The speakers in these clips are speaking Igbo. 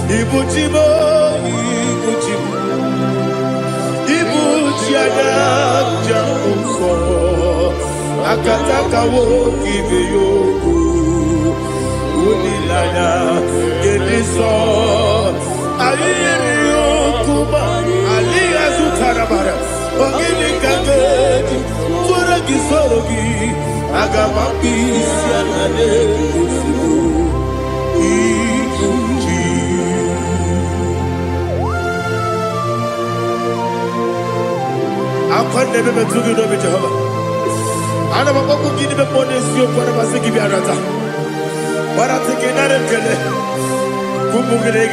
Ibuchimo, Ibuchimo, Ibuchiada, Jamuso, Akataka wo give you, Unilana, Gediso, Aliyo Kuba, Aliya Zutarabara, Ogini Kageti, Turagi Sorogi, Agamapi, Sianade, I never met you, Jehovah. I never go to give the bonus you for a give you another. But I'm thinking that I'm going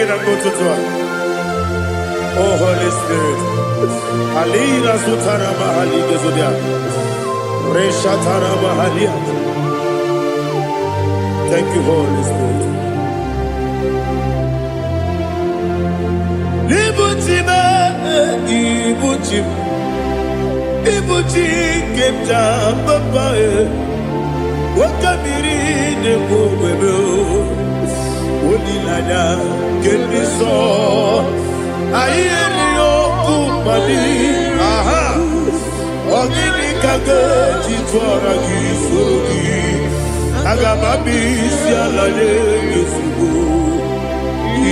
to go to oh, Holy Spirit. Alina Sutara Mahali Gezodia. Reshatara Mahalia. Thank you, Holy Spirit. Ibuchima, Ibuchima. Ibuchi kemja papa wakamiri ne bobebe onilanya kendiso ayeni okupani aha ogini kageti twara gisogi agamabi sialale yesugo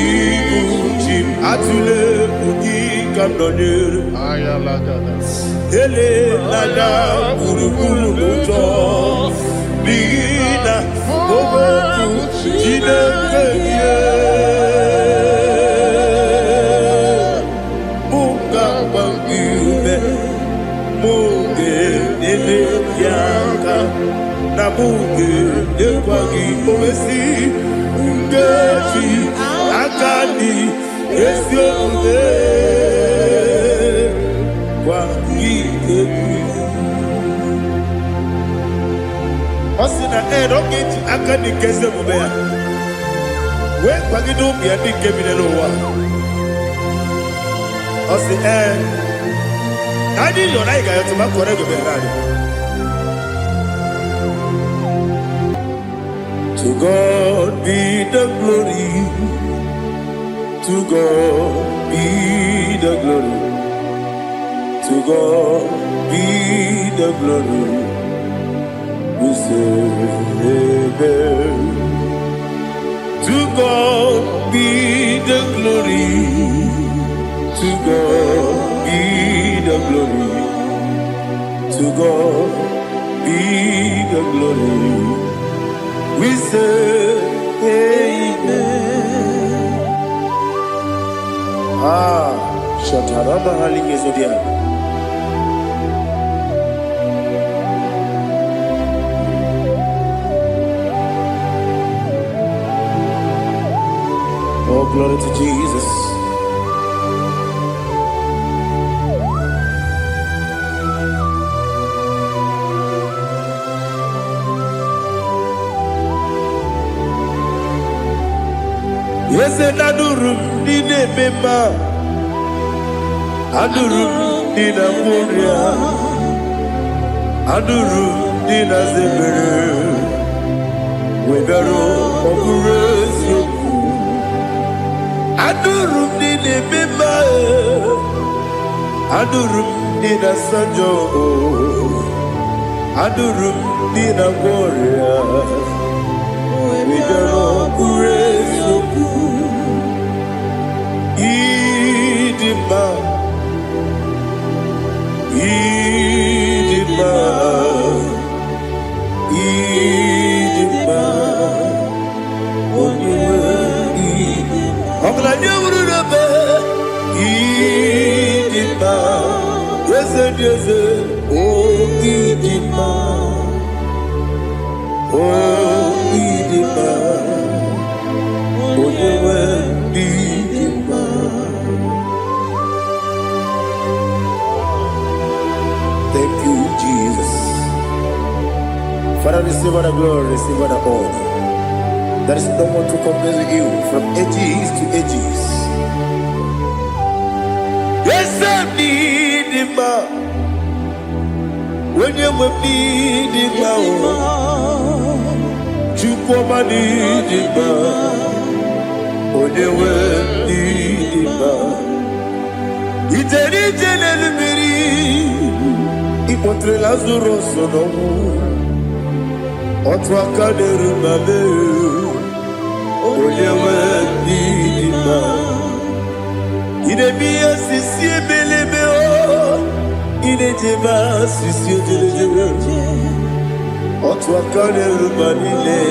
Ibuchi atule ugi kamdonir ayalagada ele nada urukulu muto bina oboku jinekeye munga bangiume munge nene yaka na munge nekwagi owesi ngeji akani esiode Osina don't akani keze mubea. We kwagido biadi kebine lowa. Osi nadi yona iga yotu makore goberani. To God be the glory. To God be the glory. To God be the glory. We say amen. To God be the glory. To God be the glory. To God be the glory. We say amen. Shataraba Haligezodia. Oh, glory to Jesus. Yes, and Adurum Dine Bema Adurum Dina Muria Adurum Dina Zebere Webero Okurezio Adurum Dine Bema Adurum Dina Sanjo Adurum Dina Moria Webero Okurezio Idima Idima Idima Idima Idima Yes, oh Idima Oh Idima Thank you, Jesus. Father, receive all the glory, receive all the honor. There is no one to compare with you from ages to ages. Yes, I need him. When you need him, you come and need him. When you incontré Lazaro sono Otwa kaderu mame Oyewe nidima Idemia sisi ebelebe o Idejeba sisi ojelejebe Otwa kaderu manile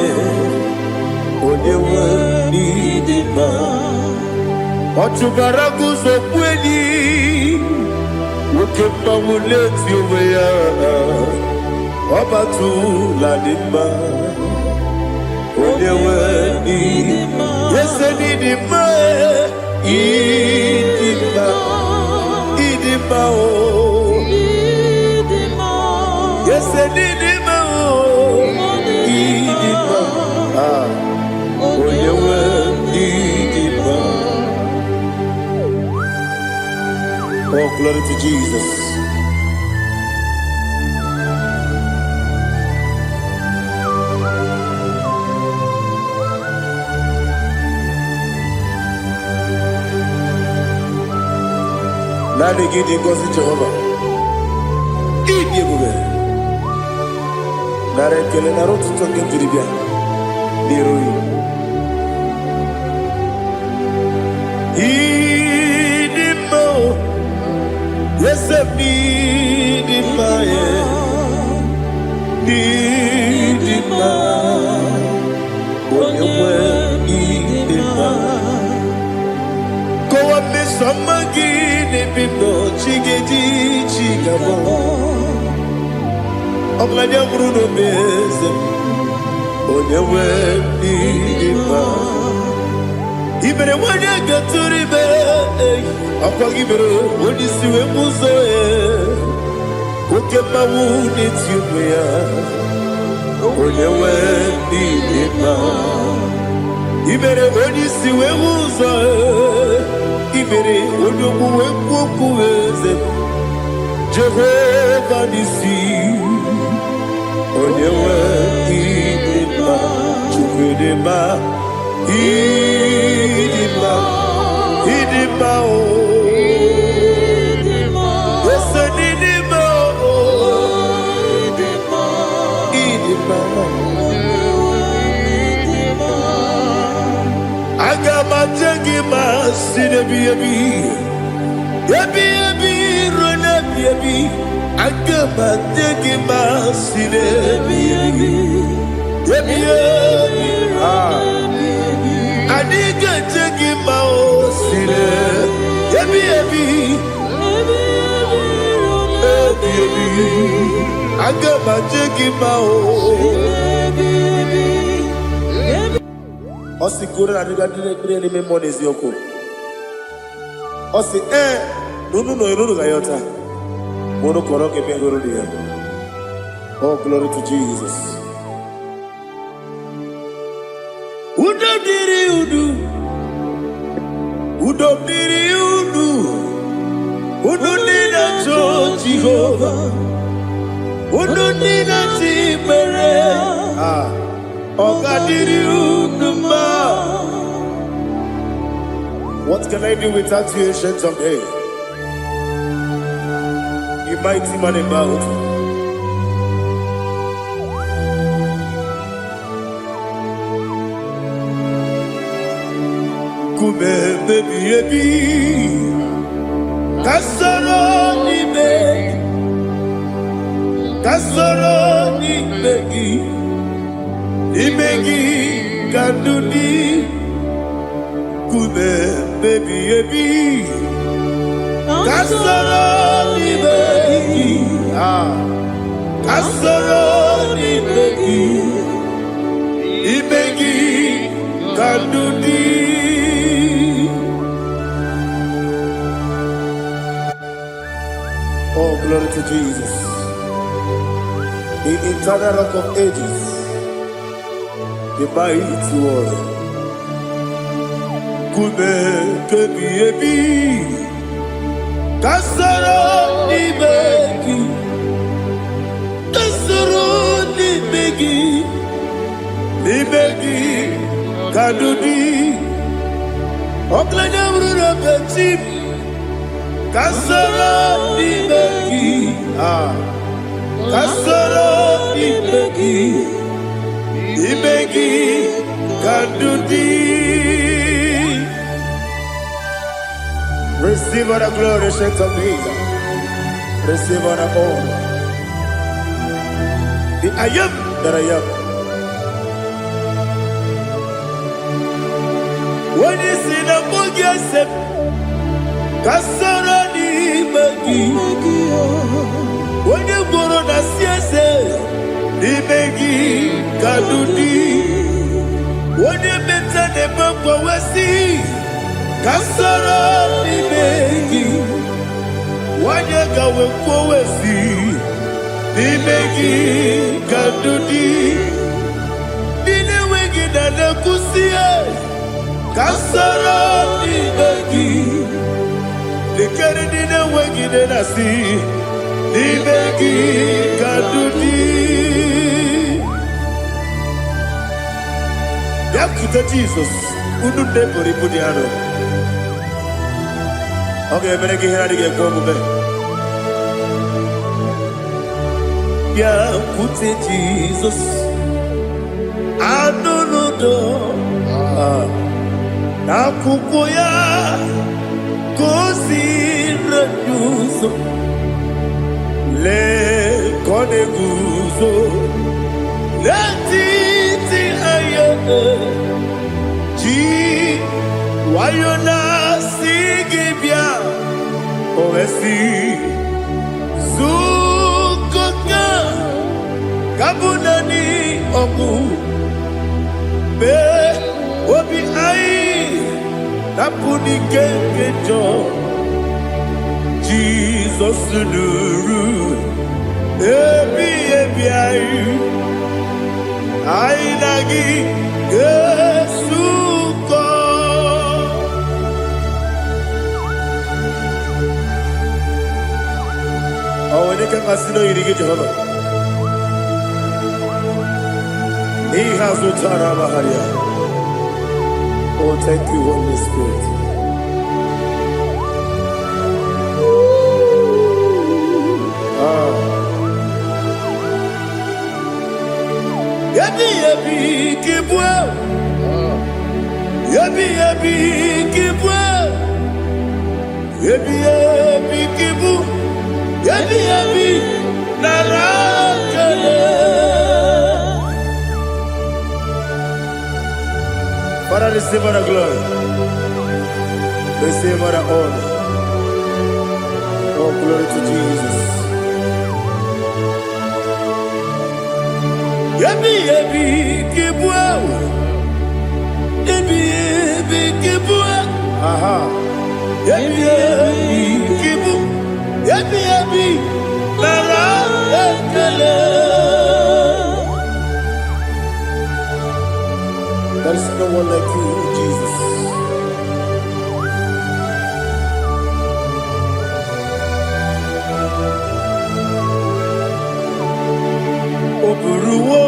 Oyewe nidima Otubaragu zokweni Ukemba muleti uweya Obatu ladima Oyewe nidima Yese nidima Idima Idima o Yese nidima o Idima Oyewe nidima. Oh, glory to Jesus. Nani gidi ngozi Jehovah. Idi bube. Nare kele naro tutoke diribia. Niroi. Idi mo. Yes, idi ma ye. Idi ma. Oyewe idi ma. Go up me somagi. Bibo chigedi chigabo Oglanya bruno beze Onyewe nidima Ibere wanya gaturibe Akwa gibere Onisiwe muzoe Ukema wuni tiumya Onyewe nidima Ibere onisiwe muzoe Ibere onukuwe kukuweze Jehovah nisi Onyewe idima Chukwedema Idima Idima o Yese nidima o Idima Agama jengima sinebi Yebi rona yebi Agama jengima sinebi Yebi Adiga jengima o sine Yebi Agama jengima o Osi kure na diga dire ni memo nezi yoko. Osi nunu gayota. Mono koroke mengoro dia. Oh, glory to Jesus. Udo diri udu. Udo nina cho Jehovah. Udo nina tibere. What can I do without you, ancient of days? You mighty man in battle. Kume baby, kasoro ni begi. Imegi kanduni Kume baby Kasoro ni begi Kasoro ni begi Imegi kanduni Oh, glory to Jesus. The eternal rock of ages, the mighty one. Kume kebi kasoro ni begi kadudi oklanya bruna petit kasoro ni begi kasoro imegi kadudi. Receive all the glory, shake of Jesus. Receive all the honor. The I am that I am. When you see the book, yourself, kasoro imegi. When you go on the siese, imegi kadudi. When you mention the book, wasi. Kasoro imegi, wanyaka wekowesi, imegi kadudi, dine wegi na kusiye. Kasoro imegi, likere dine wegi na nasi, imegi kadudi. Yakuta Jesus, unu nebori budiano. Okay, better get here to get going, baby. Yeah, put it, Jesus. I don't know. Na kukoya, kosi renuso. Le kone guzo. Le titi ayane. Ji wayona. Ovesi Zukoka Kabunani Oku Be Obi Ai Napuni Kenkejo Jesus Nuru Ebi Ai Ai Nagi Yesuko. Oh, when you can consider you get Jehovah. He has no Tarabaharia. Oh, thank you, Holy Spirit. Yabi, Kibwa. Yabi, Kibwa. Yabi, Kibu. Yabi, Narakale. Father, receive all the glory. Receive all the honor. Oh, glory to Jesus. Yabi, Kibwa. Yabi, Kibwa. Aha. Yabi, Kibu. Yabi, Narakale. There is no one like you, Jesus. Oburuwo,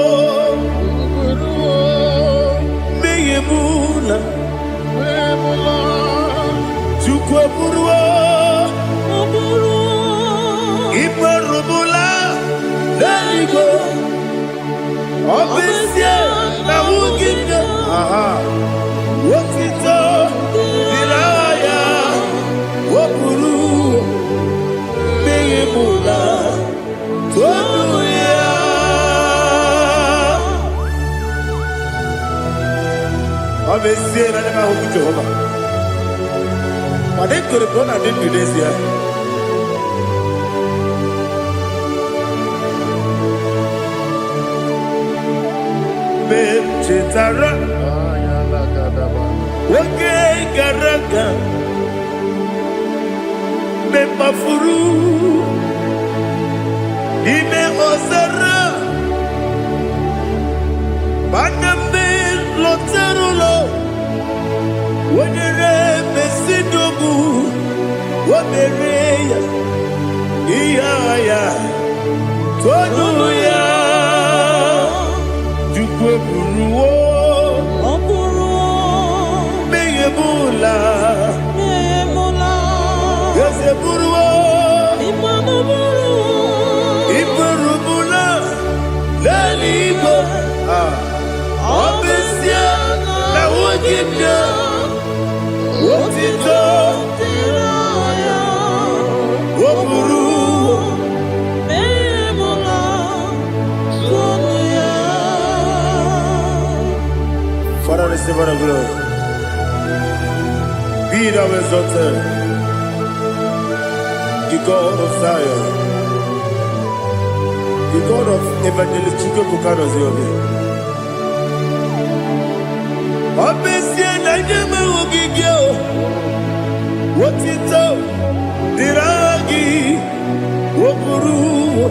Meyemula, Chukwaburuwo. Iparubula, Leligo, Obesia, Nawugina, aha, Wotito, Dilaya, Wopuru, Meyemula, Tonuya. Obesia, Nanahu Jehovah. But they could have gone and did this year. Chitara, okay, Garaka, Mepafuru, Ime Osara, Baname Loterulo, when you Mesidobu, what the Rea, Iaya, Tonuya. Buruwo, Meyemula, Yeseburuwo, Iparubu. Father, receive all the glory. Be thou exalted, the God of Zion, the God of Evangelist Chike Bukanos Yobe. Obesia na nyama ogigio, wotito, diragi, wokuru,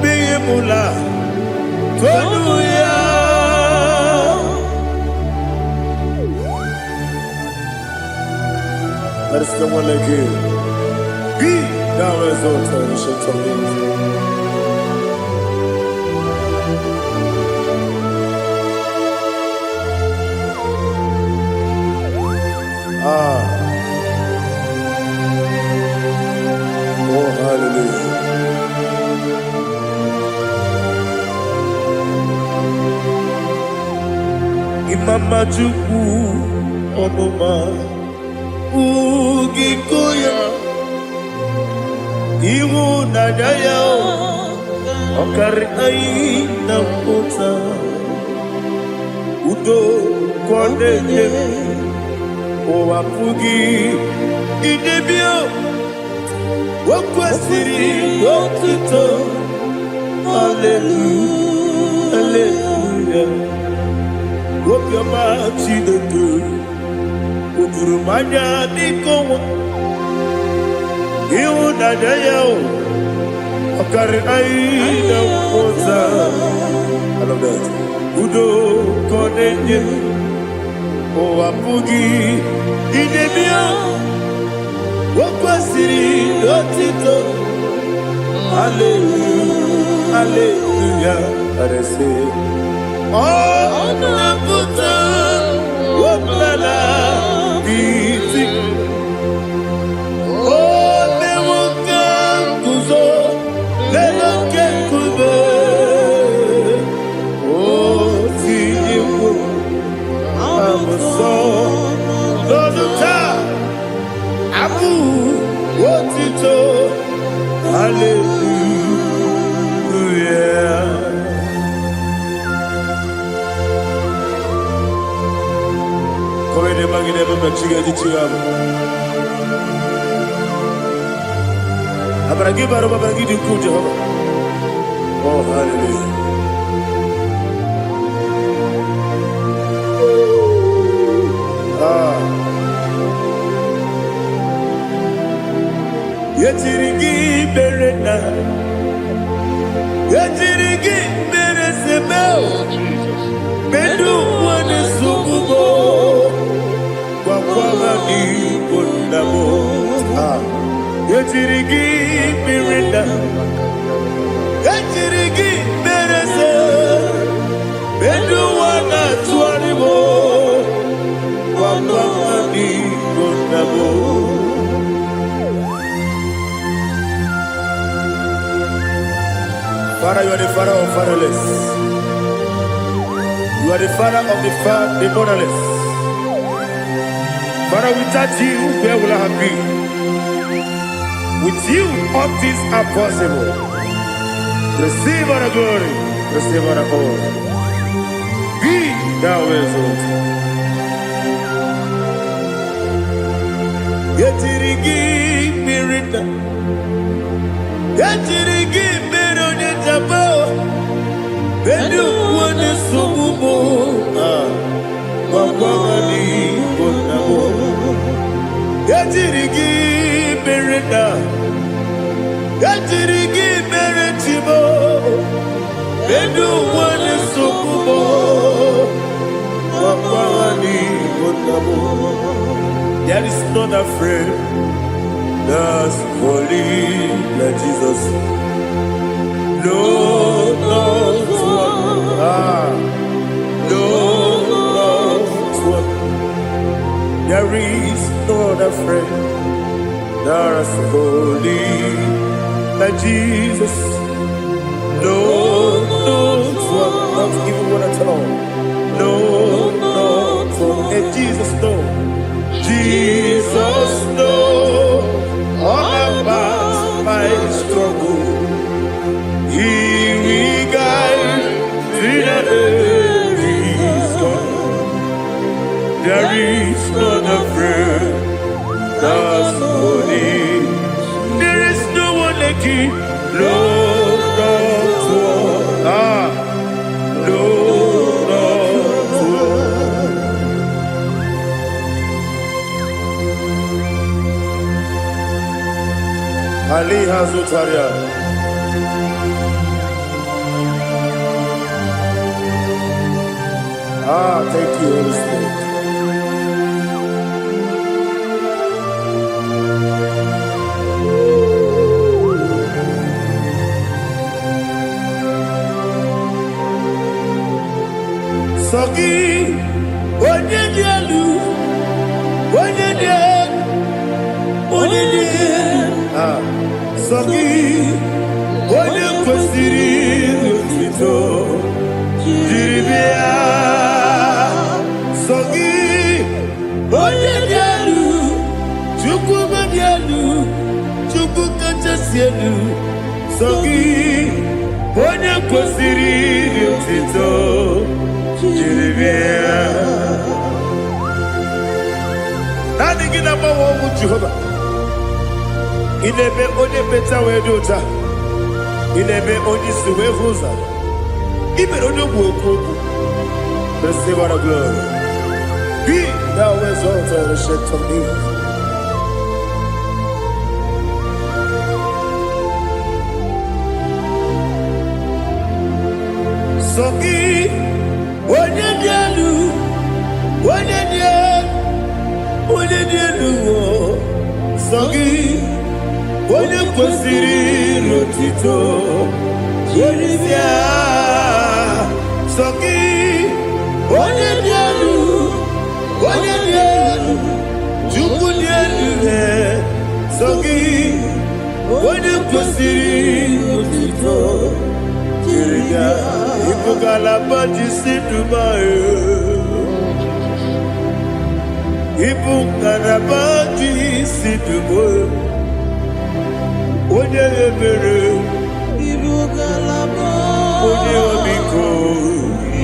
beyemula, tonuya. There is no one like you. Be thou exalted, ancient of days. Oh, hallelujah. Imama Juku Onoma Ugikoya Iwu Nadaya Okari Aina Mota Udo Kwaneye Owapugi Idebio Wakwasiri Wakito Hallelujah Hallelujah Wapyama Chidetu Udurumanya Nikowa Iwu Nadaya Okari Aina Mota I love that Udo Kwaneye Owapugi Idebio Wakwasiri Lotito Hallelujah Hallelujah I say Oh Naputa Wapala Biti Oh Newoka Kuzo Leloke Kube Oh Tiyimu Amuso Loduta Abu Wotito Hallelujah Come in the magnet of the Chiga di Chigago Abragi Baraba Bagi di Kujo Oh hallelujah Yetirigi berena, yetirigi beresebel, bedu wane sukubo, wakwama ni kondabo. Yetirigi berena, yetirigi berese, bedu wana tuanibo, wakwama ni kondabo. Father, you are the father of fatherless. You are the father of the motherless. Father, without you, where will I have been? With you, all things are possible. Receive all the glory. Receive all the honor. Be thou exalted. Yetirigi mirita. Yetirigi Jabo, Bedu wane sububo, Wakwamani bonabo. Yatirigi bereda, Yatirigi beretibo, Bedu wane sububo, Wakwamani bonabo. There is not a friend that's holy like Jesus. No, no, no, there is no other friend that's holy like Jesus. No, no, not even one at all. No, no, Jesus knows. Jesus knows all about my struggle. He will guide me there is God. There is none afraid. That's holy. There is no one like Him. Lord, not one. Lord, not one. Ali Hazutaria. Thank you, Holy Spirit. Sogi, onye dielu, onye dielu, onye dielu. Sogi, onye kwesịrị otuto, jiri bịa. Sogi, onye dielu, Chukwu dielu, Chukwu kachasị elu. Sogi, onye kwesịrị otuto. Nani gina mawa omu Jehova. Inebe onye beta we dota. Inebe onye suwe huza. Ibe onye woku. Receive our glory. Be thou exalted and shed from me. Sogi. Onye dielu, onye dielu, Sogi, onye kwesịrị otito, jiri bịa. Sogi, onye dielu, Chukwu dielu, Sogi, onye kwesịrị otito, jiri bịa. Ibugalaba jisi Dubai. Ibugalaba jisi Dubai. Onye ebere. Ibugalaba. Onye omiko.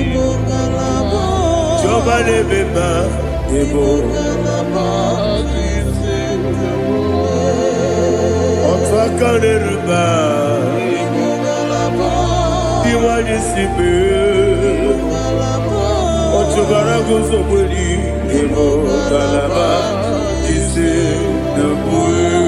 Ibugalaba. Jọba lebeba. Ibugalaba jisi Dubai. Ọtụ aka n'eruba. Iwani sibe Otubara gozo mweli Emo galaba Jise debue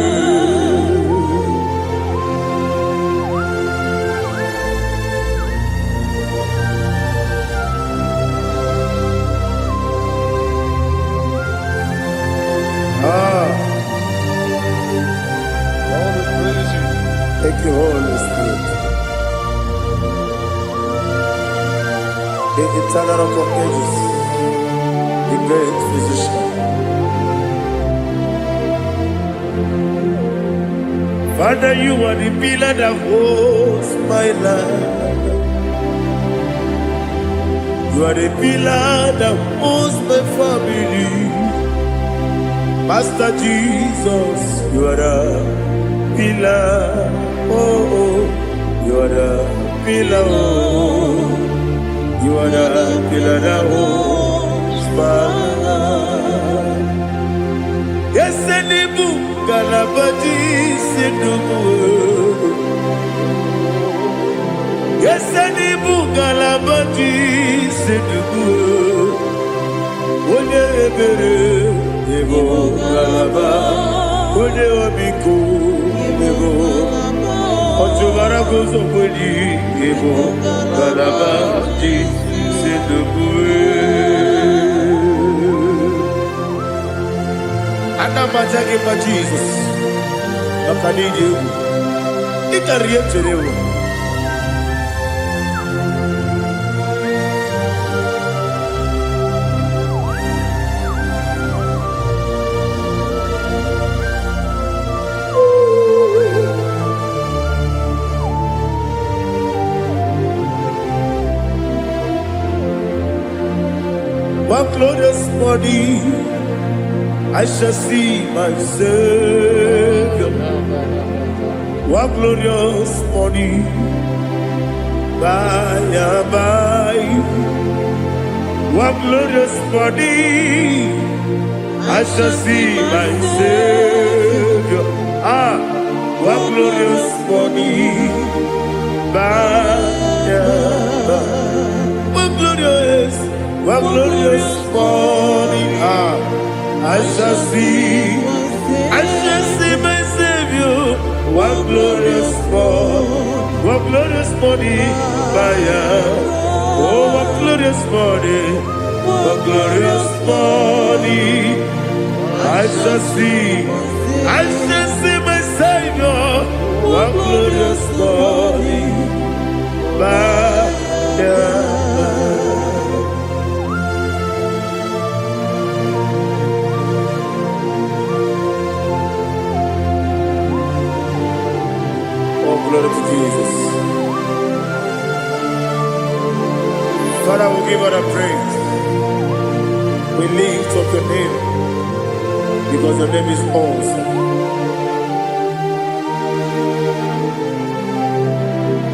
Thank you, Holy Spirit. The eternal rock of ages, the great physician. Father, you are the pillar that holds my life. You are the pillar that holds my family. Master Jesus, you are the pillar. Oh, you are the pillar. Oh. You are the pillar that holds my life. Yes, Enibu Galabadi Sidubu. Yes, Enibu Galabadi Sidubu. Onye ebere Ebo Galaba. Onye obiku Ebo. Otubara gozo mweli Ebo Galabadi Sidubu. Anamajage pa Jesus. Nakanije. Ikariyeterewo. one glorious morning, I shall see my Savior. One glorious morning, by and by. One glorious morning, I shall see my Savior. One glorious morning, by and by. One glorious morning, I shall see my Savior. One glorious morning, by oh, one glorious morning, I shall see my Savior. One glorious morning, by glory to Jesus. Father, we give all the praise. We lift up your name because your name is awesome.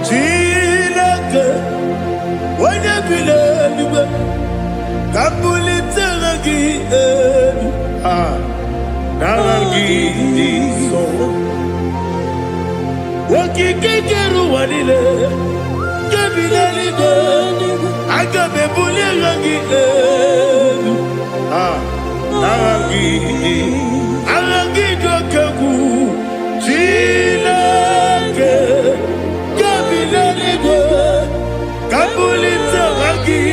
Chilake, when you believe, Kabulitagi, Nagi, so. Wakikeru walile, kebilaligo, agabe bulilangi, alangi jokagu, chilake, kebilaligo, kabulita wangi,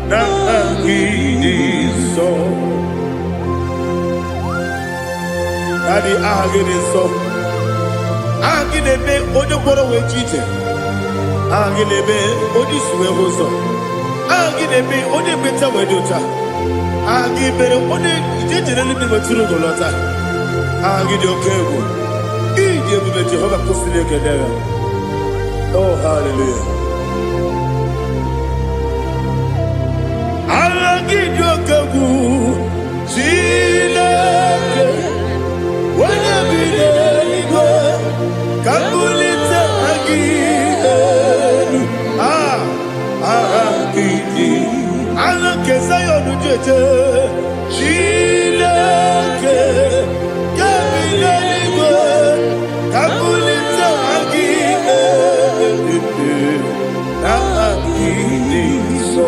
nangi so. Daddy, so. Agilebe, Odoboro we cheated. Agilebe, Odiswe Hoso. Agilebe, Odebeta Wedota. Agibere, Ode, generally be Maturu Golota. Agidio Kebu. Ije Jehovah Postile Kedera. Oh, hallelujah. Agidio Kebu. Chilake. Kabulita agidelu, agidi, alake sayonu jeje, chilake, kabilaligo, kabulita agidelu, agidi so.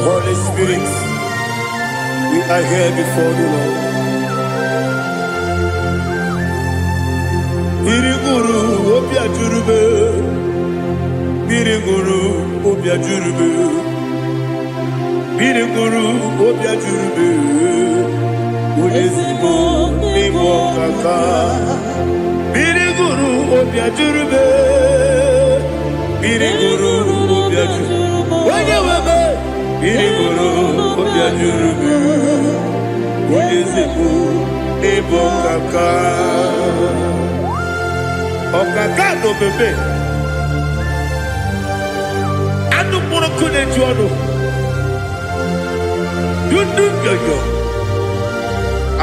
Holy Spirit, we are here before you, Lord. Biriguru obia jurube, biriguru obia jurube, biriguru obia jurube. Udesibo nibo kaka, biriguru obia jurube, biriguru obia jurube. Wanyewebe. Biriguru obia jurube, udesibo nibo kaka. Okaka no bebe. Anu mono kune juano. Dundu yoyo.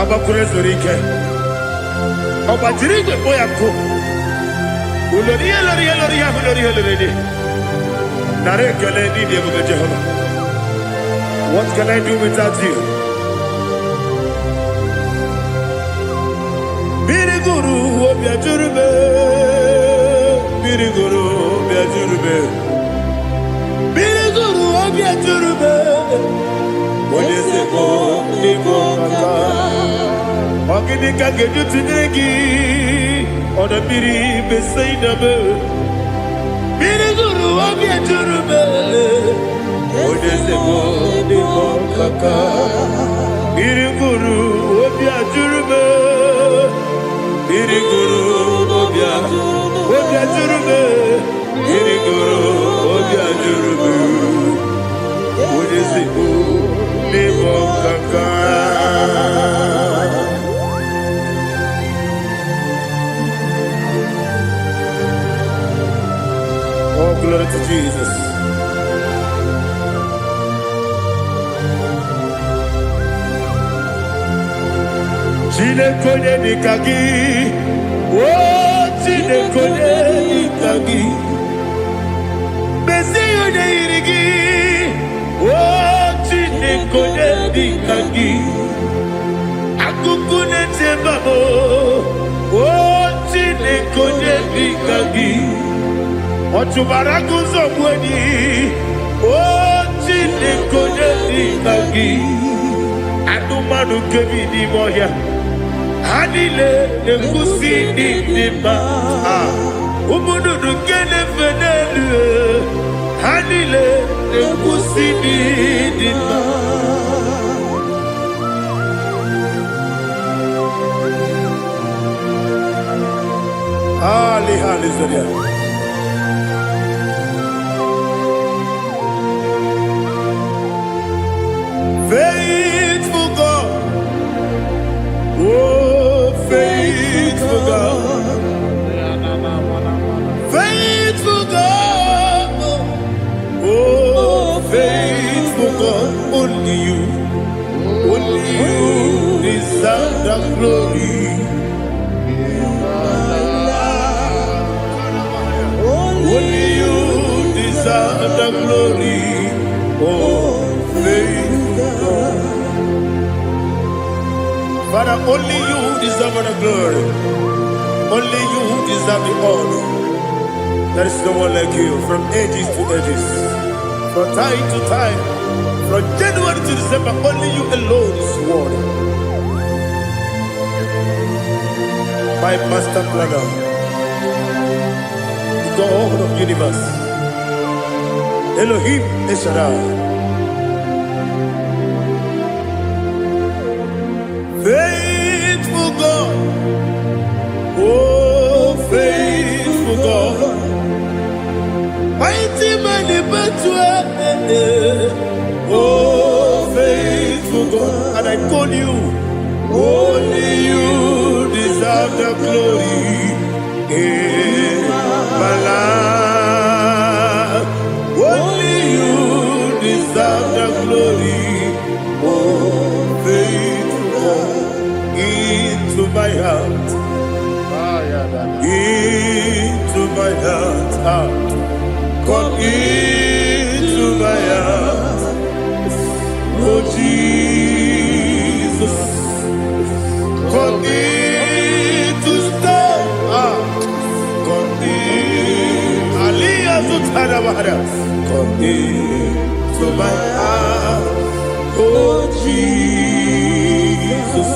Abakure zorike. Obajirige boyako. Uloriya. Nare kele ni debu Jehovah. What can I do without you? Biriguru obia jurube, biriguru obia jurube, biriguru obia jurube. Odesebo nibo kaka, ogini kageju tinegi, oda biri besaidabe. Biriguru obia jurube, odesebo nibo kaka, biriguru obia jurube. Biriguru obia jurube, biriguru obia jurube. Odesibo nibo kaka. glory to Jesus. Chinekone nikagi, oh chinekone nikagi, Mesiyo ne irigi, oh chinekone nikagi, akukune tebabo, oh chinekone nikagi, otubaraku zobweni, oh chinekone nikagi, adumanu kevini moya. Hanile nekusi nima, umudu kene fenelu. Hanile nekusi nima. Ali halizeria. Faithful God, oh faithful God, faithful God, oh faithful God, only you deserve the glory. Only you deserve the glory, oh faithful God. Father, only you deserve the glory. Only you deserve the honor. There is no one like you from ages to ages, from time to time, from January to December. Only you alone is worthy. My master planner, the God of the universe, Elohim Eshadai. Faithful God, oh faithful God, mighty man in battle, oh faithful God, and I call you, only you deserve the glory in my life, only you deserve the glory, oh faithful God. Into my heart, into my heart, come into my heart, oh Jesus, come in to stay, come in, Aliyah Zutana, come into my heart, oh Jesus.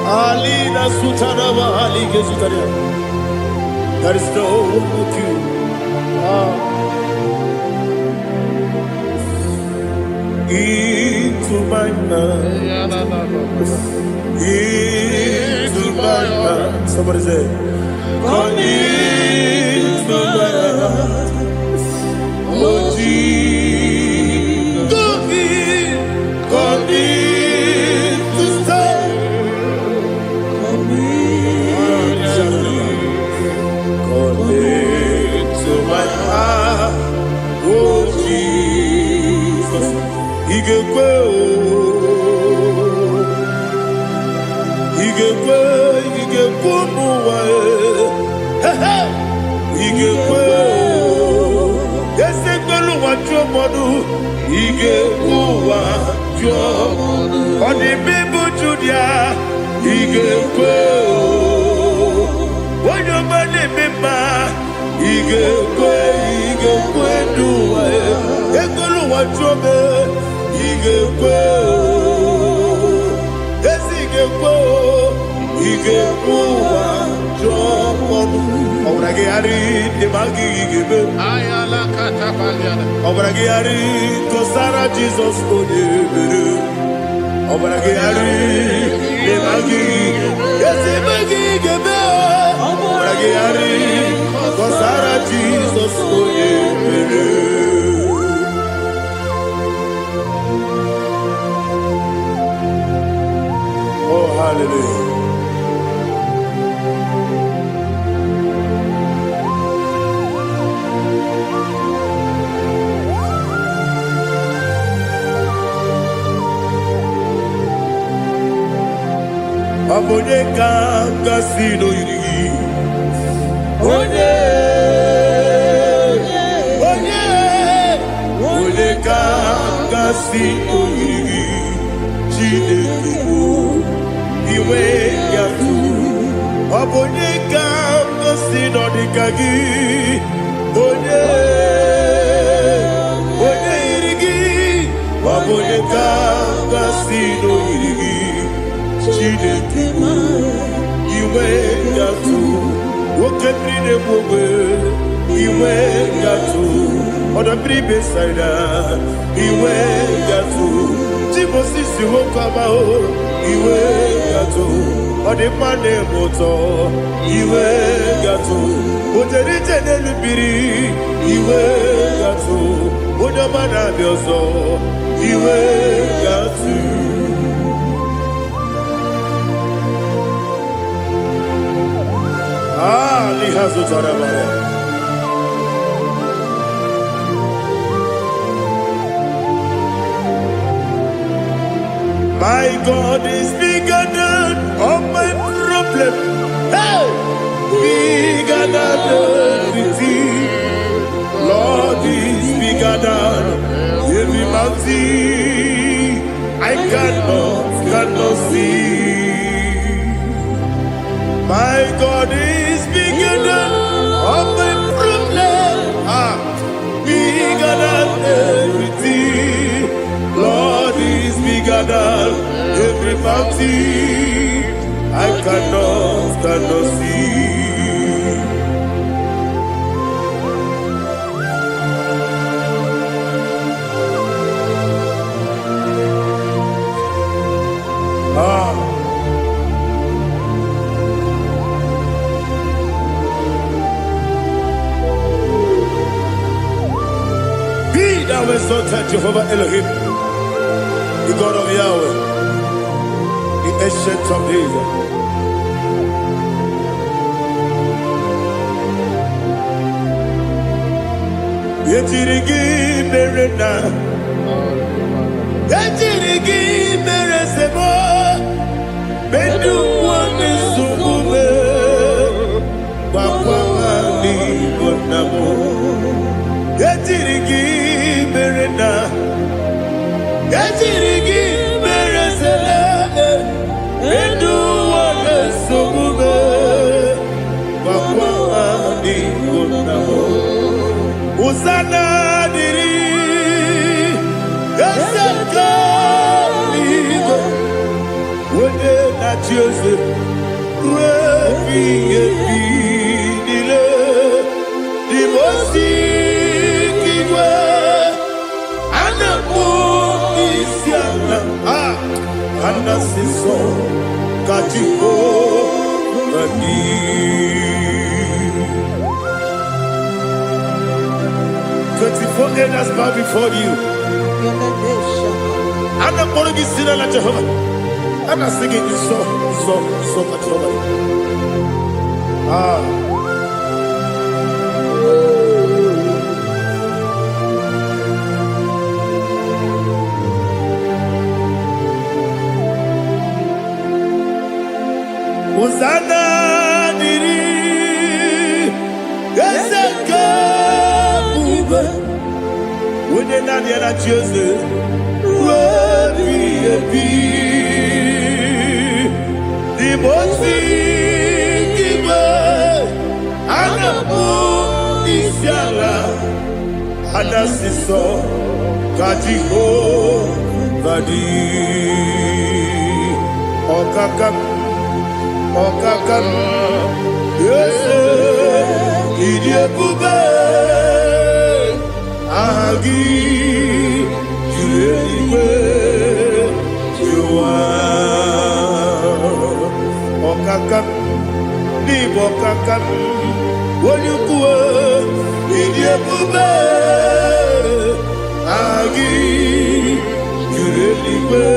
Alina Sutarama Ali Gesutaria. There is no one like you. Into my mind. Into my mind. Somebody say, come into my heart. Oh Jesus. Come in to stay. To my heart, oh Jesus, Igekwe, muwa, Igekwe, Yesekelu wajomodu, Igekwe wajomodu, Odi bibu Judia, Igekwe, Wanyomane mema. Igekwe duwa, Ekolu wajobe, Igekwe, Igekwe wajomodu. Obrage ari demagi igebe. Ayala katapaliana. Obrage ari kosara Jesus odebere. Obrage ari demagi, yesimagi igebe. Obrage ari kosara Jesus odebere. Oh hallelujah. Abone kanga sino yiri. Onye kanga sino yiri. Chineke o iwe yatu. Abone kanga sino dikagi. Onye yirigi. Abone kanga sino yirigi. Chineke iwe yatu. Woketrine mwe iwe yatu. Oda bribe saida iwe yatu. Timosisi wokama o iwe yatu. Ode mane moto iwe yatu. Oterite nelubiri iwe yatu. Oda mana biozo iwe yatu. Lihazo tarabaya. My God is bigger than all my problem. Hey, bigger than everything. Lord is bigger than every mountain. I cannot see. My God is bigger than all my problem. Bigger than everything. Lord is bigger than every mountain. I cannot see. Thou exalted Jehovah Elohim, the God of Yahweh, the ancient of days. Yetirigi berena, yetirigi beresemo, bedu wane sumume, wakwani bonamo. Yetirigi berena, yetirigi beresele, bedu wane sumume, wakwani bonamo. Usana diri, esaka ligo, wode na Jose, rebi nile, dimosi kiwe, anamu isiana, anasiso kachiko gani. 24 elders bow before you. And I'm going to be singing like Jehovah. And I'm singing this song like Jehovah. Hosanna diri, eseka. When you're not here at Joseph, the most giver, and the moon is yalla, and the sister, Kajiho, Vadi, Okakam, yes, Idiot Bube. Agi, Juliwe, Jua, Okakam, Nibokakam, Woyukua, Idiabube, Agi, Juliwe,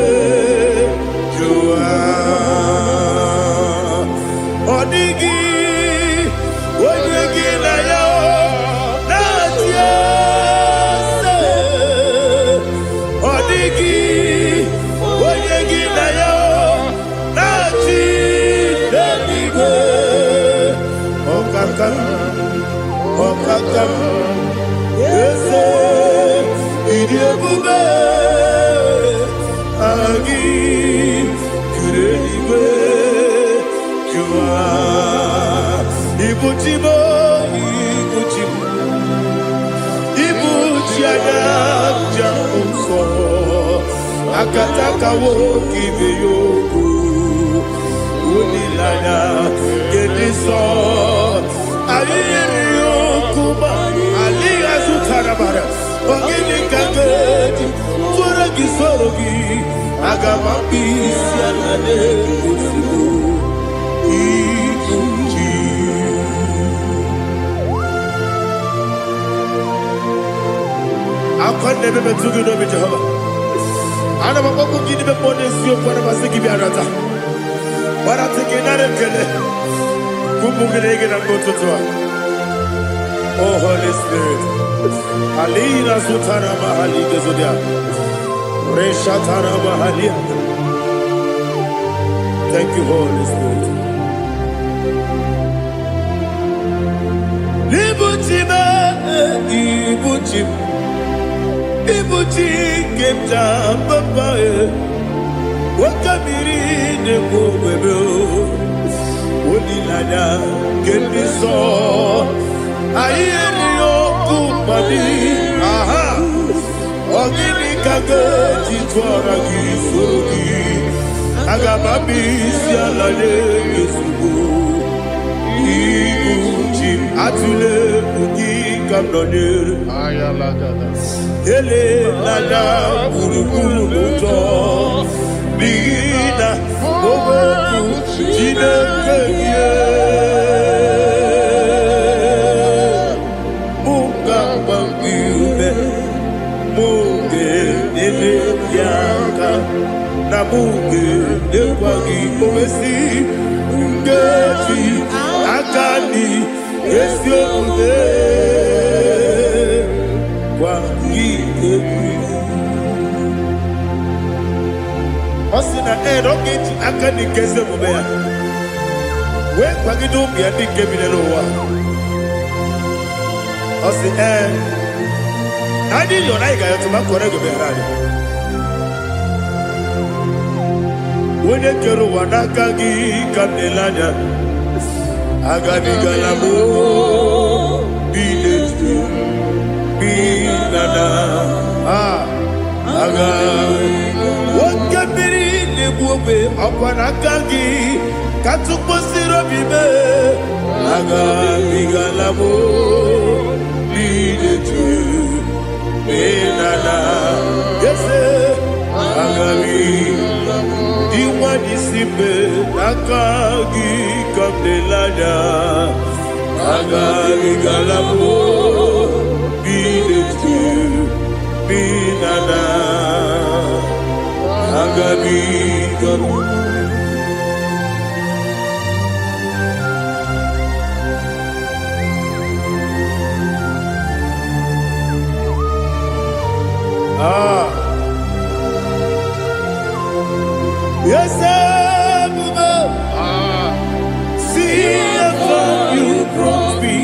Jua, Odigi, Woyugi Layo, Nadia. Odigi, Oyegi Layo, Nadia. ese idiebube agi kureniwe jua ibujibo ibujiana jamuso akataka wo kibeyoku unilana gediso aliyokuma aliyazutaramara ogini kagedi fora gisorogi agamabisi alane kusibu ikunji akwande bebe tugi no be Jehovah ana bako gidi be ponesio kwa basiki bi arata bara tekenare kele kumugirege na mtoto. Oh Holy Spirit, alina sutara mahali gezodia reshatara mahali. Thank you Holy Spirit. Libutime ibuti kemta papa wakabiri ne bobebe onilada kemiso ayeri okupani aha ogini kageti twara gisogi agababi sialale yesugo ibuti atule ugi kamdonir ayalagada ele lala buruburu luto bigina ogoku jinekeye muka bangiube muge nene yaka na muge nekwagi omesi ngeti akani esiode Osina roketi akani keze mubea we kwagido bia dike bilelowa osi nani yona iga yotuma korego berani wone kero wanakagi kanelanya agani galamo biletu binana aga wakabiri nebuwe akwanakagi katuposiro bibe aga bigalamo biletu binana yese aga diwani simbe nakagi kamdelanya aga bigalamo biletu binana agabi garu yes see if you brought me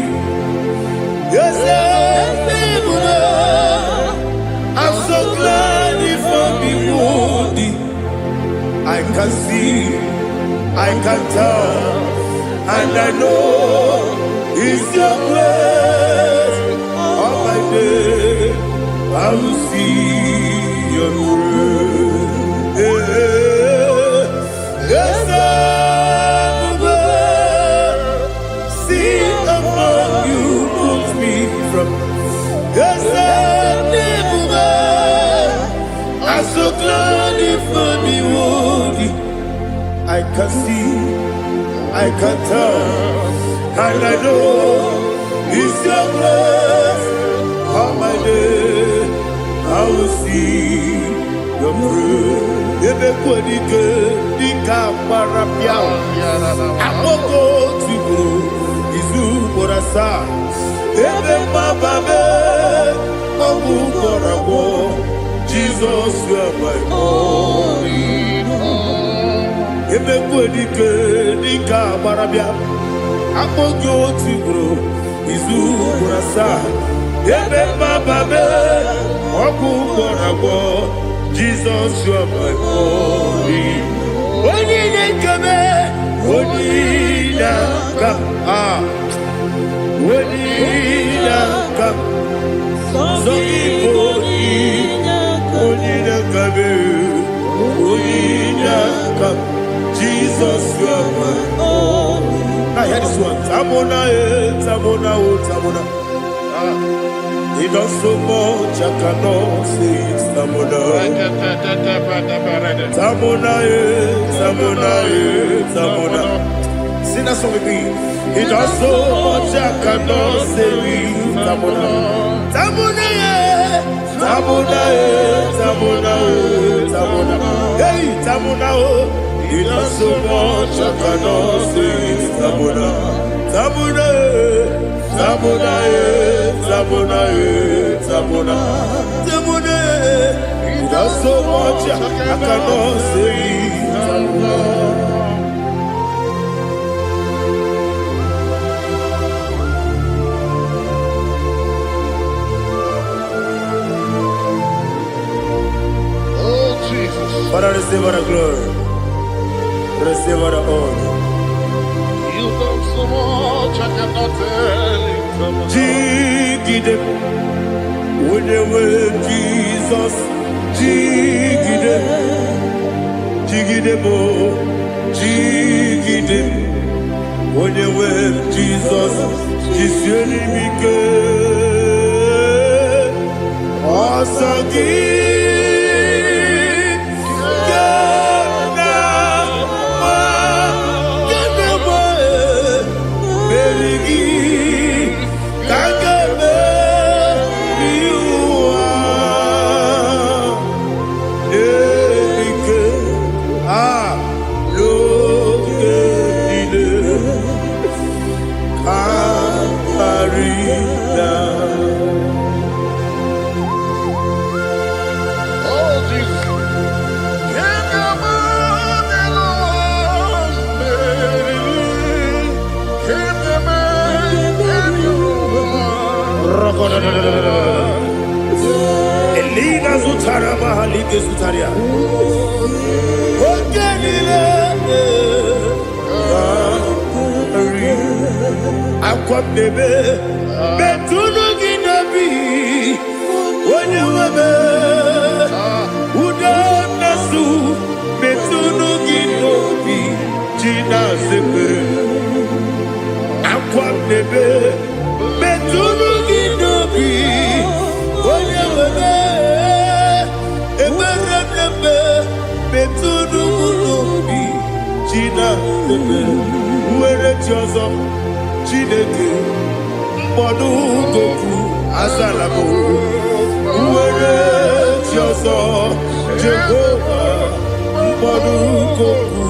yes I'm so glad you found me worthy. I can see, I can tell, and I know it's your grace. All my day, I will see your grace. Yes, see among you moves me from. Yes, I'm so glad you found me worthy. I can see, I can tell, and I know it's your grace. All my day, I will see your grace. Ebe kwenike, dika parapia. Akoko tibu, izu morasa. Ebe mababe, obu korabo. Jesus, you are my only home. Ebe kwenike, dika parapia. Akoko tibu, izu morasa. Sir, Ebe Babe, Oku Borago, Jesus, you are my glory. Onina Kabe, Onina Kap, Onina Kap, Onina Kabe, Onina Kap, Jesus, you are my glory. I hear this one. Tamona, Tamona, Tamona. He does so much, I cannot say it. Tamona, Tamona, Tamona, Tamona. Sing that song with me. He does so much, I cannot say it. Tamona, Tamona, Tamona, Tamona, Tamona. Hey, Tamona, he does so much, I cannot say it. Tamona, Tamona, Tamona, Tamona, Tamona, Tamona. He does so much, I cannot say it. Tamona. Oh, Jesus. Father, receive all the glory. Receive all the honor. You done so much, I cannot tell it. Jigide, when they were Jesus, Jigide, Jigide mo, Jigide, when they were Jesus, Jisieni Mike, Osagi. Elina Zutara Mahalike Zutaria. Aquabebe, Betunu Ginabi, when you were Udanasu, Betunu Ginobi, Gina Zepe, Aquabebe, Betunu Ginobi, when you were Eberebe, Betunu Ginobi, Gina Zepe, where it was up. Chineke mkpọdụ goku azalabo uwere chioso Jehova mkpọdụ goku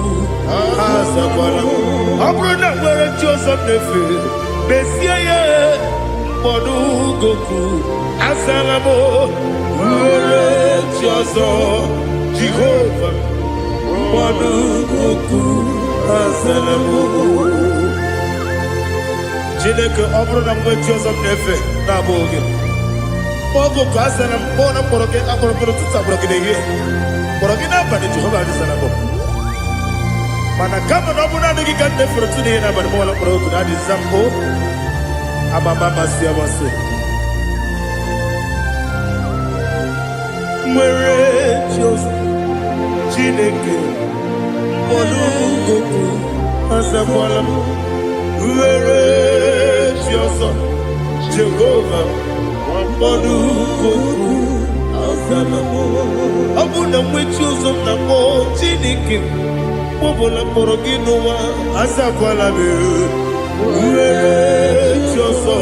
azakwala ọ bụrụ na nwere chioso nefe besie ya mkpọdụ goku azalabo uwere chioso Jehova mkpọdụ goku azalabo. Chineke ọ bụrụ na mgbe Joseph na-efe na-abụ oge ogo ka a sara mkpọ na mkpọrọ gị akpọrọ gị n'ụtụtụ akpọrọ gị n'ehihie mkpọrọ gị n'abalị Jehova adịsara mbọ mana kama na ọ bụ naanị gị ka nne fere tụ n'ihe n'abalị mụọla mkpọrọ otu na adịza mbụ amama amasị amasị nwere Joseph Chineke mkpọrọ ogo azakwala m were Jioso Jehova mkpọdụ goku azalamo ọ bụ na mwechi ụzọ na mkpọ Chineke mkpọbụla mkpọrọ gị n'ụwa azakwala m were Jioso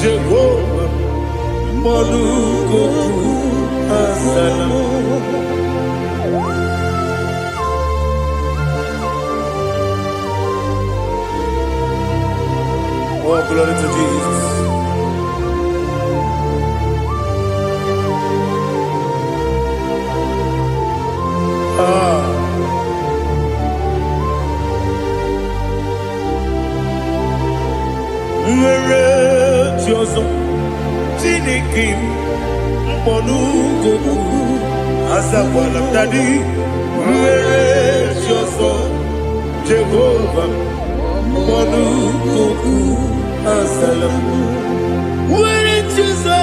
Jehova mkpọdụ goku azalamo. Oh, glory to Jesus. Where Chioso, Tinikim, Monugo, Azawana Daddy, Chioso, Jehovah, Monugo, Azalam, where Chioso,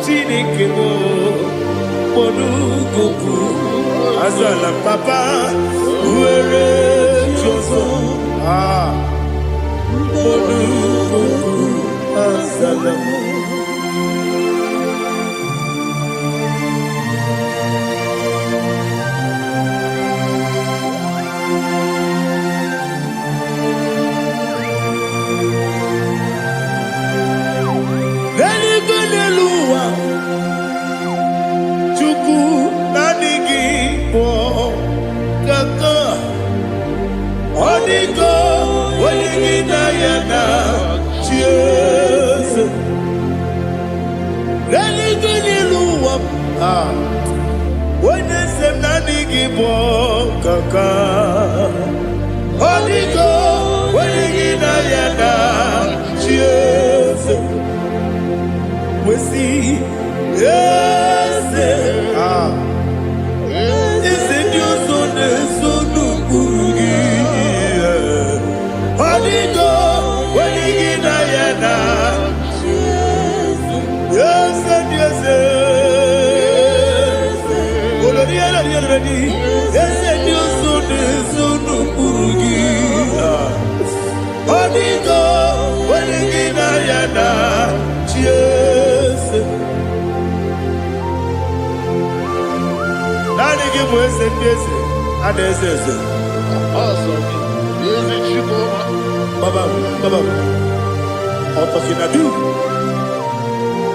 Tinikim, Monugo, Azalam, Papa, where Chioso, Monugo, Azalam. When they say Nani Gibo Kaka, Holy Go, when you Nayana, cheers. We see, yes, is it your son, Sonu Kurugi? Holy Go, when you Nayana, yes, yes, yes, and you soon Urugi. Odigo, when you Nayana, cheers. Nanny was a busy, and there's a awesome. Baba, Otokinadu,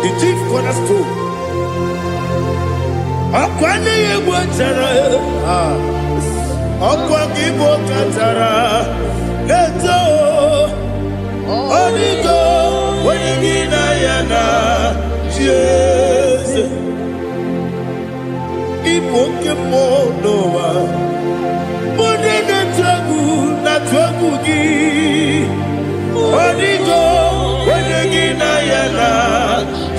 the chief cornerstone. Akwani yebo tara, akwani yebo katara, leto, odigo, wengi na yana, Jesus. Ipo kemonoa, mone na twagu gi, odigo, wengi na yana,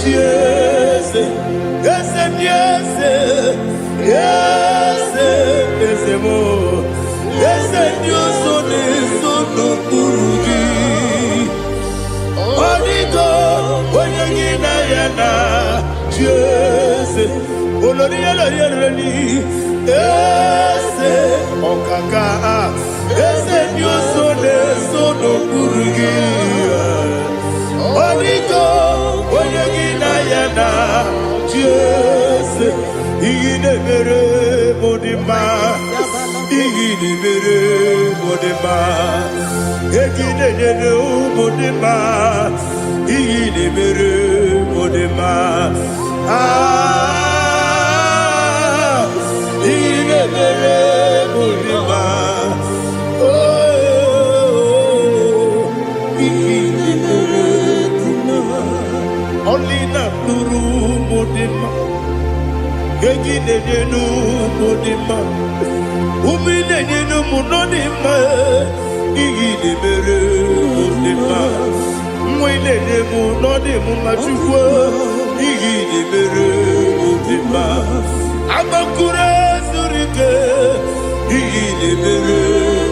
Jesus. Yes, yes, yes, yes, more. Yes, and you so no Urugi. Odigo, when you get Diana, yes, Olonia, yes, Okaka, yes, and you so no Urugi. Odigo, when you get Diana. Yes, Igidebere Modima, Igidebere Modima, Egidebere Modima, Igidebere Modima, Igidebere Modima, oh, Igidebere Modima, only not Nuru. Gegi nenu modima, umi nenu munodima, igi nebere modima, mwe nenu munodimu machukwa, igi nebere modima, amakure surike, igi nebere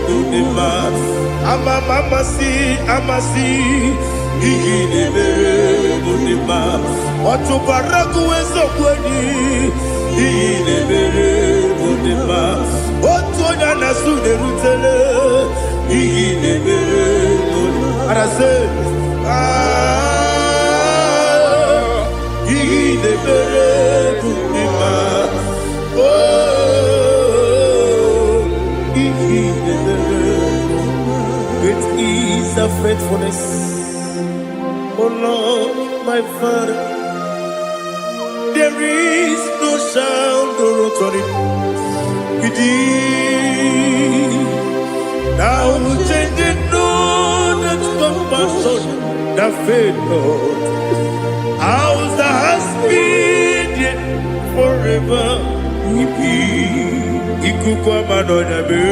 modima, amasi, igi nebere modima. Watu baraku wezo kweni Iginebere Modima. Watu onyana sude rutele Iginebere Modima. Arase Iginebere Modima. Oh, Iginebere Modima. Great is the faithfulness, oh Lord, my Father. There is no sound or authority. Now changing no that compassion, the faith, Lord. Ours that has been yet forever. Ikukwa madonya be.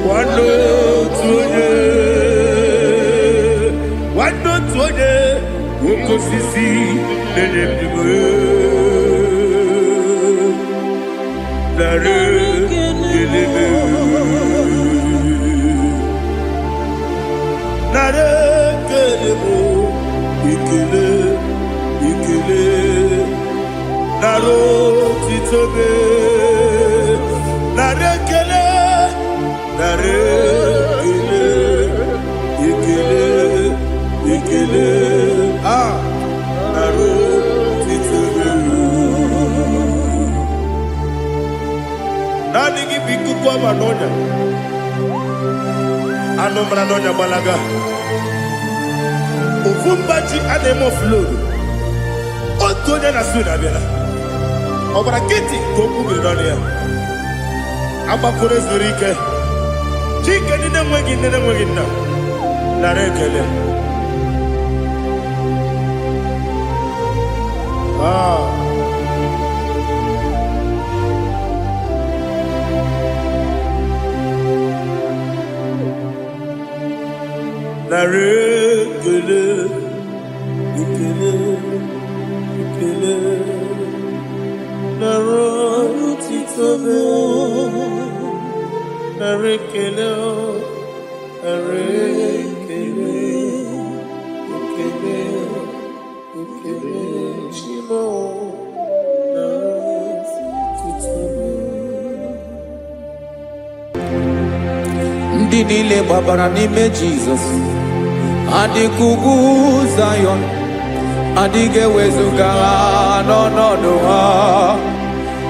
Wano tunye. Koko sisi nenebime Nare kelebe Nare kelebo Ikele Ikele Naro titobe Nare kele Nare kele Ikele Ikele Naro titobe Nani biku kwa manonya Anomra nonya balaga Ufumbaji anemo flow Otonya na suna bela Obra kiti koku bironia Aba kore zurike Chike nine mwegi na Narekele Narekele Ikele Ikele Naro titobe Narekele Narekele Ikele Ikele Shimo Naro titobe Ndị niile gbabara n'ime Jizọs adịghị ugwu Zayọn adịghị ewezuga ha n'ọnọdụ ha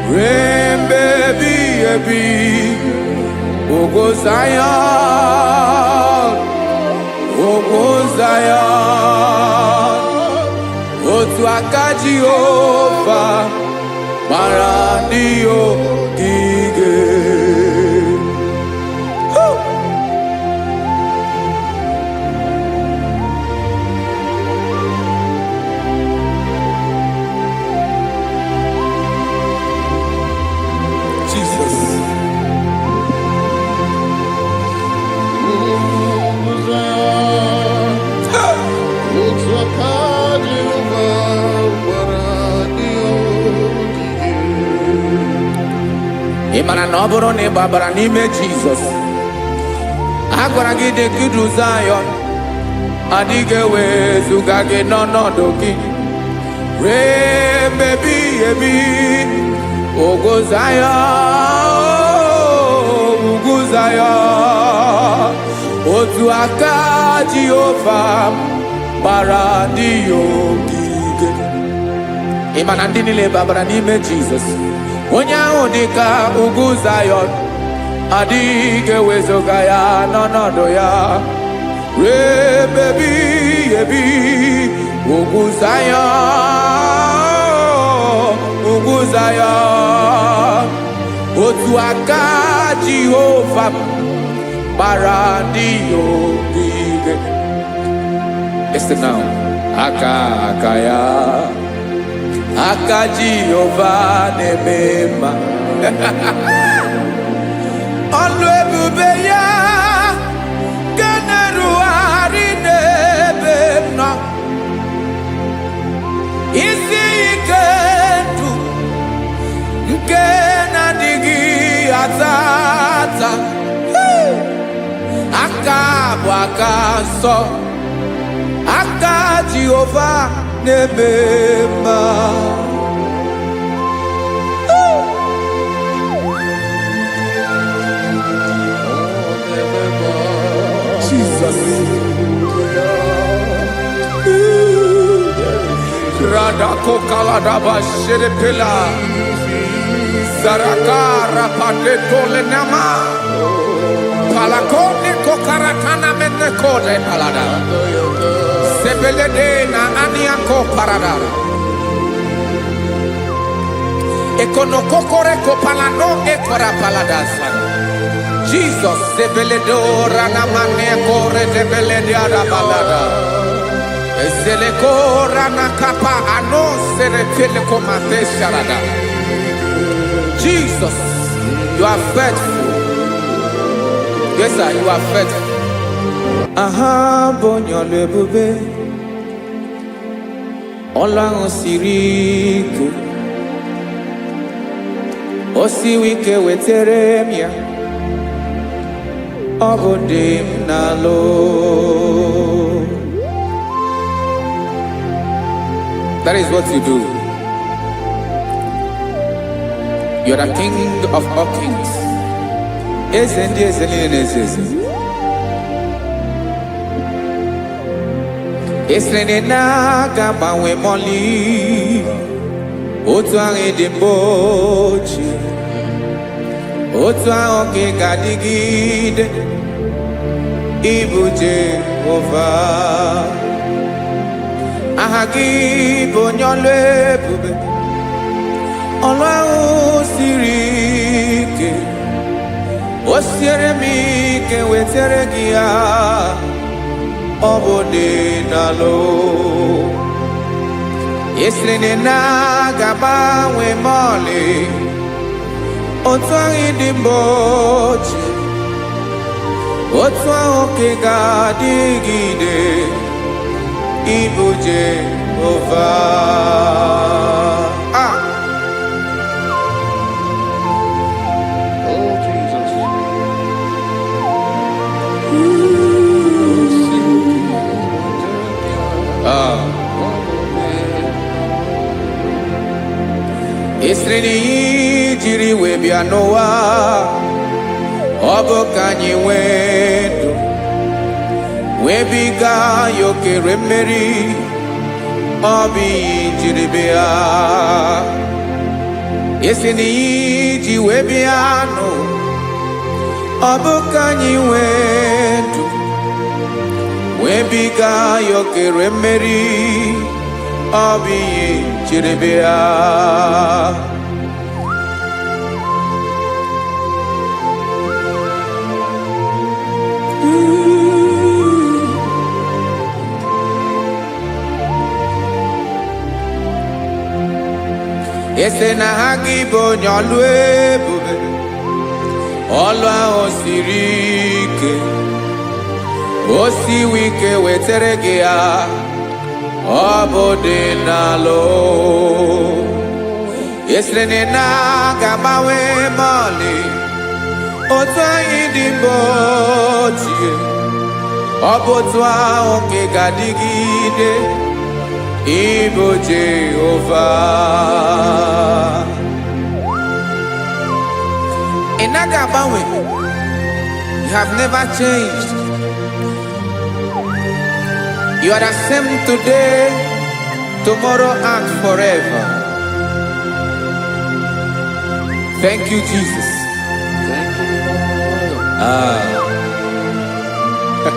ruo mgbe ebighị ebi ugwu Zayọn otu aka Jehova gbara ndị ogige Ịmara na ọ bụrụ na ị gbabara n'ime Jizọs a gwara gị dị kudu Zayọn adịghị ewezuga gị n'ọnọdụ gị ruo mgbe ebighị ebi ugwu Zayọn otu aka Jehova gbara ndị ogige. Ịma na ndị niile gbabara n'ime Jizọs onye ahụ dị ka ugwu Zayọn adịghị ewezuga ya n'ọnọdụ ya ruo mgbe ebighị ebi ugwu Zayọn otu aka Jehova gbara ndị ogige. Listen now. Aka ya aka Jehova na-eme mma ọlụ ebube ya ga na-erugharị n'ebe m nọ isi ike ndụ nke na-adịghị ata aka bụ aka nsọ aka Jehova na-eme mma. Jesus Radako Kaladaba Sherepela Zarakara Padetole Nama Palakone Kokaratana Menekode Palada Sebeledena Aniako Parada Ekonokokore Kopalano Ekora Paladasa Jesus Sebeledora Namane Kore Debeledia Balada Ezelekora Nakapa Ano Seretelekomate Sharada. Jesus, you are faithful. Yes, sir, you are faithful. Aha, bonyo lebube. ọlụ ahụ siri ike o siwe ike wetere m ya ọ bụ dị m n'alụ. That is what you do. You are the king of all kings. Eze ndị eze niile na-eze eze. Esere na-agbanwe mọlị otu ahụ dị mgbe ochie, otu ahụ ka ị ga-adịgide ịbụ Jehova. Aha gị bụ onye ọlụ ebube, ọlụ ahụ siri ike o siere m ike wetere gị ya ọ bụ dị n'alụ. Esiri na-agbanwe mọlị otu ahụ dị mgbe ochie, otu ahụ ka ị ga-adịgide ịbụ Jehova. Oh, Jesus. Esiri na ihe jiri wee bịa n'ụwa ọ bụ ka anyị nwee ndụ wee biga ya okere mmeri, ọ bụ ihe jiri bịa. Esi na ihe ji wee bịa nụ ọ bụ ka anyị nwee ndụ wee biga ya okere mmeri, ọ bụ ihe jiri bịa. Ese na ha gị bụ onye ọlụ ebube, ọlụ ahụ siri ike o siwe ike wetere gị ya ọ bụ dị n'alụ. Esere na-agbanwe mọlị otu anyị dị mgbe ochie, ọ bụ otu ahụ ka ị ga-adịgide ịbụ Jehova. Ị naghị agbanwe. You have never changed. You are the same today, tomorrow and forever. Thank you, Jesus. Thank you,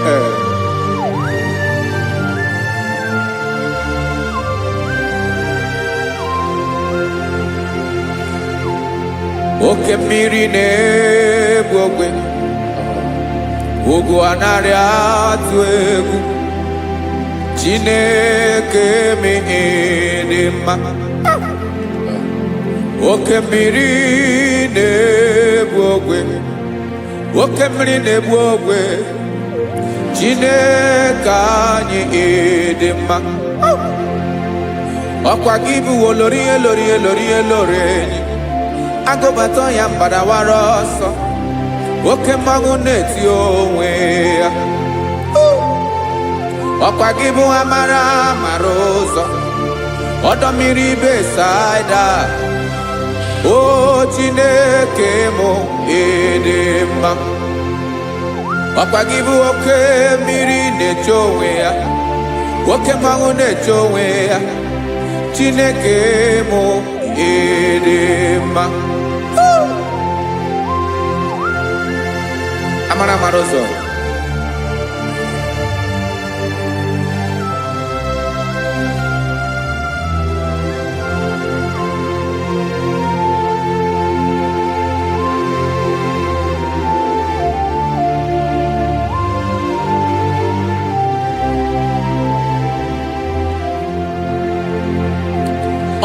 Lord. Oke mmiri na-egbu ogwe, ugwu anaghị atụ egwu. Chineke mee dị mma. Oke mmiri na-egbu ogwe, oke mmiri na-egbu ogwe. Chineke anyị dị mma. Ọkwa gị bụ olori elori elori elori enyi, agụbata ya mbadawara ọsọ, oke mmanwụ na-eti onwe ya. Ọkwa gị bụ amara amara ụzọ, ọdọ mmiri Besaida. O Chineke mụ ịdị mma. Ọkwa gị bụ oke mmiri na-eche onwe ya, oke mmanwụ na-eche onwe ya. Chineke mụ ịdị mma. Amara amara ụzọ.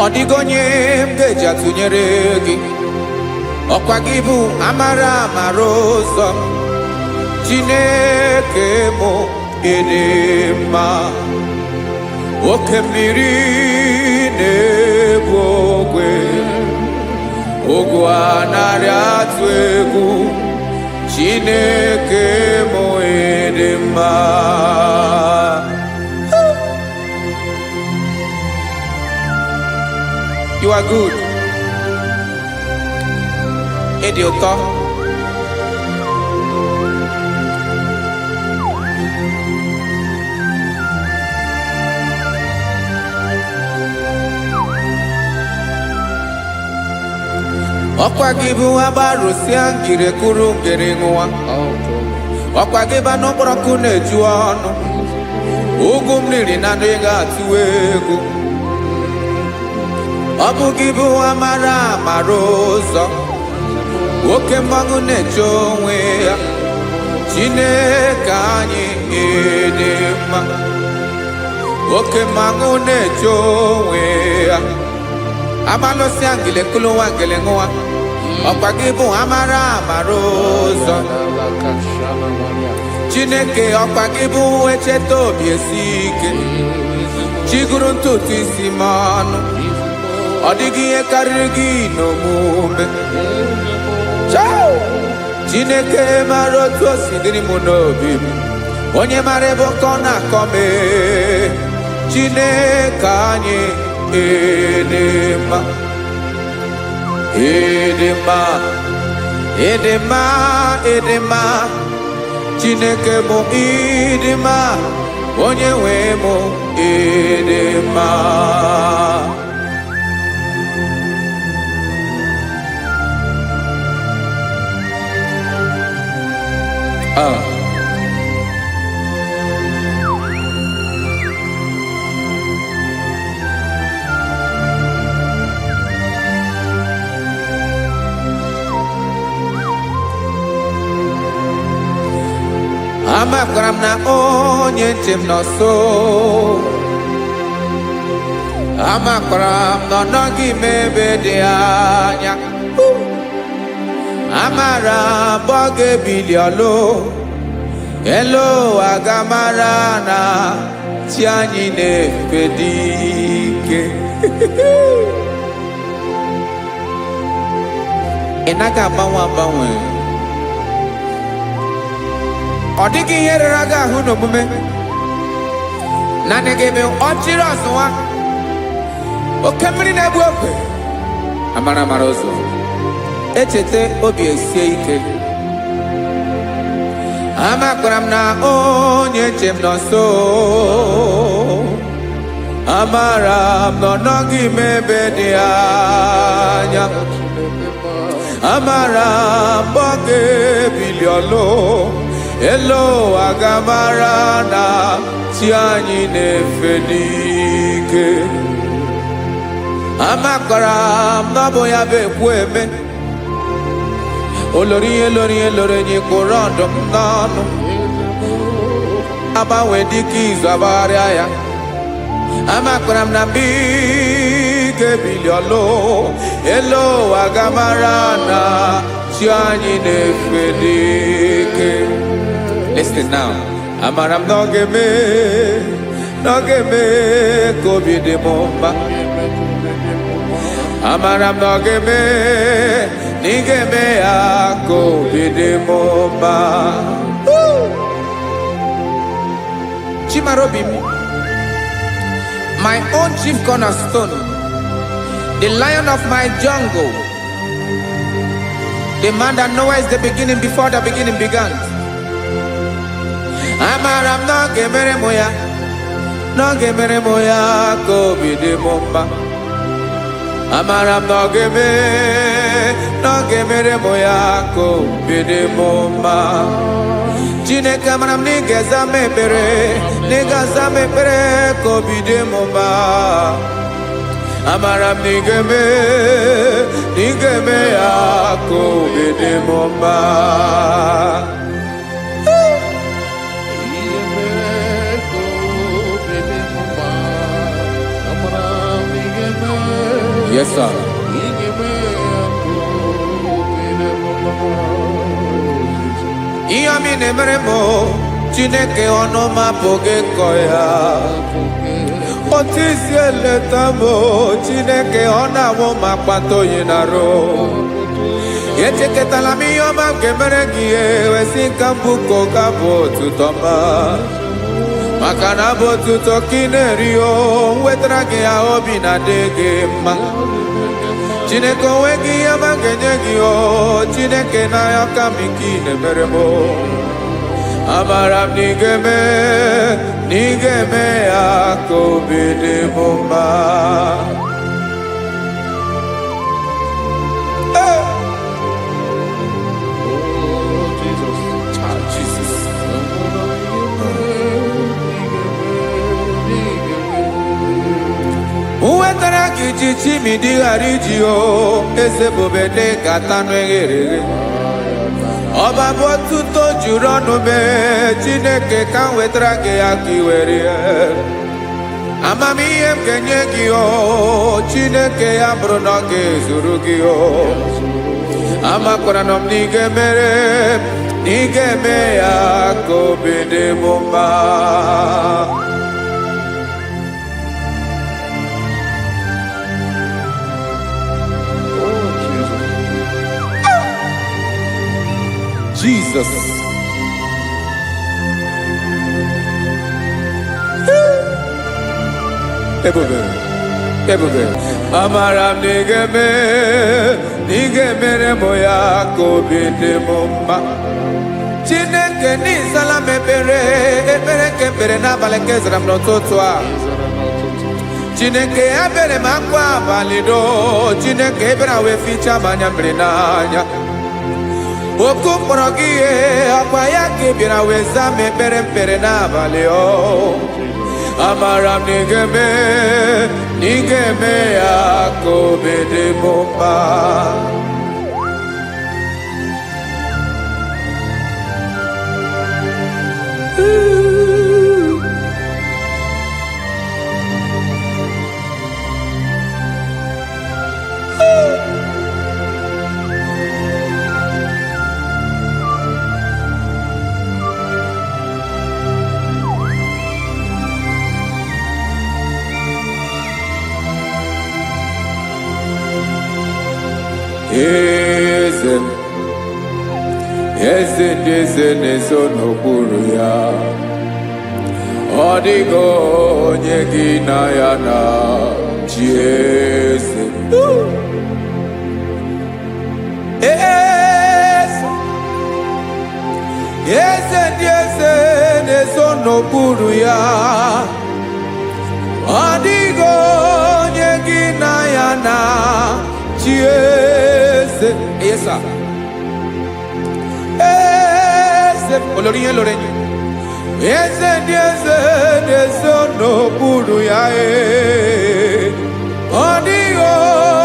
Ọ dịghị onye m ga-eji atụnyere gị, ọkwa gị bụ amara amara ụzọ. Chineke mụ ịdị mma. oke mmiri na-egbu ogwe ogwu anarị atụ egwu Chineke mụ ịdị mma. You are good. Ịdị ụtọ. Ọkwa gị bụ agbarụsịa ngiri kụrụ ngiri nwa. Ọkwa gị bụ n'okporoko na-eju ọnụ. Ugwu mmiri na adịghị atụ egwu. Ọ bụ gị bụ amara amara ụzọ. Oke mmanwụ na-eche onwe ya. Chineke anyị ịdị mma. Oke mmanwụ na-eche onwe ya. Amalụsịa ngile kụlụ nwa ngile nwa. Ọkwa gị bụ amara amara ụzọ. Chineke ọkwa gị bụ echeta obi esi ike. Chiguru ntutu isi m ọnụ. Ọ dịghị ihe karịrị gị n'omume. Chineke mara otu o si dịrị m n'obi m. Onye mara ebe ọkọ na-akọ m. Chineke anyị ịdị mma. Ịdị mma. Ịdị mma. Ịdị mma. Chineke bụ ịdị mma. Onye nwe m ịdị mma. Amakwara m na onye nche m nọ nso. Amakwara m na ọ nọghị m ebe dị anya. Amara m ọ ga-ebili ọlụ. Elu aga mara na chi anyị na-efe dị ike. Ị naghị agbanwe agbanwe. Ọ dịghị ihe rere gị ahụ n'omume. Naanị gị bụ ọchịrị ọzụwa. Oke mmiri na-egbu ogwe. Amara amara ụzọ. Echeta obi esie ike. Amakwara m na onye nche m nọ nso. Amara m na ọ nọghị m ebe dị anya. Amara m ọ ga-ebili ọlụ. Elu aga mara na chi anyị na-efe n'ike. Amakwara m na ọ bụ ya bụ ekwu eme. Olori ihe lori ihe lori enyi kwụrụ ọdụm n'ọnụ. Agbanwe dịka izu agbagharịa ya. Amakwara m na mgbe ị ga-ebili ọlụ. Elu aga mara na chi anyị na-efe n'ike. Listen now. Amara m na ọ ga-eme ka obi dị m mma. Amara m na ọ ga-eme na ị ga-eme ya ka obi dị m mma. Chimara obi m. My own chief cornerstone. The lion of my jungle. The man that knows the beginning before the beginning began. Amara m na ọ ga-emere m ya. Na ọ ga-emere m ya ka obi dị m mma. Amara m na ọ ga-emere m ya ka obi dị m mma. Chineke amara m na ị ga-aza m ekpere. Na ị ga-aza m ekpere ka obi dị m mma. Amara m na ị ga-eme ya ka obi dị m mma. Yes, sir. Ihe ọmị na-emere m Chineke ọnụ m apụghị ịkọ ya. Otisi eletamo Chineke ona wo makpato yinaro. Yecheketala mi yoma kemere giye wesinka buko kabo tutoma. Makana bo tuto kinerio wetra ge aobi na dege ma. Chineke wegi yama genye o Chineke na yakamiki ne meremo. Amaram nigeme akobede mumba. Uwetara kichichi midi harijio ese bobede katano egere. Oba botuto juronu me Chineke kan wetara ke akiwere. Amami em kenye kiyo Chineke ya brono ke zuru kiyo. Amakora nom nigeme ya kobede mumba. Jesus. Ebube. Amaram nigeme moya kobede mumba. Chineke ni salame ebere kebere na baleke zram no totwa. Chineke abere makwa valido. Chineke ebera we ficha manya mrenanya. Oku morogie akwa yake bira weza mepere na valeo. Amaram nigeme akobede mumba. Eze neso n'okpuru ya. Ọ dịghị onye gị na ya na chi eze. Eze ndị eze neso n'okpuru ya. Ọ dịghị onye gị na ya na chi eze. Yes, sir. Olórí yẹn lórí yẹn. Eze n'okpuru ya ọ dịghị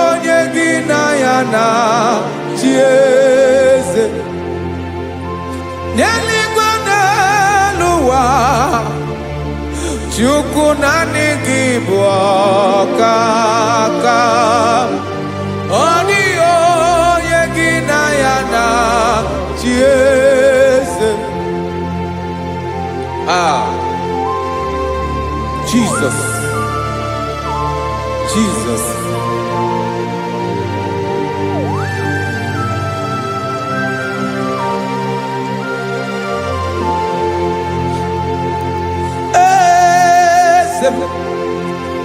onye gị na ya na chi eze. N'eluigwe n'elu ụwa Chukwu naanị gị bụ ọkaka. Ọ dịghị onye gị na ya na chi eze. Jesus.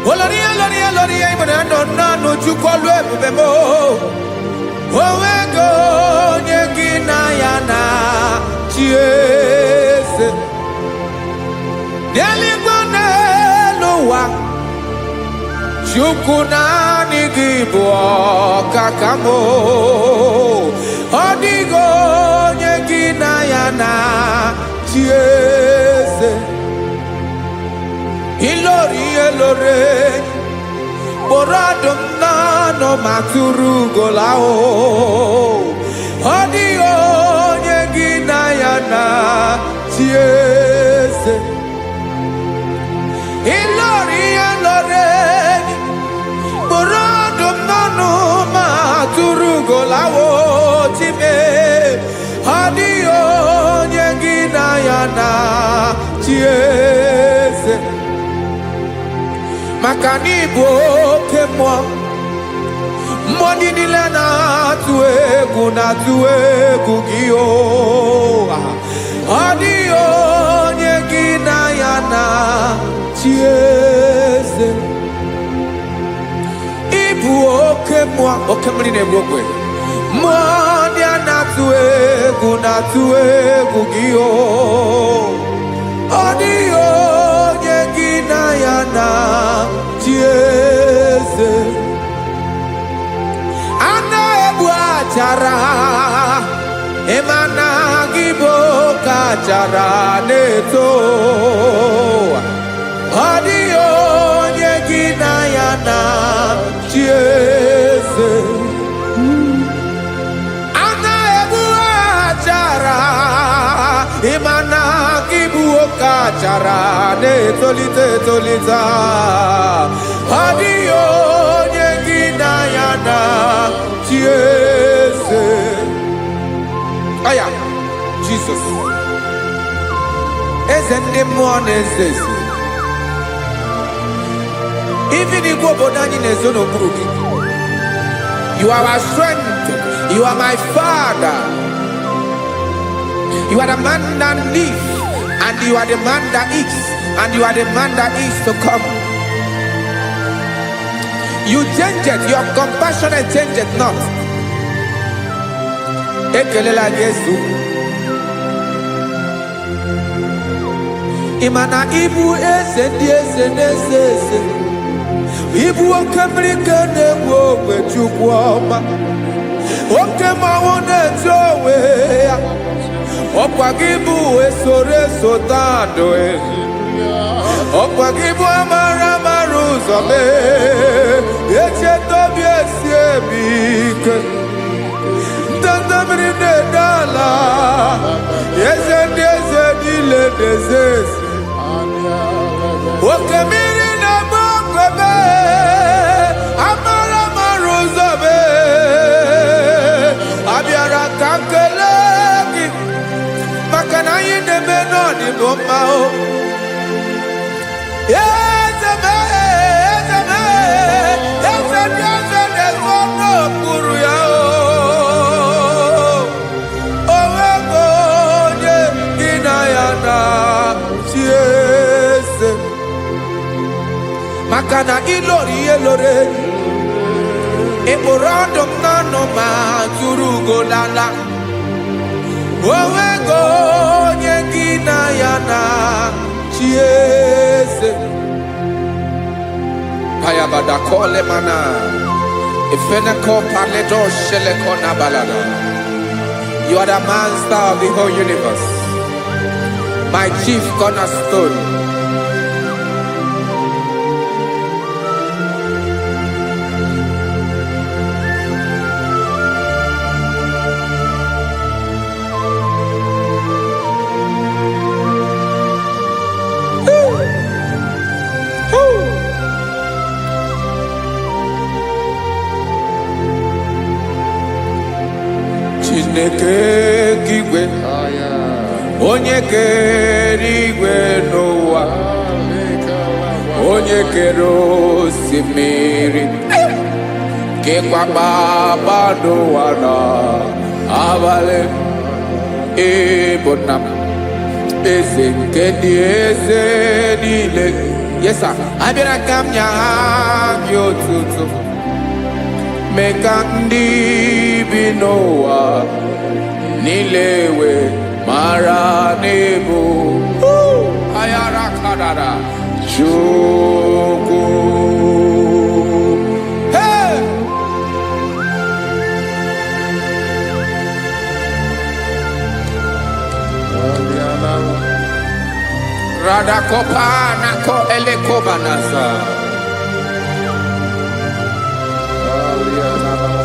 Oloria ibona no Chukwu olu ebube mo. Owego onye gị na ya na chi eze. N'eluigwe n'elu ụwa Chukwu naanị gị bụ ọkaka m. Ọ dịghị onye gị na ya na chi eze. Ilori kpọrọ ọdụm n'ọnụ ma tụrụ ugola o. Ọ dịghị onye gị na ya na chi eze. Ilori kpọrọ ọdụm n'ọnụ ma tụrụ ugola o. Chime ọ dịghị onye gị na ya na chi eze. maka na ịbụ oke mmụọ. Mmụọ niile na-atụ egwu gị o. Ọ dịghị onye gị na ya na-achị eze. Ịbụ oke mmụọ, oke mmiri na-egbu ogwe. Mmụọ ndị a na-atụ egwu gị o. Ọ dịghị onye gị na ya na-achị eze. A na-egbu achara, ịma na gị bụ ka achara na-eto. Ọ dịghị onye gị na ya na-achị eze. A na-egbu achara, ịma na gị bụ ka achara na-etolite etolite. Ọ dịghị onye gị na ya na-achị eze. Aya, Jesus. Eze ndị mmụọ na-eze eze. Even igwe obodo anyị na-ezo n'okpuru gị. You are our strength. You are my Father. You are the man that lives, and you are the man that eats, and you are the man that is to come. You change it. Your compassion change it not. Ekelela Jesu. Imana ibu eze ndị eze na-eze eze. Ibu oke mmiri ka na-egbu ogwe Chukwu ọma. Oke mmanwụ na-eti onwe ya. Ọkwa gị bụ eso tando. Ọkwa gị bụ amara ụzọ mee. Echeta obi esi ebi ike. Ndanda mmiri na-ede ala. Eze ndị eze niile na-eze eze. Oke mmiri na-agba ogwe mee. Amara ụzọ mee. Abịara ka m kelee gị, maka na anyị na-eme n'ọdịbụ mma o. Eze mee, eze mee, eze ndị eze na-ezo n'okpuru ya o. O nwego onye gị na ya na-achị eze. Maka na ịlọrọ ihe lọrọ enyi. Ịkpụrụ ọdụm n'ọnụ ma tụrụ ugo n'ala. O nwego onye gị na ya na-achị eze. Payabada kole mana. Ifeneko paledo sheleko na balada. You are the master of the whole universe. My chief cornerstone. Chineke igwe, onye kere igwe n'ụwa, onye kere osimiri, kekwa kpakpando ụwa n'abalị. Ịbụ nna m, eze nke ndị eze niile. Yes sir, abịara ka m nye gị otuto. Mee ka ndị bi n'ụwa niile wee mara n'ebu ayara kadara Chukwu. Hey! Radakopa nako elekobanasa.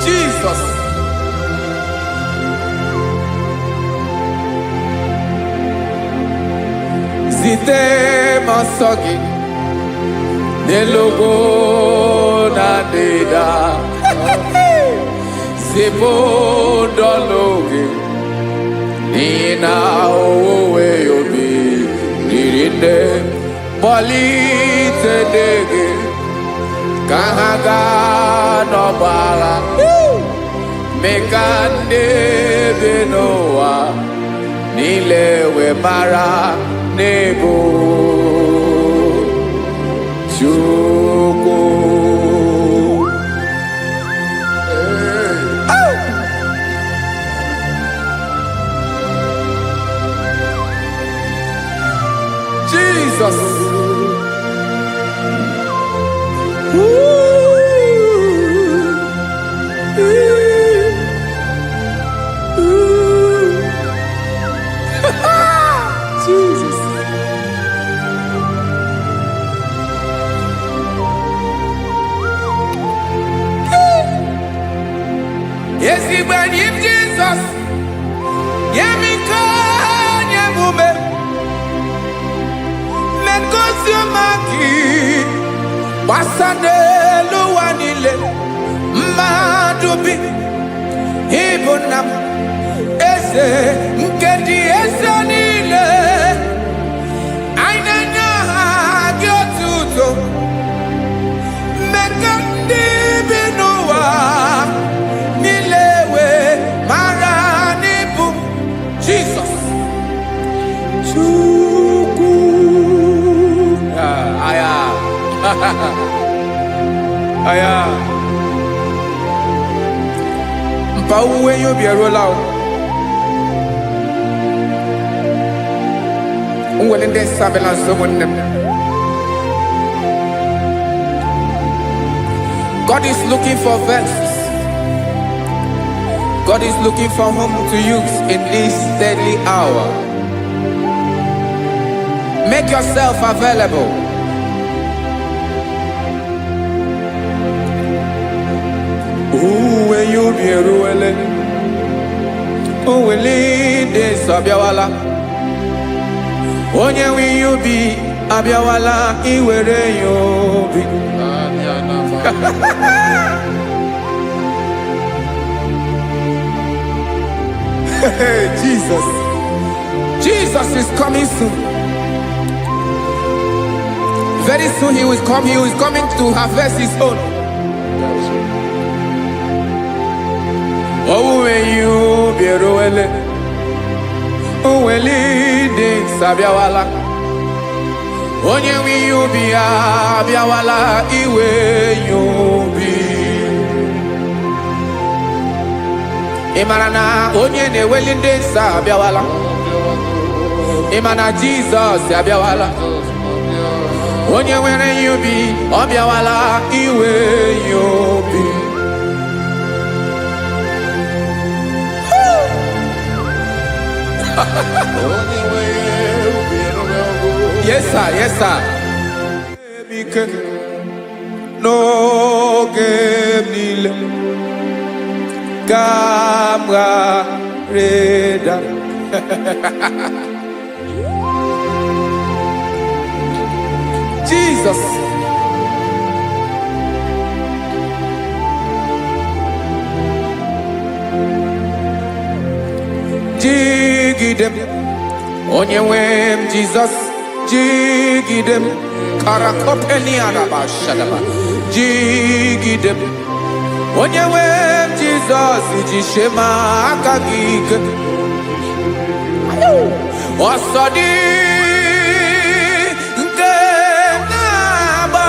Jesus. Zite masogi nelogo na deda. Zipo dologe nina owe yobi nirinde bolite dege Kahaga no bala Mekande benoa Nilewe mara nebo Chuko Jesus. Jesus. Yes, he when him Jesus. Yamika, Yamume. Men Kosiomaki. Wasade Luanile. Madubi. Ibonam. Ese. Nkedi Esanile. Ainanya Gyotuto. Mekandi Benoa. Nilewe Maranibu. Jesus. Chuku. Aya. Aya. Mpauwe yo bierolao. Unwelende surveillance someone them. God is looking for vessels. God is looking for whom to use in this deadly hour. Make yourself available. Uwe you be ruele. Uwe lead sabiawala. Onye wi you be abiawala iwere you be. Jesus. Jesus is coming soon. Very soon he will come. He is coming to harvest his own. Oh, when you be roele, oh, when leading sabiawala, onye wi you be abiawala iwe you be. Imarana onye ne welinde sabiawala, imana Jesus sabiawala, onye were you be abiawala iwe you be. Yes, sir. Yes, sir. No game nile. Camera reda. Jesus. Jigidem, onye wem Jesus, jigidem, karakopeni araba shadaba, jigidem, onye wem Jesus, ujishema akagike, osodi nke naba,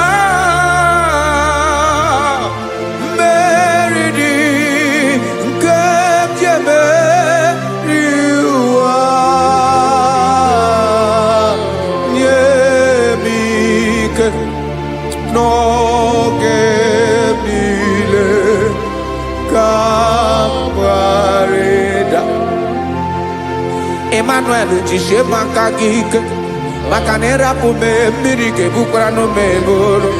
meridi nke jeme. No gemile camarada Emmanuel jishe makagike makanera pume mirike bukrano meboro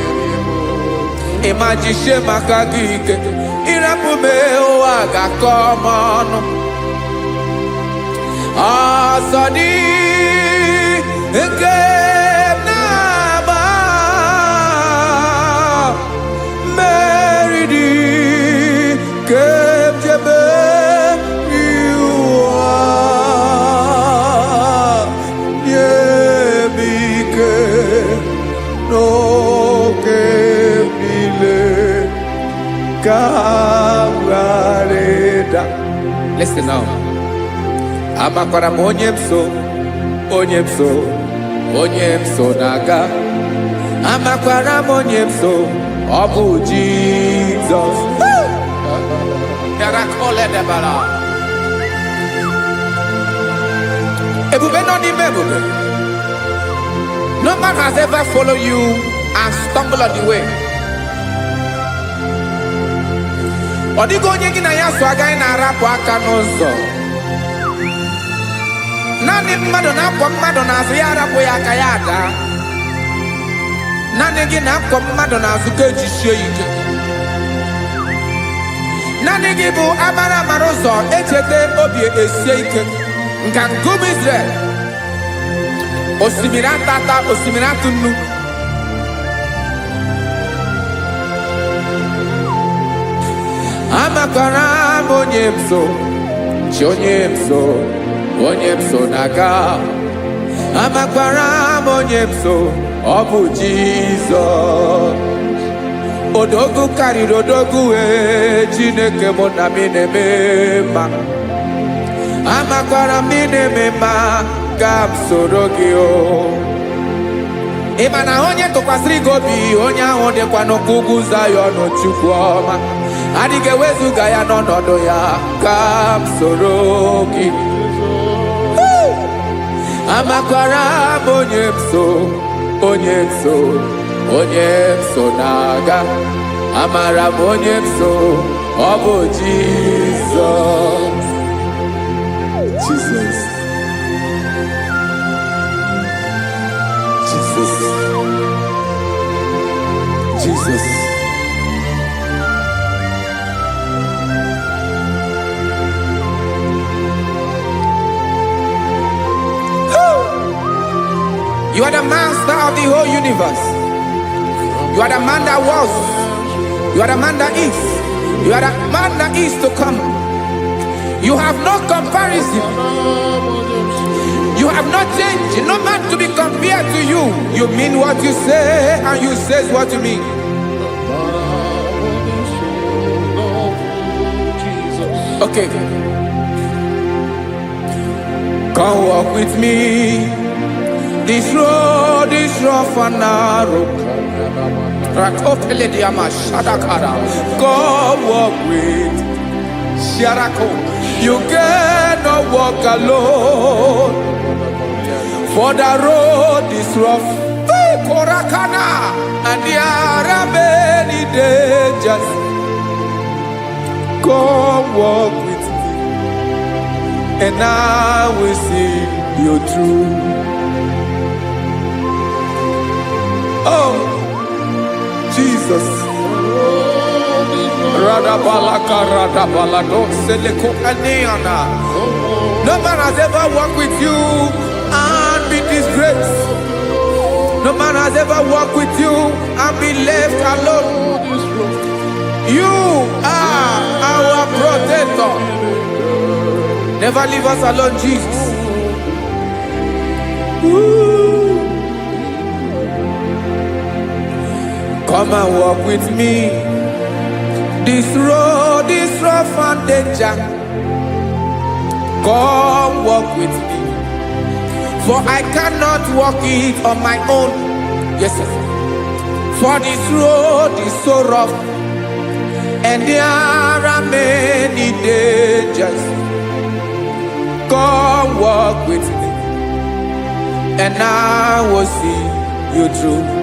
Ema jishe makagike irapume oaga komono asadi eke no que Kawareda. Listen now. Amakwara monyemso, onyemso, onyemso naga. Amakwara monyemso, Obu Jesus. Yarakole debara. Ebube no ni mebube. No man has ever followed you and stumbled on the way. Odigo onye gị na ya so agaghị na-arapụ aka n'ụzọ. Naanị mmadụ na-akwọ mmadụ n'azụ ya arapụ ya aka ya ada. Naanị gị na-akwọ mmadụ n'azụ ka ejisie ike. Naanị gị bụ amara ụzọ echete obi esie ike. Nka ngụm Israel. Osimiri atata, osimiri atụ nnu. Amakwara monyemso, chonyemso, onyemso naga. Amakwara monyemso, Obu Jesus. Odogu karịrị odogu Chineke mụ na mi na-eme mma. Amakwara mi na-eme mma ka m soro gị o. Ị ma na onye tụkwasịrị gị obi, onye ahụ dịkwa n'ụkwụ ugwu Zayọn Chukwu ọma. Adịghị ewezuga ya n'ọnọdụ ya ka m soro gị. Amakwara m onyemso, onyemso, onyemso naga. Amara m onyemso, Obu Jesus. Jesus. Jesus. Jesus. You are the master of the whole universe. You are the man that was. You are the man that is. You are the man that is to come. You have no comparison. You have no change. No man to be compared to you. You mean what you say and you say what you mean. Okay. Come walk with me. This road is rough and narrow. Come walk with Sharako. You cannot walk alone. For the road is rough. Korakana. And there are many dangers. Come walk with me. And I will see you through. Oh, Jesus. No man has ever walked with you and been disgraced. No man has ever walked with you and been left alone. You are our protector. Never leave us alone, Jesus. Ooh. Come and walk with me. This road is rough and danger. Come walk with me. For I cannot walk it on my own. Yes, sir. For this road is so rough. And there are many dangers. Come walk with me. And I will see you through.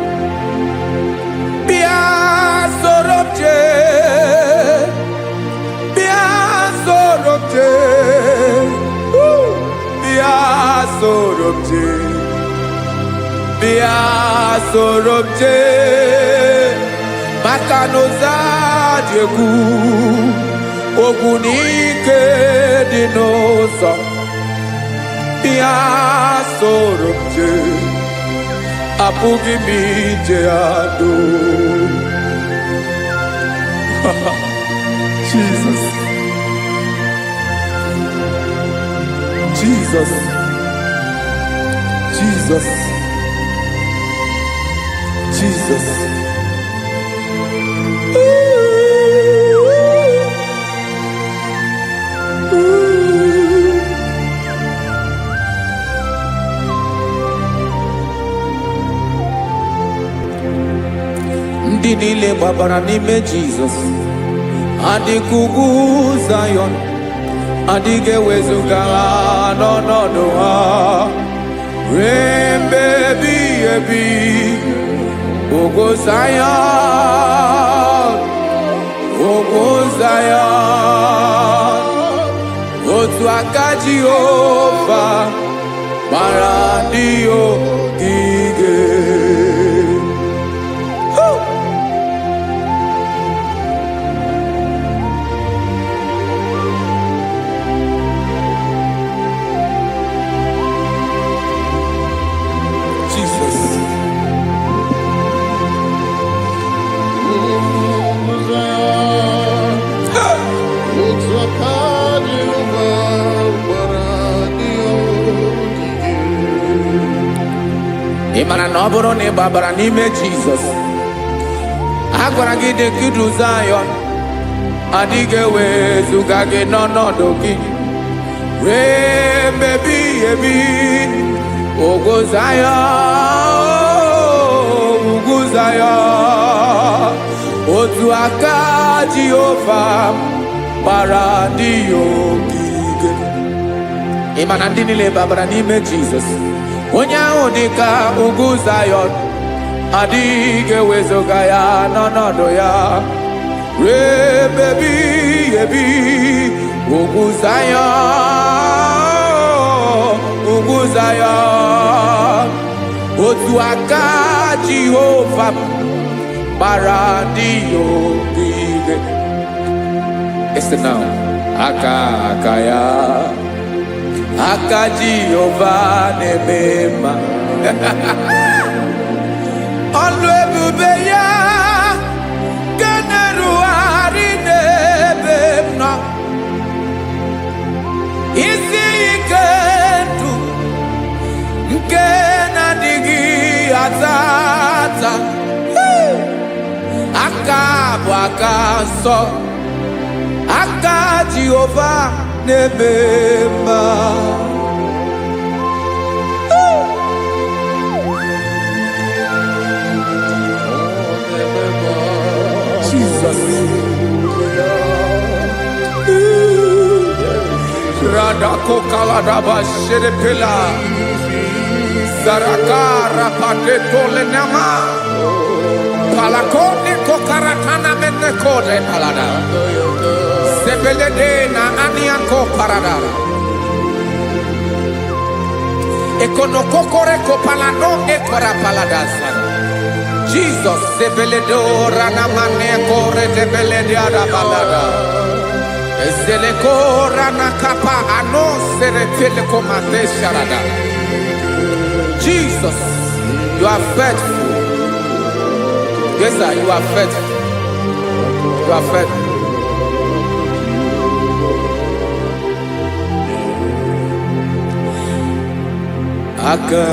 Sorobje Makanoza Diegu Ogunike Dinosa Bia Sorobje Apugi Mijeado. Jesus. Jesus. Jesus. Jesus. Ooh. ndị niile gbabara n'ime Jizọs adịghị ugwu Zayọn, adịghị ewezuga ha n'ọnọdụ ha ruo mgbe ebighị ebi. Ugwu Zayọn, ugwu Zayọn, otu aka Jehova gbara ndị ogige. Ị mara na ọ bụrụ na ị gbabara n'ime Jizọs, a gwara gị dị kudu Zayọn, adịghị ewezuga gị n'ọnọdụ gị ruo mgbe ebighị ebi. Ugwu Zayọn, ugwu Zayọn, otu aka Jehova gbara ndị ogige. Ị ma na ndị niile gbabara n'ime Jizọs, onye ahụ dị ka ugwu Zayọn, adịghị ewezuga ya n'ọnọdụ ya ruo mgbe ebighị ebi. Ugwu Zayọn, ugwu Zayọn, otu aka Jehova gbara ndị ogige. Listen now, aka ya, aka Jehova na-eme mma. Ọlụ ebube ya ga na-erugharị n'ebe m nọ. Isi ike ndụ nke na-adịghị ata ata, aka bụ aka nsọ, aka Jehova na-eme mma. Jesus. Radako kaladaba sherepela zarakara pateto lenama palakone kokaratana mene kode palada sebelede na aniako parada ekonokokore kopalano ekora paladasa. Jesus sebeledo ranamane kore debelede adabalada ezeleko ranakapa ano serepele komate sharada. Jesus, you are faithful. Yes sir, you are faithful. You are faithful. Aka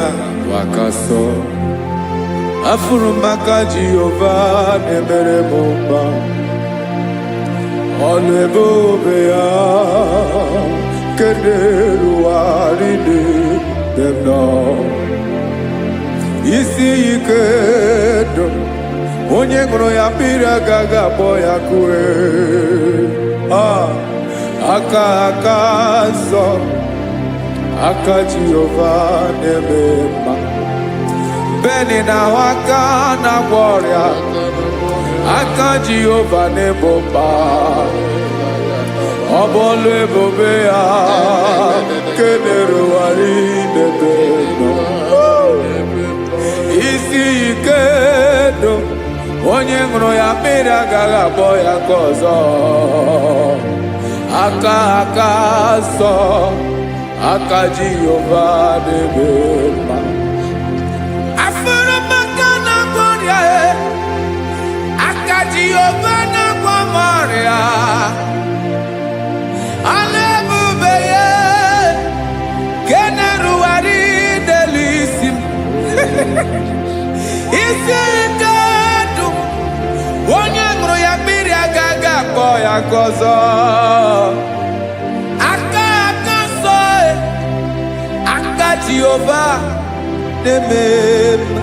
wakaso afuru maka Jehova na-emere m mma. Ọlụ ebube ya ka na-erugharị n'ebe m nọ. Isi ike ndụ onye ṅụrụ ya mmiri agaghị akpọ ya kue. Aka nsọ, aka Jehova na-eme mma. Beni na aka na-agwọ ọrịa, aka Jehova na-ebo mba. Ọ bụ ọlụ ebube ya ka na-erugharị n'ebe m nọ. Isi ike ndụ onye ṅụrụ ya mmiri agaghị akpọ ya ka ọzọ. Aka nsọ, aka Jehova na-eme mma. Afụrụ m aka na-agwọ ọrịa, aka Jehova na-agwọ m ọrịa. Ọlụ ebube ya ka na-erugharị n'elu isi m. Isi ike ndụ onye ṅụrụ ya mmiri agaghị akpọ ya ka ọzọ. Aka nsọ, aka Jehova na-eme mma.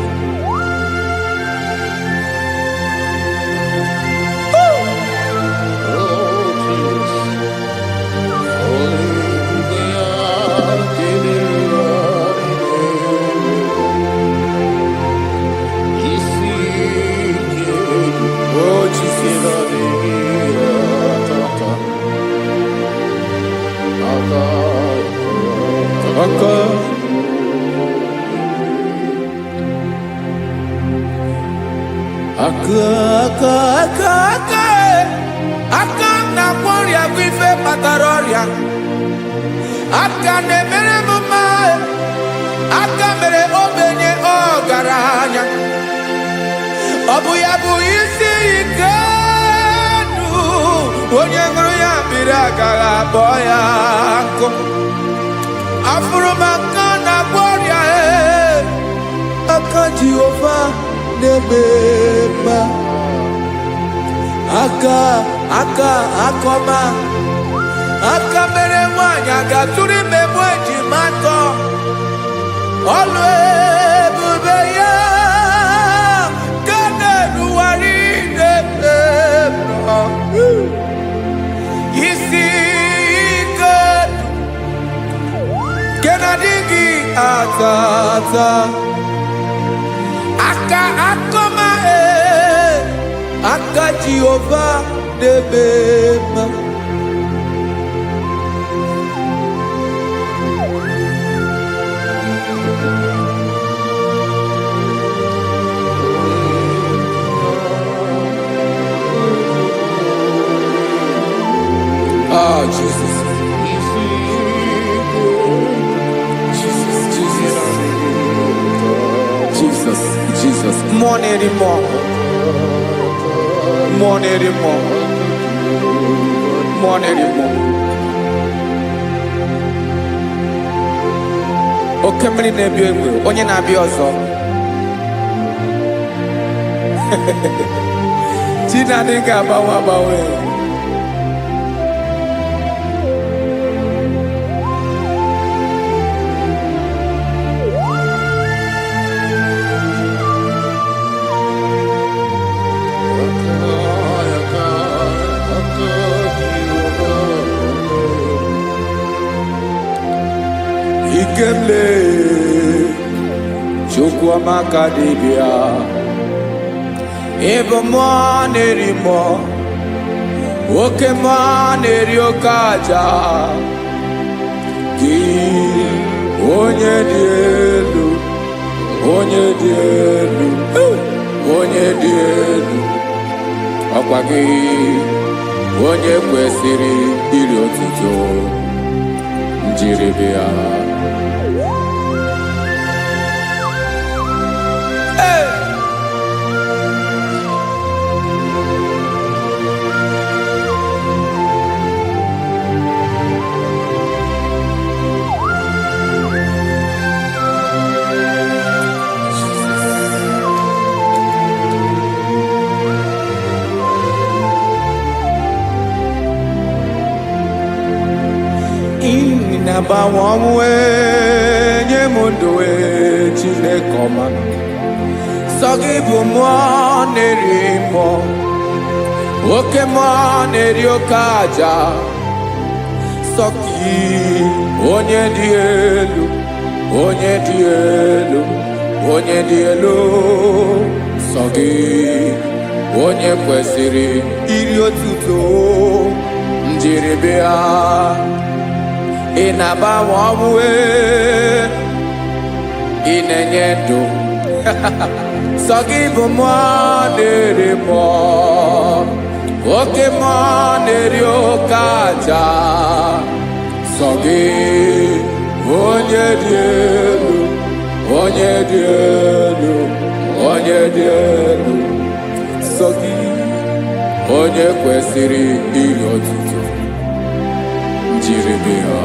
aka na gboria gwife pataroria aka na mere mama aka mere obenye ogaranya obu ya bu isi ike du onye nguru ya biri agara boya ko afuru maka na gboria aka Jehovah nebeba akoma aka mere nwanyị agatụrụ ime mụ ejima atọ ọlụ ebube ya ka na-eruwari na-ebro isi ike ke na adịghị ata ata aka akoma aka Jehovah nebeba oh Jesus Jesus more anymore oke mmiri na-ebi egbe onye na-abịa ọzọ Chinadị ga-agbanwe Ikemle Chukwamaka dibia Ebo mo nerimo Oke mo neriokaja Ki onye dielu Ọkwa gị onye kwesịrị iri otuto njiribia Inabawanwe nye mundu Chineke ọma sọ gị bụ mmụọ na-eri mmụọ oke mmụọ na-eri oke aja sọ gị onye dị elu sọ gị onye kwesịrị iri otuto njiribịa ị na-agbanwe ọnwụ ị na-enye ndụ sọ gị bụ mmụọ na-eri mmụọ oke mmụọ na-eri oke aja sọ gị onye dị elu sọ gị onye kwesịrị iri otuto njiribịa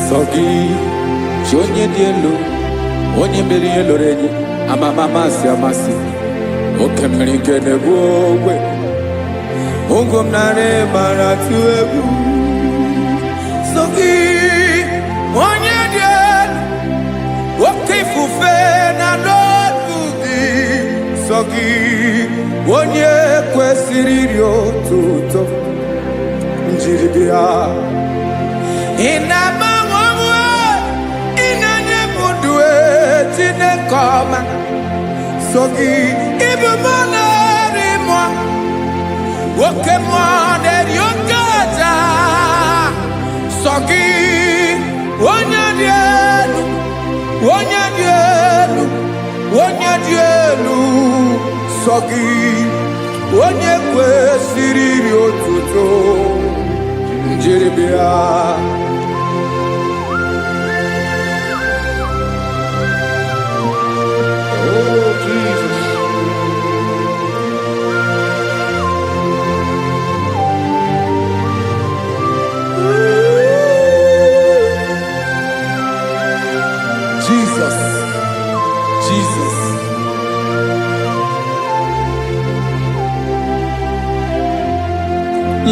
Sogi, onye dị elu, onye mere ihe lụrụ enyi, amama amasị, oke mmiri nke na-egbu ogwe, ụgwọ m narị mara atụ egwu. Sogi, onye dị elu, oke ifufe na n'ọdụ gị, sọ gị onye kwesịrị iri otuto njiri bịa. Ị na-agbanwe onwe, ị na-enye m ndụ Chineke ọma. So gị ịbụ mụ na-eri mụọ, oke mụọ na-eri oke aja. So gị onye dị elu, onye dị elu, onye dị elu. So gị onye kwesịrị iri otuto njiri bịa. Oh, Jesus. Jesus, Jesus.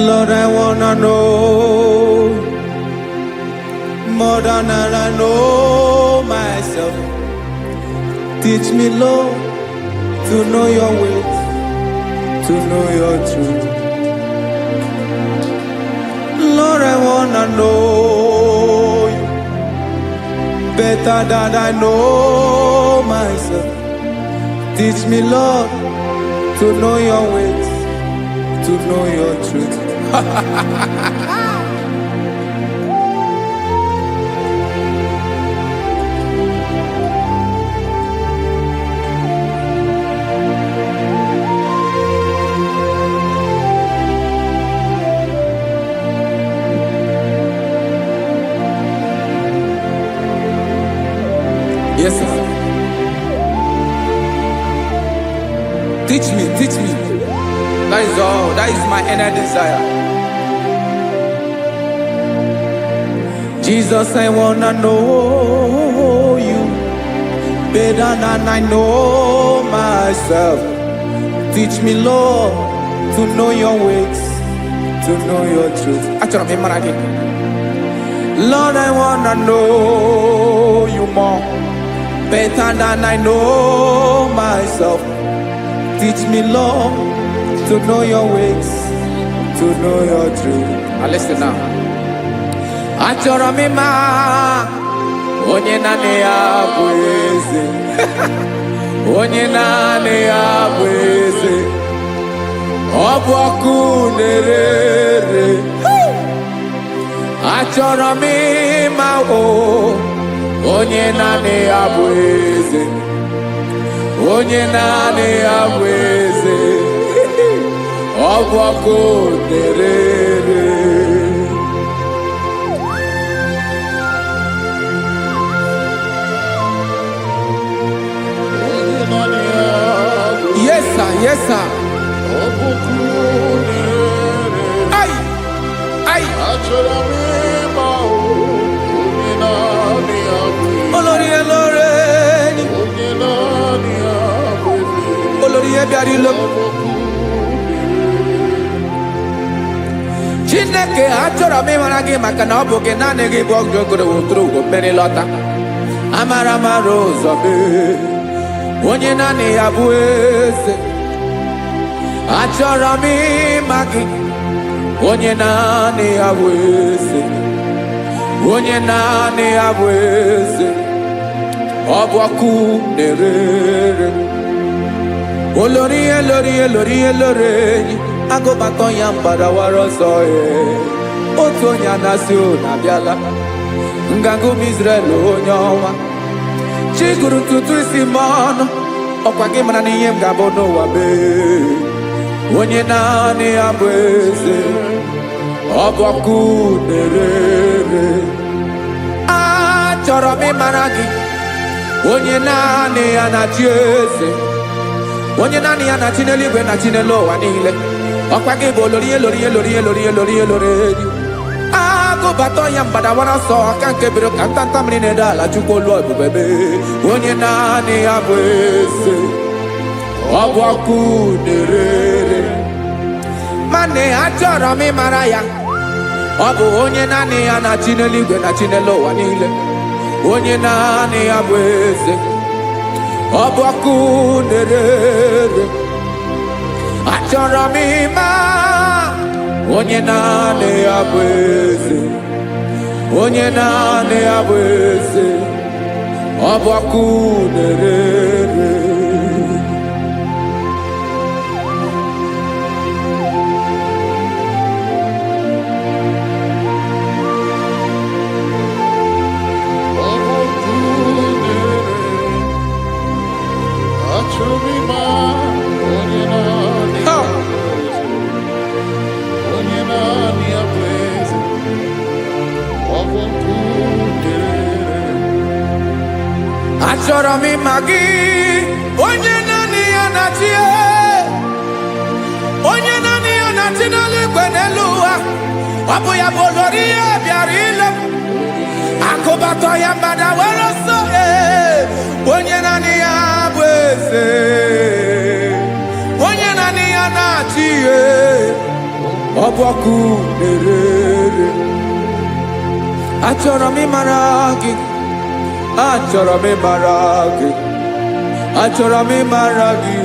Lord, I wanna know more than I know myself. Teach me, Lord, to know your ways, to know your truth. Lord, I wanna know you better than I know myself. Teach me, Lord, to know your ways, to know your truth. Yes, sir. Teach me, teach me. That is all. That is my inner desire. Jesus, I wanna know you better than I know myself. Teach me, Lord, to know your ways, to know your truth. Actually, I'm again. Lord, I wanna know you more, better than I know myself. Teach me, Lord, to know your ways, to know your truth. Listen now. Achọrọ m ịma onye naanị ya bụ eze. Onye naanị ya bụ eze. Ọ bụ ọkụ na-ere. Achọrọ m ịma onye naanị ya bụ eze. Onye naanị ya bụ eze. Ọ bụ ọkụ na-ere. Yes, sir. Yes, sir. Ay, ay. Olórí elóore ni. Olórí ebiari lo. Chineke achọrọ m ịmara gị maka na ọ bụ gị naanị gị bụ ọgụ ogoro wotoro ugo mmeri lọta. Amara mara ụzọ mee. Onye naanị ya bụ eze. Achọrọ m ịma gị. Onye naanị ya bụ eze. Onye naanị ya bụ eze. Ọ bụ ọkụ na-ere. Olórí elórí elórí elóore enyi. Agụbatọ ya mgbadawara ọsọ ya. Otu onye anasị na abịala. Nganga ụmụ Izrel onye ọma. Chi gụrụ ntutu isi m ọnụ. Ọkwa gị mara na ihe m ga-abụ n'ụwa mee. Onye naanị ya bụ eze. Ọ bụ ọkụ na-ere. Achọrọ m ịmara gị. Onye naanị ya na-achị eze. Onye naanị ya na-achị n'eluigwe na chi n'elu ụwa niile. Ọkwa gị bụ olórí elórí elórí elórí elórí elórí enyi. Agụbatọ ya mgbadawara ọsọ aka nke biri ka ntanta mmiri na-ede ala Chukwu olu ebube mee. Onye naanị ya bụ eze. Ọ bụ ọkụ na-ere. Mane achọrọ m ịmara ya. Ọ bụ onye naanị ya na-achị n'eluigwe na chi n'elu ụwa niile. Onye naanị ya bụ eze. ọbọkụ nerere achọrọ m ịma onye naanị ya bụ eze onye naanị ya bụ eze ọbọkụ nerere achọrọ m ịma gị onye naanị ya na-achị onye naanị ya na-achị n'eluigwe n'elu ụwa ọ bụ ya bụ olori ya bịara ile akụbatọ ya mgbada were ọsọ onye naanị ya bụ eze onye naanị ya na-achị ihe ọbọkụ nerere achọrọ m ịmara gị achọrọ m ịmara gị achọrọ m ịmara gị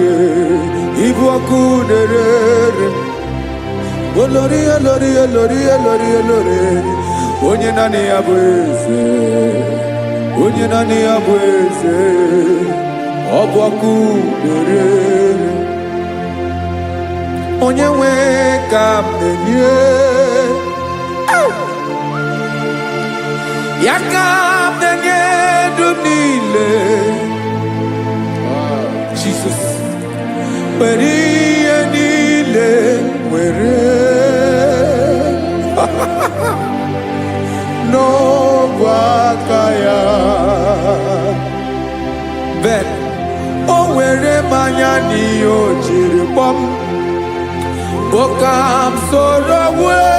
ibu ọkụ nerere olori olori olori olori olori onye naanị ya bụ eze onye naanị ya bụ eze ọbụ ọkụ nerere onye nwe ka m na-enye ya ka m na-enye dum niile Jesus were ihe niile were n'ọbụ aka ya ben o were mmanya n'ihe o jiri kpọọ m boka m soro wee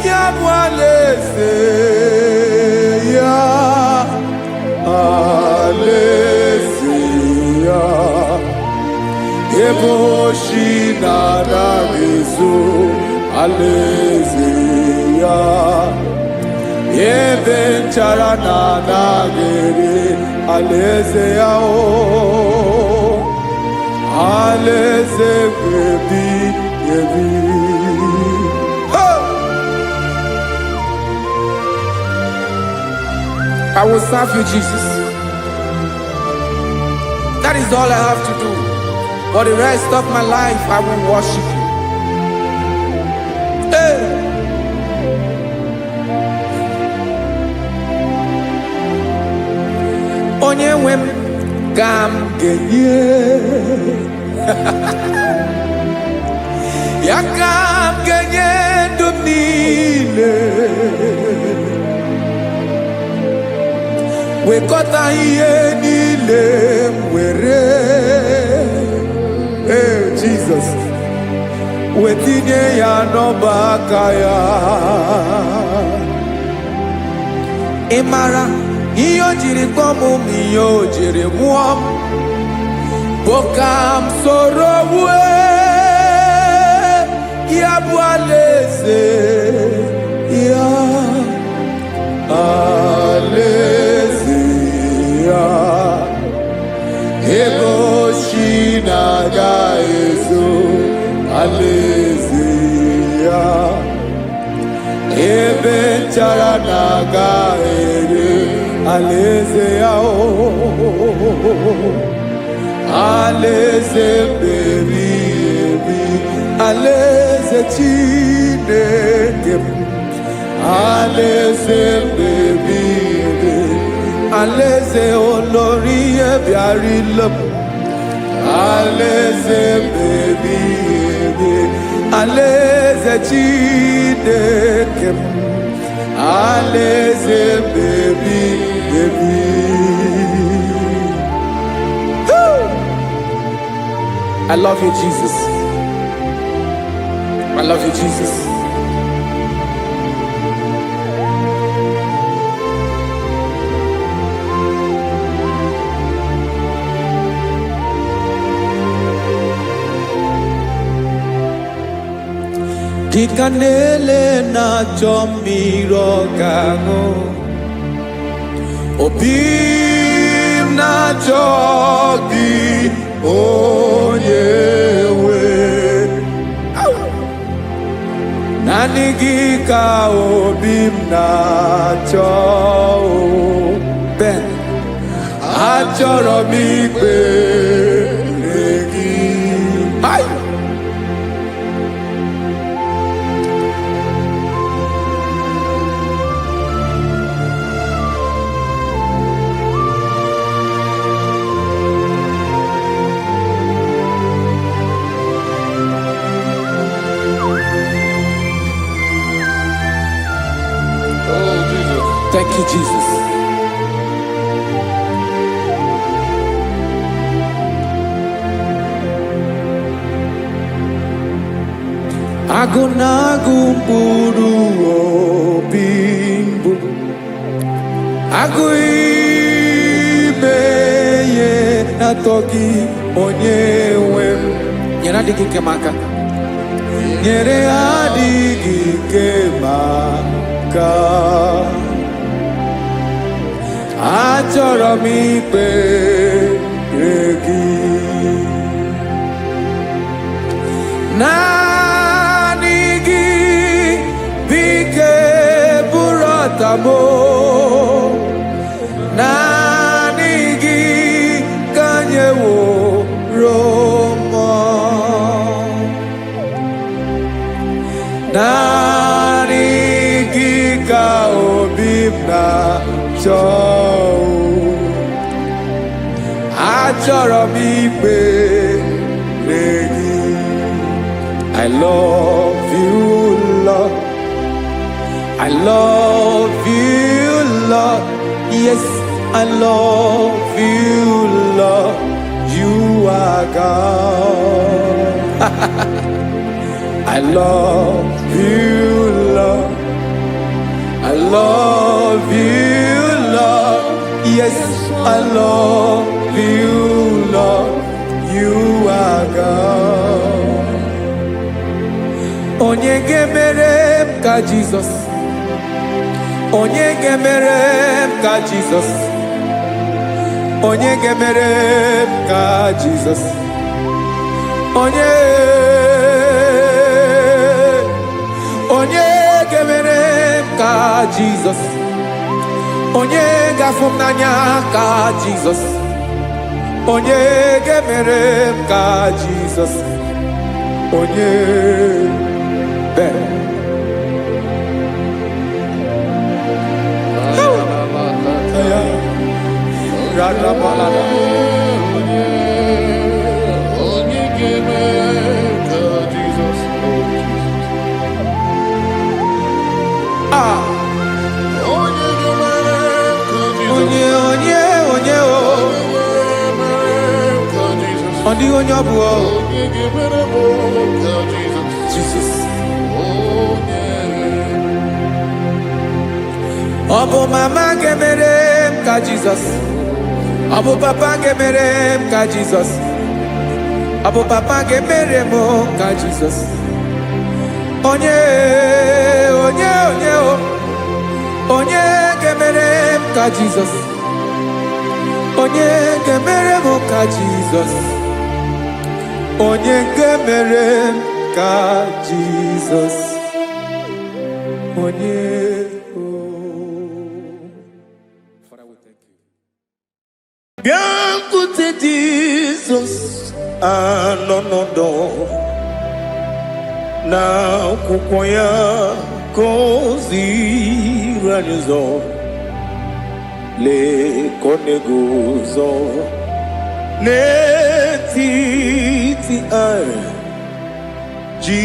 ya bụ alaeze ya alaeze ya ebe oshi na-anaghị ezo alaeze ya ebe nchara na-anaghị ere alaeze ya alaeze ebi ebi. I will serve you, Jesus. That is all I have to do. For the rest of my life, I will worship you. Hey. Onye nwe m ka m ga-enye ya ka m ga-enye ndụ m niile wekọta ihe niile m were Jesus wetinye ya n'ọba aka ya ị mara ihe o jiri kpọọ m ihe o jiri mụọ m bụ ka m soro wee ya bụ alaeze ya alaeze ya ebe oshi na-aga ezo alaeze ya ebe nchara na-aga ere alaeze ya alaeze ebi ebi alaeze Chineke m alaeze ebi ebi alaeze olori bịara ile m alaeze ebi ebi alaeze Chineke m alaeze ebi ebi. I love you, Jesus. I love you, Jesus. Dịka na-ele na-achọ mmiri ọ ga-aṅụ, obi m na na-achọghị onye nwe. Naanị gị ka obi m na-achọ. Ben, achọrọ m ikpere gị. Thank you, Jesus. Agụ na-agụ mkpụrụ obi mbụ, agụ ime ihe na-atọ gị onye nwe m. Nyere adịghị ike m aka, nyere adịghị ike m aka. Achọrọ m ikpere gị. Naanị gị bike bụrụ ọtabo. Naanị gị ka nyeworo m. Naanị gị ka obi m na-achọ. Achọrọ m ikpere gị. I love you, Lord. I love you, Lord. Yes, I love you, Lord. You are God. I love you, Lord. I love you, Lord. Yes, I love you, Lord. You are God. Onye ga-emere m ka Jizọs. Onye ga-emere m ka Jizọs. Onye ga-emere m ka Jizọs. Onye ga-emere m ka Jizọs. Onye ga-afụ m n'anya ka Jizọs. Onye ga-emere m ka Jizọs. Onye Jesus. Ọ bụ mama ga-emere m ka Jizọs. Ọ bụ papa ga-emere m ka Jizọs. Ọ bụ papa ga-emere m ka Jizọs. Onye ga-emere m ka Jizọs. Onye ga-emere m ka Jizọs. Onye ga-emere m ka Jizọs. Onye Biancote Jesus anọnọdụ na akwụkwọ ya gọziri anyị ụzọ. Lekọ na-eguzo n'etiti anyị, ji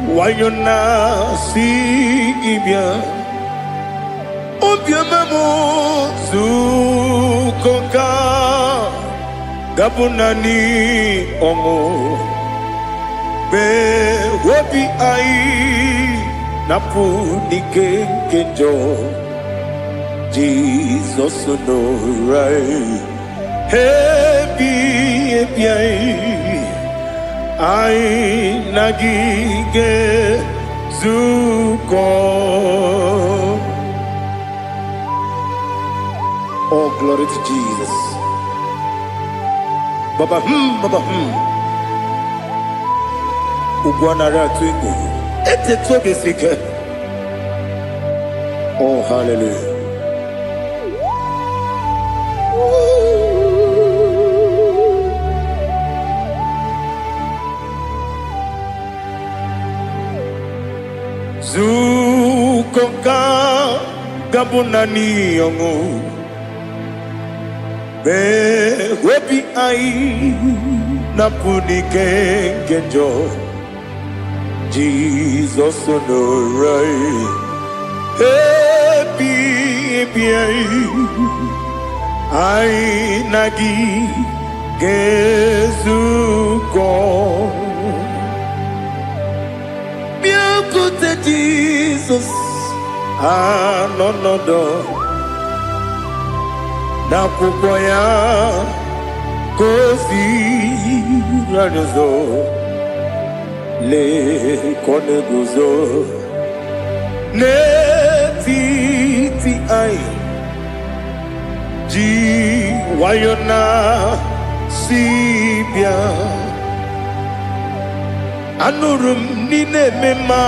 nwayọọ na-asị gị bịa. Obiọma m zukọ ga-abụ naanị ọṅụ. Mgbe obi anyị na-apụ n'ike nke njọ, Jizọs nọrọ anyị. Ebi anyị na gị ga-ezukọ. Oh, glory to Jesus. Baba Ugwanara twingo. Ete tobe sike. Oh, hallelujah. Zukoka gabunani yongo. Be wepi ai napunike genjo. Jesus no right. Happy ai nagi gezuko. Miakute Jesus no na kukoya kozi radozo le koneguzo ne titi ai ji wayona sibia anurum nine mema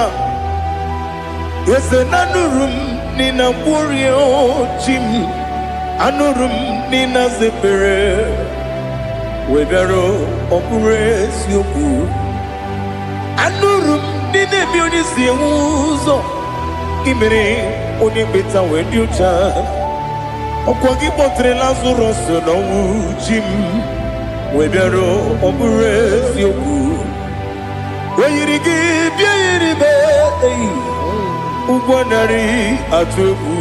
yese nanurum nina burio chim anurum nina zepere webero opure sioku anurum nine bioni siuzo imere oni beta wediucha okwagi potre Lazarus no chim webero opure sioku weyirigi biiribe ugwanari atubu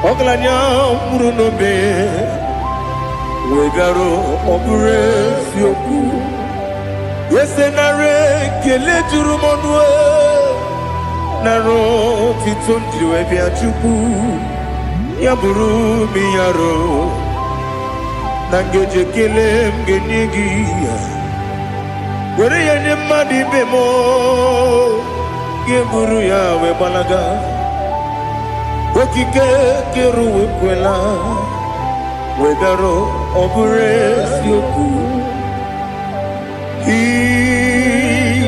oglanya murunobe wegaro obure sioku yesenare kele jurumonwe naro titondriwe biachuku yaburu miyaro nangeje kele mgenyigi were yenye madi bemo geburu ya we balaga okike keru we kwela wegaro obure sioku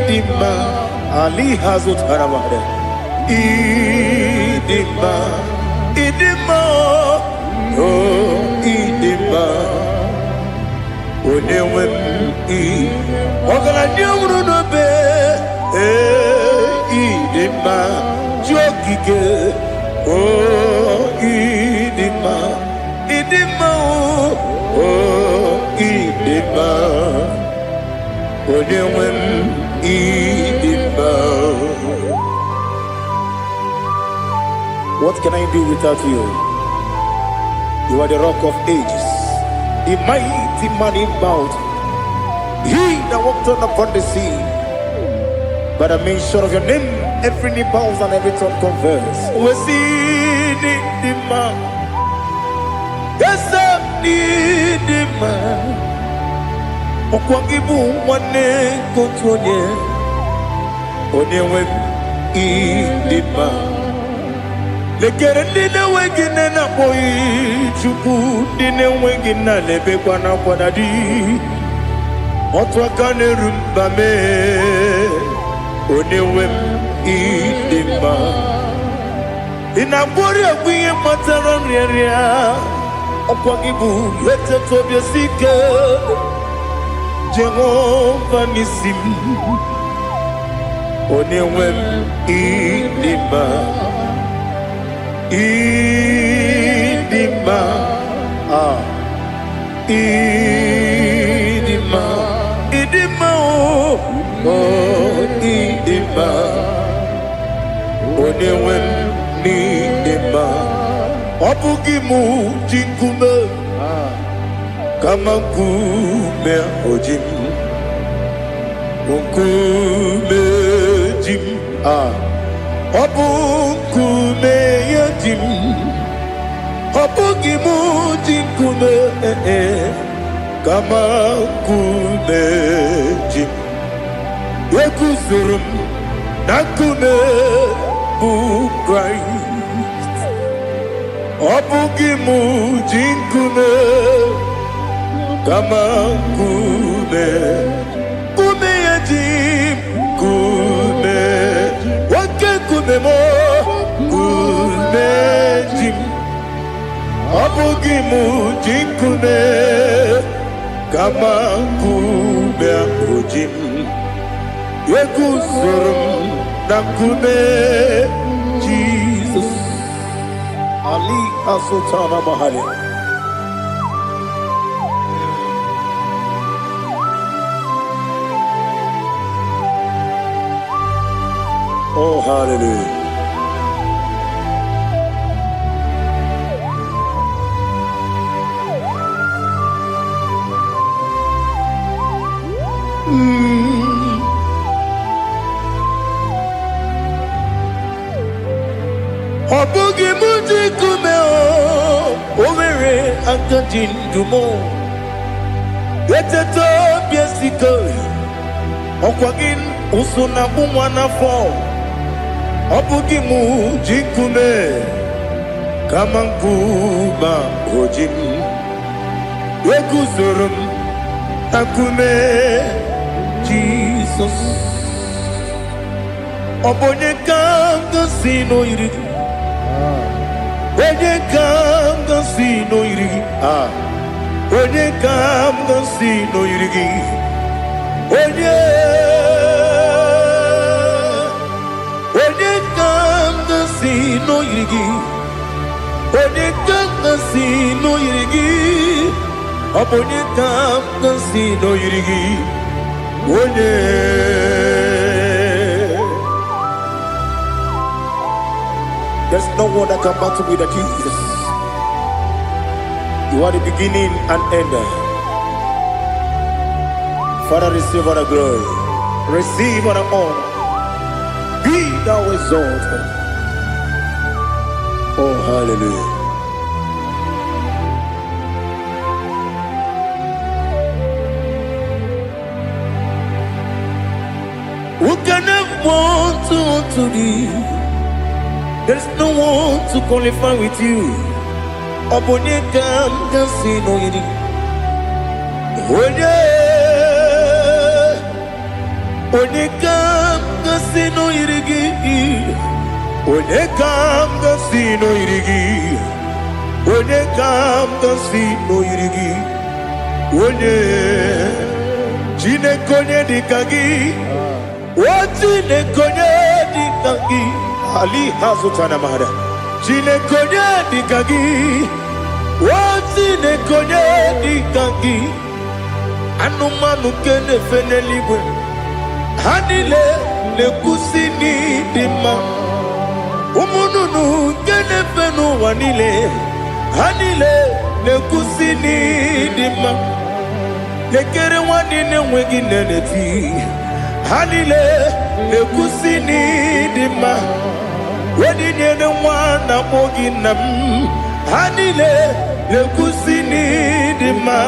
idima ali hazut haramade idima oh idima onewem ogala nyuru no be idima jokike oh idima oh idima onewem idima. What can I do without you? You are the rock of ages, the mighty man in mountain. He that walked on upon the sea. By the mention of your name, every knee bows and every tongue confess. We see the man. Yes, the man. Okwangibu wane kotonye. Onyewe idima. Lekere dine wengine na boyi chuku dine wengine lebe kwa na kwadadi. Otwakane rumbame onewem idima inabori agwiye matara nriaria okwagibu lete tobye sike Jehova nisim onewem idima idima idima idima oh idima onewem ni idima obugimu jinkume kama kume ojim kume jim obukume yajim obugimu jinkume kama kumeji yekuzurum nakume bu Christ obugimu jinkume kama kume kume ya jim kume wake kume mo kume jim abugi mu jikume kama kume akujim yekuzurum na kume Jesus Ali Asultana Mahali. Oh, hallelujah. Obugi muji kume o omere akajin dumo eteto biesiko okwagin usuna bumwana fo obugi muji kume kama nkuba ojim ekuzorum akume Jesus obonye kanga sino irigi Onye kam si no irigi Onye kam si no irigi Onye kam si no irigi Onye kam si no irigi Onye kam si no irigi Onye There's no one that can battle with Jesus. You are the beginning and end. Father, receive all the glory. Receive all the honor. Be thou exalted. Oh, hallelujah. Who can have one to thee? There's no one to qualify with you. Obonye kam kasi no yiri. Onye kam kasi no yiri. Onye kam kasi no yiri. Onye kam kasi no yiri. Onye jine konye dikagi. Wajine konye dikagi. Ali Hazutana Mahada. Jine konye dikagi. Wajine konye dikagi. Anumanu kene fene libwe. Hanile le kusini dima. Umununu kene fenu wanile. Hanile le kusini dima. Lekere wanine wegi neneti. Hanile le kusini dima. Wedi nyene wana moginam. Hanile le kusini dima.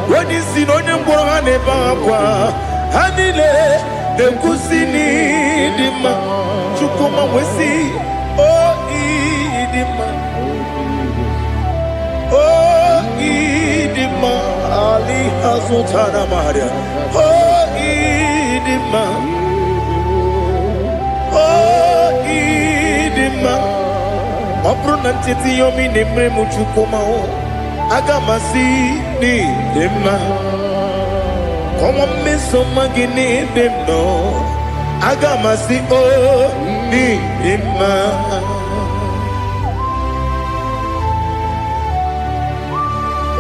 Wedi sinonye mborane bakwa. Hanile le kusini dima. Chukuma wesi oh idima. Oh idima. Ali Hazutana Maria. Oh idima. Oh idima. Obruna titi yomi nemre muchukuma o. Agamasi ni dema. Como me soma gini demno. Agamasi o ni dema.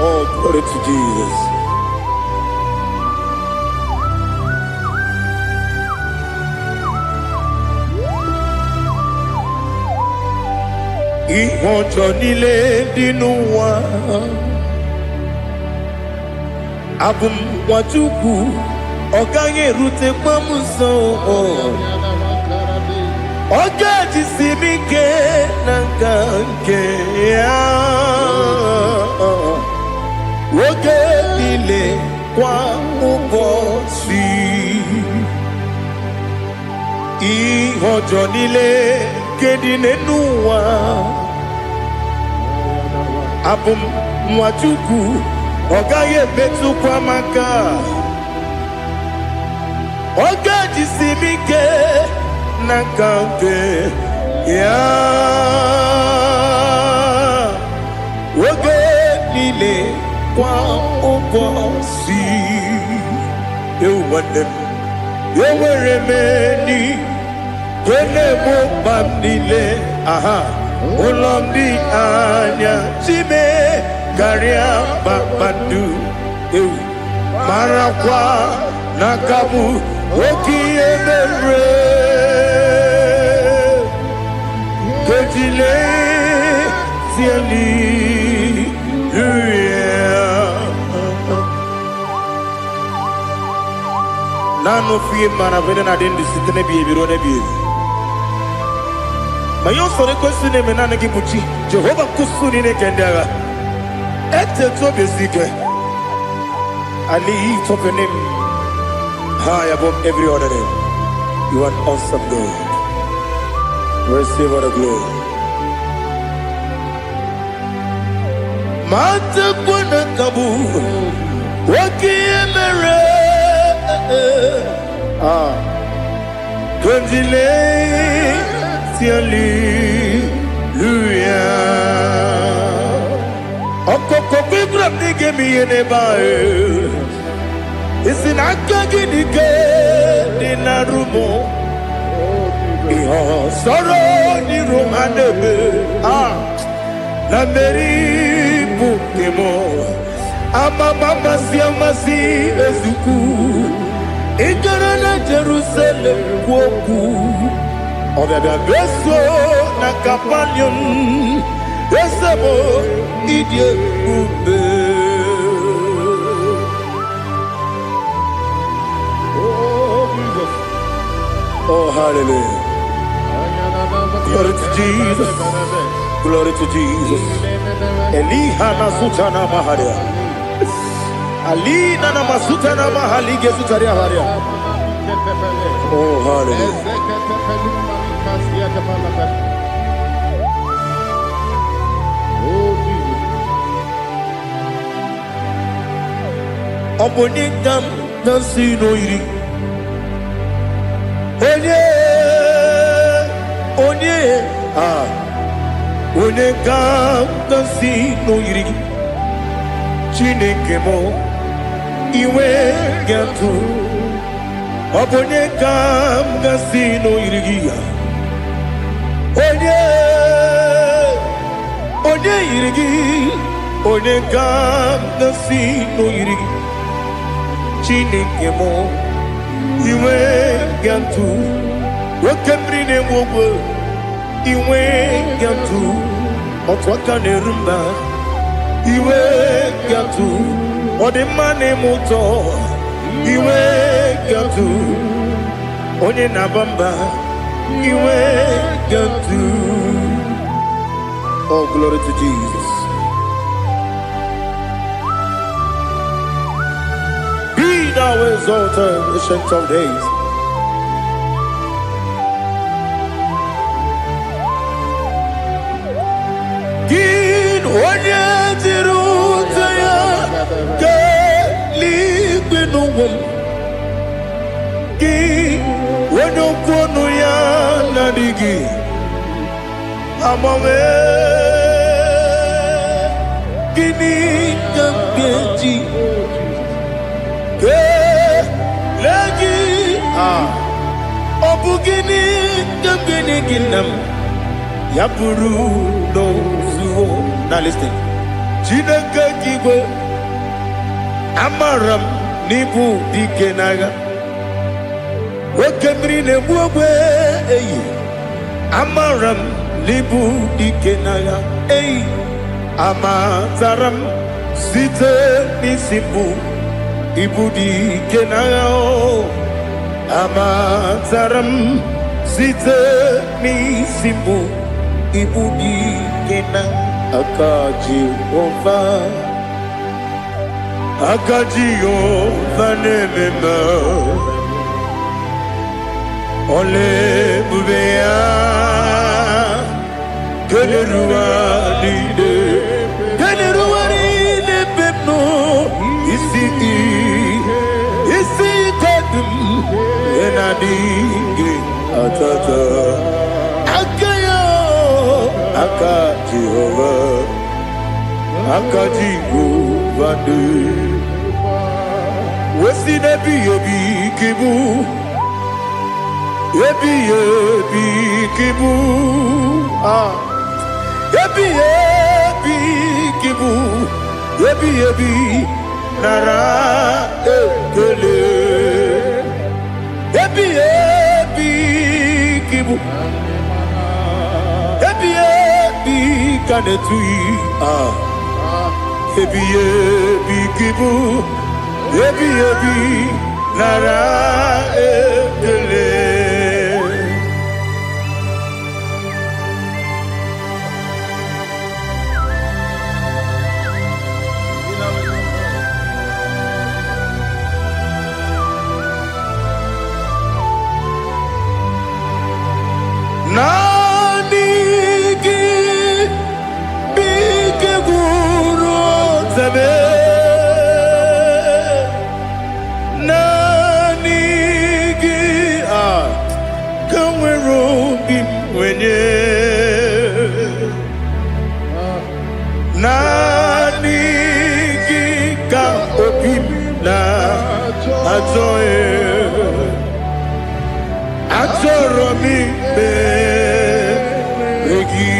Oh, glory to Jesus. Ìwọ̀njọ́ nílé nínú wa abùmwàjúkù ọ̀gá yẹn rúte pọ́nmú sàn ọ̀gá ti sì mí ké nàgà ké oge nílé kwa ụbọ̀ sí ìwọ̀njọ́ nílé kéde nínú wa abùmwàjúkù Ogaye betu kwa maka. Oga jisimike na kampe ya. Oge nile kwa ubosi. You want them. You were many. Kene mo pamnile. Aha. Ulomdi anya. Chime. Garia babandu. Marakwa nakabu. Oki emere. Kejile. Siali. Nano fiye mana vene na dendi sitene biye birone biye. Mayo sore kusune menane kibuchi. Jehova kusuni ne kendaga. Ete to besike. I lift up your name high above every other name. You are an awesome God. Receive all the glory. Mata kuna kabu. Waki emere. Kondile siali luya. Okoko kibra nige miyene bae. Isinaka ginike dinarumo. Iho soro ni romanebe. Na meri bukemo. Ama mama siamasi ezuku. Ikarana Jerusalem woku. Obebe beso na kapanion. Esebo idye ube. Oh Jesus. Oh hallelujah. Glory to Jesus. Glory to Jesus. Elihana sutana maharia. Ali nana masuta na mahali gesutaria haria. Oh hallelujah. Oh Jesus. Obonikam nasino iri. Onye Onekam nasino iri. Chineke mo. Iwe gatu Obonye kam gasino irigia. Onye irigi. Onye kam gasino irigi. Chineke mo. Iwe gatu Wakemrine mwogo. Iwe gatu Otwaka nerumba. Iwe gatu Ode mane moto. Iwe gatu Onye nabamba. Iwe gatu. Oh glory to Jesus. Be thou exalted, ancient of days. Gin onye tirutaya. Ki wano kono ya nadigi amame kini kampeji ke lagi obu kini kampeni kinam ya buru no zuho. Now listen. Chineke kibo Amaram nibu dikenaga. Wakemri ne buwe eyi. Amaram nibu dikenaga. Eyi. Amataram site nisimbu. Ibu dikenaga o. Amataram site nisimbu. Ibu dikenaga. Akaji ova. Akajiyo vanemema Ole bubea Keleruwa lide Keleruwa lide pepno adigi atata akayo aka Jehovah aka Jehovah wesi nebi ebi kibu ebi kibu ebi kibu ebi nara ekele ebi kibu ebi kanetui ebi kibu ebi nara ekele Nanigi bige guru zabe Nanigi kamweru bimwenye Nanigi ka opim na ajoe Atoro mi beregi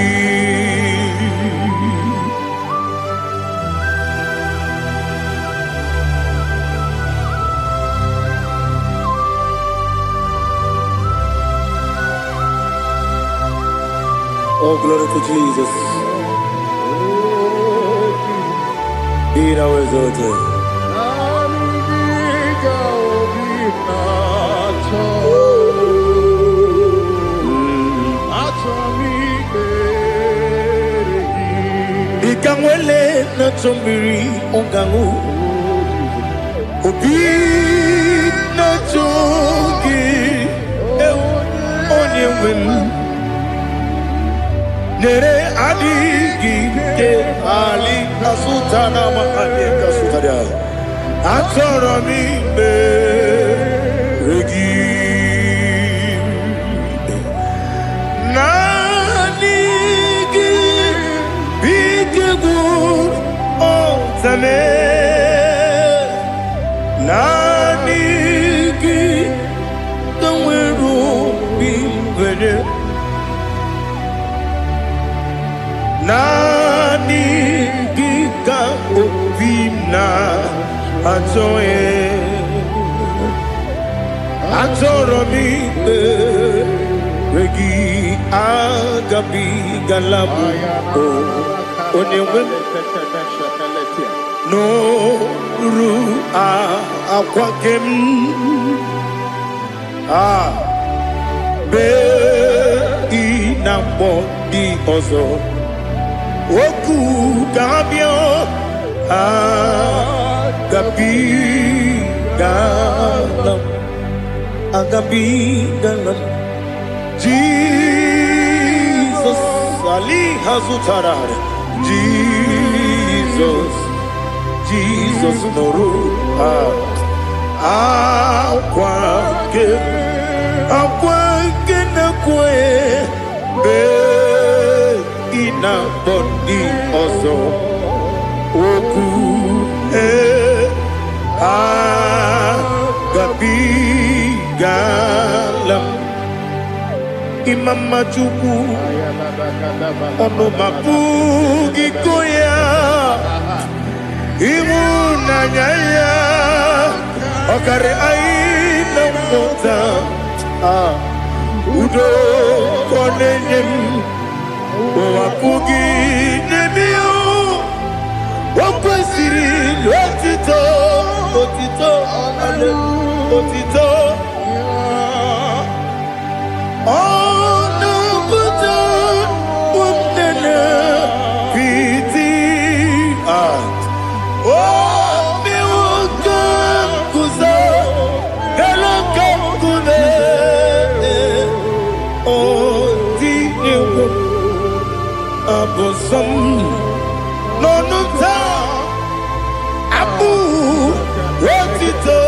Oh, glory to Jesus. Be thou exalted. Ikangwele na chombiri ongangu Obi na chogi onye wem Nere adigi ke ali kasutana ma ali kasutaria Atoro mi beregi Tame Nanigi Kamweru bimwenye Nanigi ka opimna atoe Atoro mi regi agabi galabu Onewem No ru akwakem be inambo di ozo oku kabio agabi galam Jesus ali hazutarare Jesus noru akwake na kwe be ina body ozo oku gabi galam imama chuku ono mapugi koya Imunanyaya Okare aina mota Udo konenyem Wapugi nemio Wakwesiri Otito Otito Ono buto Umnena Piti Oh, mi ukam kuzo, galakam kude. Oh, di niwo abosom, nonuta abu rotito.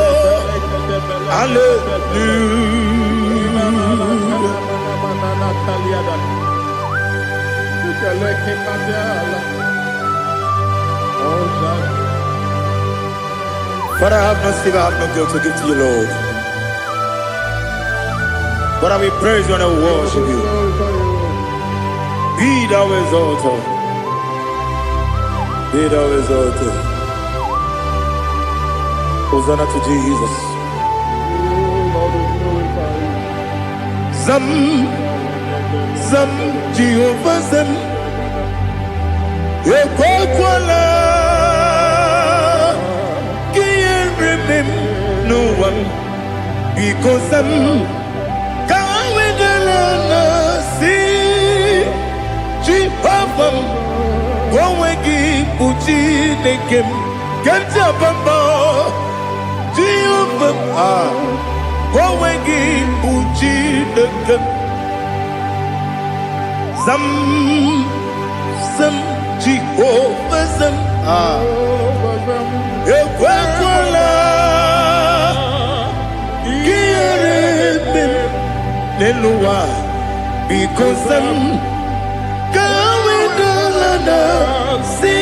Father, I have no sin, I have no guilt to give to you, Lord. But I will praise you and I will worship you. Be thou exalted. Be thou exalted. Hosanna to Jesus. Zam, Zam, Jehovah Zam. Ekwakwala. Can't remember no one because I'm can't wait to see Jehovah. Go wegi puchi nekem kanja bamba Jehovah. Go wegi puchi nekem Zam Zam Jehovah Zam Ekwakwala Kiyarebe Neluwa because I'm Kawedalana Si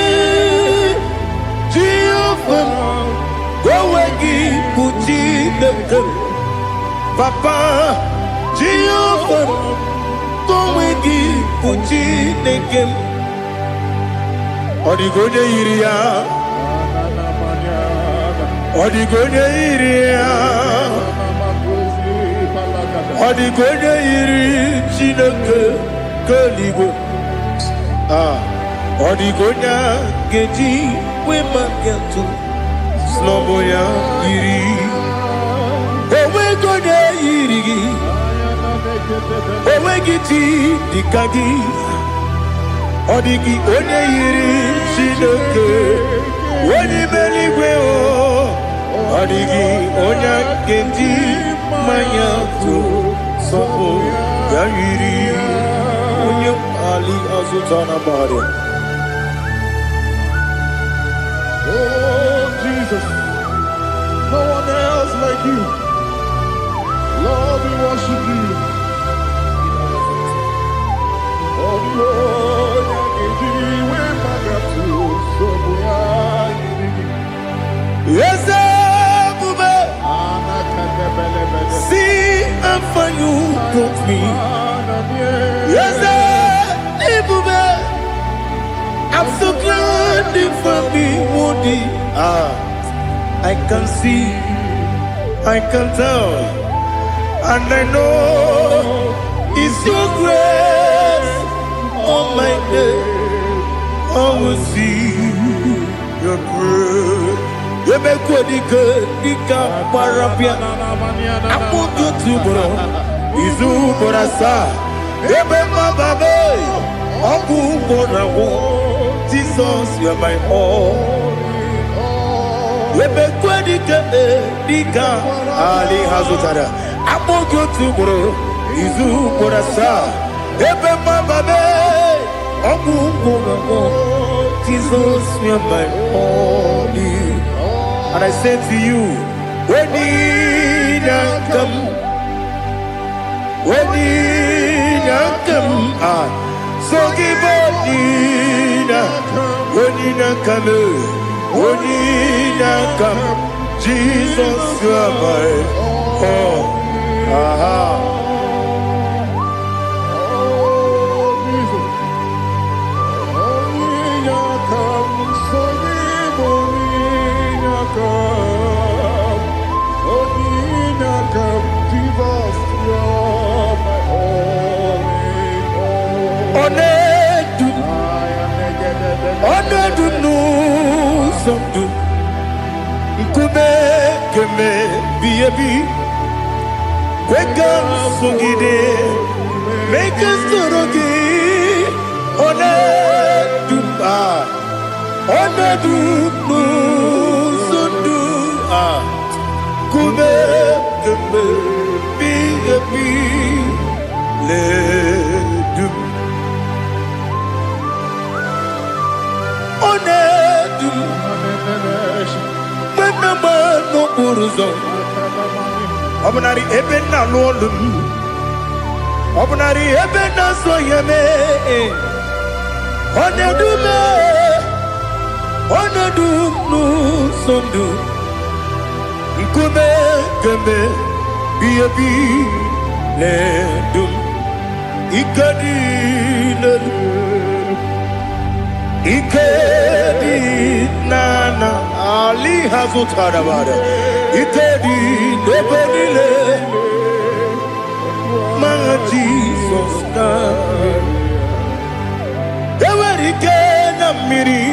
Jehovah Gowegi Puchi Nekem Papa Jehovah Gowegi Puchi Nekem Odigoje Iria Odigoje Iria Odigoje Iri Chineke Keligo Odigoja Geji Wemakiatu Sloboya Iri Owegoje Iri Owegiti Dikagi Odigi Onye Iri Chineke Wani Beligwe Odigi Onya Geji Mayatu Sopo Yayiri Unyo Ali Azutana Bari. Oh Jesus, no one else like you. Lord, we worship you. Oh Lord, we Yes, see how far you brought me. Yes, I'm so glad you found me, Woody. I can see, I can tell, and I know it's your grace. Oh my God, I will see your grace. You make good, Nika Parapia. I put you to bro. Izu Borasa. You make my baby. Oku Borawo. Jesus, you're my all. You make good, Nika Ali Hazutara. I put you to bro. Izu Borasa. You make my baby. Oku Borawo. Jesus, you're my all. And I say to you, when did I come? When did I come? So give up, when did I come? When did I come? Jesus, you are my all. Make us Obunari ebe na lolu. Obunari ebe na so yeme. Onedume. Onedumu sondu. Nkume kembe. Biyebi ledum. Ikadi lelu. Ikedi nana Ali hazutara bada Ikedi nebonile Ma Jesus na Ewerike na miri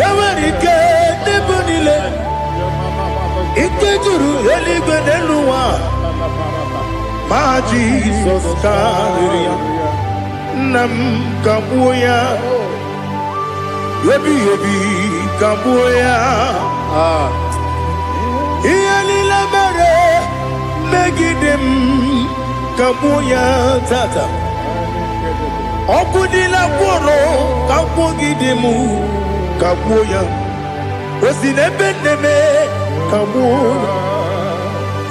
Ewerike nebonile Ikejuru eligwe neluwa Ma Jesus na Nam kabuya Yebi kabuya Iyalila mere Megidem kabuya tata Okudila kworo Kabugidemu kabuya Osinebeneme kabuya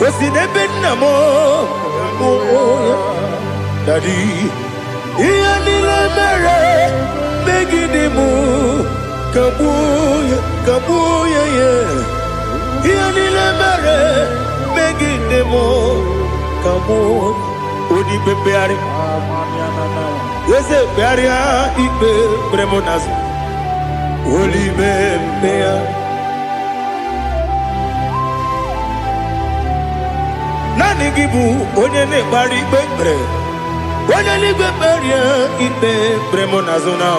Osinebenamo kabuya Daddy Iyalila mere Megidemu kabuya kabuya yeah Iyalila mere Megidemu kabuya Odi bebeari Yese bearia ibe bremonas Oli bebea Nani gibu onye ne bari bebre Onye ligwe beria ibe bremonazona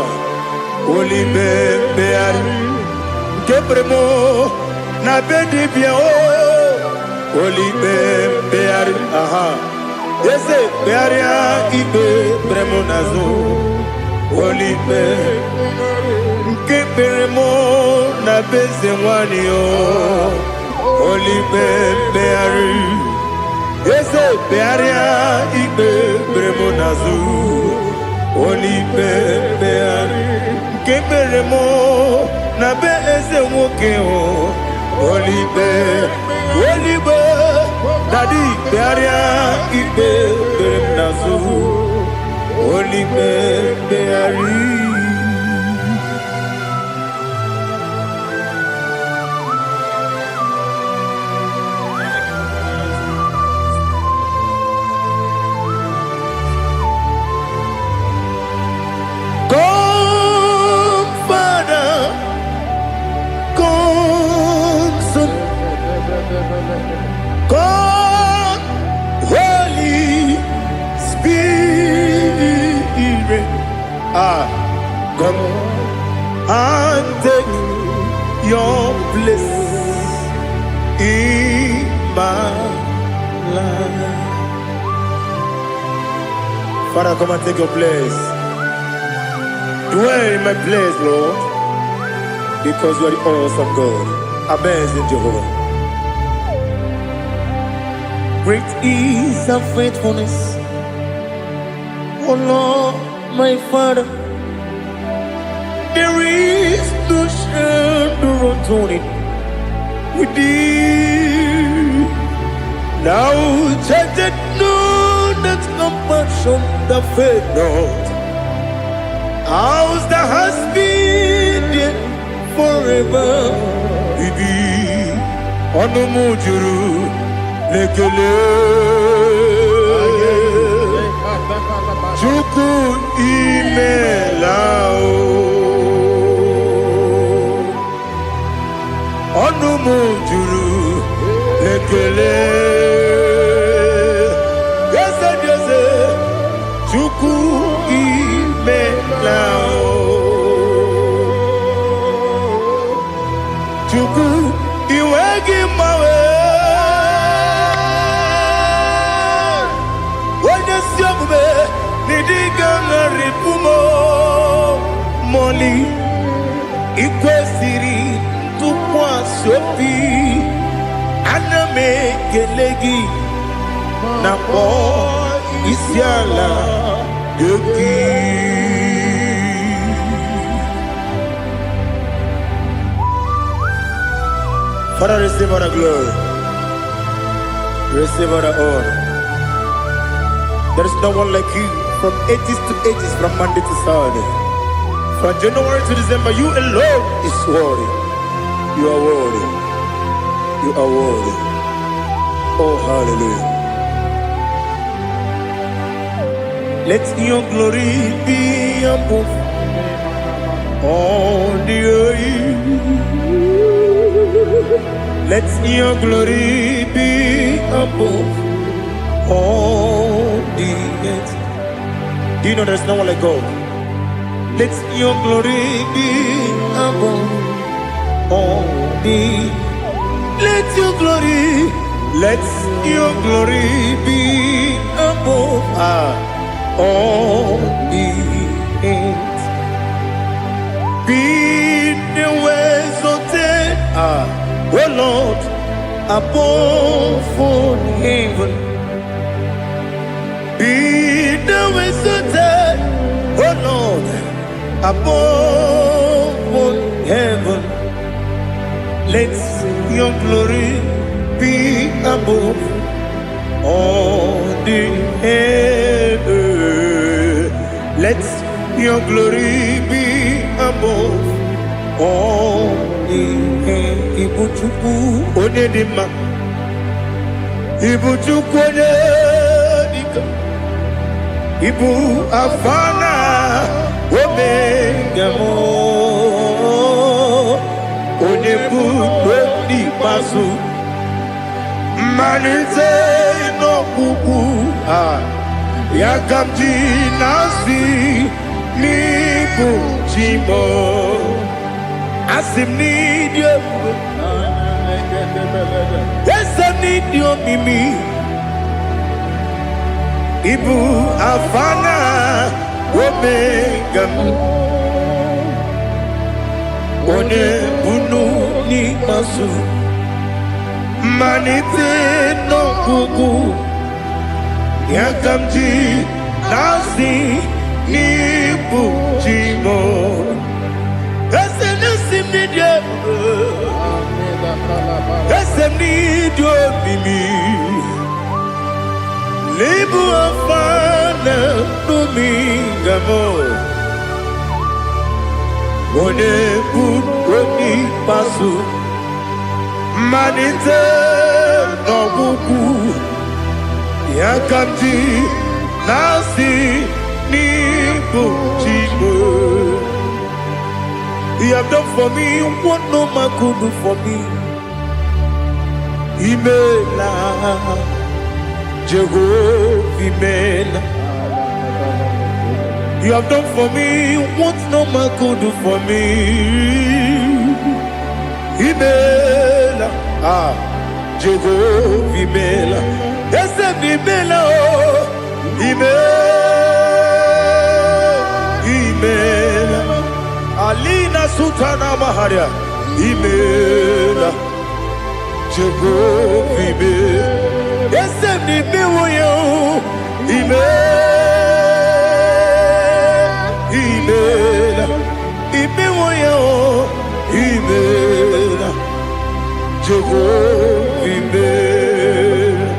Oli bebeari Nke bremo na bedi bia o Oli bebeari aha Yese bearia ibe bremonazo Oli be Nke bremo na beze wani o Oli bebeari Yese bearia ibe bremonazo Oli bebeari Keberemo na be eze nwoke o Olibe Daddy bearia ibe berem nazu Olibe beari God, Holy Spirit, come and take your place in my life. Father, come and take your place. Dwell in my place, Lord, because you are the awesome God. Amazing Jehovah. Great is thy faithfulness, O Lord, my Father. There is no shadow of turning with thee. Now judged no that compassion that faith not. Ours that has been forever with thee. On the mujuru. Lekele Chuku imelao Onumu juru Lekele Yese Chuku imelao Chuku iwegi mawe Moli ikwesiri tụkwasị obi aname kelegi na kpọ isi ala gị Father, receive all the glory. Receive all the honor. There is no one like you from ages to ages, from Monday to Saturday. From January to December, you alone is worthy. You are worthy. You are worthy. Oh, hallelujah. Let your glory be above all the earth. Let your glory be above all the earth. Do you know there's no one like God? Let your glory be above all the. Let your glory be above all the earth. Be the ways of death, oh Lord, above all heaven. Be the ways of death, oh Lord, above all heaven. Let your glory be above all the earth. Let your glory be above all the earth. Ibuchuku onedima, Ibuchuku onedika, Ibu afana omega mo, onebu odi pasu, manite no kuku yakamji nasi nibu jimo. Asim need you. Yes, I need you, Mimi. Ibu afana omega. One bunu ni masu. Manite no kuku yakamji nasi nibu jimo. Esem need you, Mimi. Libu afana numingamo. One buni pasu. Manite no buku. Yakamji nasi nibu jimo. You have done for me what no man could do for me. Imela, Jehovah, Imela. You have done for me what no man could do for me. Imela, Jehovah, Imela. Yes, Imela, Imela. Alina Sutana Maharia, Imela, Jehovah, Imela. Yes, Imela, Imela, Imela, Jehovah, Imela.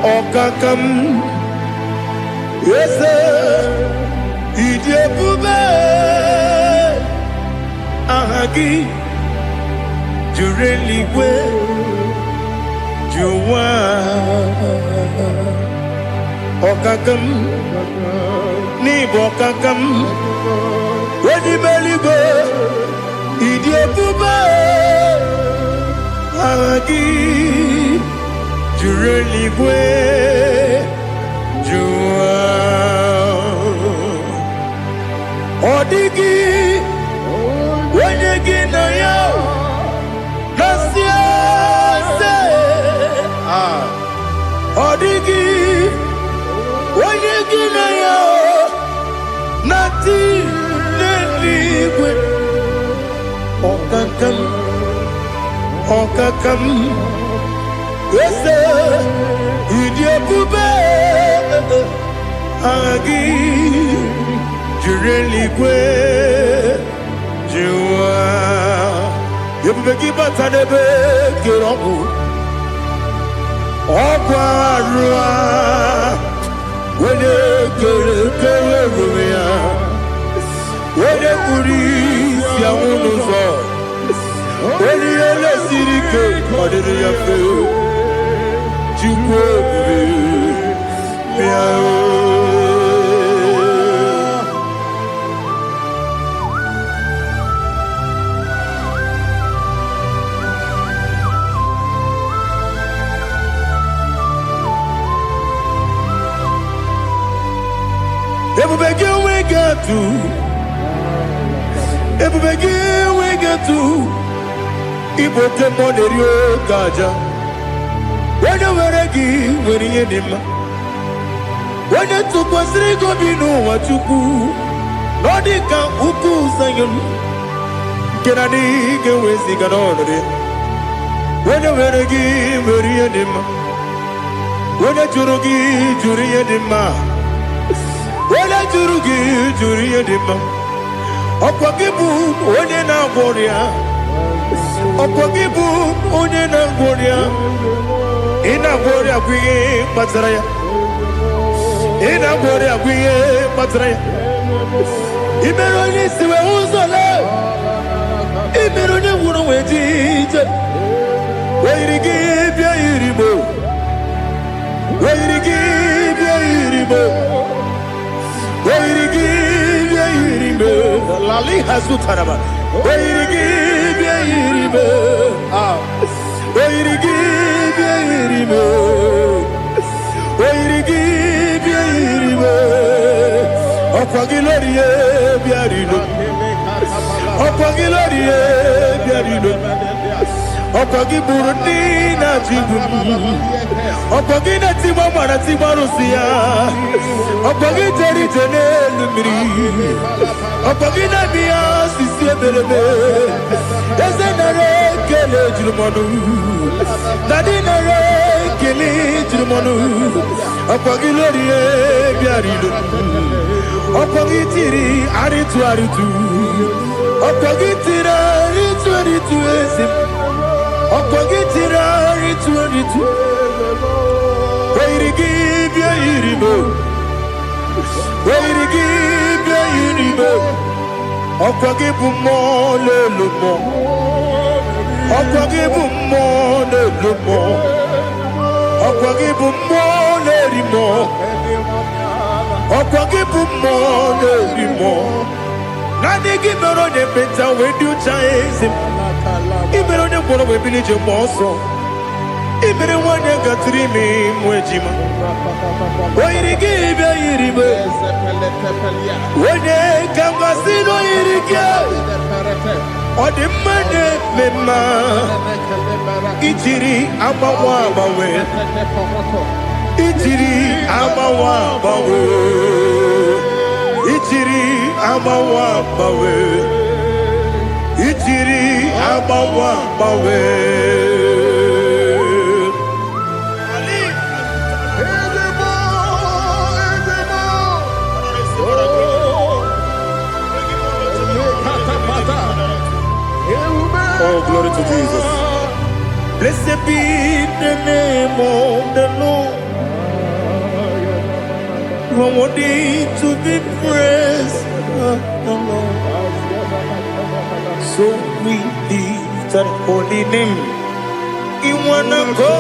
Okakam, yes, Idiabube, Ahagi, Jureli, Juwa, Okakam, Nibokakam, Ready Beligo, Idiabube, Ahagi. Jureli bwe jua odigi wenye gina yao nasia se Okakam Ese Idiopube Agi Jureligwe Jua Yebeki Batanebe Kirobu Okwarua Wene Kere Rumia Wene Kuri Siamunuzo Wene Yele Sirike Kodiri Yafe Chukwe Miao Everybody we get to Ibote Monerio Gaja When you were a give when you did when you took was Rico Bino what you do Nodika Uku Sayon Kenadi Gewesi Ganone when you were a give when you did when you Jurugi Juria Dima Wala jurugi juriye dima Okwagibu onye na gworia Okwagibu onye na gworia Ina gworia kwiye matara ya Ina gworia kwiye matara ya Imero ni siwe uzole Imero ni wuro wejije Weirigi bia iribo Weirigi bia iribo Lali Hazutaraba. Okwagi Burundi na Jibu Okwagi na Timama na Timarusia Okwagi Teri Tenel Miri Okwagi na Mia Sisi Belebe Ezenare Kele Jirumanu Nadinare Kele Jirumanu Okwagi Lorie Biarido Okwagi Tiri Aritu Aritu Okwagi Tiri Aritu Aritu Esim Okogitira ritu Weirigibia iribo Weirigibia iribo Okogibu mo lelumo Okogibu mo lelumo Okogibu mo lerimo Okogibu mo lerimo Nani gibero de beta wedu chaizim Ibero ne koro we village moso. Ibere wane gatrimi mwejima. Oirigi ibya iribe. Wene kambasino irige. Odimane mema. Ichiri amawa bawe. Ichiri amawa bawe. Ichiri amawa bawe. Ichiri amawa bawe. Oh, glory to Jesus. Blessed be the name of the Lord. You are worthy to be praised, the Lord. So we lift that holy name. You wanna go?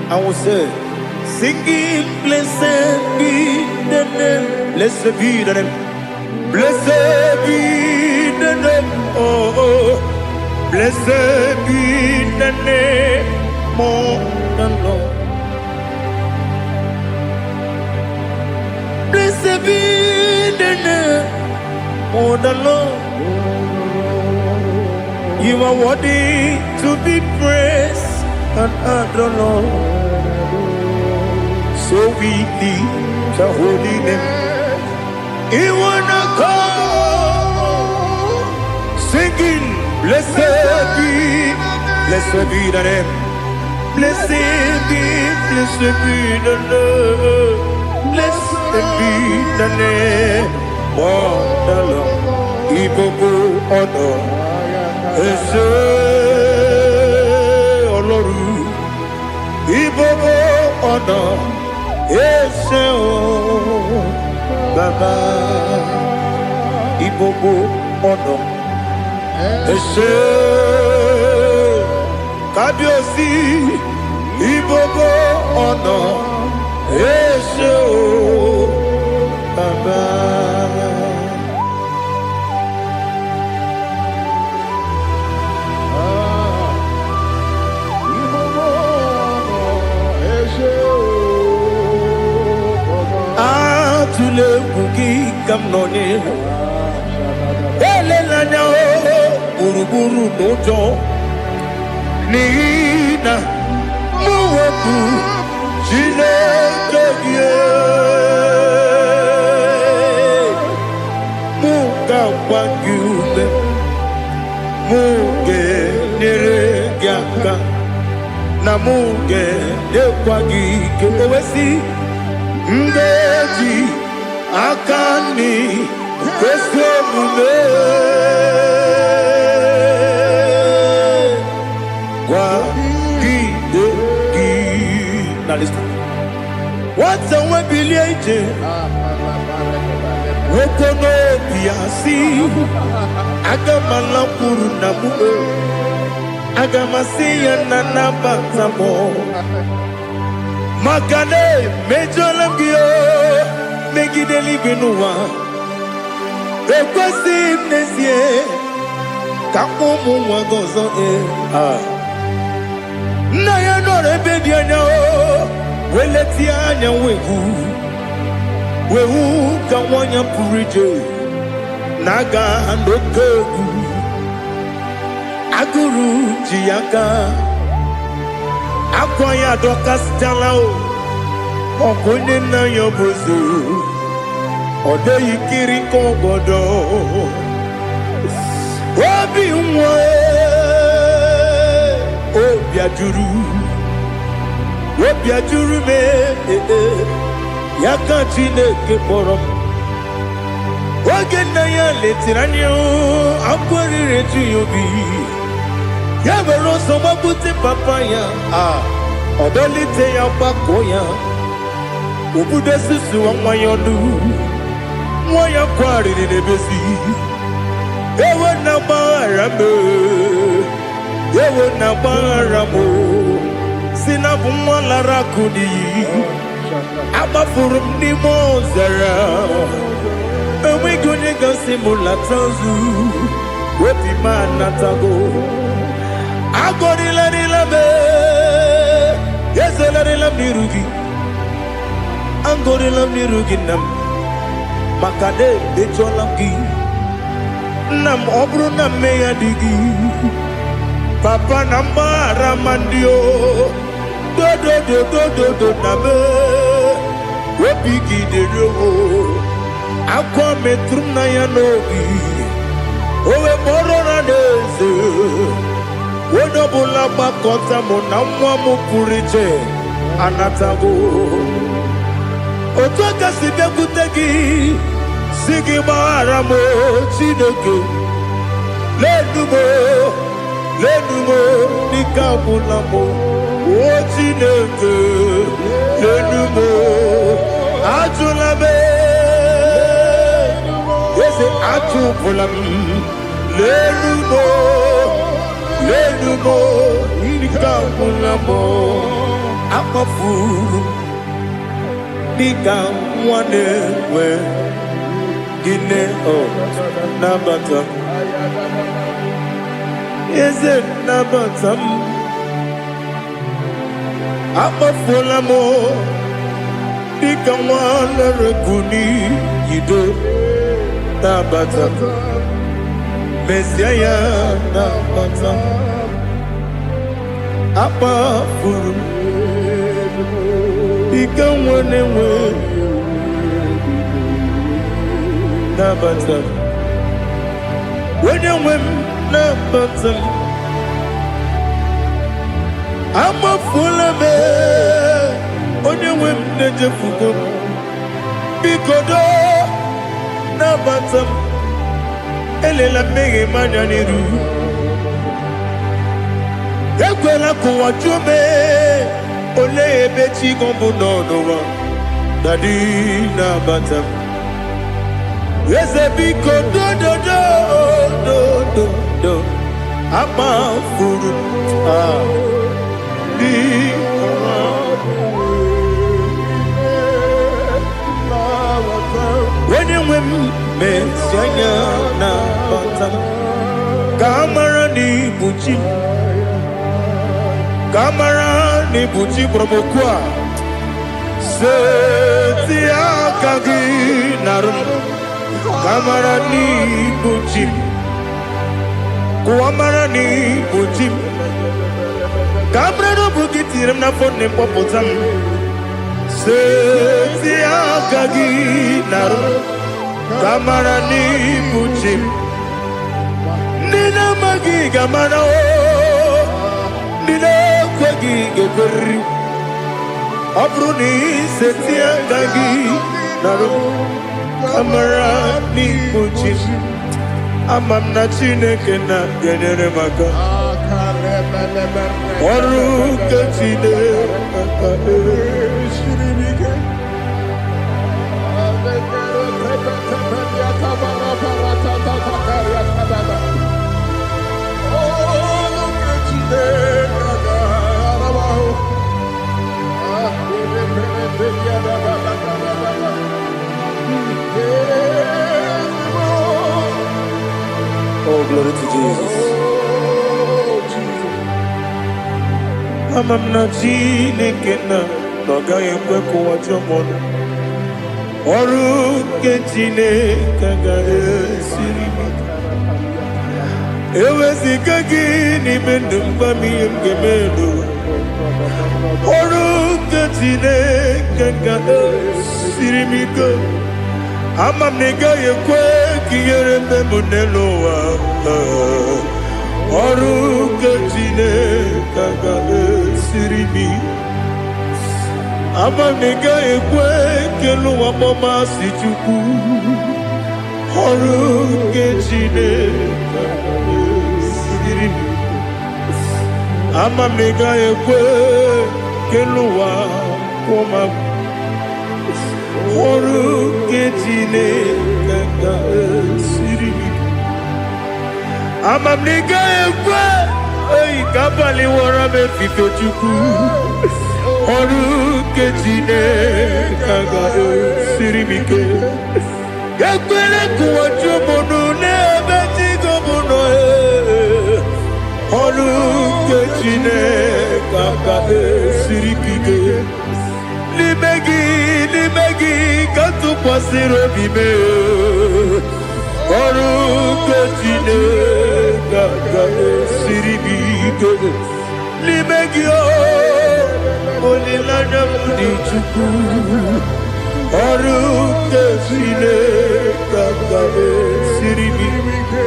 I will say, singing, blessed be the name. Blessed be the name. Blessed be the name. Oh, blessed be the name of the Lord. Blessed be the name of the Lord. You are worthy to be praised and adored, Lord. So we lift the holy name. You wanna go singing, Blessed be the name. Blessed be the name. Blessed be the name of the Lord. IGBO honor. Ese Oloru. IGBO honor. Ese Baba. IGBO honor. Ese Kabiosi. IGBO honor. Ese Baba. Tule bugi kamnoni ele lanya buruburu nojo nina muweku chile kege muka wagyume muge neregyaka na muge dekwagi kewesi ndeji akani kwesemume kwa gidegi. Now listen. What's a webilieje? Wokono biasi agamala kuru namu agamasiya nanabatamo makane mejolamgio megideli benua ekwesi nesie kakumu wagozo na ya nore bedi anya weleti anya wehu kawanya purije naga ndokogu aguru jiyaka akwanya doka stalao okonye na yobozo ode yikiri kogodo obi nwa obi ajuru me yaka Chineke kpọrọ m oge nna ya letiri anya akwarịrị eju ya obi ya were ọsọ gbapute papa ya ọdọlite ya gbakọ ya obodo susu nwa ya ọnụ nwa ya kwarịrị n'ebezi ewe na gbaghara m ewe na gbaghara m si na bụ nwa lara akụ n'iyi agbafuru m n'ime ọzara enweghị onye gasị m lata ozu obi m anatago agọrịlarịla m ezelarịla m n'iru gị agọrịla m n'iru gị nna m maka na emechuola m gị nna m ọ bụrụ na mmehie ya dị gị papa na mgbaghara ma ndị o dodododododo na me obi gị dịrị owo akwa metụrụ m na ya n'obi owe kpọrọ na n'eze onye ọbụla gbakọta mụ na nwa m pụrụ iche anatago otu aka si bịakwute gị si gị gbaghara m Chineke lenumo dịka ọbụla m o Chineke lenumo ajụla m eze achụpụla m lenumo dịka ọbụla m akpafuru dịka nwa na-enwe gịnị nabata m eze nabata m akpafuola m dịka nwa na-erekwu n'iyido nabata m mezie ya nabata m akpafuru dịka nwa na-enwe nabata m onye nwe m nabatam amafula me onye nwe m na-ejefugo bikodo nabatam elela mmehie m anya n'iru ekwela ka ụwa jụọ me olee ebe chi gị bụ n'ụwa dadi nabatam eze biko do amafuru onye nwe m mesi anya na bata ka amara n'ibu chi ka amara n'ibu chi kpọrọmokwu a seti aka gị narụ ka amara n'ibu chi kuamara n'ibu chi ka amara n'obu gị tiri m n'afọ na mkpọpụta m seti aka gị narụ kamara n'ibu chi ndị na-amaghị ga-amara ndị na-ekweghị ga-ekweriri ọ bụrụ na iseti aka gị narụ kamara n'ibu chi ama m na Chineke na-enyere m aka ọrụ nke Chineke Oh, glory to Jesus. Ama m na Chineke na ọ gaghị ekwe ka ụwa jụọ m ọnụ ọrụ nke Chineke ga-esiri m eweziga gị n'ime ndụ mgba m ihe m ga-eme n'ụwa ọrụ nke Chineke ga-esiri m ike ama m na ị gaghị ekwe ka ihere mbe m n'elu ụwa ọrụ nke Chineke ga-esiri m ama m na ị gaghị ekwe ka elu ụwa mmasị Chukwu ọrụ nke Chineke ga-esiri m ama m na ị gaghị ekwe ka elu ụwa kwụma m ọrụ nke Chineke ga-esiri m ama m na ị gaghị ekwe oyi ka abalị wara m efife Chukwu ọrụ nke Chineke ga-esiri m ike ekwere ka ụwa jụọ m ọnụ n'ebe chi gị bụ nọ ọrụ nke Chineke ga-esiri m ike n'ime gị ka tụkwasịrị obi m ọrụ nke Chineke ga-esiri m ike n'ime gị olileanya m dị Chukwu ọrụ nke Chineke ga-esiri m ike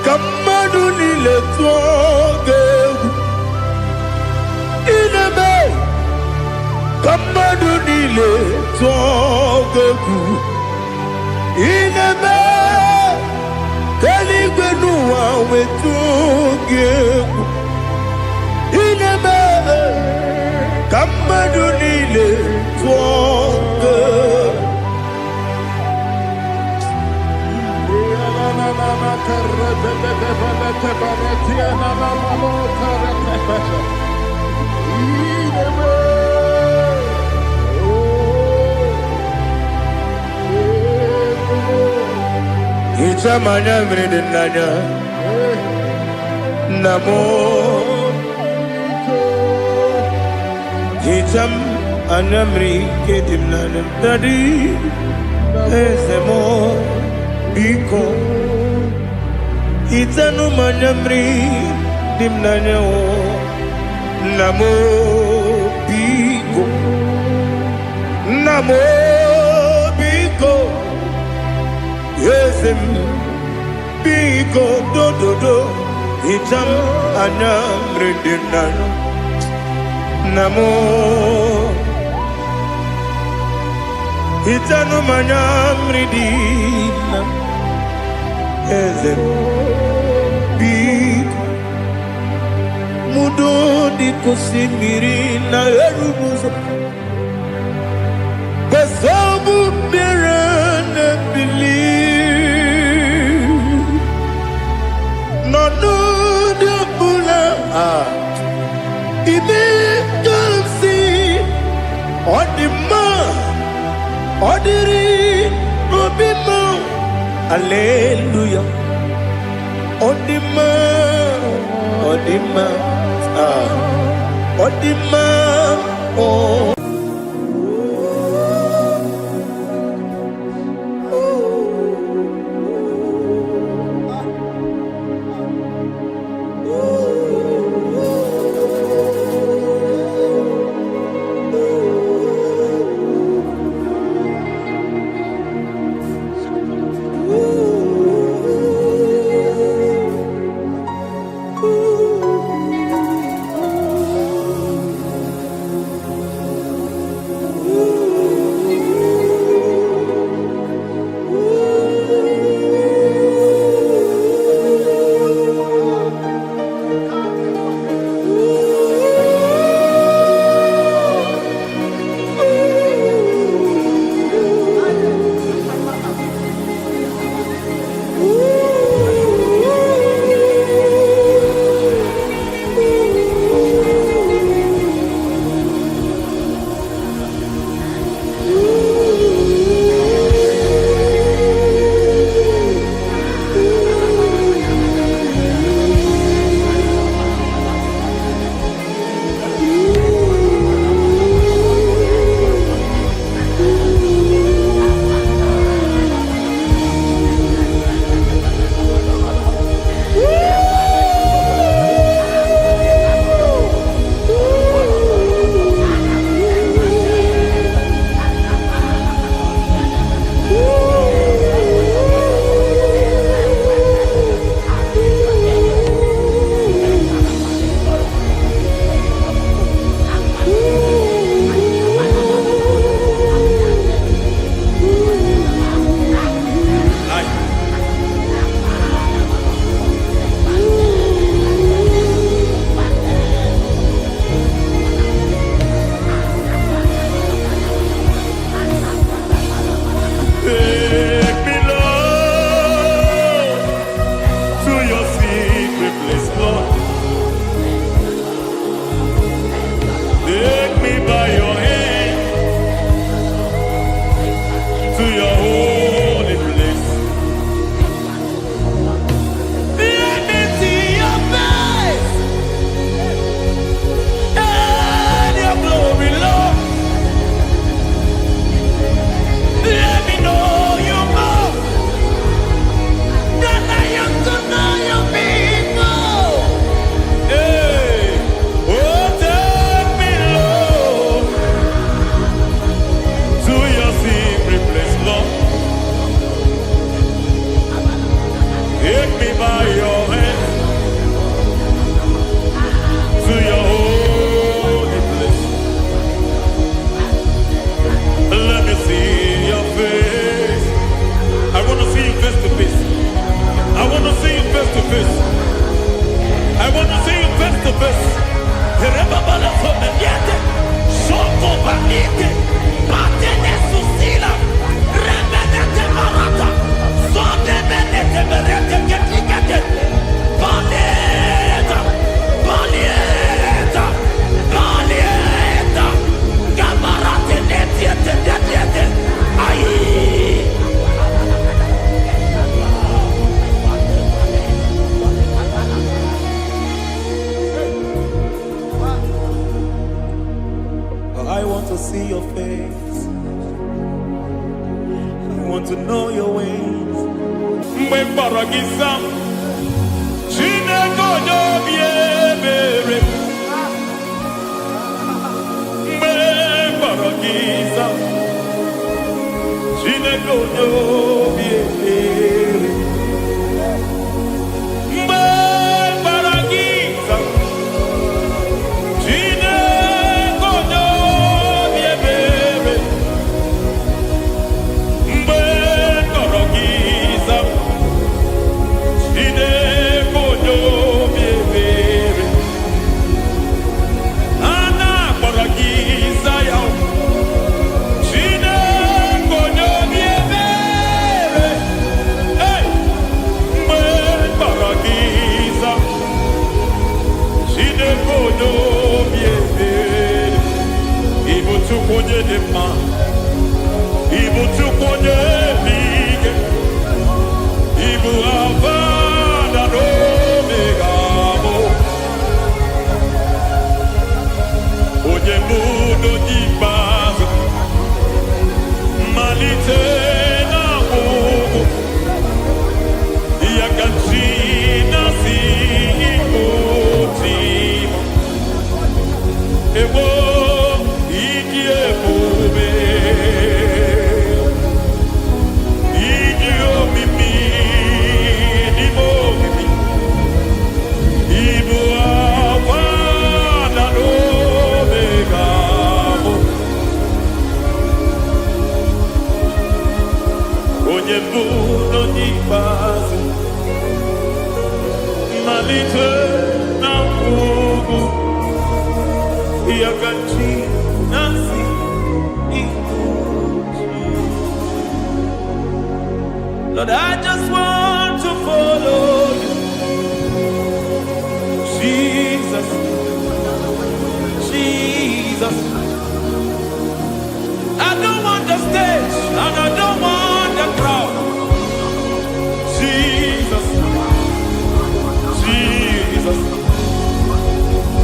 ka mmadụ niile tụọ gị egwu ineme ka mmadụ niile tụọ gị egwu ineme ka eluigwe n'ụwa wee tụọ gị egwu ineme ka mmadụ niile tụọ gị egwu Ichamanya mridi nanya Namo Icham anamri kedim nanam Dadi Ezemo Biko Itanu manyamri dimnanyo namo biko namo biko yesem biko do do do itam anyamri dimnanyo namo itanu manyamri dimnanyo yesem mudo di kusimiri na erubuzo besobu mirane believe no no de bula ibe kansi odima odiri obima hallelujah odima odima odima oh want to know your ways. Mgbe mkpọrọ gị zam, Lord, I just want to follow you. Jesus, Jesus. I don't want the stage and I don't want the crowd. Jesus, Jesus.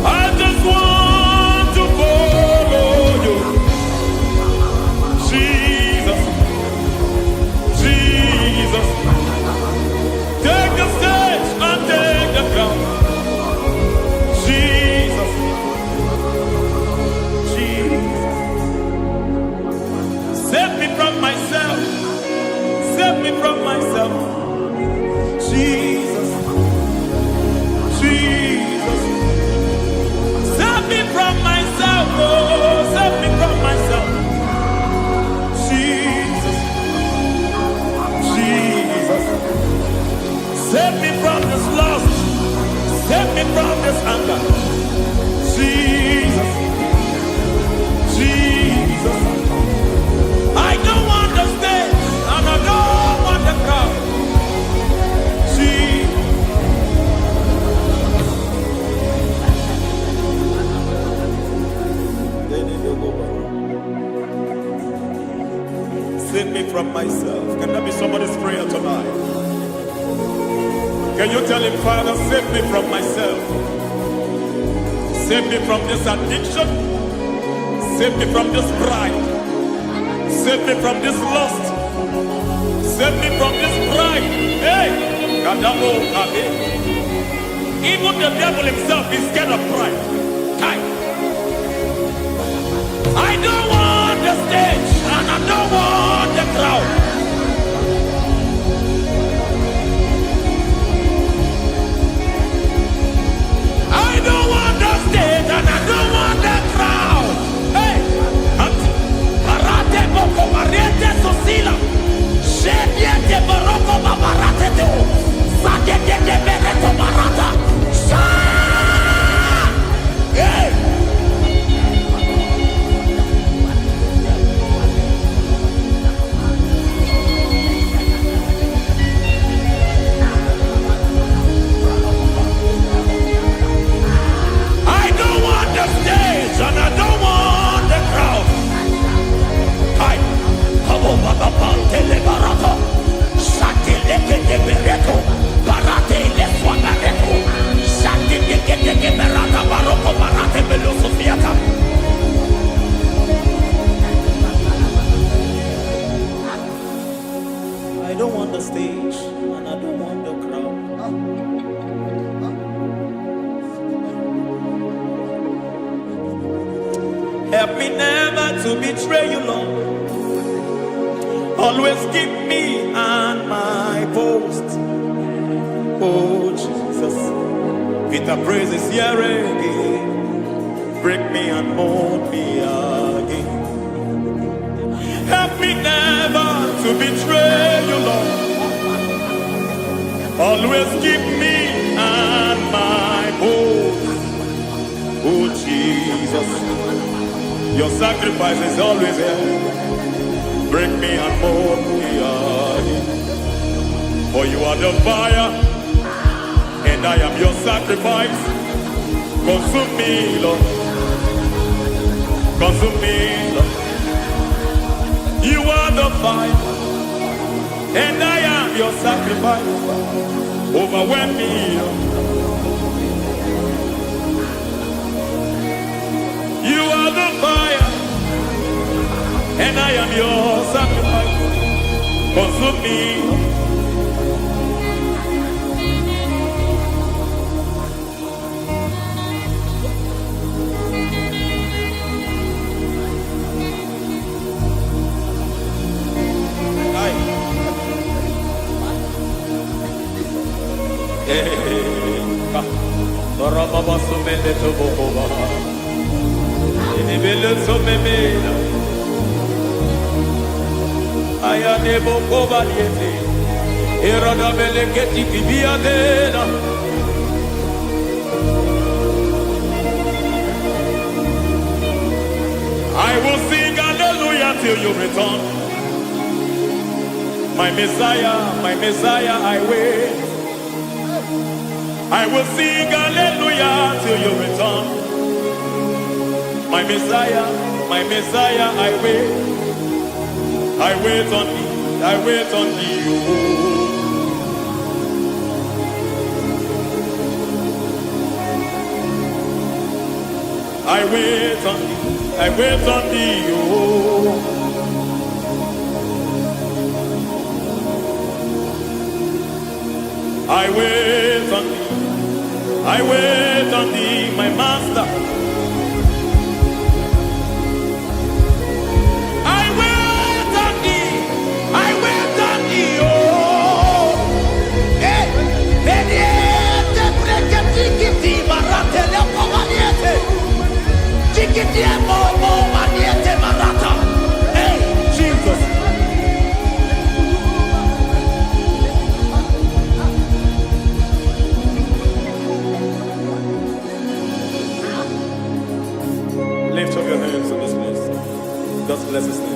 I just want to follow you. Jesus, Jesus. Take the stage and take the crown. Jesus, Jesus. Save me from myself. Save me from myself. Jesus, Jesus. Save me from myself. Oh, save me from myself. Jesus, Jesus. Save me from this lust. Save me from this anger. Jesus, Jesus. I don't want the stage and I don't want the crowd. Jesus. Save me from myself. Can that be somebody's prayer tonight? Can you tell him, Father, save me from myself. Save me from this addiction. Save me from this pride. Save me from this lust. Save me from this pride. Hey! Kadabo, Kabe. Even the devil himself is scared of pride. Kai. I don't want the stage and I don't want the crowd. I don't want the stage and I don't want the crowd. Hey, Parate boko mariete sosila. Shediete baroko babarate teo. Sakete de bereto barata. Sha! Hey! Help me never to betray you, Lord. Always keep me on my post. Oh, Jesus. With a praises here again. Break me and mold me again. Help me never to betray you, Lord. Always keep me on my post. Oh, Jesus. Your sacrifice is always here. Break me and mold me again. For you are the fire, and I am your sacrifice. Consume me, Lord. Consume me, Lord. You are the fire, and I am your sacrifice. Overwhelm me, Lord. You are the fire, and I am your sacrifice. Consume me. I will sing hallelujah till you return. My Messiah, I wait. I will sing hallelujah till you return. My Messiah, I wait. I wait on thee, I wait on thee. Oh. I wait on thee, I wait on thee. Oh. I wait on thee, I wait on thee, my master. I wait on thee, I wait on thee, oh. Hey, Beniete, Breketi, Marate, Lepo, Maniete, Chikiti, Momo, Maniete, Marata. Hey, Jesus. Lift up your hands in this place. Just bless his name.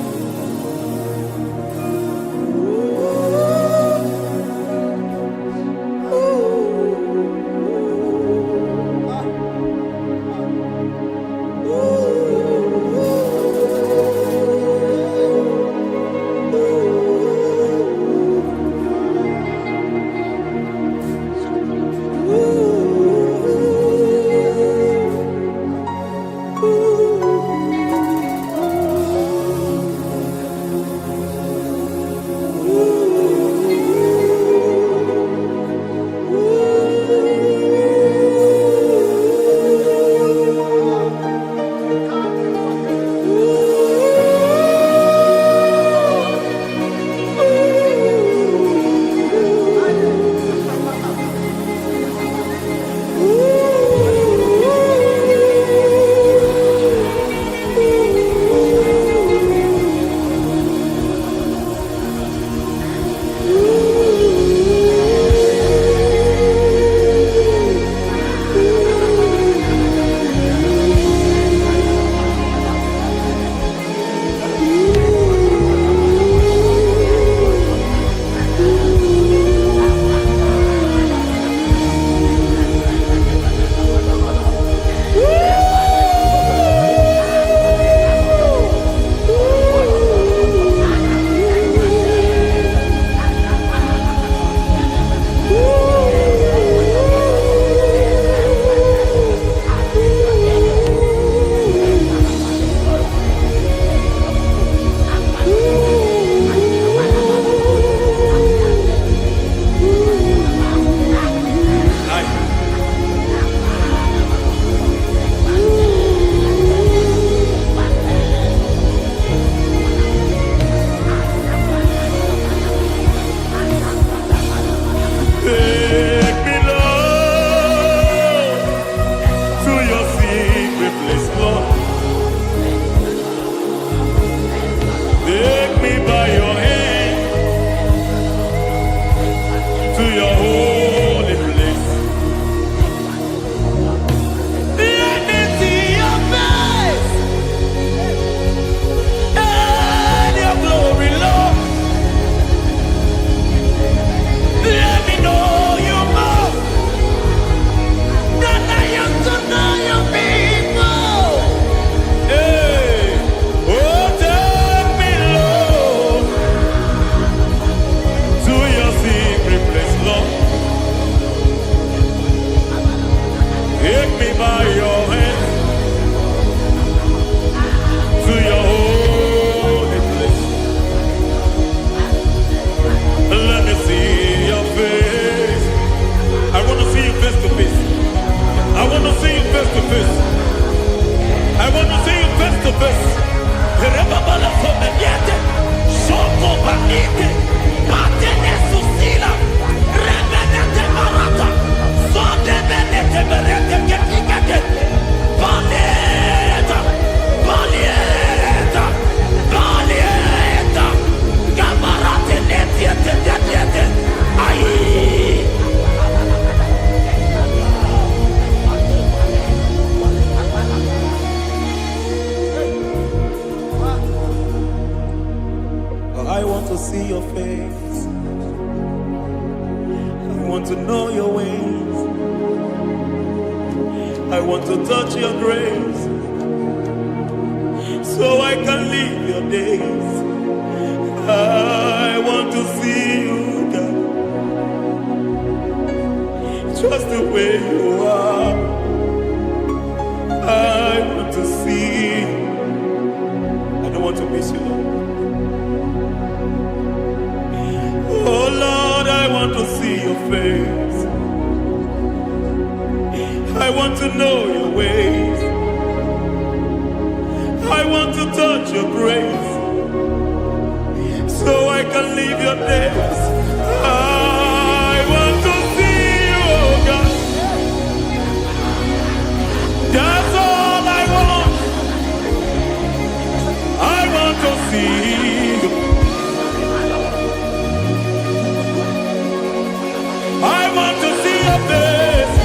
face. Rebabala Fomeniate, Soko Banite, Patene Susila, Rebenete Marata, Sonde Benete Berete Getigate, Balieta, Balieta, Balieta, Gamarate Netiete, Aye. I want to see your face. I want to know your ways. I want to touch your grace so I can live your days. I want to see you, God, just the way you are. I want to see you. I don't want to miss you, Lord. Oh Lord, I want to see your face. I want to know your ways. I want to touch your grace so I can live your days. I want to see you, oh God. That's all I want. I want to see you. I want to see your face.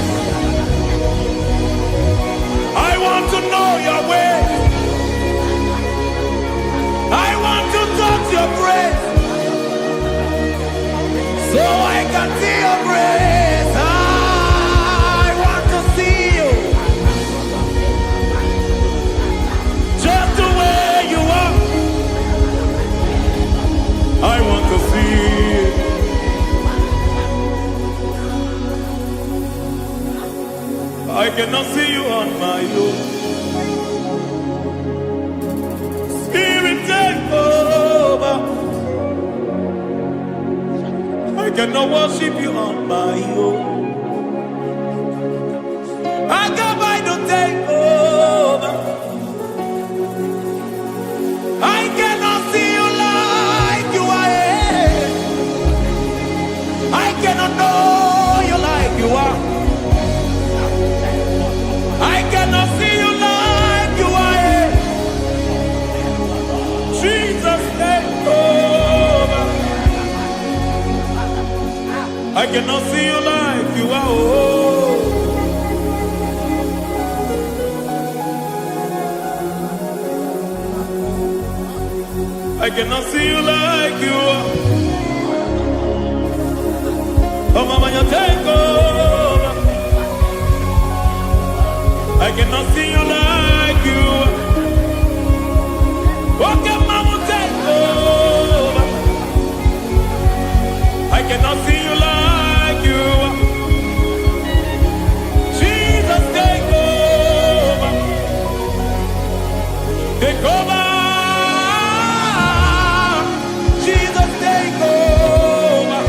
I want to know your ways. I want to touch your grace so I can see your grace. I want to see you just the way you are. I want to see you. I cannot see you on my own. Spirit, take over. I cannot worship you on my own. I come by to take over. I cannot see you like you are. I cannot know you like you are. I cannot see you like you are. Jesus, take over. I cannot see you like you are. Oh. I cannot see you like you are. Oh, Mama, you take over. I cannot see you like you. Okay, Mama, take over. I cannot see you like you. Jesus, take over. Take over. Jesus, take over.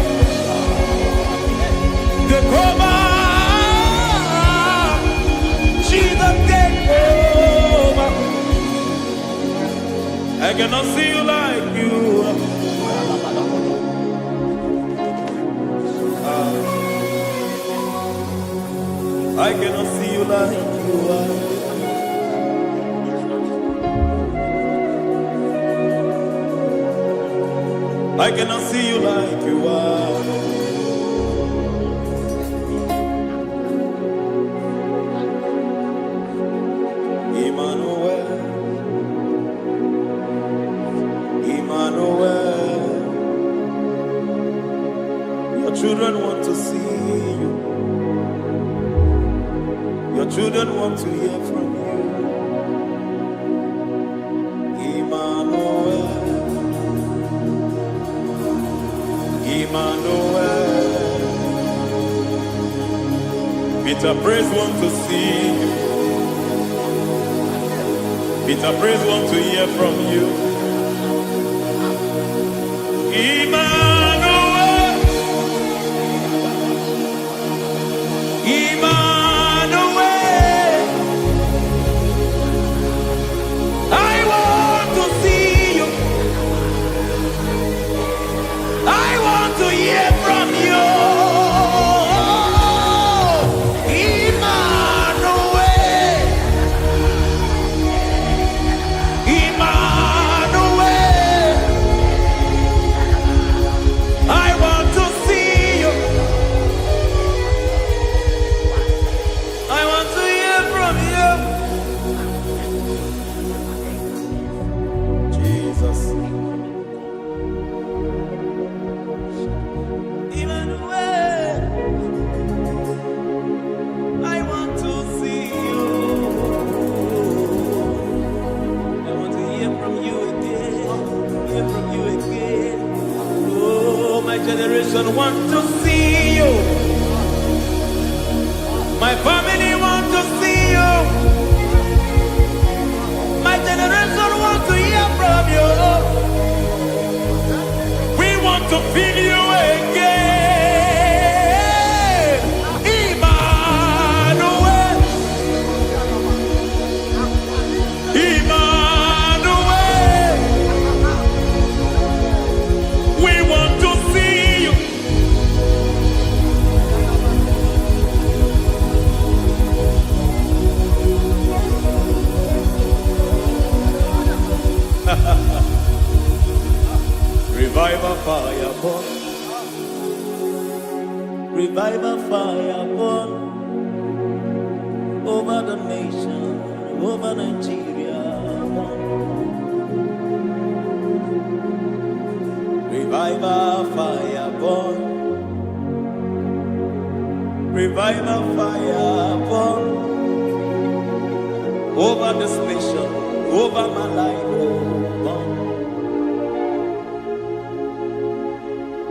Take over. I cannot see you like you. I cannot see you like you are. I cannot see you like you are. Emmanuel, Emmanuel, your children want to see you. Your children want to hear from you. Emmanuel, Emmanuel. Peter Praise want to see you. Peter Praise want to hear from you. Emmanuel, Emmanuel. I hear from you again. Hear from you again. Oh, my generation want to see you. My family want to see you. My generation want to hear from you. We want to feel you again. Emmanuel. Emmanuel. We want to see you. Revival fire burn. Revival fire burn over the nation, over Nigeria. Burn. Revival fire burn. Revival fire burn over this nation, over my life. Burn.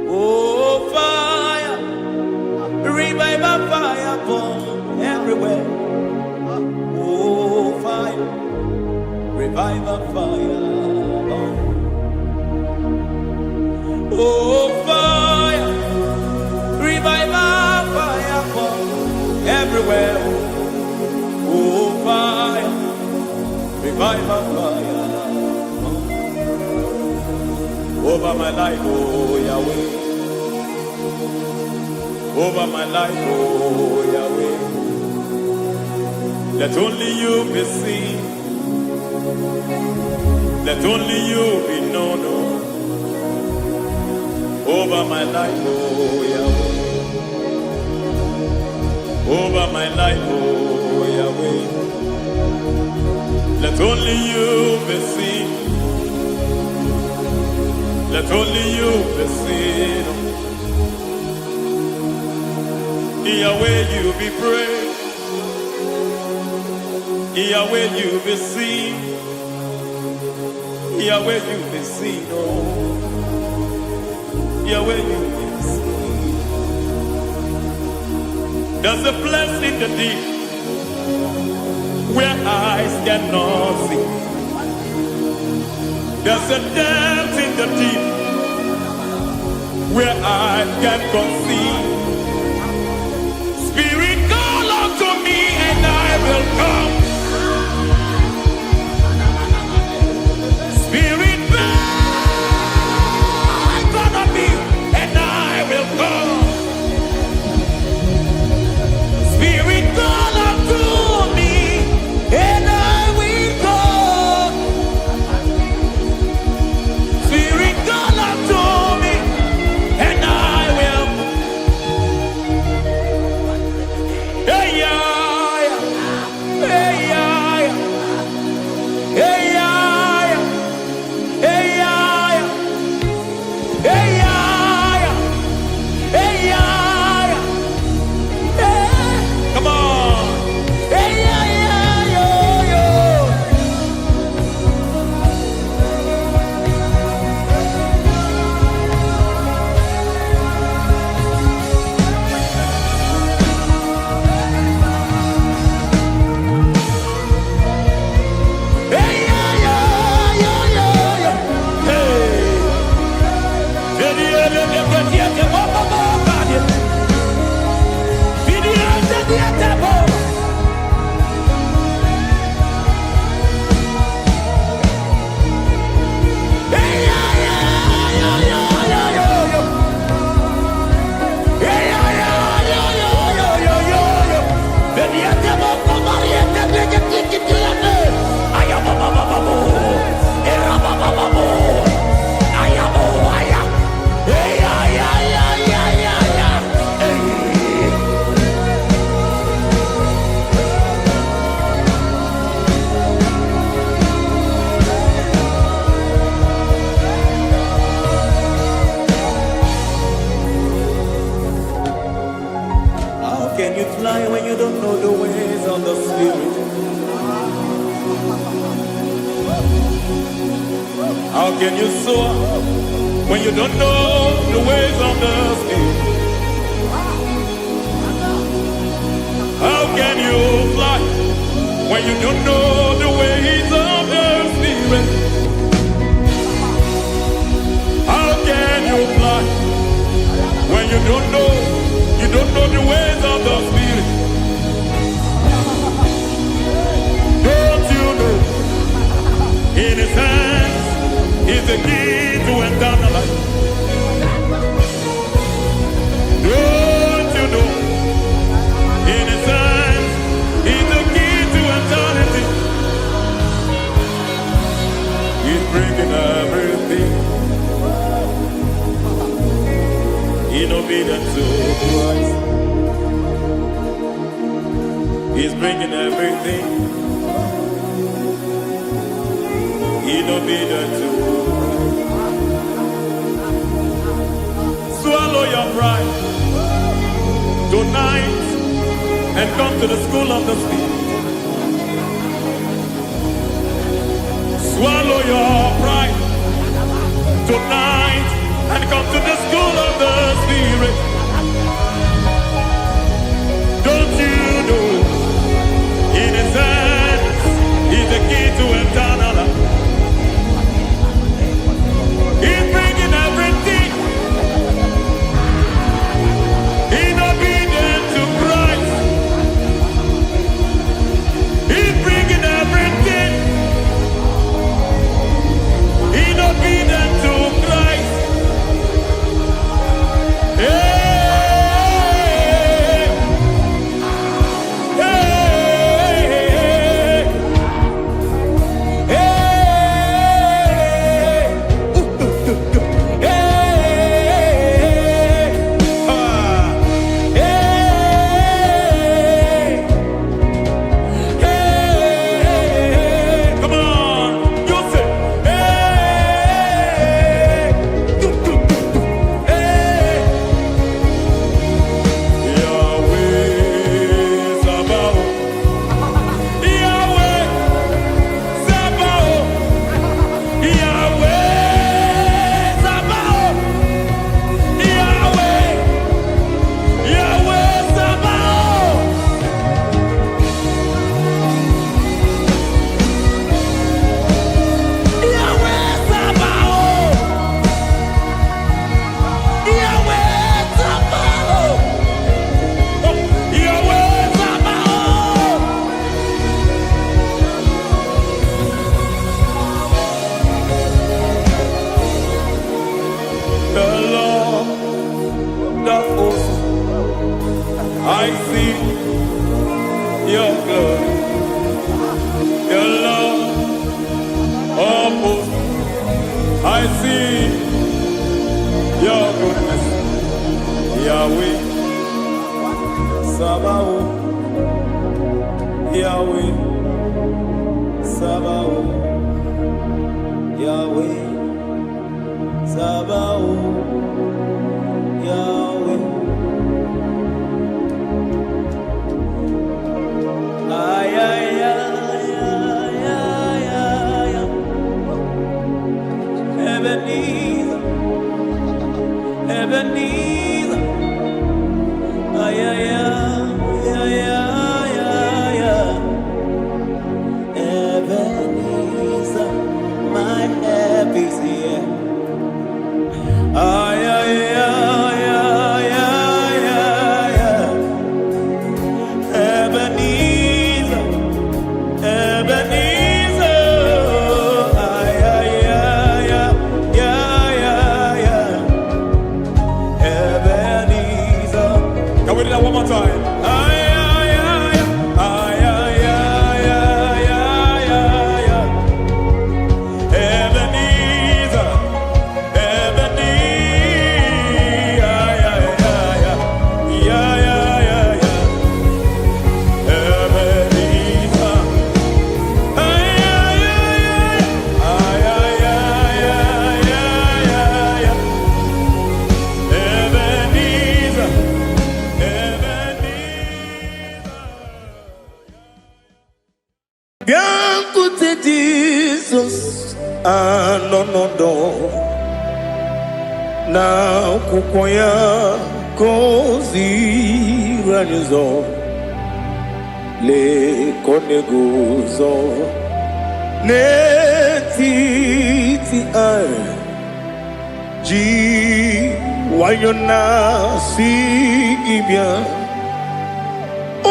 Oh, fire, revival fire burn everywhere. Oh, fire, revival fire burn. Oh, fire, revival fire burn everywhere. Oh, fire, revival fire burn over my life, oh Yahweh. Over my life, oh Yahweh. Let only you be seen. Let only you be known. Over my life, oh Yahweh. Over my life, oh Yahweh. Let only you be seen. Let only you be seen. Yahweh, you be praised. Yahweh, you be seen. Yahweh, you be seen. Oh, Yahweh, you be seen. There's a place in the deep where eyes cannot see. There's a depth in the deep where eyes can conceive. Spirit, call unto me and I will come. Spirit, breathe on me and I will come. Spirit, call unto me and I will come. Spirit, call unto me and I will. How can you soar when you don't know the ways of the Spirit? How can you fly when you don't know the ways of the Spirit? How can you fly when you don't know the ways of the Spirit? Don't you know in His hands is the key to eternal life? Don't you know in His hands is the key to eternity? He's breaking everything in obedience to Christ. He's breaking everything in obedience to Christ. Swallow your pride tonight and come to the school of the Spirit. Swallow your pride tonight and come to the school of the Spirit. Don't you know in His hands is the key to eternal life? He's bringing everything in obedience to Christ. He's bringing everything in obedience to Christ. Hey, hey, hey, come on, you say, Yahweh Sabaoth, Yahweh Sabaoth, Yahweh Sabaoth, Yahweh, Yahweh Sabaoth. Yahweh Sabaoth, Yahweh Sabaoth, Yahweh Sabaoth. The Lord, the host, I see your glory. The Lord of hosts, I see your goodness. Yahweh Sabaoth, Yahweh Sabaoth, Yahweh Sabaoth, Yahweh. Ay, ay, ay, ay, ay, ay, ay. Ebenezer, Ebenezer. Ay, ay, ay, ay, ay, ay, ay. Ebenezer, my help is here. Ay, ay, ay, ay, ay, ay, ay. Ebenezer, Ebenezer. Ay, ay, ay, ay, ay, ay, ay. anonodo na akwụkwọ ya gọziri anyị ụzọ lee ka ọ na-eguzo n'etiti anyị ji nwayọọ na-asị gị bịa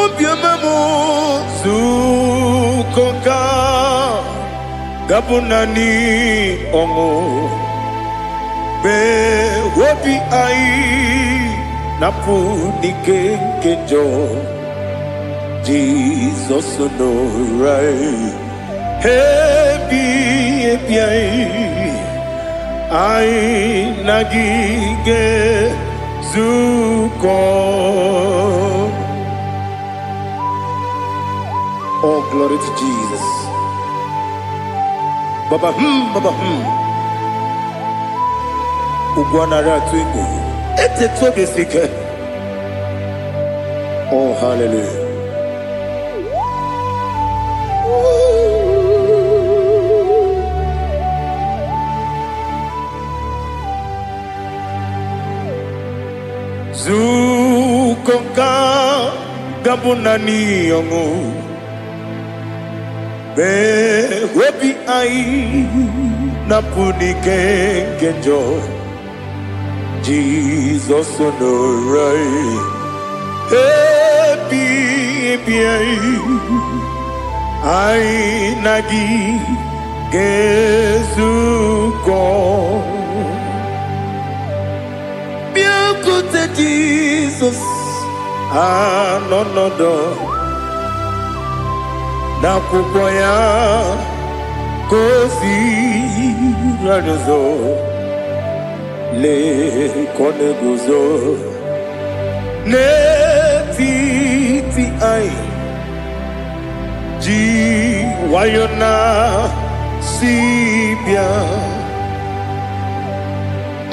obiọma m zukọ ka gabụ naanị ọṅụ mgbe obi anyị na-apụ n'ike nke njọ Jizọs nọrọ anyị ebi anyị na gị ga-ezukọ. Oh, glory to Jesus. Baba, Baba, Ugwanara twingo. Ete toge sike. Oh, hallelujah. Zukonga gabunani yongo. Be webi ai na punike genjo Jesus onorai happy ai nagi gezuko biakute Jesus anonodo na akwụkwọ ya gọziri anyị ụzọ lee ka ọ na-eguzo n'etiti anyị ji nwayọọ na-asị bịa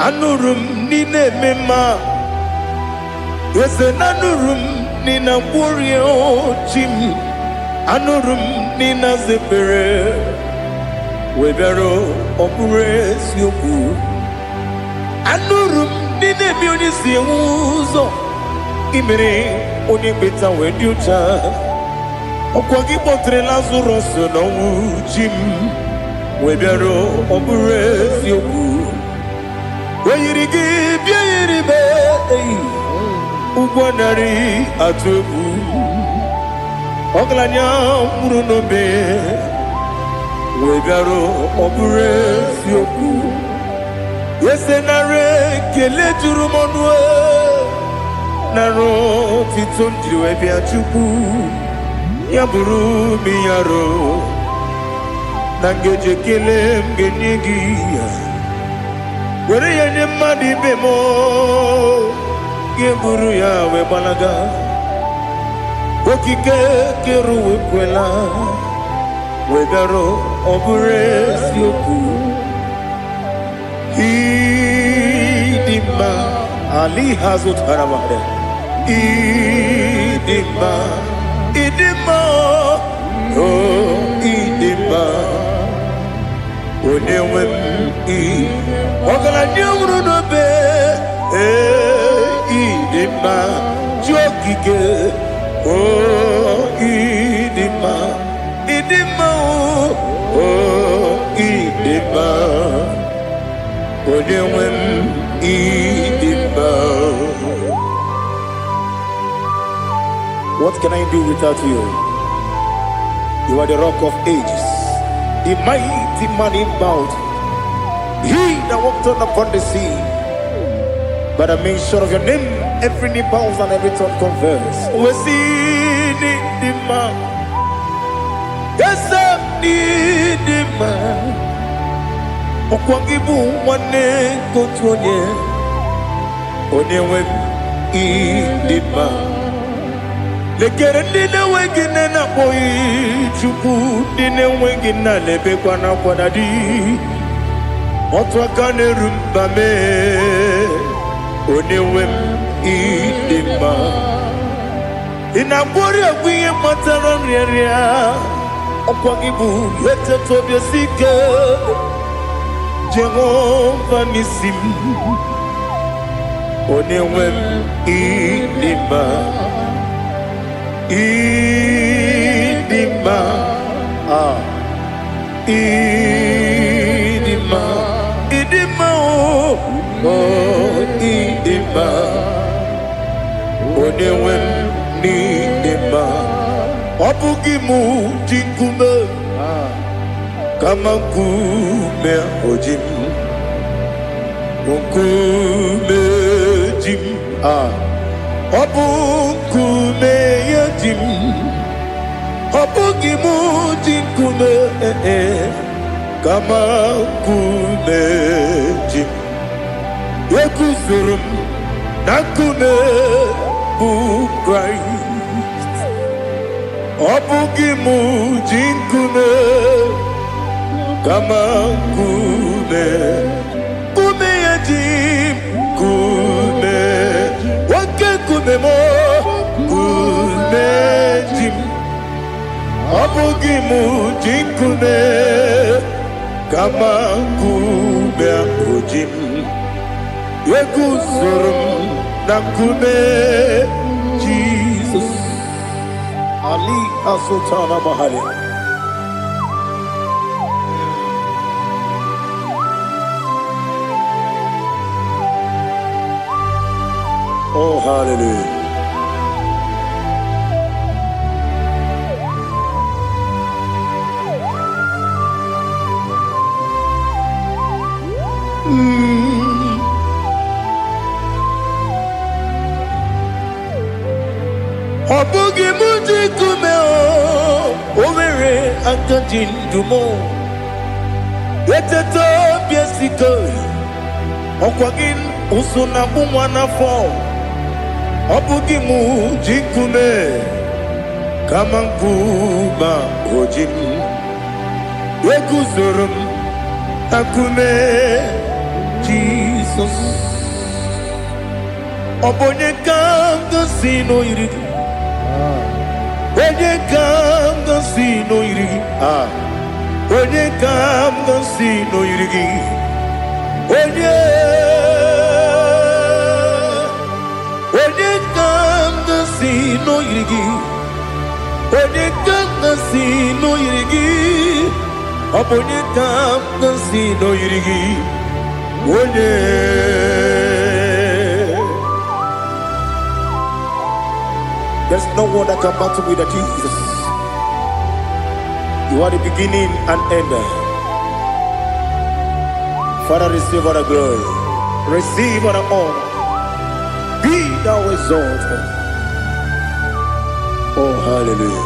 anụrụ m n'ile eme mma eze na anụrụ m n'ile mkpụrụ ochi m anụrụ m n'ịna zebere webịara ọ bụrụ eziokwu anụrụ m n'ịna eme onye si enwe ụzọ imere onye mkpeta wee dị ụcha ọkwa gị kpọtere Lazarọs n'ọnwụ chi m webịara ọ bụrụ eziokwu o yiri gị bịa yiri be ụgwọ narị atụ egwu ọgaranya mkpụrụ n'obe wee bịarụ ọ bụrụ eziokwu ese nara ekele juru m ọnụ nara otito m jiri wee bịa Chukwu ya bụrụ m ya ro na ngeji ekele m ga-enye gị ya were ya nye mmadụ ibe m ga-eburu ya wee gbalaga okike kere wekwela wegaro ọ bụrụ eziokwu ịdị mma ali ha zụtara mmadụ ịdị mma o ịdị mma onye nwe m ọgaranya nwụrụ n'obe ịdị mma ji okike oh idima oh idima onye nwe m idima. What can I do without you? You are the rock of ages, the mighty man in battle, he that walked upon the sea. By the mention of your name, every knee bows and every tongue confess. We see the man. Yes, I need the man. Okwangibu wane kotonye. Onyewe the man. Lekere dine wengine na boy Chukwu dine wengine lebe kwa na kwadadi. Otwakane rumba me. Onyewe m ịdị mma ị na-agbori egwu ihe matara nrịarịa ọkwa gị bụ eteto obi esi ike Jehovah Nisim, Onewem Idima, Idima, Idima, Idima, oh, Idima, Onewem Idima, Obugimu Jinkume. Kama kume ojim, kume jim, obu kume yajim, obu gimu jim kume, kama kume jim, yekuzurum na kume bukrai, obu gimu jim kume. Kama kume, kume yajim, kume, wake kume mo, kume jim, abugi mu jim kume, kama kume ujim, yekuzurum na kume, Jesus, Ali Asultana Mahali. Oh, hallelujah. Obugi muji kume o, overe akajin dumo. Yeteto biesiko, okwagin usuna bumwana fo. Obugi muji kume, kama nkuba ojim. Wekuzurum akume, Jesus. Obonye kanga sino irigi. Onye kanga sino irigi. Onye kanga sino irigi. Onye kanga sino irigi. Onye kanga sino irigi. Onye kanga sino irigi. Onye. There's no one that can battle with Jesus. You are the beginning and end. Father, receive all the glory. Receive all the honor. Be thou exalted. Oh, hallelujah.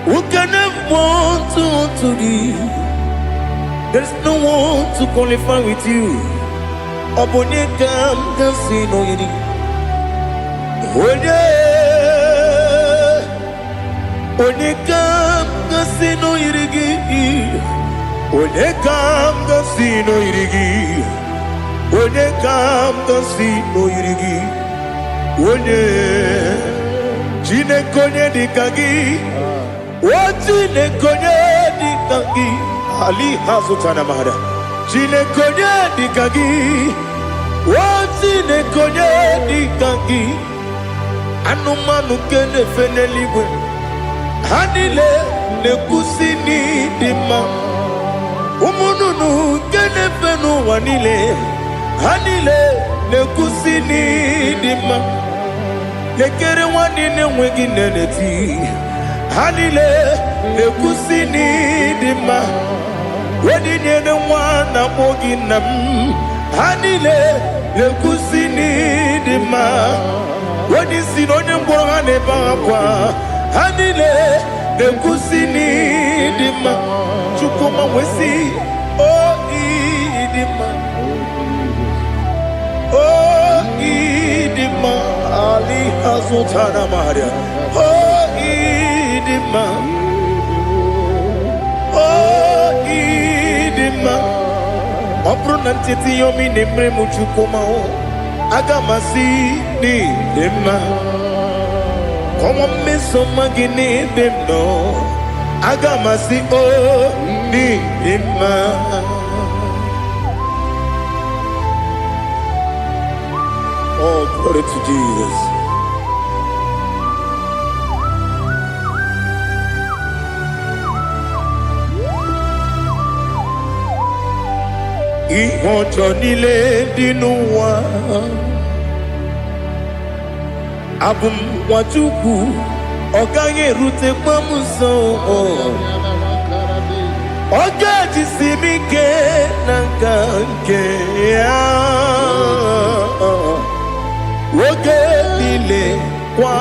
Who can have one to thee? There's no one to qualify with you. Obonye kam kasino yini. Onye kam kasino yirigi. Onye kam kasino yirigi. Onye kam kasino yirigi. Onye chine konye dikagi. Chine konye dikagi. Ali Hazutana Mahada. Chine konye dikagi. Chine konye dikagi. Anumanu kene feneliwe. Hanile ne kusini dima. Umununu kene fenu wanile. Hanile ne kusini dima. Nekere wanine wegi neneti. Hanile ne kusini dima. Wedi nyene wana mogi nam. Hanile ne kusini dima. Wedi sinonye mbonga ne bangakwa. Hanile ne kusini dima. Chukuma wesi oh idima. Oh idima. Ali Hazutana Maria. Oh idima. Oh idima. Opro nantiti yomi nemre muchukuma o. Agamasi ni dima. Come on, miss some magini them no. Agamasi oh ni ima. Oh, glory to Jesus. Ihojo nile dinuwa. Abum watuku oganye rute pamuso. Oga jisimike nankanke ya. Woge nile kwa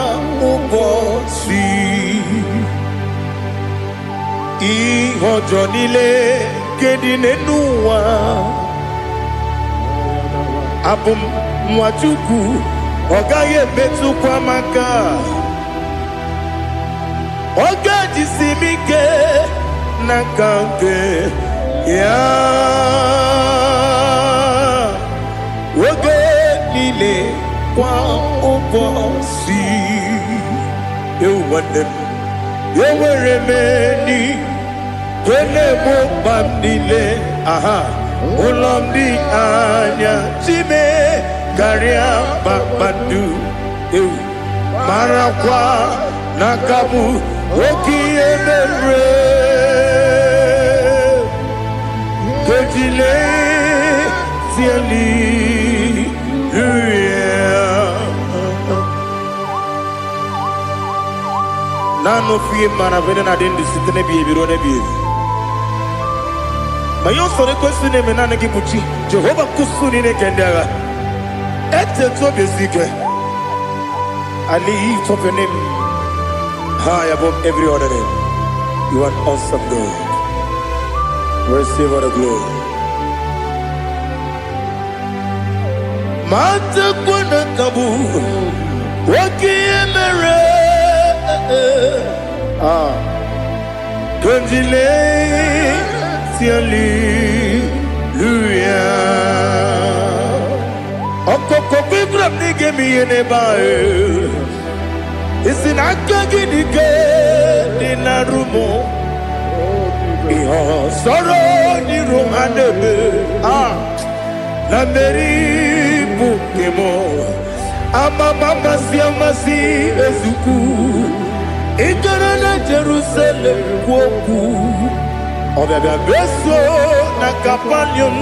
ubosi. Ihojo nile kedinenuwa. Abum watuku Ogaye betu kwa maka. Oga jisimike nakange ya. Oge nile kwa ubosi. You want them. You were many. Kene mo bandile. Aha. Ulomdi anya. Chime. Garia babandu marakwa nakabu okiemere kejile siali nano fiye mana vene na dendi sitene biye birone biye mayo sore kwesine menane kibuchi Jehova kusuni ne kendaga Ete to besike. I lift up your name high above every other name. You are awesome God. Receive all the glory. Mata kuna kabu waki emere. Kanjile siali luya. Okoko bibram nige mi enebae. Isinaka nige dinarumo. Iho soro ni romanebe. La meri bukemo. Amama siamasi ezuku. Ikarana Jerusalem kwoku. Obebe beso na kapanion.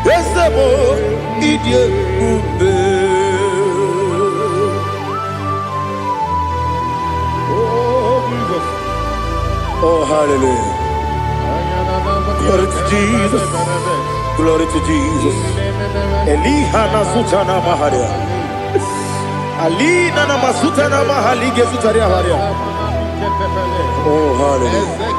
Esemo idie ube. Oh, Jesus. Oh, hallelujah. Glory to Jesus. Glory to Jesus. Elihana sutana maharia. Alina na masutana mahalige sutaria haria. Oh, hallelujah.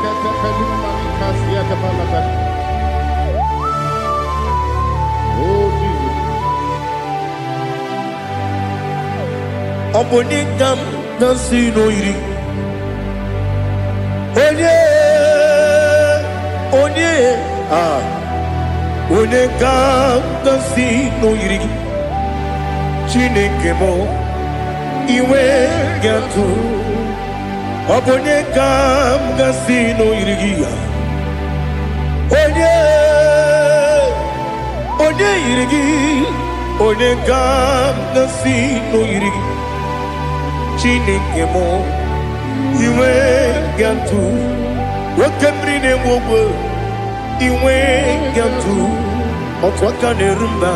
Obonikam nasino iri. Onye Onekam nasino iri. Chineke mo iwe gatu. Obonekam nasino iri. Onye iri. Onekam nasino iri. Chineke mo iwe gatu wakemrine mwogo iwe gatu otwaka nerumba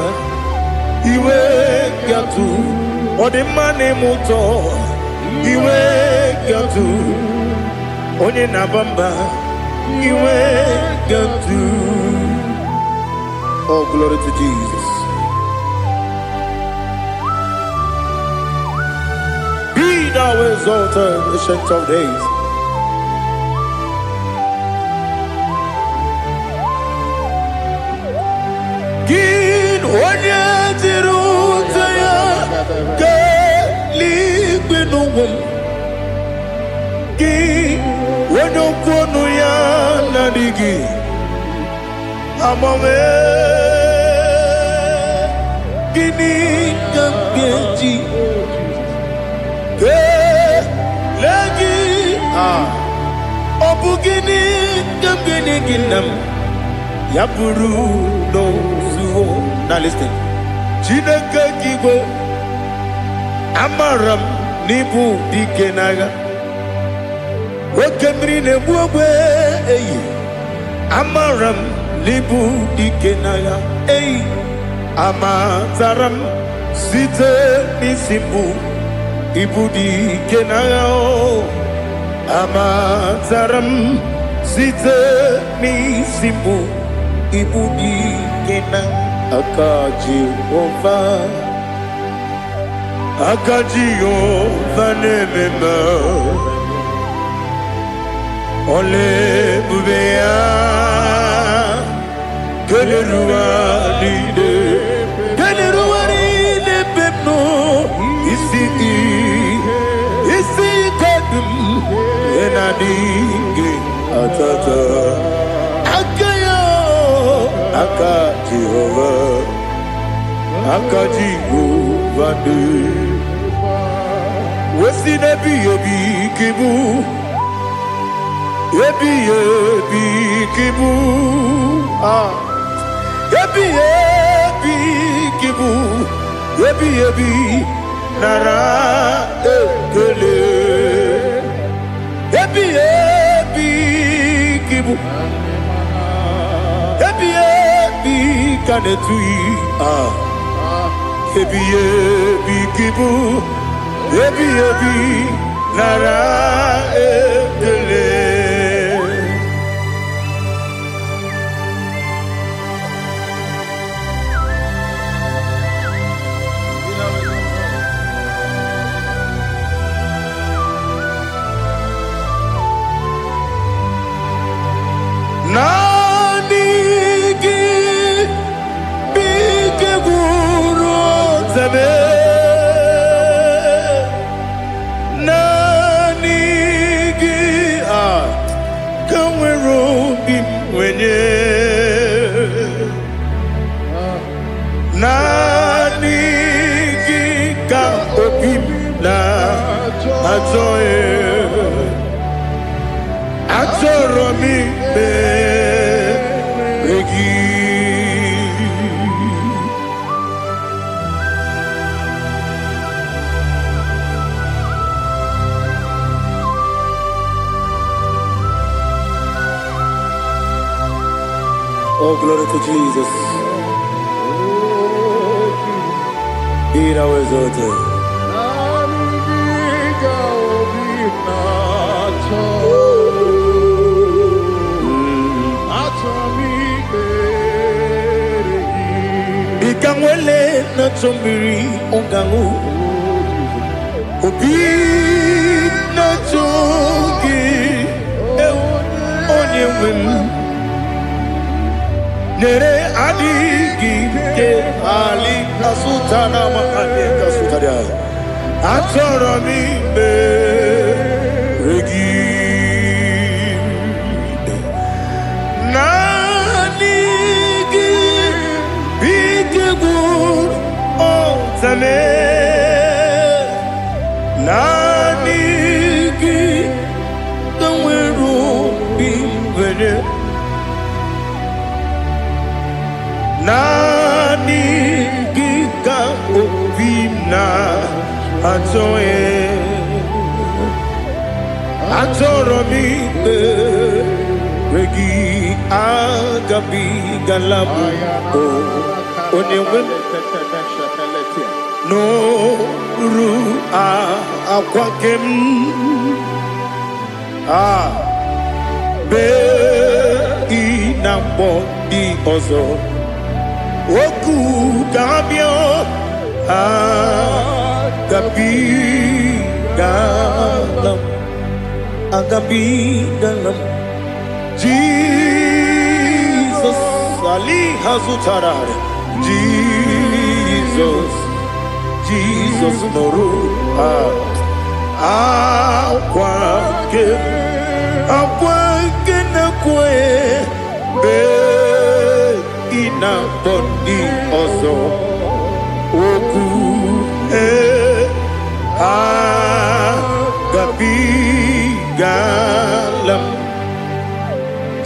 iwe gatu odemane moto iwe gatu onye nabamba iwe gatu. Oh, glory to Jesus. Thou exalted, ancient of days. Gin onye tiruta ya ke ligbenu Gin onye kwonu ya na digi amame gini kamgeji. Obugini gambini ginam Yapuru no suo. Now listen. Chineke kigo Amaram nibu dikenaga Okemri ne buogwe Amaram nibu dikenaga Amataram site nisibu Ibu dikenaga Amataram site nisibu Ibu dikenaga Akajihova nemema Ole bubea Keleruari de pepno Isi kadum Enadinge atata Akajihova de Wesi nebi yebi kibu Yebi kibu Yebi kibu Yebi nara ekele Yebi kibu Yebi kanetui Yebi kibu Yebi nara ekele Nanigi bike guru zabe Nanigi kamwero bimwenye Nanigi ka opim na atoe Atoromi begi Oh, glory to Jesus. Be thou exalted. Ikamwele na chombiri ongangu Obi na chongi onye wim Nere adigi ke ali asutana makane kasutaria Atoro mi regi Nanigi bige gur ozame Nanigi kamweru bimwene Nanigi ka opina atoe Atoro mi regi agabi galabu Onyewe no ru akwakem be inambo di ozo Oku gabio agabi galam Jesus Ali Hazutarare Jesus Moru Akwake na kwe be ina bondi ozo oku gabi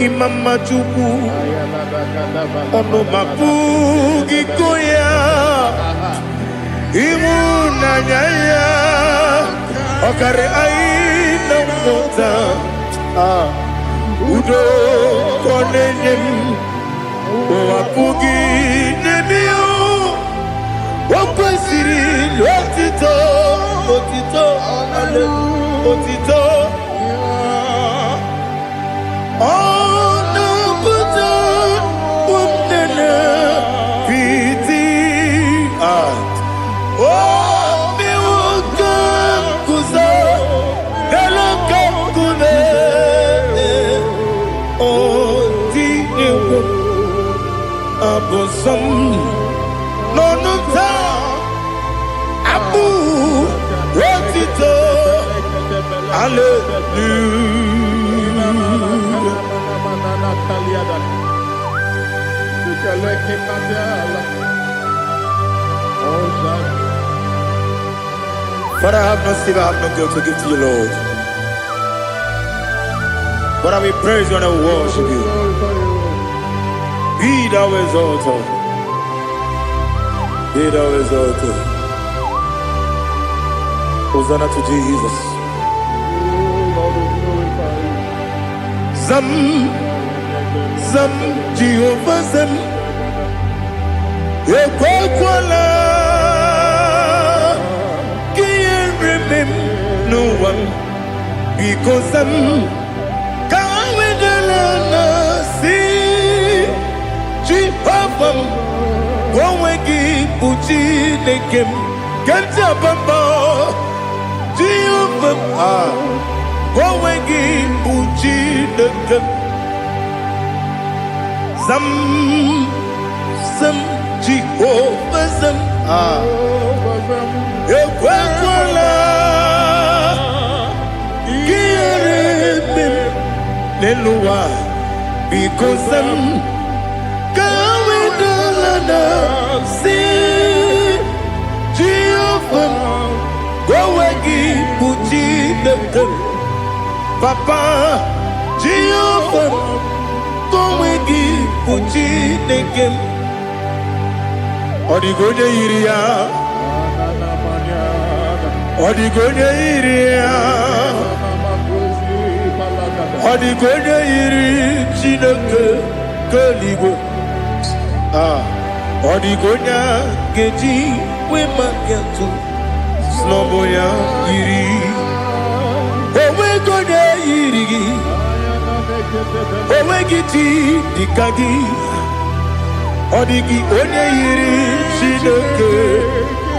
Imama Chukwu Ono mapugi koya Imu nanyaya Okare aina mota Udo konenyem Wapugi nemio Wakwesiri Otito Otito Otito Ono buta Umnene Piti mi wakam kuza Hello kam kune Ti ewo Abosam Nonota Abu Otito Hallelujah. Father, I have no silver, I have no gold to give to you, Lord. But we praise you and I worship you. Be thou exalted. Be thou exalted. Hosanna to Jesus. Zam, Zam, Jehovah Zam, Ekwakwala, can't remember no one, because Zam, Kawedalana, see, Jehovah, Wawegi, Puchi, Nekem, Kantabamba, Jehovah, Wawegi, Puchi, Nekem. Zam, Zam, Jehovah Zam, Ekwakwala, Kieremim, Nelua, because Zam, Kawedalana, see, Jehovah, Gowagi, Puchi, Nekem, Papa, Jehovah, Gowagi, Puchi, Nekem, Odigoje Iria, Odigoje Iria, Odigoje Iri, Chineke, Kaligo, Odigonya, Geji, Wemakiatu, Sloboya, Iri, Owegoje Iri, Owegiti, Dikagi, Odigi, Onye Iri, Chineke,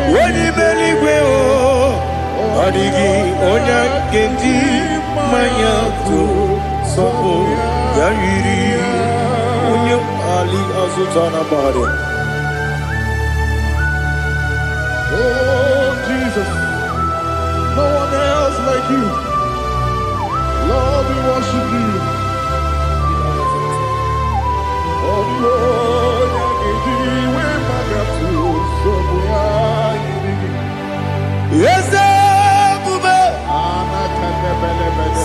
Onye Meligwe, Odigi, Onya Genji, Mayato, Sopo, Yayiri, Onye Ali Azutana Bade. Oh, Jesus, no one else like you. Lord, we worship you. Oh, Lord, yes, Bube.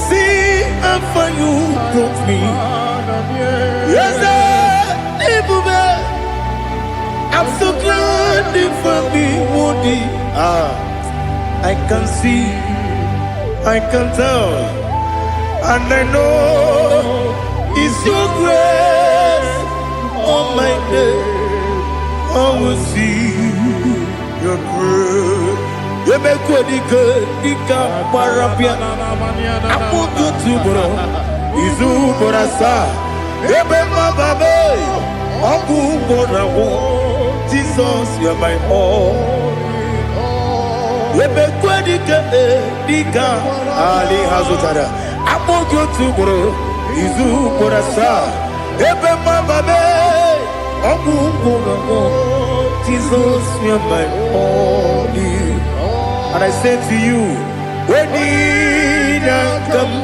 See how far you brought me. Yes, Bube. I'm so glad you found me worthy. I can see, I can tell, and I know it's your grace on my day. I will see your grace. You make what you could, you can't parapia. I'm going to bro. Izu borasa. You make my baby. I'm going to Jesus, you're my all. You make what you could, Ali Hazutada. I'm going to bro. Izu borasa. You make my baby. Jesus, you're my only. And I say to you, when did I come?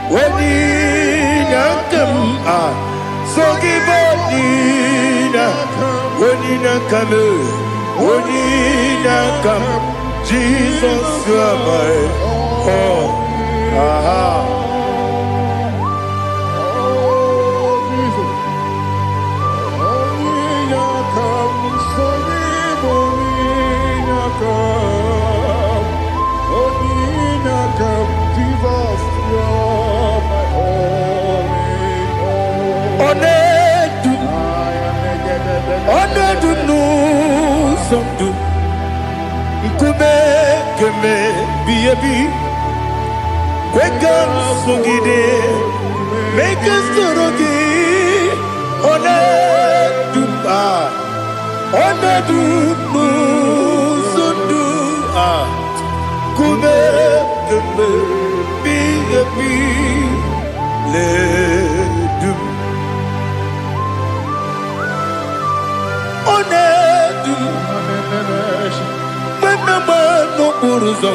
When did I come? So give up, when did I come? When did I come? Jesus, you're my all. Be. Wake up, Sugide. Make us Surugi. Ona du Sundu. Kube, be. Le du. Ona du. Menama no Uruzo.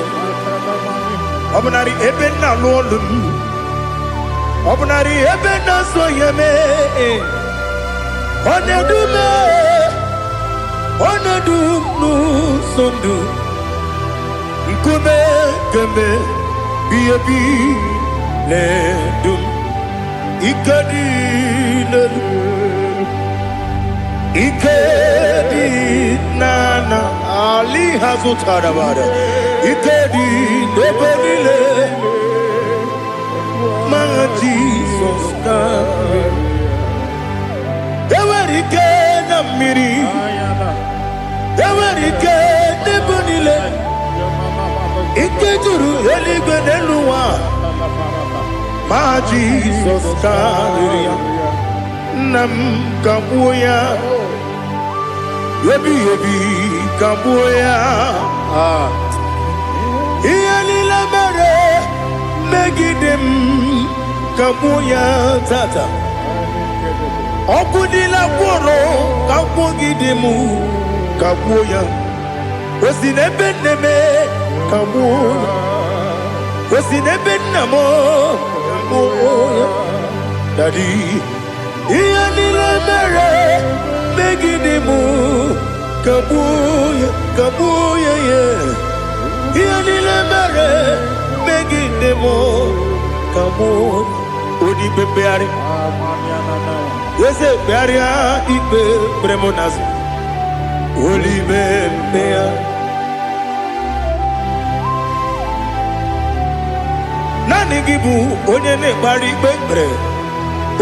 Obnari ebena lolum. Obnari ebena soyeme. Onedu no sondu. Nkume kembe biyebi le dum. Ikadi nana ali hazutara bada. Ikadi nebelile. My Jesus come. Ewerike na miri. Ewerike nebonile. Ikejuru eligwe neluwa. My Jesus come. Nam kabuya. Yebi kabuya. Iyalila mere. Megidem kabuya tata. Okudila kworo kakwogidemu kabuya. Osinebeneme kabuya. Osinebenamo kabuya. Daddy, iyanile mere megidemu kabuya ye. Iyanile mere megidemu kabuya. Odi bebeari. Yese bearia ibe premonas. Oli bebea. Nani gibu onye ne bari bebre.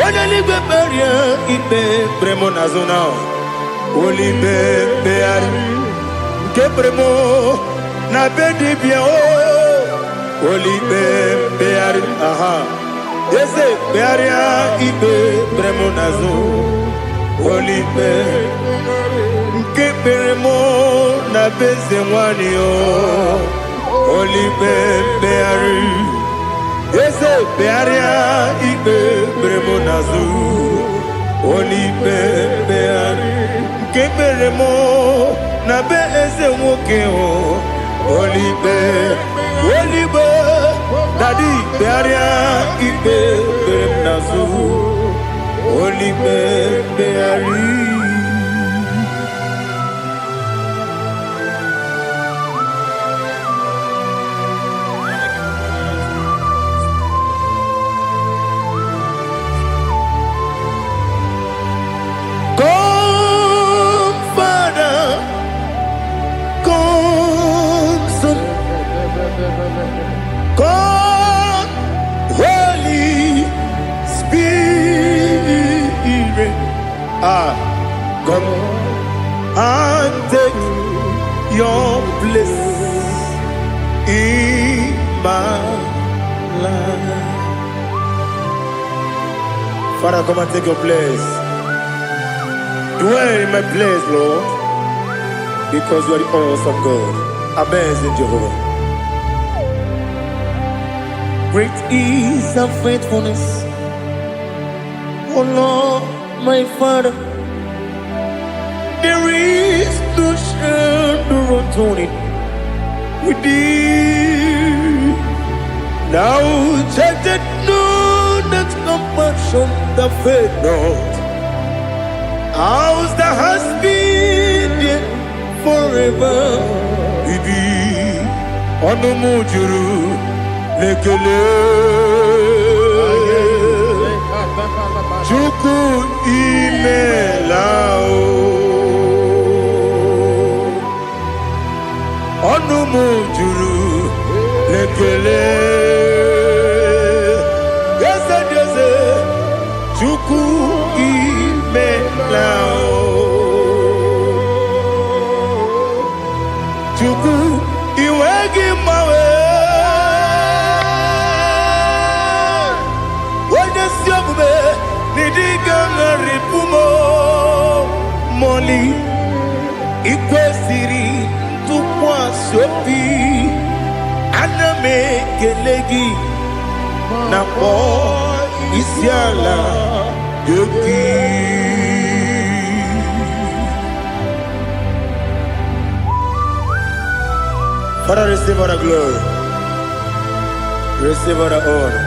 Onye li beberia ibe premonas na. Oli bebeari. Ke premo na bedi bia o. Oli bebeari aha. Yese bearia ibe premonazo olipe nke peremo na beze nwani o olipe beari. Yese bearia ibe premonazo olipe beari nke peremo na beze nwoke o olipe. Daddy, bearia ibe berem nazu, oli beari. Come, Father, come, Son, come. Come and take your place in my life. Father, come and take your place. Dwell in my place, Lord, because you are the awesome God. Amazing Jehovah. Great is thy faithfulness, oh Lord, my Father. There is no shadow of turning with thee. Now check that no, that compassion that faith not. Ours that has been there forever with thee. Ono mujuru lekele. Chuku imelao. Onu mujuru lekele. Yese chuku imelao. Chuku iwegi mawe. kelegi na po isiala yoki. Father, receive all the glory. Receive all the honor.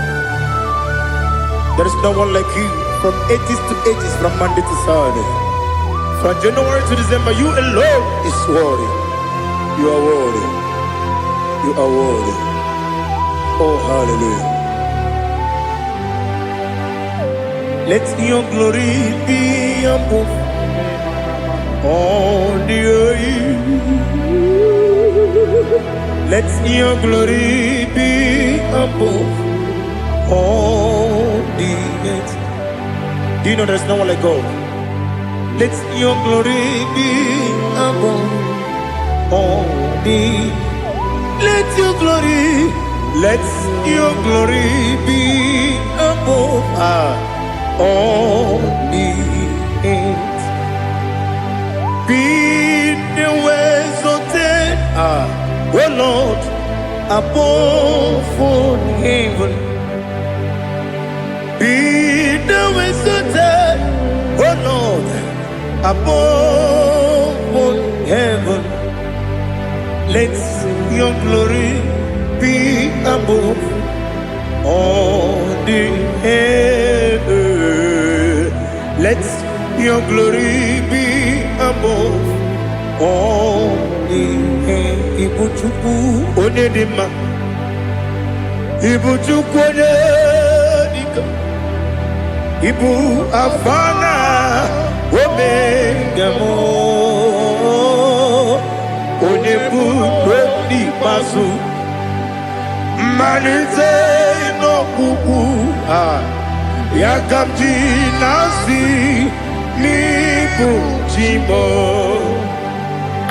There is no one like you from ages to ages, from Monday to Saturday. From January to December, you alone is worthy. You are worthy. You are worthy. Oh, hallelujah. Let your glory be above all the earth. Let your glory be above all the earth. Do you know there's no one like God? Let your glory be above all the. Let your glory be above all the earth. Be the ways of death, oh Lord, above all heaven. Be the ways of death, oh Lord, above all heaven. Let your glory be above all the heaven. Let your glory be above all the heaven. Ibuchuku onedima, Ibuchuku onedika, Ibu afana omega mo. Onebu di pasu manite no kuku yakamji nasi ni bujimo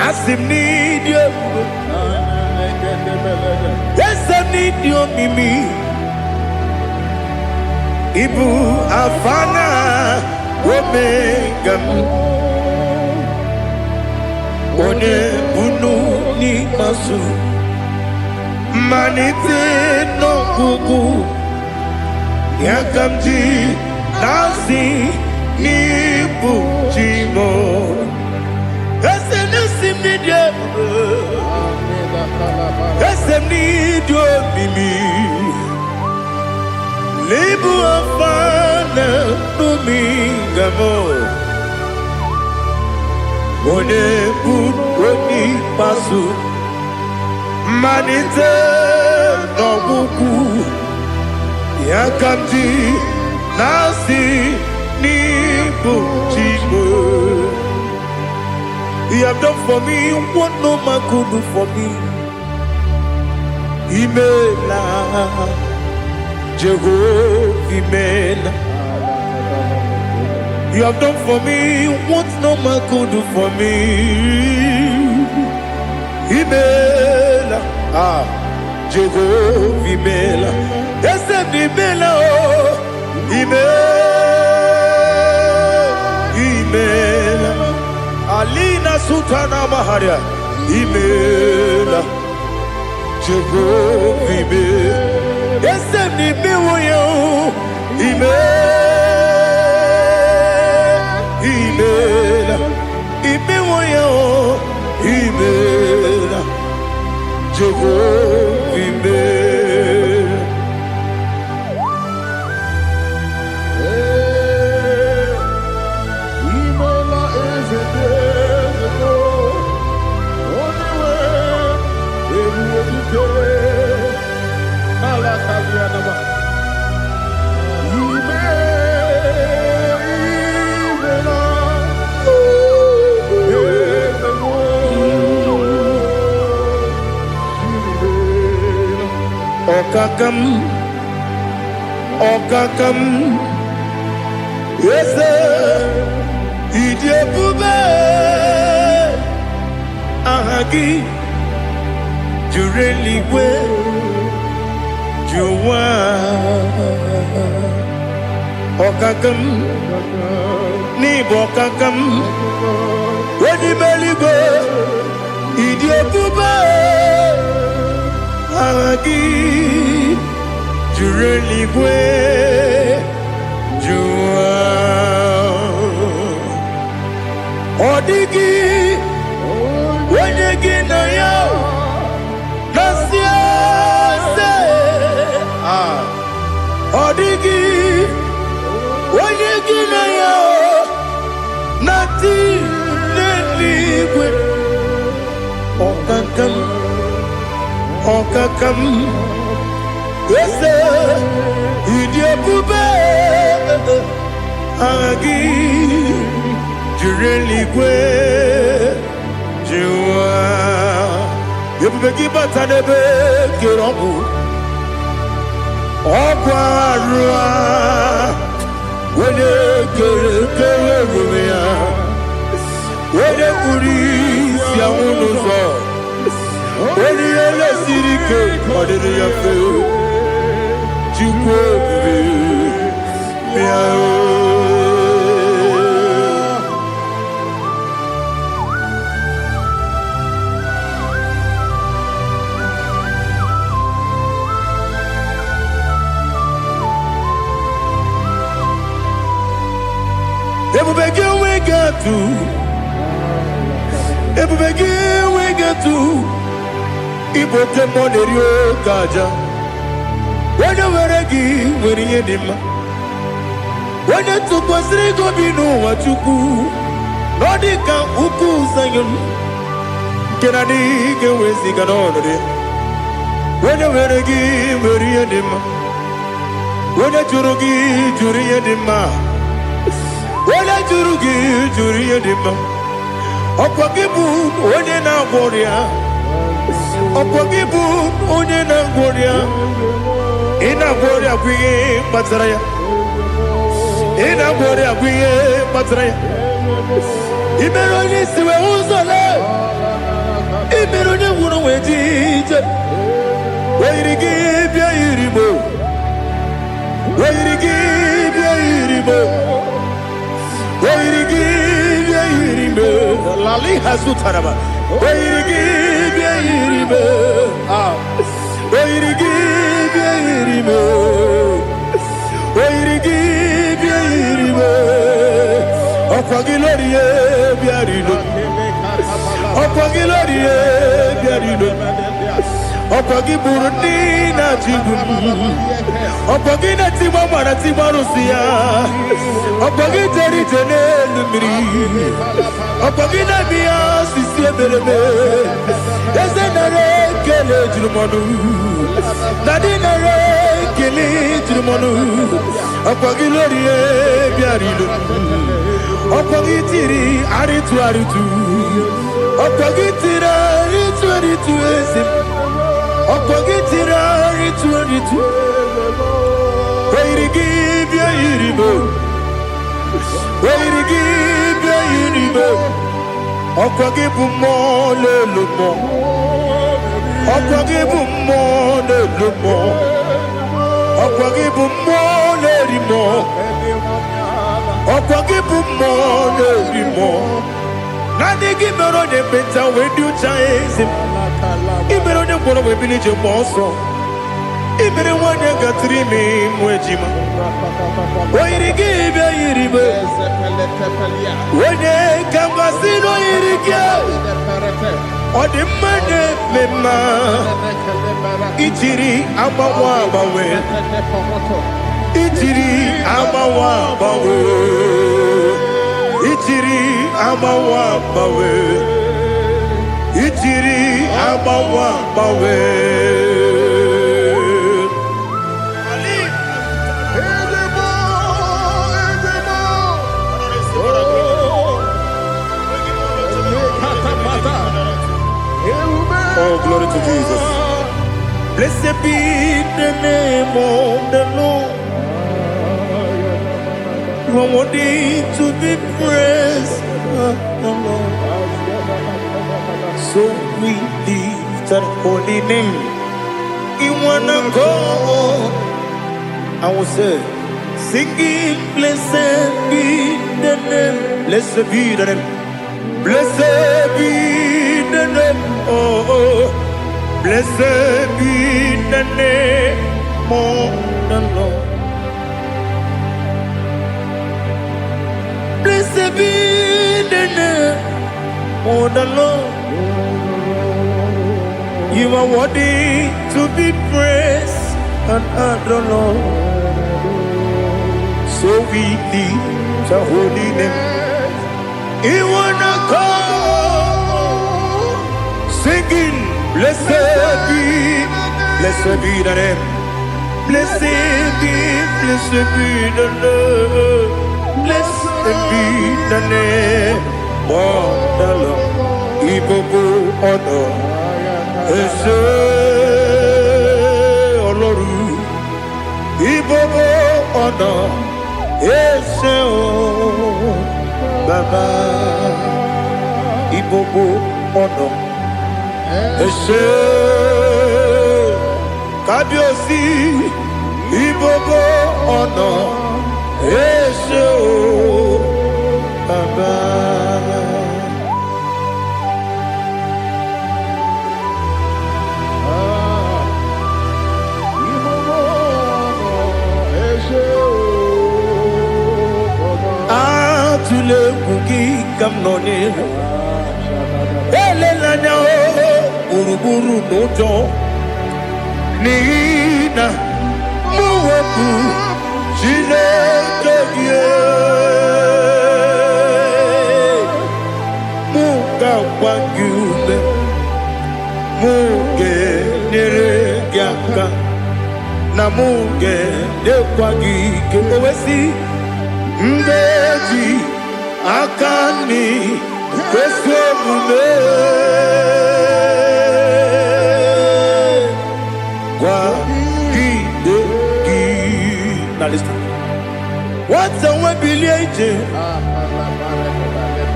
asim ni dio yesem ni dio mimi ibu afana omega one bunu ni masu manite no kuku yakamji nasi ni bujimo esem ni dio esem ni dio mimi lebu afana numingamo one buni pasu manite no buku yakamji nasi ni bujimo. You have done for me what no man could do for me. Imela Jehovah Imela. You have done for me what no man could do for me. Imela, Jehovah Imela. Yes, Imela, oh, Imela, Alina Sutana Maharia. Imela, Jehovah Imela. Yes, Imela, Imela, Imela, Imela, Jehovah Imela. Imela is a desert, only way it would be. Alakalianaba. Okakam, yes, Idiabube, Ahagi, you really will, you want. Okakam, Nibokakam, when you belly go, Idiabube, Ahagi. Jureligwe, Jua. Odigi, Wenegi na yo, Nasia se. Odigi, Wenegi na yo, Nati neligwe. Okakam, Ese, Idiabube, Agi, Jureligwe, Jua. Yebeki batanebe kiromu, Okwarua, Wene kere rumia, Wene kuri siamunuzo. Wene ele sirike, Odere yafe, Jukwe miao. Ebubege we get to, Ebubege we get to, Ibote monerio kaja. Wene weregi weri edima. Wene tukwasiri gobinu wachuku. Nodika uku sanyon. Kenadi gewezi kanonode. Wene weregi weri edima. Wene jurugi juri edima. Wene jurugi juri edima. Okwakibu wene na boria. Okwakibu wene na boria. Ina boria kwiye batraya. Ina boria kwiye batraya. Imeroni siwe uzole. Imeroni wuno wejije. Wairigi bia irimo. Wairigi bia irimo. Wairigi bia irimo. Lali hasutaraba. Wairigi bia irimo. Wairigi bia irimo. Wairigi bia irimo. Okwagilorie bia irimo. Okwagilorie bia irimo. Okwagi Burundi na Jibum. Okwagi na Timama na Timarusia. Okwagi Jeri Jene Lumiri. Okwagi na Mia Sisi Eberebe. Eze nare kele jirumonu. Nadi nare kele jirumonu. Okwagi lorie biarilu. Okwagi tiri aritu aritu. Okwagi tira aritu aritu esim. Okogitira ritu Wairigi bia iribo Wairigi bia iribo Okogibu mo lelumo Okogibu mo lelumo Okogibu mo lerimo Okogibu mo lerimo Nani gimero ne benta wedu chaezim Ibero ne boro we bilije monso. Ibere wanya gatrimi mwejima. Wairigi bia iribe. Wene kambasino irigia. Odi mane mema. Ichiri amawa bawe. Ichiri amawa bawe. Ichiri amawa bawe. Ichiri amawa bawe. Oh, glory to Jesus. Blessed be the name of the Lord. You are worthy to be praised, Lord. So we lift that holy name. You wanna go? I will say, singing, blessed be the name. Blessed be the name. Blessed be the name. Oh, blessed be the name more than Lord. Blessed be the name of the Lord. You are worthy to be praised and adored, Lord. So we lift your holy name. You wanna come singing, blessed be the name. Blessed be the Lord. Blessed be the name of the Lord. IGBO honor. Ese Oloru. IGBO honor. Ese o Baba. IGBO honor. Ese Kabiosi. IGBO honor. Ese o Baba. Atule kuki kamnoni. Elelanya o uruburu nojo. Nina muweku Chineke muka wangume muge neregiaka na muge nekwagike owesi mbeji akani kwesomume kwa gidegi. Now listen. What's a webiliaje?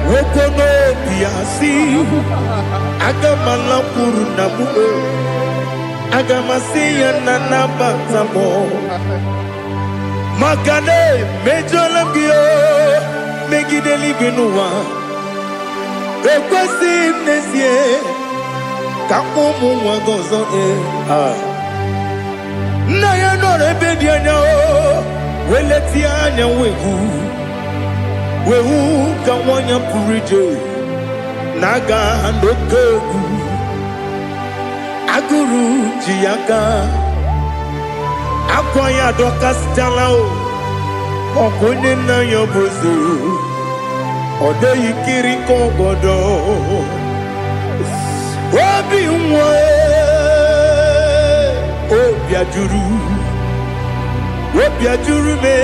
Wokono biasi. Agamala puru na muwe. Agamasiya na nabatamo. Makane mejolambio. Megideli benua. Ekwesi nesie. Kamumu wagozo na ya no rebedi anya o weleti anya wehu ka wanya purije naga ndoku aguru jiaka akwanya dokastala o okonye na yobozo odo yikiri kogodo obi nwa Obiajuru me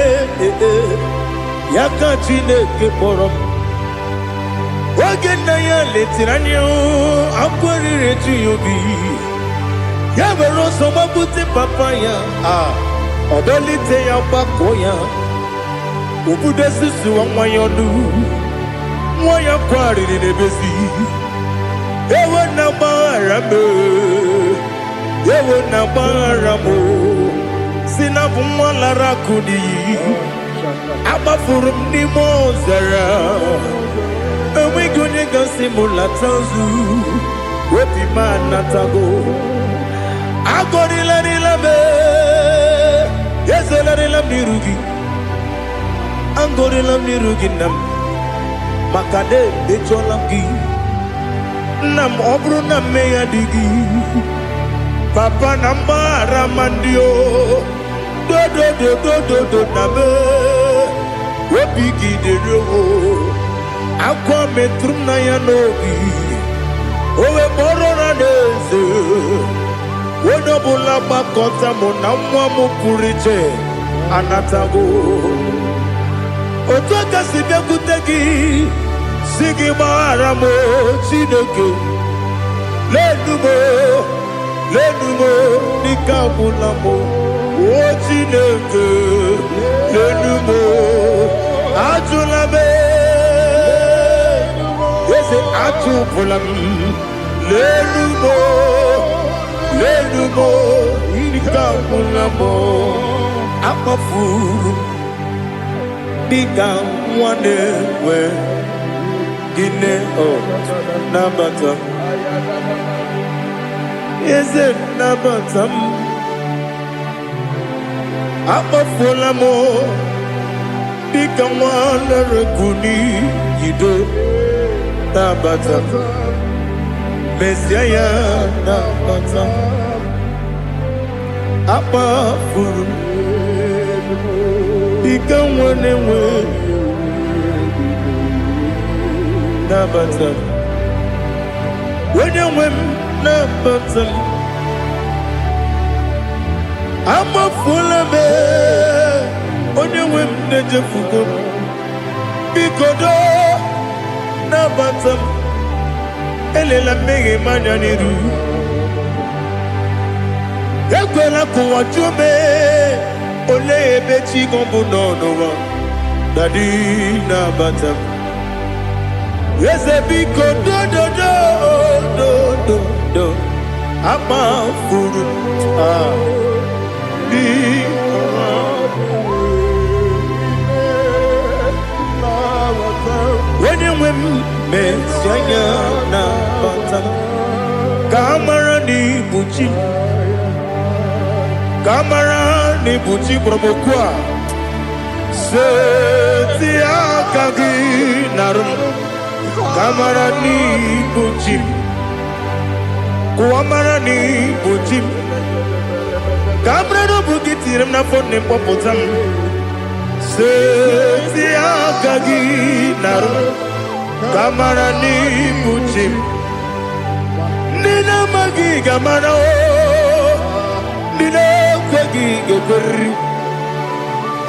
Yaka Chineke porom Oge na ya letiranyo Akwarire tuyobi Ya vero soma buti papaya Odolite ya bakoya Ubude susu wa mwayonu Mwaya kwarire nebezi Ewe na marame Ewe na baramo Sinabu mwalara kudi Abafurum ni mozara Ewe gonye gansi mulatanzu Wepi manatago Agorila nilame Yezela nila mirugi Angorila mirugi nam Makade becholamgi Nam obru na meya digi Papa nambara mandio do nabe Wepigi de roho Akwa metrum na yanogi Owe borona neze Wodobula bakota mona mwamu puriche Anatago Otoka sibya kutegi Sigi maramo Chineke Lenumo nikabulamo O Chineke Lenumo Ajulame Yese ajupulam Lenumo nikabulamo Akafu Diga mwane we Gine o Nabata Is it Nabatam? Akpafuola m dịka nwa na-erekuni yido na-abata mesia ya na-abata akpafuru dịka nwa na-enwe na-abata onye nwe m na-abata akpafuola m onye nwe m na-ejefugo biko do na-abata m elela mmehie m anya n'iru ekwela ka ụwa jụọ m olee ebe chi gị bụ n'ụwa dadi na-abata m eze biko do akpafuru onye nwe m mesi anya na-abata ka a mara na ibu chi ka a mara na ibu chi kpọrọ m okwu a seti aka gị narụ m ka a mara na ibu chi kụwa mara na ibu chi ka a mara na ọ bụ gị tinyere m n'afọ na mkpọpụta m seti aka gị narụ ka a mara na ibu chi ndị na-amaghị ga-amara ndị na-ekweghị ga-ekweriri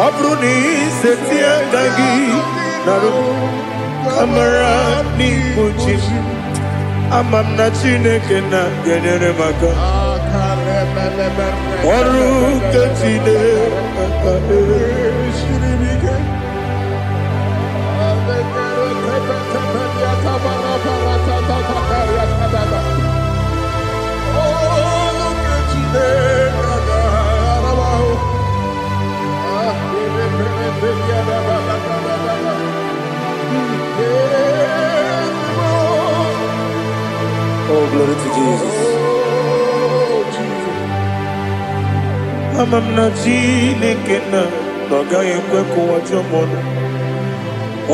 ọ bụrụ na iseti aka gị narụ ka a mara na ibu chi ama m na Chineke na-enyere m aka ọrụ nke Chineke Oh, glory to Jesus. Ama m na Chineke na ọ gaghị ekwe ka ụwa jụọ m ọnụ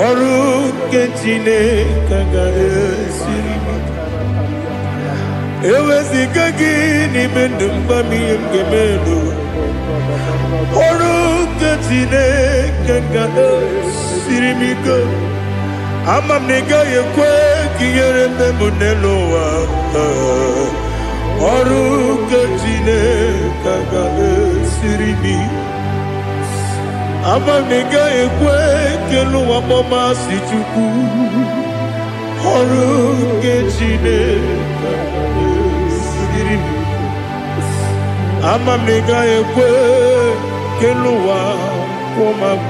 ọrụ nke Chineke ga-esiri m eweziga gị n'ime ndụ mgbam ihe m ga-eme n'ụwa ọrụ nke Chineke ga-esiri m ike ama m na ị gaghị ekwe ka ihere mme m n'elu ụwa ọrụ nke Chineke ga-esiri m ama m na ị gaghị ekwe ka elu ụwa gbamasị Chukwu ọrụ nke Chineke ga-esiri m ama m na ị gaghị ekwe ka elu ụwa kwụma m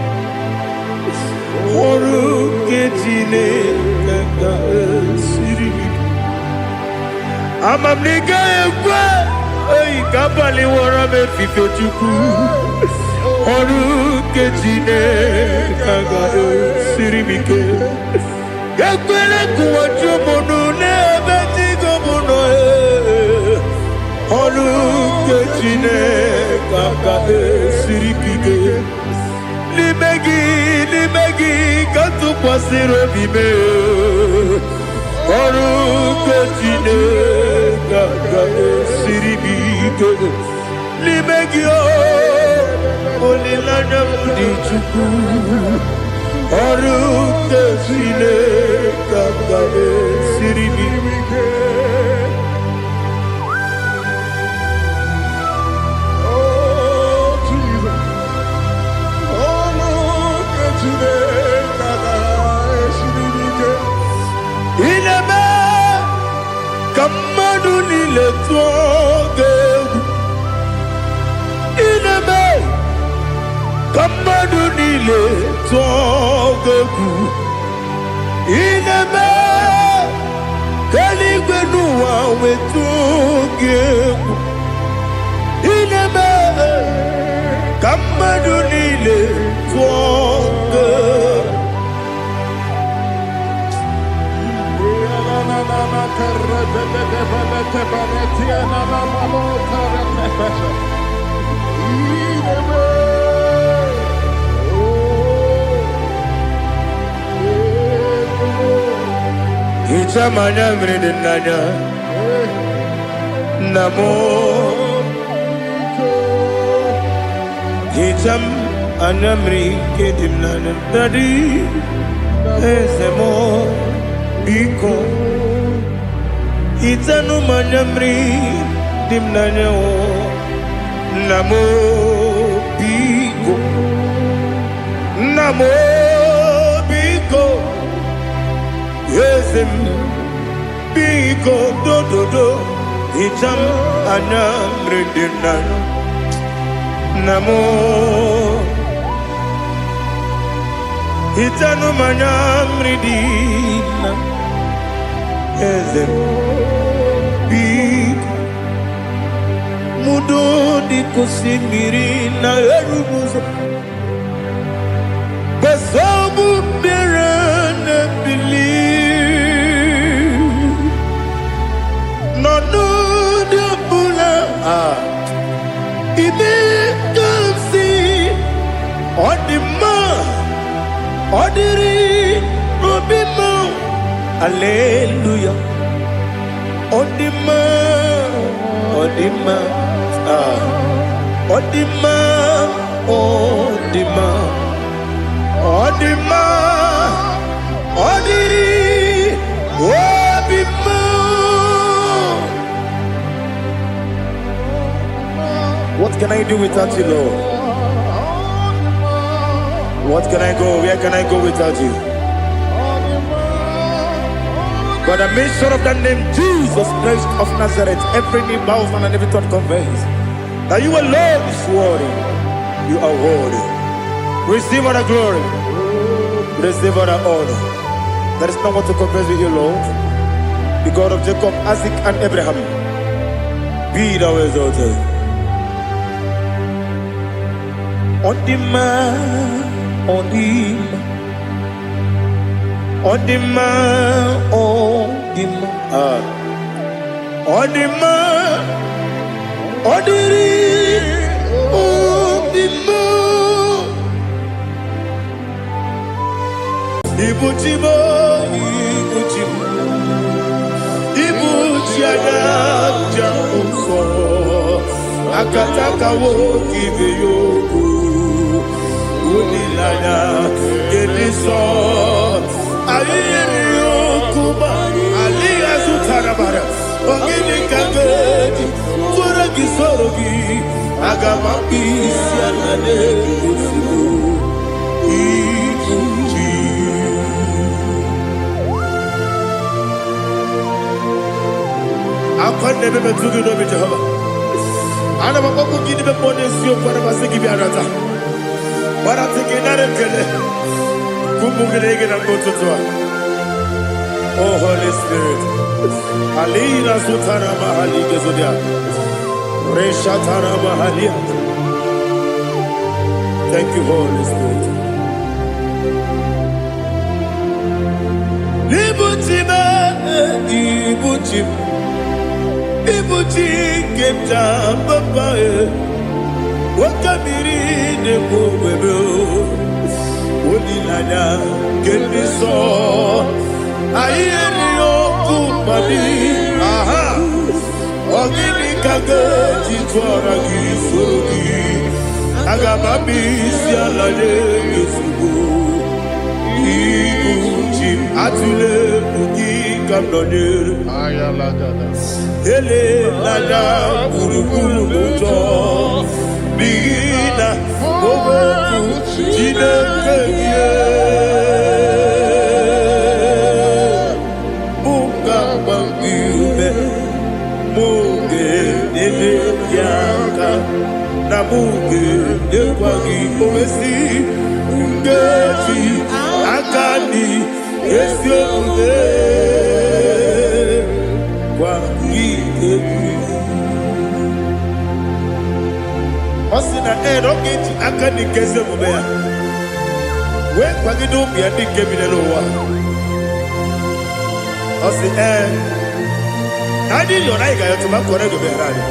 ọrụ nke Chineke ga-esiri m ama m na ị gaghị ekwe ka abalị wara m efife Chukwu ọrụ nke Chineke ga-esiri m ike ekwela ka ụwa jụọ m ọnụ n'ebe chi gị bụ nọ ọrụ nke Chineke ga-esiri gị ike n'ime gị ka tụkwasịrị obi m ọrụ nke Chineke ga-esiri m ike n'ime gị olileanya m dị Chukwu ọrụ nke Chineke ga-esiri m ike ị na-eme ka mmadụ niile tụọ gị egwu ị na-eme ka mmadụ niile tụọ gị egwu ị na-eme ka eluigwe n'ụwa wee tụọ gị egwu ị na-eme ka mmadụ niile tụọ gị egwu Thank you. Hicham anyamri dinanya. Namo. Hicham anyamri kedimnanya. Daddy. Ezemo. Biko. Hichanu manyamri dimnanya. Namo. Biko. Namo. Biko. Yesem biko do Hicham anyamri dinanya. Namo Hitanu manyamri dinanya. Yesem biko mudo di kusimiri na erumuzo basabu berana believe. No the bula Ibe kamsi Odima Odiri Robimo Alleluia Odima Odima Odima Odima Odima Odiri Obimo. What can I do without you, Lord? What can I go? Where can I go without you? By the mention of that name, Jesus Christ of Nazareth, every knee bows down and every tongue confesses that you alone is worthy. You are worthy. Receive all the glory. Receive all the honor. There is no one to confess with you, Lord. The God of Jacob, Isaac, and Abraham. Be thou exalted. On the man, on the man, on the man, on the man, on the man, on the man. Ibuchibo, Ibuchibo, Ibuchiada, Jamuso, Akataka wo kiveyoku. Unilaya, Geliso, Aliyo Kuba, Aliya Sutarabara, Ogini Kagedi, Furagi Sorogi, Agamapi, Sianade, Ikuji. Akon nebe betugi no Jehova. Ana maboko gidi be ponesio kwa na basiki bi arata. Bara tegenare kele kumugirege na mototwa. Oh Holy Spirit, Alina sutara mahali gezodia, reshatara mahali. Thank you, Holy Spirit. Ibuchima, Ibuchim, Ibuchi kemta papa. Wakamiri de bobebe Onilanya Kemiso Ayeri okupali Aha Ogini kage Chitwara kisogi Agamabi sialale Yesugo Ikuchi Atule Uki Kamdonere Ayala dada. Ele Lada Kurukuru Muto Bigina, Bobo, Gina, Muga, Bangume, Muge, Yaka, Namuge, Yawagi, Omesi, Ungeti, Akani, Yesioge, Wagi, Osina roketi akani keze mubea. We kwagido biandi kebinelo wa. Osi nadi lona iga yotu makore go berani.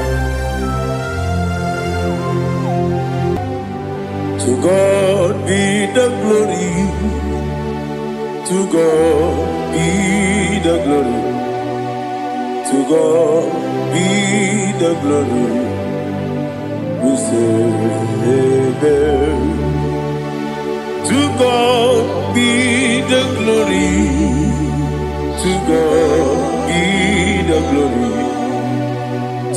To God be the glory. To God be the glory. To God be the glory. We say amen. To God be the glory. To God be the glory.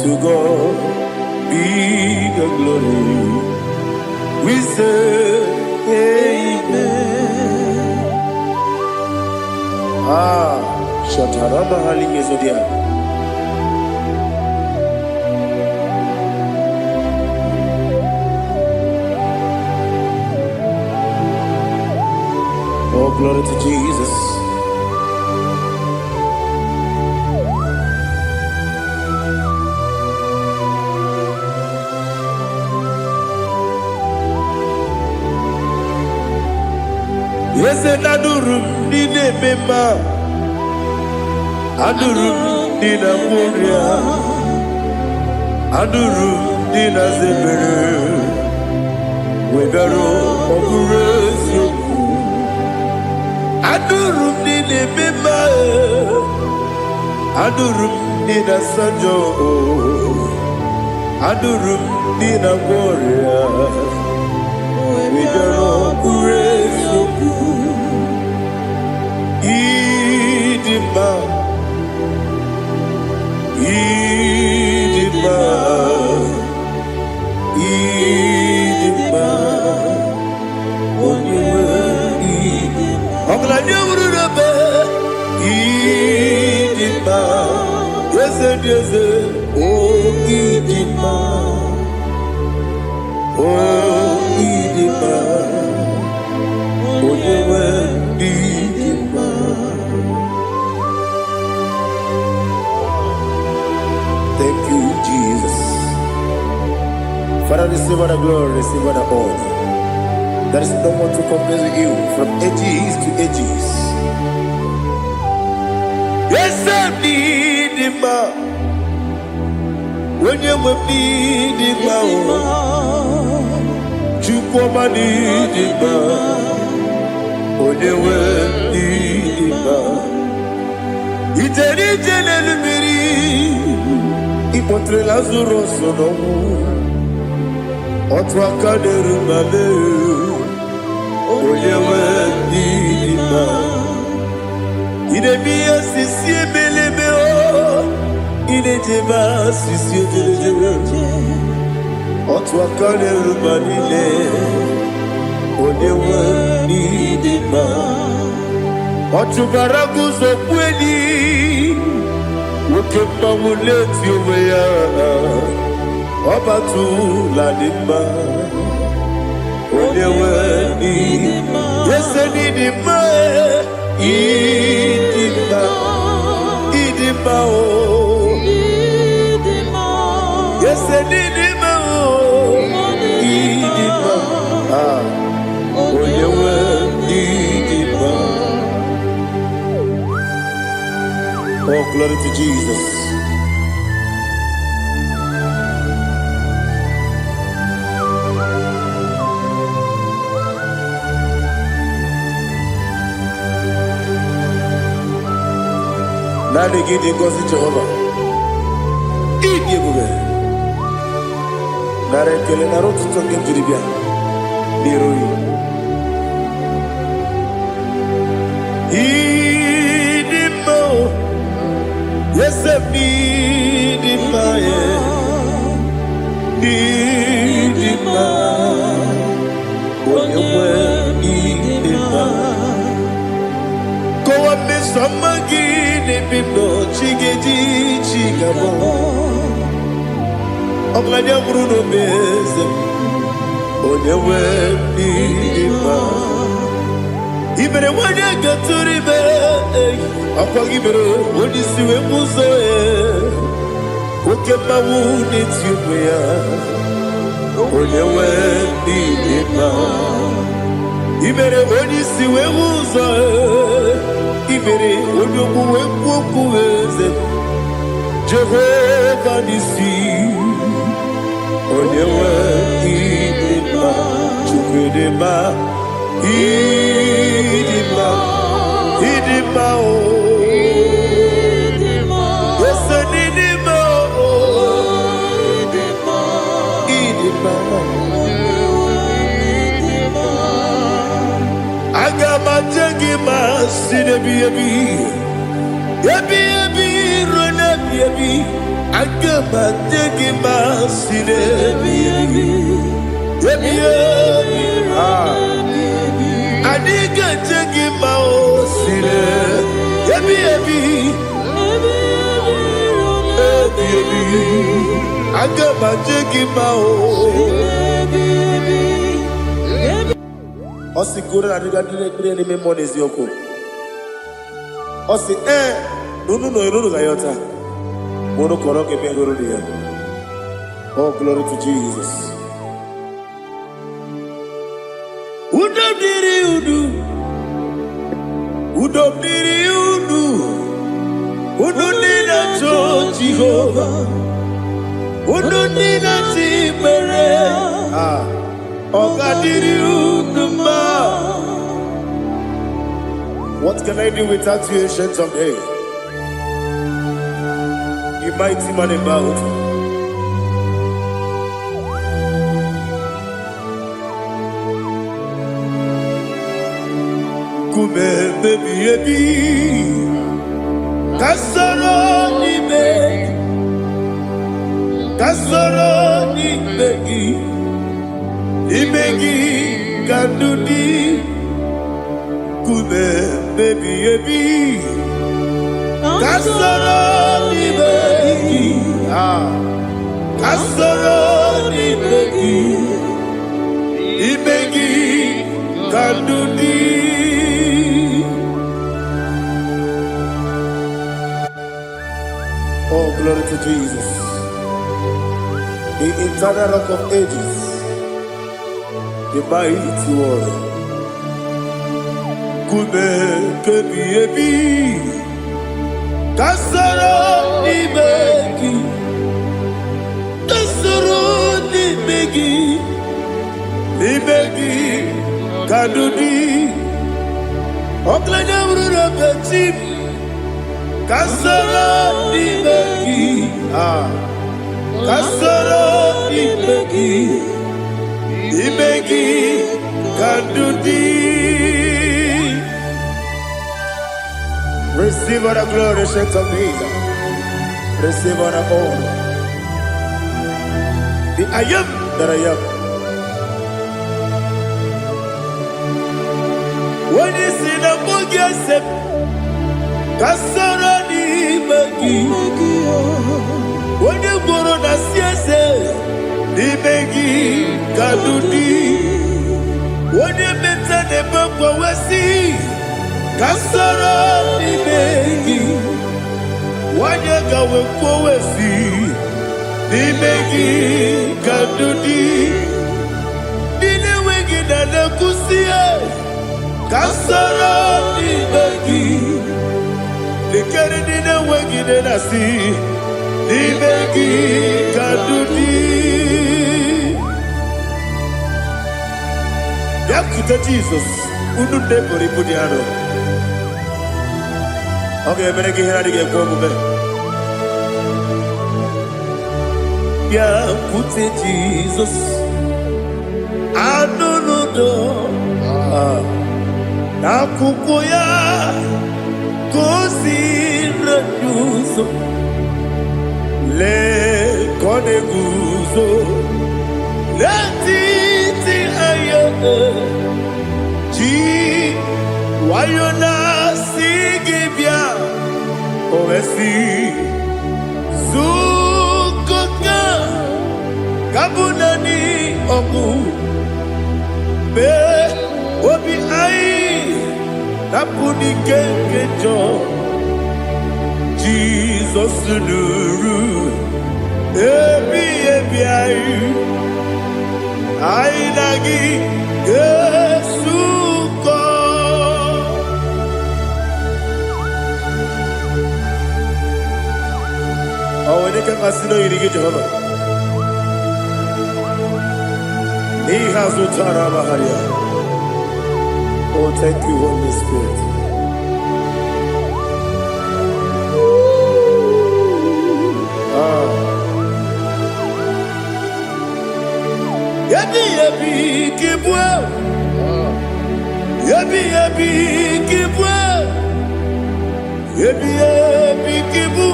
To God be the glory. We say amen. Shatarama halingezodia. Oh, glory to Jesus. Yes, and Adurum did a member. Adurum did a warrior. Adurum did a zebra. We better operate you. Adurum did a member. Adurum did a sanjo. Adurum did a warrior. We better operate you. Idima, Idima, Idima, I'm glad you would have Idima, yes, oh, Idima, oh, Idima, oh, Idima. Thank you, Jesus. Father, receive all the glory, receive all the honor. There is no one to compare with you from ages to ages. Yes, I need him. When you will need him, you come and need him. When you will need him, it's a little Ipotre Lazaro sonomu Otwa kaderu male Oyewe dima Idemiya sisi belebe o Idejeba sisi ojelejebe Otwa kaderu manile Oyewe dima Otubaragu zokweni Ukemba muleti uweya Obatu lalima Onewe nidima Yese nidima Idima Idima o Yese nidima o Idima Onewe nidima. Oh, glory to Jesus. Nani gidi ngozi Jehovah. Idi ebube. Nare kele na rotu toke njiribia. Niroi. Idi mo. Yes, I need him, need him, when you need him. Go and miss some again, if you know, chigabo. I'm glad you're Bruno Bez, when you need him. Even when you get to the bed, I'll give it when you see him. Oke mawu n'etigwe ya, onye wee n'ime mma. Imere onye isi wee ụzọ, imere onye okwu wee kwuo okwu eze. Jehova n'isi, onye wee n'ime mma. Chukwu dị mma, ịdị mma, ịdị mma o. Jagima, Sinabi, Yabi, Ronabi, Agama, Jagima, Sinabi, Yabi, Adiga, Jagima, Sinabi, Yabi, Agama, Jagima, Osi kura na diga dire ni me money zioko. Osi no gayota. Mono koro ke be goro dia. Oh, glory to Jesus. Udo diri udu. Udo nina to Jehovah. Udo nina timere. What can I do without you, ancient of days? You mighty man about. Kume baby, kasoro ni megi. Imegi kandudi kube baby kasoro ni begi kasoro ni begi imegi kandudi. Oh, glory to Jesus, the eternal rock of ages, the mighty one. Kube kebi kasoro ni begi kadudi oklanya urura betim kasoro ni begi kasoro ni begi imegi kadudi. Receive all the glory, shake of Jesus. Receive all the honor. The I am that I am. When you see the book, you say, Kasara ni begi. When you go on the siese, ni begi kadudi. When you meet the book, we see. Kasara ni begi, wanyaga wekowesi ni begi kadudi, dile wengi na nakusia. Kasara ni begi, likari dile wengi na nasi ni begi kadudi. Yakuta Jesus, ununde boribudiano. Okay, better get here to get come back. Yeah, put it Jesus. I don't know. Na kukoya kosi renuso le kone guzo le titi ayo ji wayona sigibia oesi zukoka kabunani oku be obi ai napuni kenkejo Jesus nuru ebi ai ai nagi Yesuko. Oh, when you can consider you get Jehovah. He has utara baharia. Oh, thank you, Holy Spirit. Yabi kibwa. Ebi ebi kibu, ebi ebi kibu,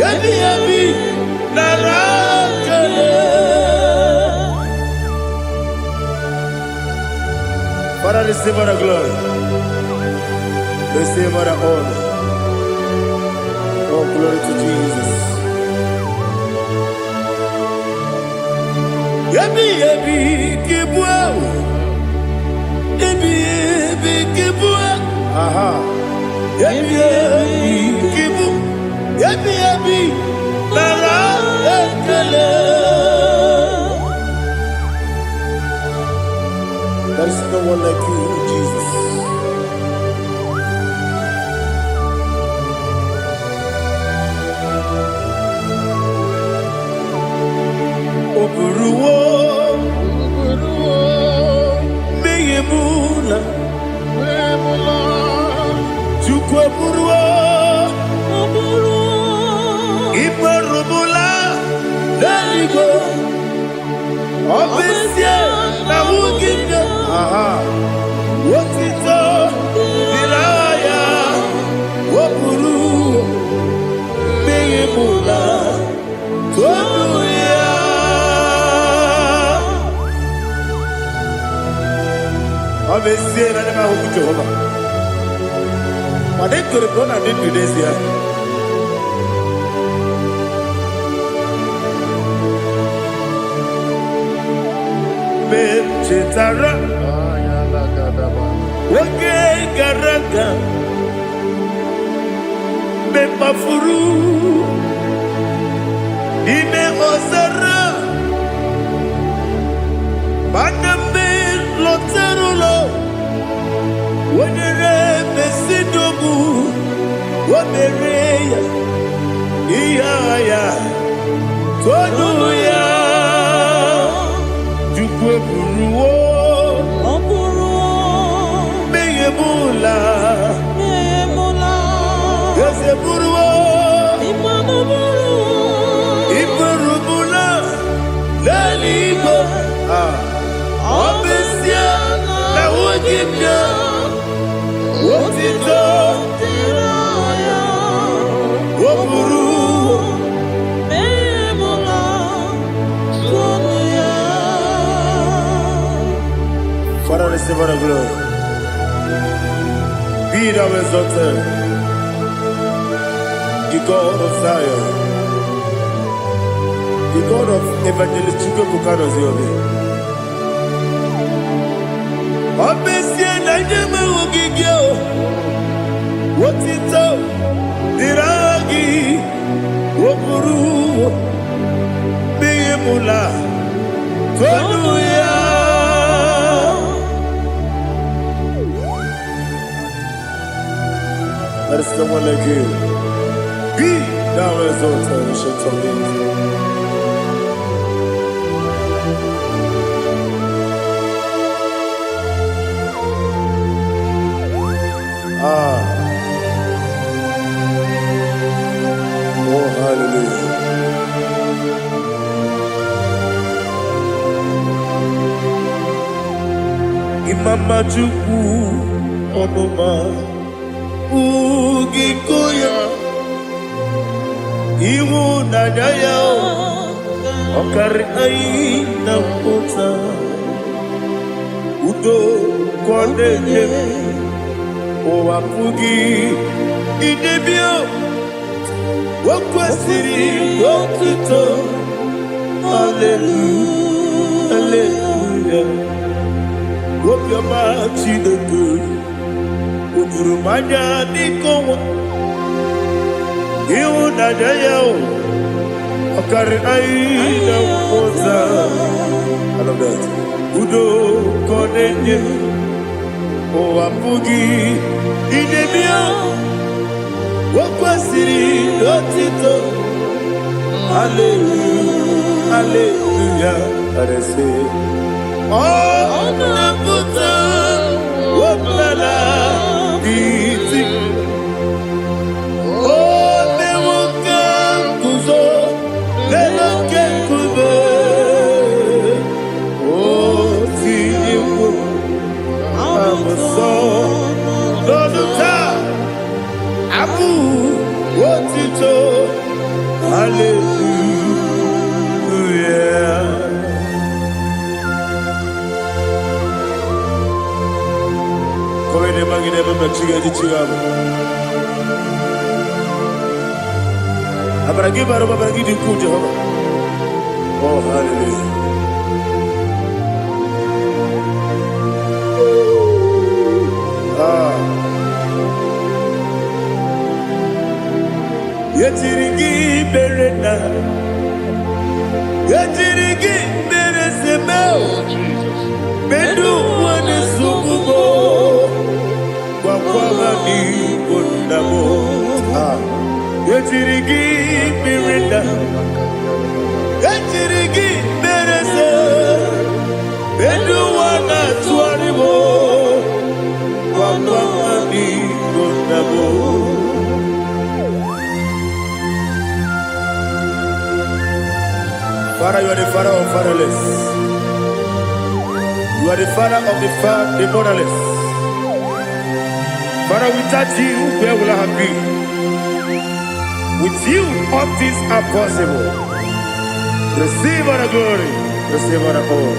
ebi ebi narakele. Father, receive all the glory, receive all the honor. Oh, glory to Jesus. Ebi ebi kibu, ebi ebi kibu, aha. Ebi ebi kibu, ebi ebi nara ekele. There is no one like you, Jesus. Oburuwo, meyemula, chukwu oburuwo, imerumula, leligo, obesie na wugide, aha, wotito, dilaya, oburuwo, meyemula, toduya. Obesie na nema huku Jehova. Made kore bona de Tunisia. Me chetara. Wake garaka. Me mafuru. Ime osara. Manambe loterulo. Wenere mesidogu. Wamereya. Iyaya. Toduya. Jukwe buruwo. Meyemula. Yese buruwo. Iburumula. Leligo. Obesia. Na wugibya. Wotito. Woburu. Father, receive all the glory. Be thou exalted, the God of Zion, the God of Evangelist Chukwu Bukanos Yobe. Obesie na nyeme ogigio, wotito, diragi, woburu, meyemula, toduya. There is someone like you. Be thou exalted, ancient of days. Oh, hallelujah. Imama Chukwu Onuma Ugikoya Iwu Nadaya Okari Aina Kota Udo Kondeye Owapugi Idebio Wakwasiri Wakito Hallelujah Hallelujah Wop your mouth in the good Udurumanya Nikowa Iwu Nadaya Okari Aina Kota I love that Udo Kondeye Owapugi Idebio Wakwasiri Otito Hallelujah Hallelujah And I say Oh Nabuta Waplala Biti Oh Newoka Kuzo Neloke Kube Oh Tiyiwo Amos Oh, hallelujah. Yetirigi berena, yetirigi beresemo, bedu wane subugo, wakwama ni kundamo. Yetirigi berena, yetirigi berese, bedu wana tuarimo, wakwama ni kundamo. Father, you are the father of fatherless. You are the father of the motherless. Father, without you, where will I have been? With you, all things are possible. Receive all the glory, receive all the honor.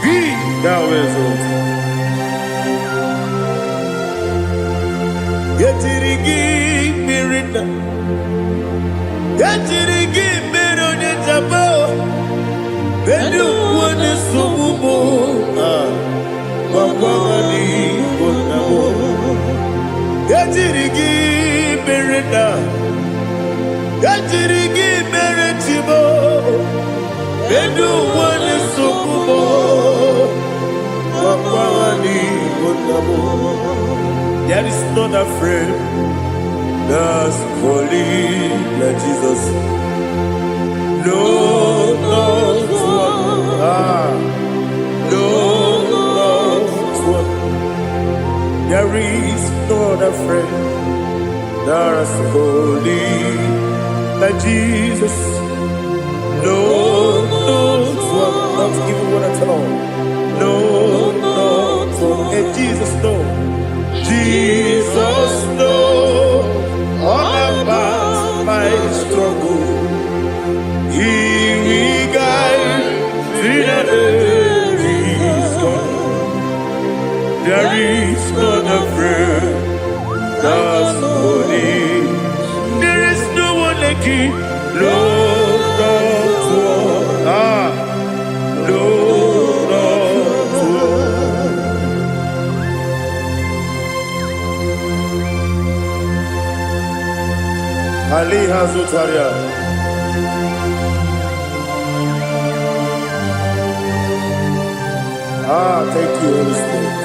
Be thou exalted. Yetirigi mirina, yetirigi. Bedu wane subumo, wakwani konamo. Yatirigi berenda, yatirigi beretimo. Bedu wane subumo, wakwani konamo. There is not a friend that's holy like Jesus. No, not one. No, not one. There is no other friend that is holy like Jesus. No, not one. Not even one at all. No, not one. And Jesus, no. Jesus, no. All about my struggle. He will guide through the days gone. There is not a friend that's holy. There is no one like him. No, not one. No, not one. Ali Hazutaria. Thank you, Holy Spirit.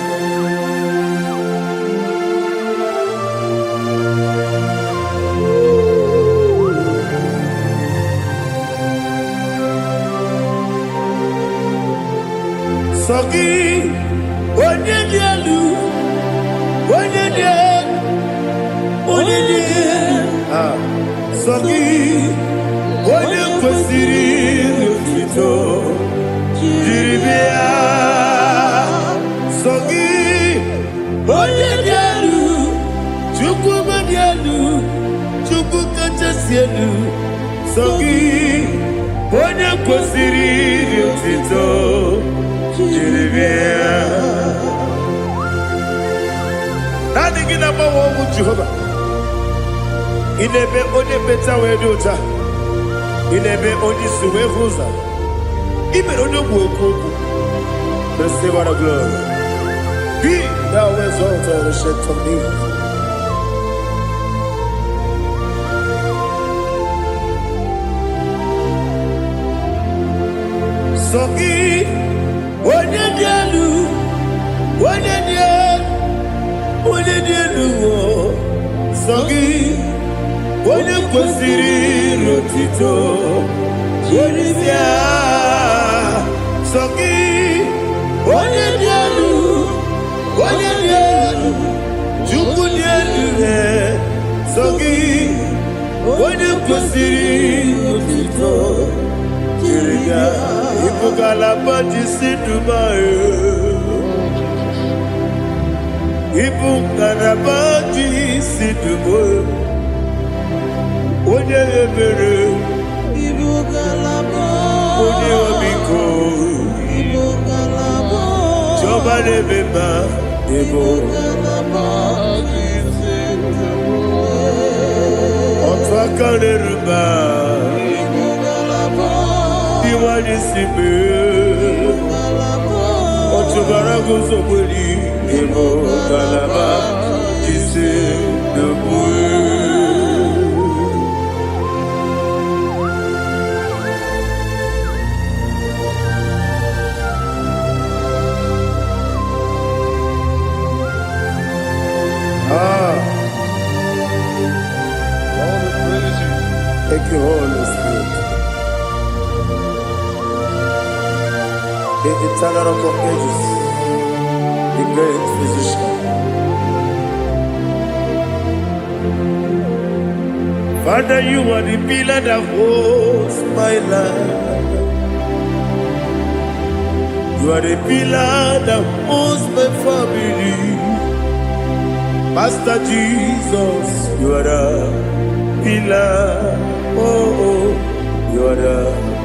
Sogi, onyedialu, onyedialu, Sogi, onyekwesiri n'otito, jiribia. Sogi, onyedialu, chukwu madialu, chukwu kachasielu. Sogi, onyekwesiri n'otito, jiribia. Nani gina mawa owu Jehova. Inebe onye beta wedota. Inebe onye suwe huza. Ibe onye gwoku. Receive all the glory. Be thou exalted and shed from me. Sogi, onye dialu, onye dialu, Sogi, onye kwesiri n'otito, jiribia. Sogi, onye dialu, chukwu dialu. Sogi, onye kwesiri n'otito, jiribia. Ipukalaba jisidumae, ipukalaba jisidumae. Onye ebere, onye omiko, Jọba lebeba. Ebo Otwakaneruba Iwani Sibe Otubaraguzo Buli Ebo Galaba Jise Debue. Thank you, Holy Spirit. The eternal rock of ages, the great physician. Father, you are the pillar that holds my life. You are the pillar that holds my family. Master Jesus, you are the pillar. Oh, you are the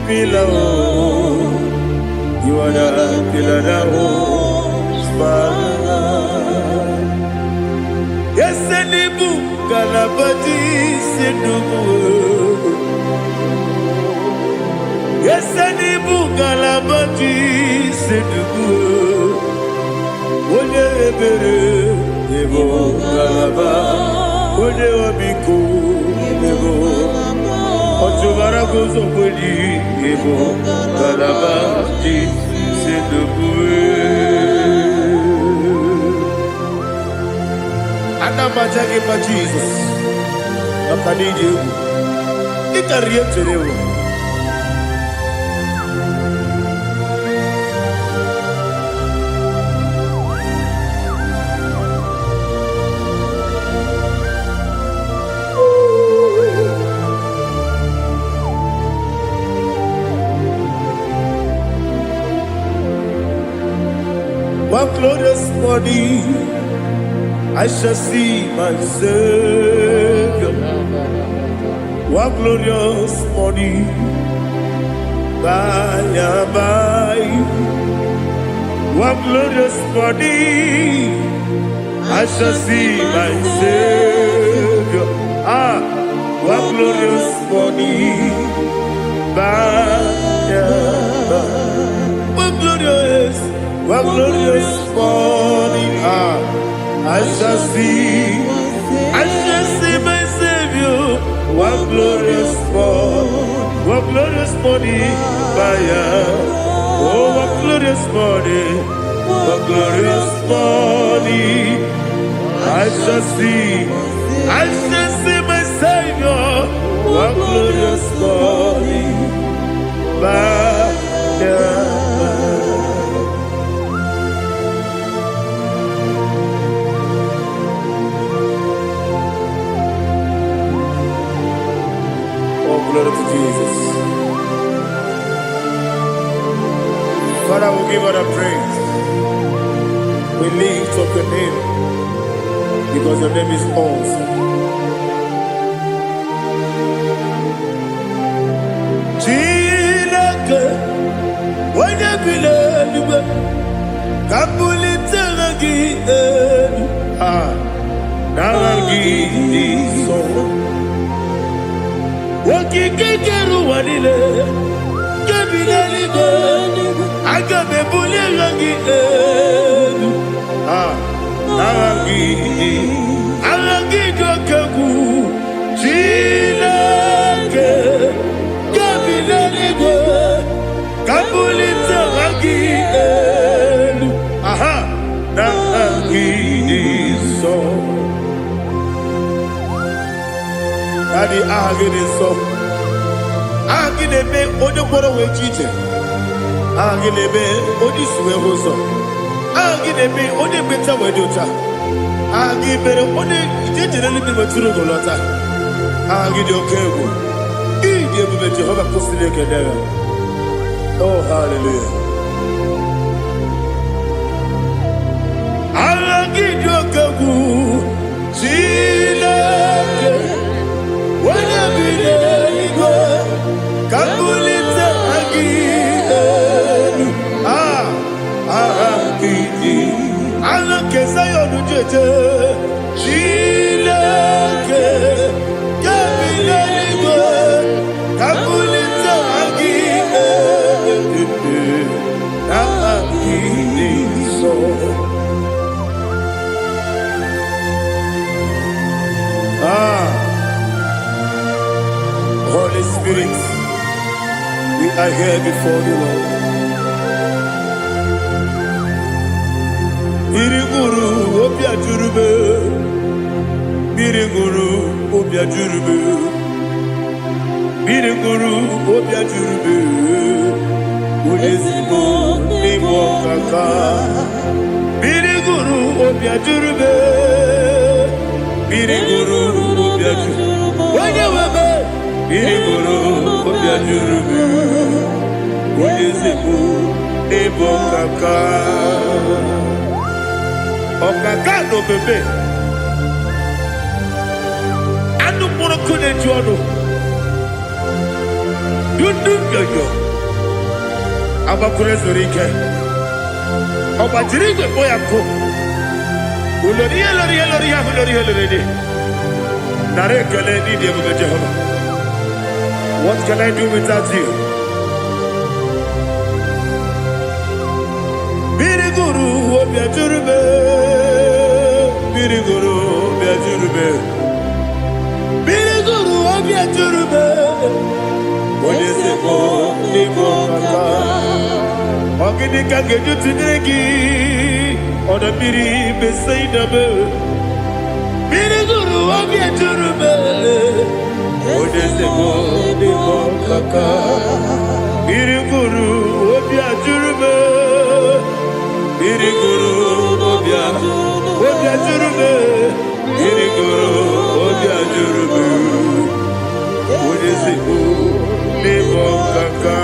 pillar. Oh, you are the pillar that holds my life. Yes, any book, Galabati, Sedubu. Yes, any book, Galabati, Sedubu. One ebere, Ebo Galaba, one wabiko, Ebo. Otubara gozo boli, Ebo Galaba, Sedubu. Anamajagi ma Jesus, Makaniji, Ikaria Terewo. One glorious morning, I shall see my Savior. One glorious morning, by and by. One glorious morning, I shall see my Savior. One glorious morning, by and by. One glorious morning, I shall see my Savior. One glorious morning, oh, one glorious morning, I shall see my Savior. One glorious morning, glory to Jesus. Father, we give all the praise. We lift up your name because your name is awesome. Chilake, when you believe, Kabuli Tanagi, Naragi, so. Wakikeru wanile, kabile agabe bule rangi arangi dokagu chilake kabile kabuli rangi rangi so. Daddy, agide so. Agide be ojo poro we chiche. Agide be odi suwe hoso. Agide be odi beta we dota. Agide be odi ijejere ni bi maturu golota. Agide okego. Ide be Jehovah kusile kedera. Oh, hallelujah. Agide okego. Chile. Chineke, Chineke, Kabileligwe, Kabulita Agi, Agi so. Holy Spirit, we are here before you, Lord. Biriguru obia jurube, biriguru obia jurube, biriguru obia jurube, ulezimo nimo kaka, biriguru obia jurube, biriguru obia jurube, wanyewebe, biriguru obia jurube, ulezimo nimo kaka. Okaka no bebe anu mono kune jono dundu yoyo abakure zorike obajiri gbe boya ko ulori nare kele ni de go Jehovah. What can I do without you? Biriguru obia jurube, biriguru obia jurube, biriguru obia jurube. Olesebo nimo kaka, ogini kageju tinegi, oda biri besainabe. Biriguru obia jurube, olesebo nimo kaka, biriguru obia jurube. Biriguru obia jurube, biriguru obia jurube, ulezimo nimo kaka.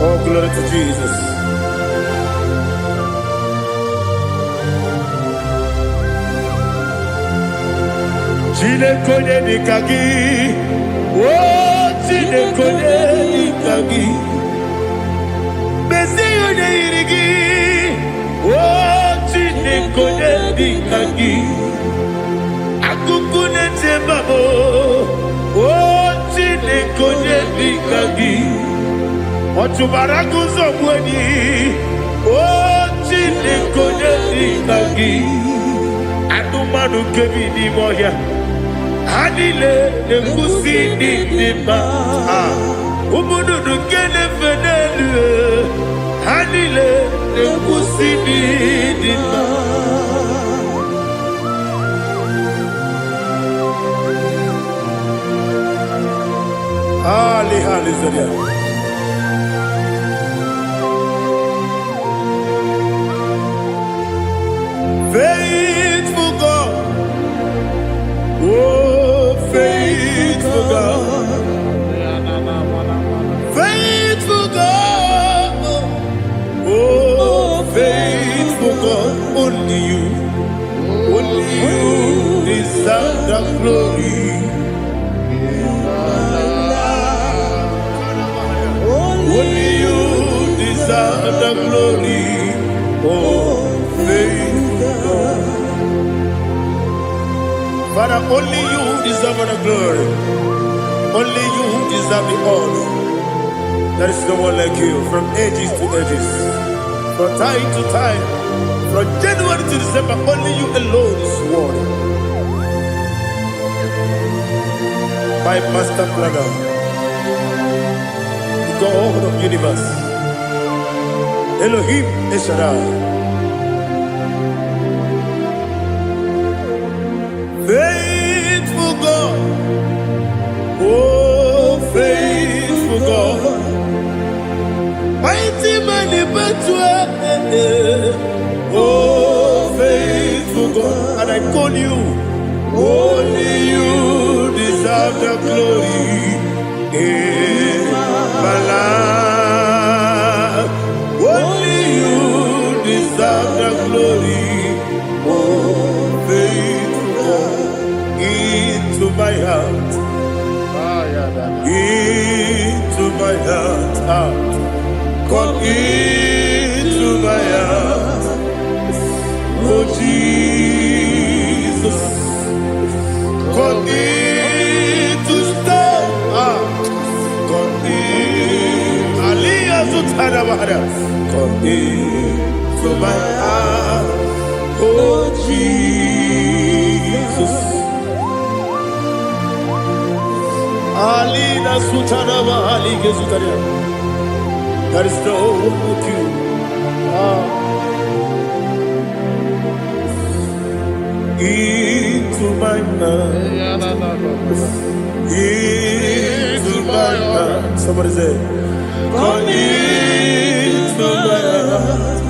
Oh, glory to Jesus. Chineke nikagi, oh Chineke nikagi, Mesiyo irigi, oh Chineke nikagi, Akukune tembabo, oh Chineke nikagi, Otubaraku zobweni, oh Chineke nikagi, Adumanu kebi ni moya. Hanile ne kusini nima, umudu kene fenelu. Hanile ne kusini nima. Hallelujah. Faithful God, oh faithful God, faithful God, oh faithful God, only you deserve the glory. Only you deserve the glory, oh faithful God. Father, only you deserve the glory. Only you deserve the honor. There is no one like you from ages to ages, from time to time, from January to December. Only you alone is worthy. My master planner, the God of the universe, Elohim Eshadai. Faithful God, oh faithful God, mighty man in battle, oh faithful God, and I call you, only you deserve the glory in my life, only you deserve the glory, oh into my heart, into my heart. Come into my heart. Oh Jesus, come in to stay. Come in. Aliyah Zutadabara. Come in to my heart. Oh Jesus. Alina Sutanaba Ali Gezutaria. There is no one like you. Into my heart. Into my heart. Somebody say, come into my heart.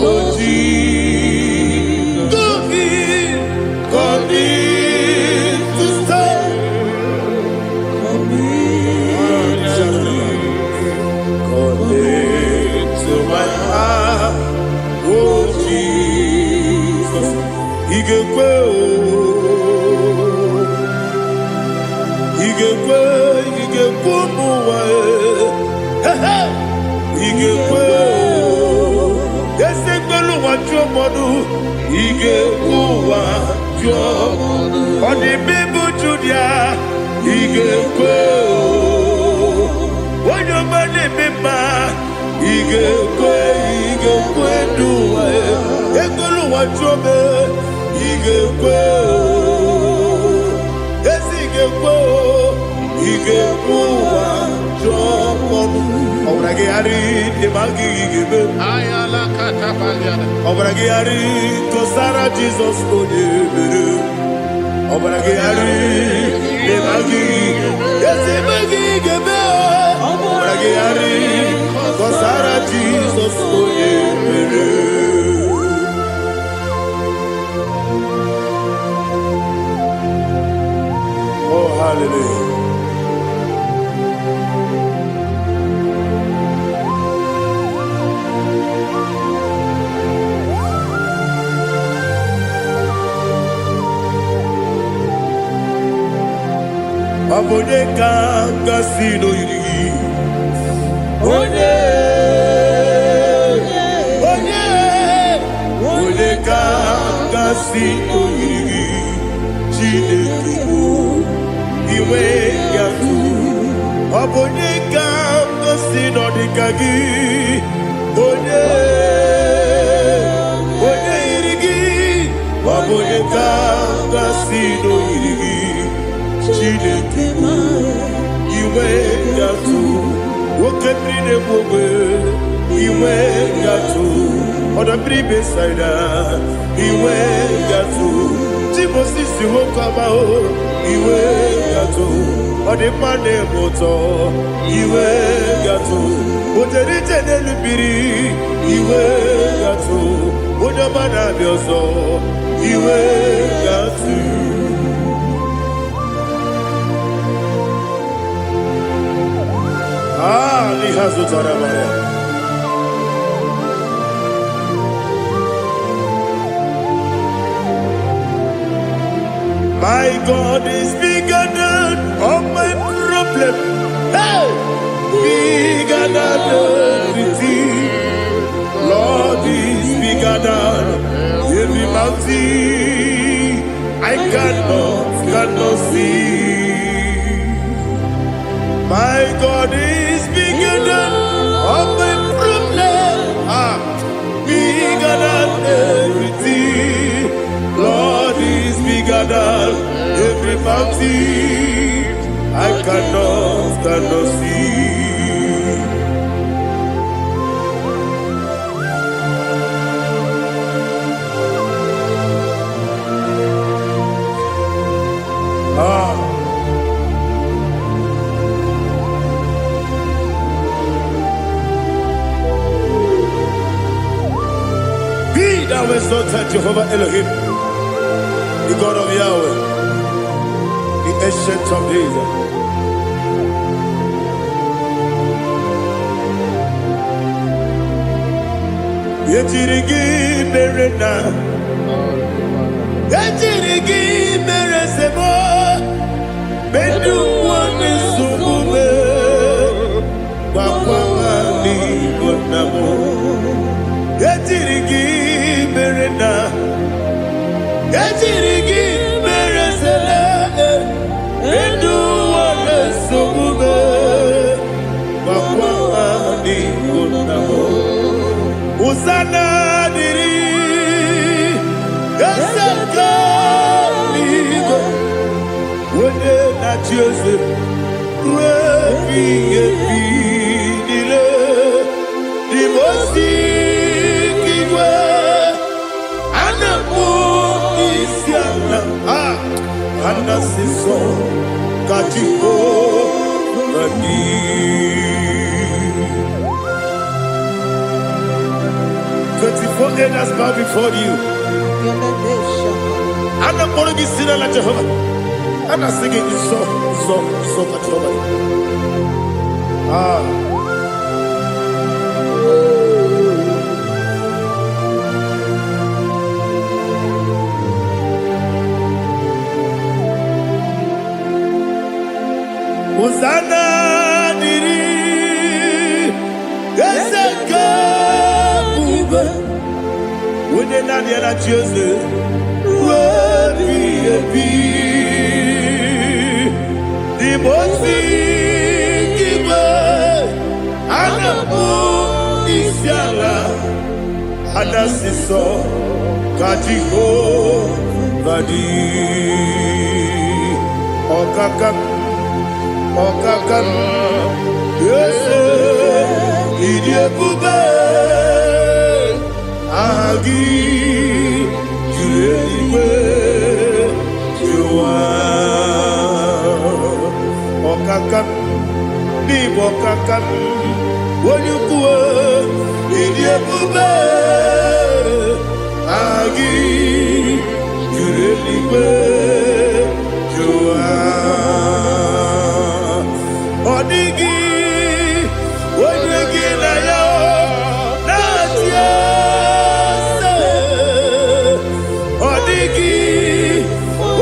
Oh Jesus, come in to stay. Come into my heart. Oh Jesus, Igekwe, muwa, Igekwe, Yesekelu wachomodu, Igekwe wachomodu, Odi bibu Judia, Igekwe, Wanyomane bimba, Igekwe duwa, Ekelu wachome, Igekwe, Igekwe wachomodu. Obrage ari de magi igebe. Ayala katapaliana. Obrage ari to Sarah Jesus onyebere. Obrage ari de magi ese magi igebe. Obrage ari to Sarah Jesus onyebere. Oh hallelujah. Abonye kanga sino yiri. Onye kanga sino yiri. Chineke iwe yatu. Abonye kanga sino dikagi. Onye yiri. Abonye kanga sino yiri. Chineke iwe yatu. Wokepri ne bobe iwe yatu. Oda bribe saida iwe yatu. Timosisi wokama o iwe yatu. Ode mane moto iwe yatu. Oderite nelubiri iwe yatu. Onyamana bioso iwe yatu. My God is bigger than all my problem. Hey! Bigger than everything. Lord is bigger than every mountain I cannot see. My God is bigger than all my problem. Bigger than everything. Lord is bigger than every mountain I cannot see. Be thou exalted, Jehovah Elohim, the God of Yahweh, the ancient of days. Yechirigi merena, yechirigi meresemo, bedu wane sumume. onye na-achị eze ruo ebighị ebi niile n'ime ozi igwe ana mụ isi ala ana si nsọ ka Jehova dị. 24 elders bow before you. Ana mụ gị si n'ala Jehova. Ana singing this song ka Jehova dị. Hosanna diri eze nke ebube onye na-adị na-achị eze ruo ebighị ebi n'ime ozi igwe ana mụ isi ala ana si nsọ ka Jehova dị. Ọkaka eze ịdị ebube aha gị juru eluigwe jụwa. Ọkaka n'ịbụ ọkaka onye ukwu ịdị ebube aha gị juru eluigwe jụwa. Ọ dịghị onye gị na ya na-achị eze. Ọ dịghị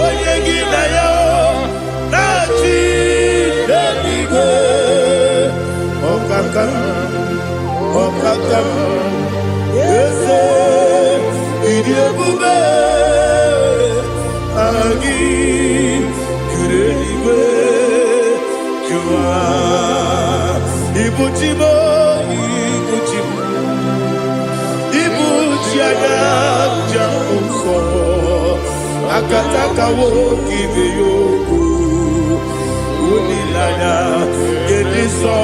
onye gị na ya na-achị n'eluigwe. Ọkaka eze ịdị ebube aha gị juru eluigwe. Ibuchi anya ja nsọ akataka nwoke ibe ya okwu olileanya dị nsọ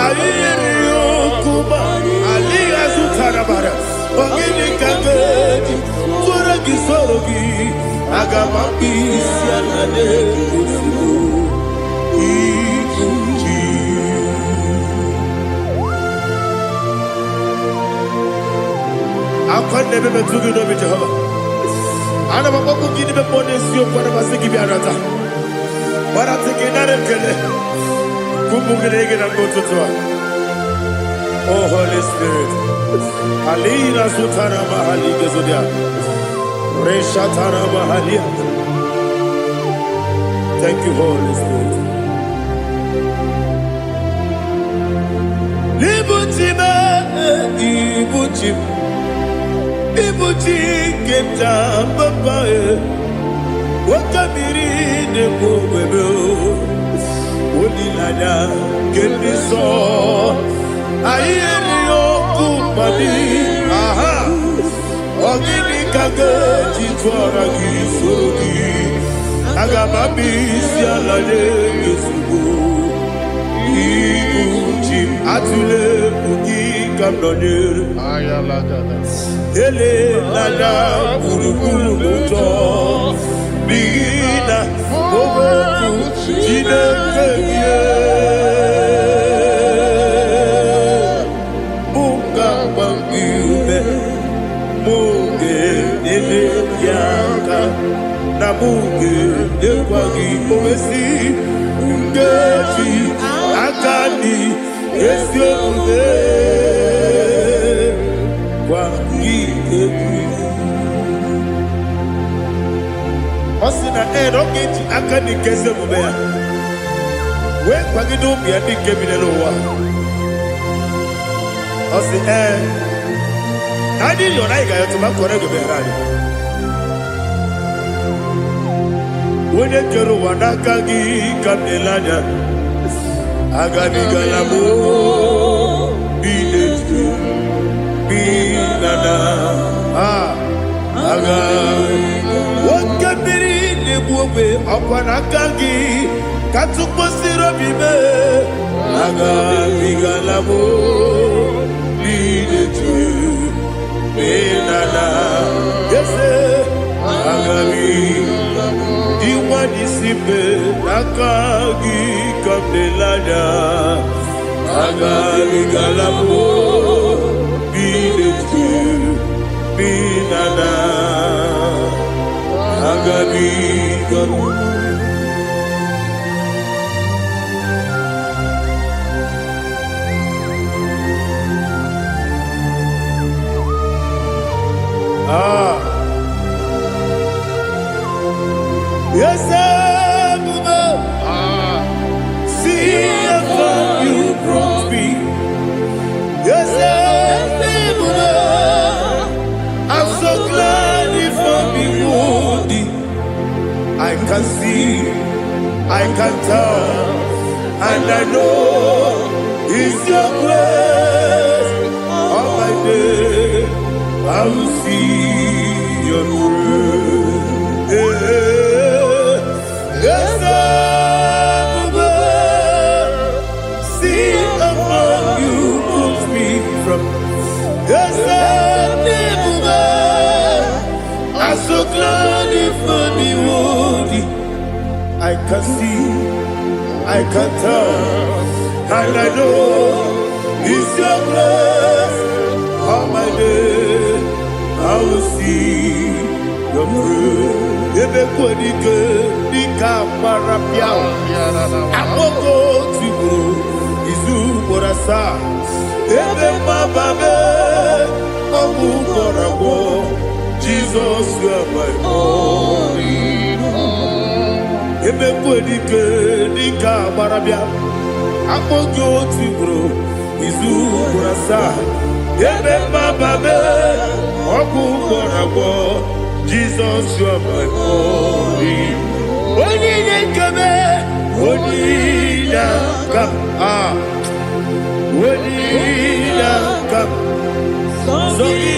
anyị nyere ya okwu ma adịghị azụtara bara ogini ka ga-eji tụọrọ gị soro gị aga m akpụ isi ala na-egosipụ akwanne bebe tugi n'obi Jehova. Ana m akpọkụ gị n'ime mmụọ n'eziokwu ana masị gị bịa nata gbarata gị nara ekele ka ụmụ gị na-ege na n'ụtụtụ a. Oh Holy Spirit, alina sutana mahali gezodia reshatana mahalia. Thank you, Holy Spirit. Ibuchi kemta papa wakamiri ne bobebe onilanya kemiso ayeri okupani ogini kage jitwara gisorogi agamabi sialale yesugo ibuchi atule ugi kamdonyer ele lada buruburu moto bina oboku jinekeye munga bangiume munge ele yaka na munge ekwagi omesi ngeji akani esiomude Osina rogeji akani keze mubea we kwagido bia dike binelo wa osi nadi yona iga yoto makore go berani wone kero wanaka gi kanelanya agani galamo binetu binana aga wakabiri nebu n'igwe ọkwa n'aka gị ka tụkwasịrị obi m agabigala m idetu menana ese agabigala m iwa n'isipe n'aka gị ka m na-elanya agabigala m idetu menana agabigala m. Yes, see how far you brought me. Yes, I'm so glad if I'm worthy. I can see, I can tell, and I know it's your grace. All my day, I will see your grace. Yes, see among you put me from. Yes, I'm so glad if me worthy. I can see, I can tell, and I know it's your grace. All my day, I will see your grace. Ebe kodike dika marapia akoko tibro izu borasa ebe mababe ogu korabo Jesus you are my only hope. Ebe kodike dika marapia akoko tibro izu borasa ebe mababe ogu korabo Jesus, you are my only. Only come, only come, only come. So only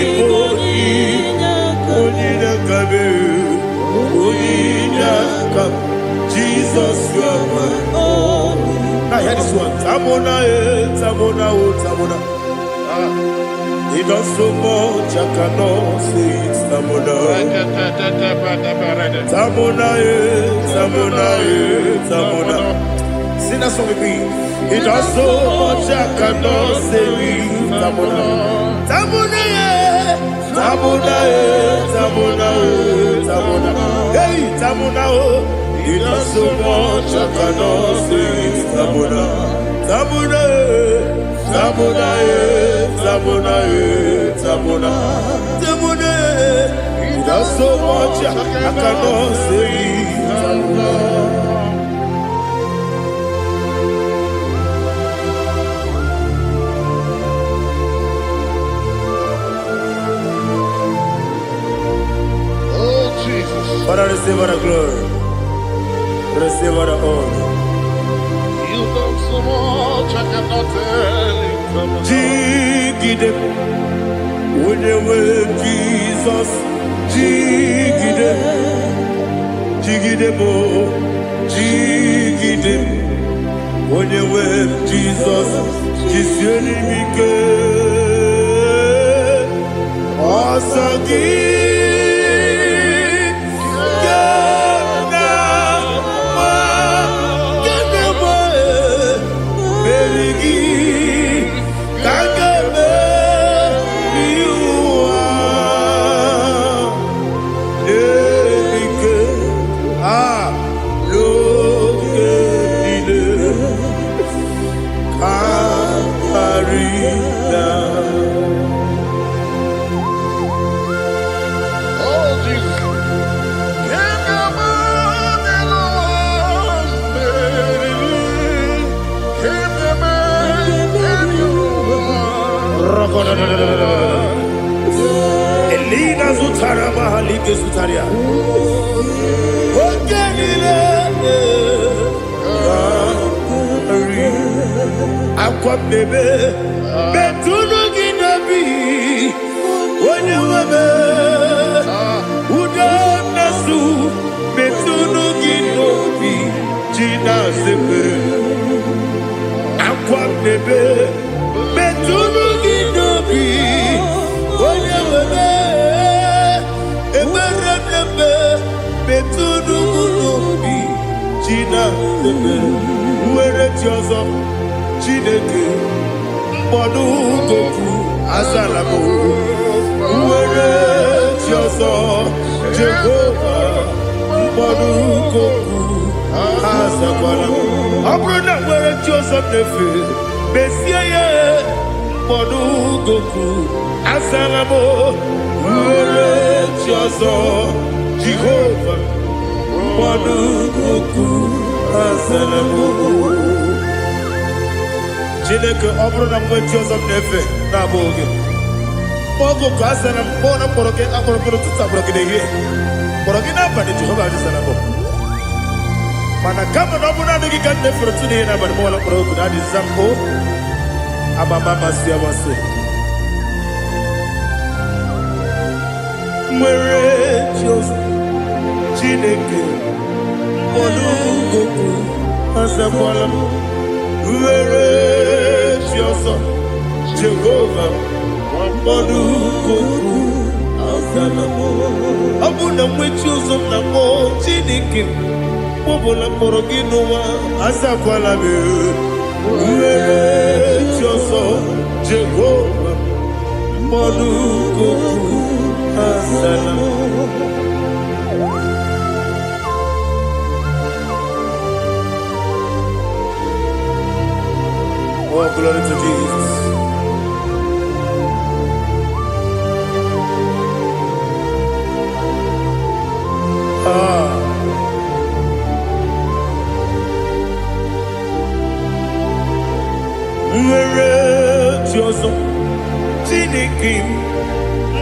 come, only come. Jesus, you are my only. Now hear this one. Tamona, tamona, tamona. He does so much, I cannot say it. Tamona, Tamona, Tamona, Tamona. Sing that song with me. He does so much, I cannot say it. Tamona, Tamona, Tamona, Tamona, Tamona. Hey, Tamona, he does so much, I cannot say it. Tamona, Tamona. Tamona, Tamona, Tamona, Tamona. He does so much, I cannot say Tamona. Oh, Jesus. Father, receive all the glory. Receive all the honor. You done so much, I cannot tell it. Jigide, when you were Jesus, Jigide, Jigide mo, Jigide, when you were Jesus, Jisyenimike, Osagi. Elina Zutara Mahalike Zutaria. Aqua bebe, Betunu Ginabi, when you were Uda Nasu, Betunu China Sebe, Aqua Bebe, Betunu Ginobi, Oyewebe, Eberebe, Betunu Ginobi, China Sebe, Uere Tiozo, Chineke, Mbonu Goku, Azalamo, Uere Tiozo, Jehovah, Mbonu Goku, Azalamo, Abrona Uere Tiozo Nefe, Messiah, Mbonu Goku, Azalamo, Uere Tiozo, Jehovah, Mbonu Goku, Azalamo. Chineke ọ bụrụ na mgbe Joseph na-efe na-abụ oge ogo ka asara mbọ na mkpọrọ gị akpọrọ mkpọrọ tutu akpọrọ gị n'ehihie mkpọrọ gị n'abalị Jehova adịzara mbọ mana kama na ọ bụ naanị gị ka m na-efere otu n'ihe n'abalị mụ ọla mkpọrọ ogu na adịza mbụ abama amasị amasị nwere Joseph Chineke mkpọrọ ogu azakwala m Uere Tiozo, Jehovah, Mbonu Goku, Azalamo. Abuna mwechi uzo na mo Chineke, Mbobola Mborogi Noa, Azakwala me. Uere Tiozo, Jehovah, Mbonu Goku, Azalamo. Oh, glory to Jesus. Nwere Joseph, Chineke,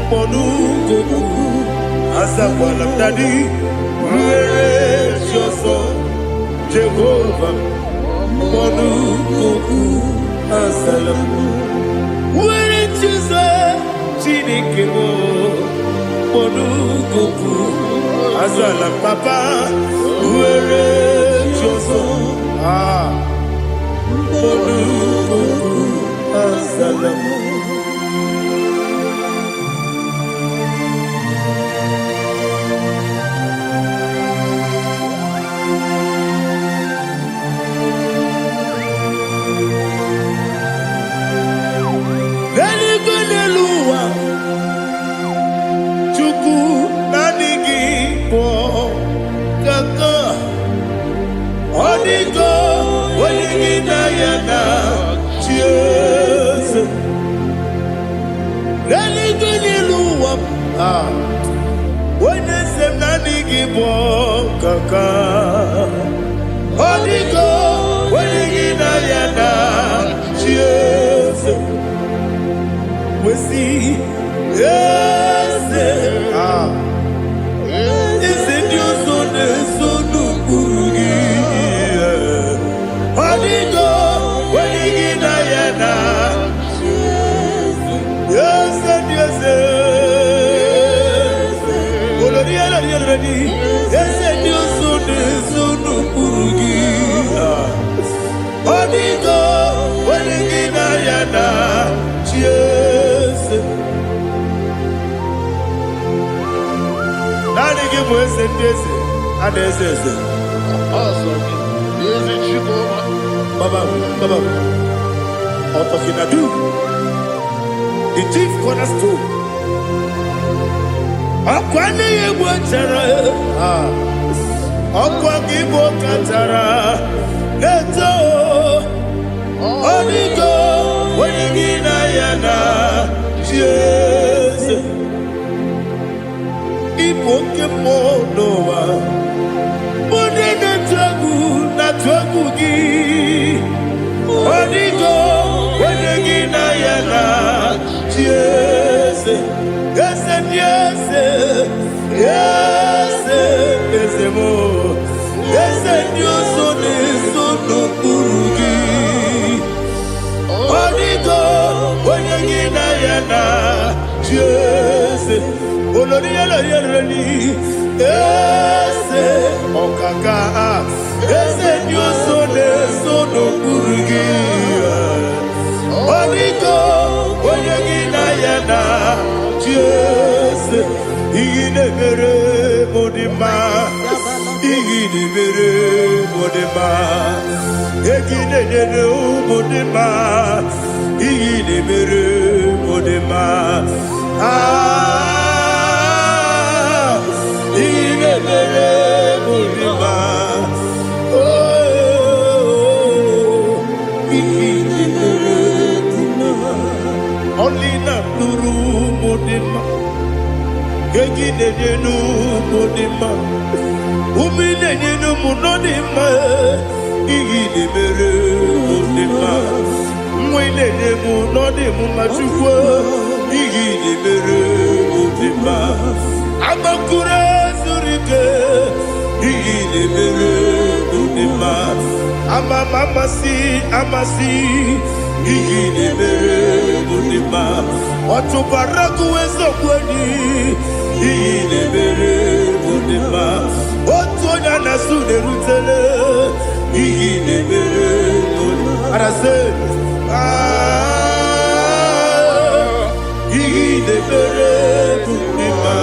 Mbonu Goku, Azakwala Dadi. Nwere Joseph, Jehovah, Mbonu Goku, Azalamo. Nwere Joseph, Chineke, Mbonu Goku, Azalam Papa. Nwere Joseph, Mbonu Goku, Azalamo. Onigo, Oligina Yana, Jesus. Religoniluwa, when they say Nanigibo, Kaka. Onigo, Oligina Yana, Jesus. We see, yes, is it your son, son of Gurugi? Onigo, Oligina Yana, yes, yes, Oloria, yes, your son, son of Gurugi. Onigo, Oligina Yana, yes. Nani give us a daisy, and there's this. Baba, Otokinadu, the chief cornerstone. Akwani Yebo Tara, Akwagibo Katara, Neto, Onigo, Oligina Yana, Jesus. Ipokemo Noa, Monene Tagu, Natwagu Gi, Onigo, Oligina Yana, Jesus. Yes, and yes, yes, yes, more. Yes, and your son is son of Gurugi. Onigo, Oligina Yana, Jesus. Oloria, yes, ọkaka eze dị ọsọ na-eso n'okpuru gị ọdịgo onye gị na ya na Jeze ihe na-emere m dị mma ihe na-emere m dị mma ego na-enyere ụmụ dị mma ihe na-emere m dị mma ihe na-emere m dị mma ihe na-emere dị mma ọlị na-atụrụ ụmụ dị mma ego na-enye n'ụmụ dị mma ume na-enye n'ụmụ nọ dị mma ihe na-emere m dị mma nwa na-enye m nọ dị m ma Chukwu ihe na-emere m dị mma agbakụrụ zuru ike ihe na-emere m dị mma amasị ihe na-emere m dị mma ọtụbara gụwa eziokwu enyi ihe na-emere m dị mma otu onye a na-asụ na-erutele ihe na-emere m dị mma arase ihe na-emere m dị mma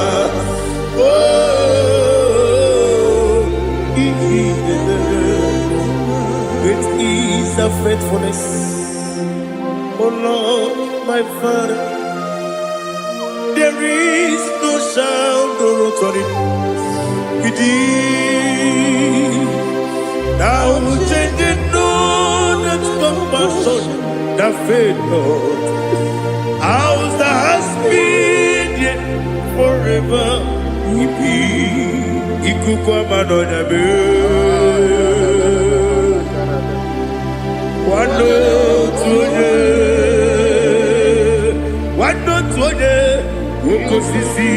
ihe na-emere it is a faithfulness. Oh Lord, my Father, there is no sound or authority. It is now changing, no, that's compassion, the faith, Lord. Ours that has been yet forever. Wando tuone uko sisi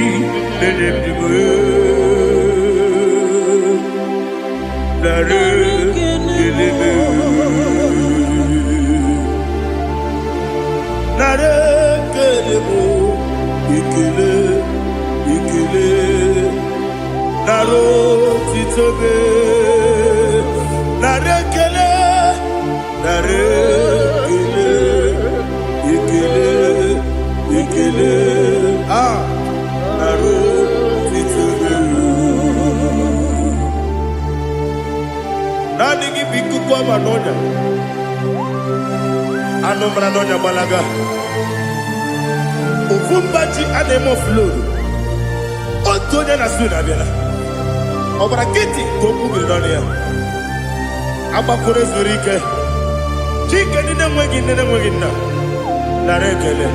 nenemdiwe nare kelebe nare kelebo ikele naro titobe nare kele nare ikele naro titobe nani gibiku kwa manonya anomra nonya balaga ufumbaji anemo flow otonya na suna bela obara kiti koku bidonia abakore zurike chike nene mwegi na narekele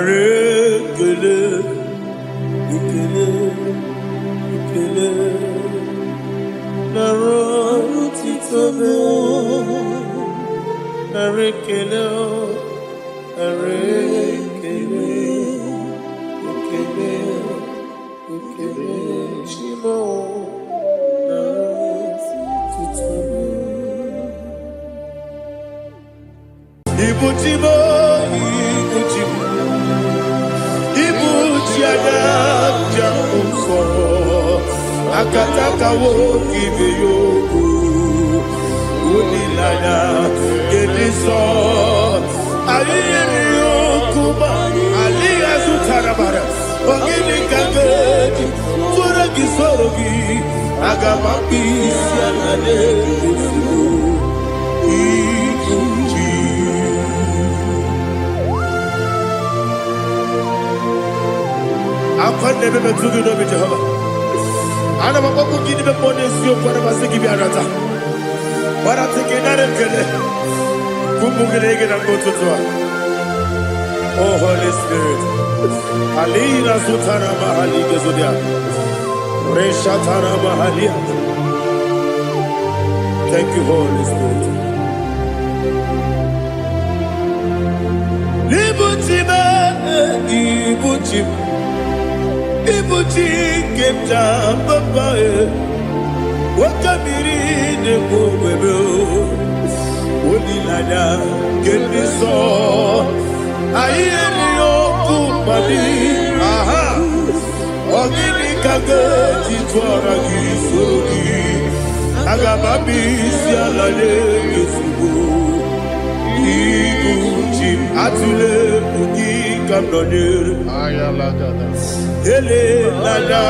narekele ikele naro titobe narekele Chimo akataka woki beyoku unilaya gediso ayiri okuba aliya sutarabara ogini kageti tura gisorogi agamapi sianale kufu ikuji akwande bebe tugi no be Jehova ana makoku gidi be pone sio kwa basiki bi arata bara teke nare kele kumugirege na kototwa. Oh Holy Spirit alira sutana mahali gezodia reshatana mahalia. Thank you Holy Spirit. Ibuchi kemta papa Wakamiri de Bobebo, Olilada, Geniso, Ayenio Kumadi, aha, Ogini Kage, Titwara Gisogi, Agamabi, Sialade, Yusubu, Iguchi, Atule, Ugi, Kamdonir, Ayalagada. Ele, Nada,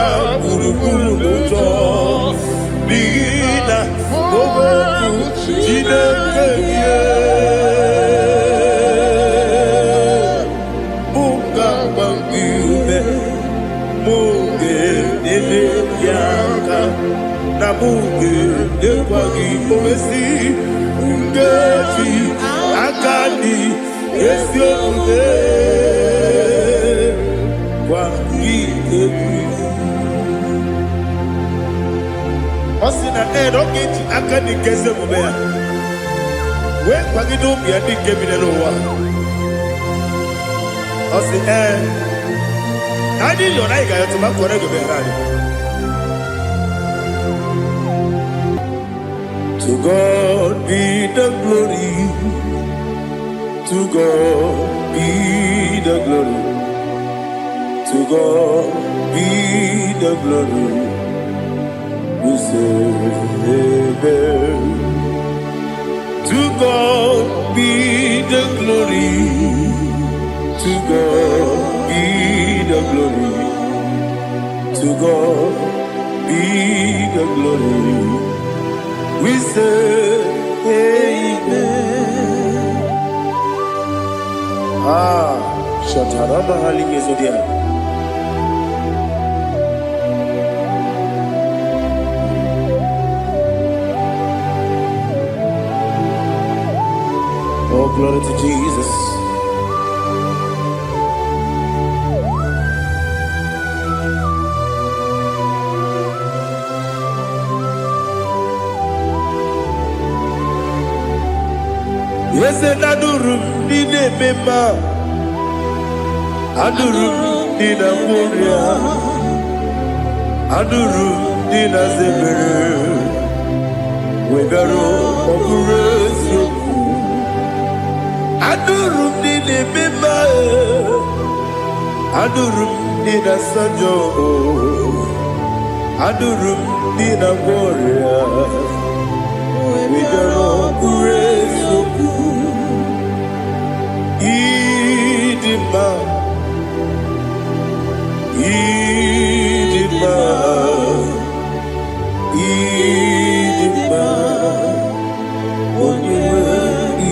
Urukuru, Muto, Bigina, Oboku, Jinekeye, Munga Bangiume, Munge, Nene, Yaka, Namunge, Nekwagi, Omesi, Ngefi, Akani, Esiomude, Kwagi, Ebi. Osina ogeji aka ni keze mubea. We kwagido mi adi kemine lowa. Osi nadi yona iga yotu makore gobe rani. To God be the glory. To God be the glory. To God be the glory. We say amen. To God be the glory. To God be the glory. To God be the glory. We say amen. Shataraba Haligezodia. Oh, glory to Jesus. Yes, and Adurum Nina Mema Adurum Nina Moria Adurum Nina Zebere Wegaro Operation Adurum Nina Mema Adurum Nina Sanjo Adurum Nina Moria Wegaro Operation Idima Idima Idima Onyewe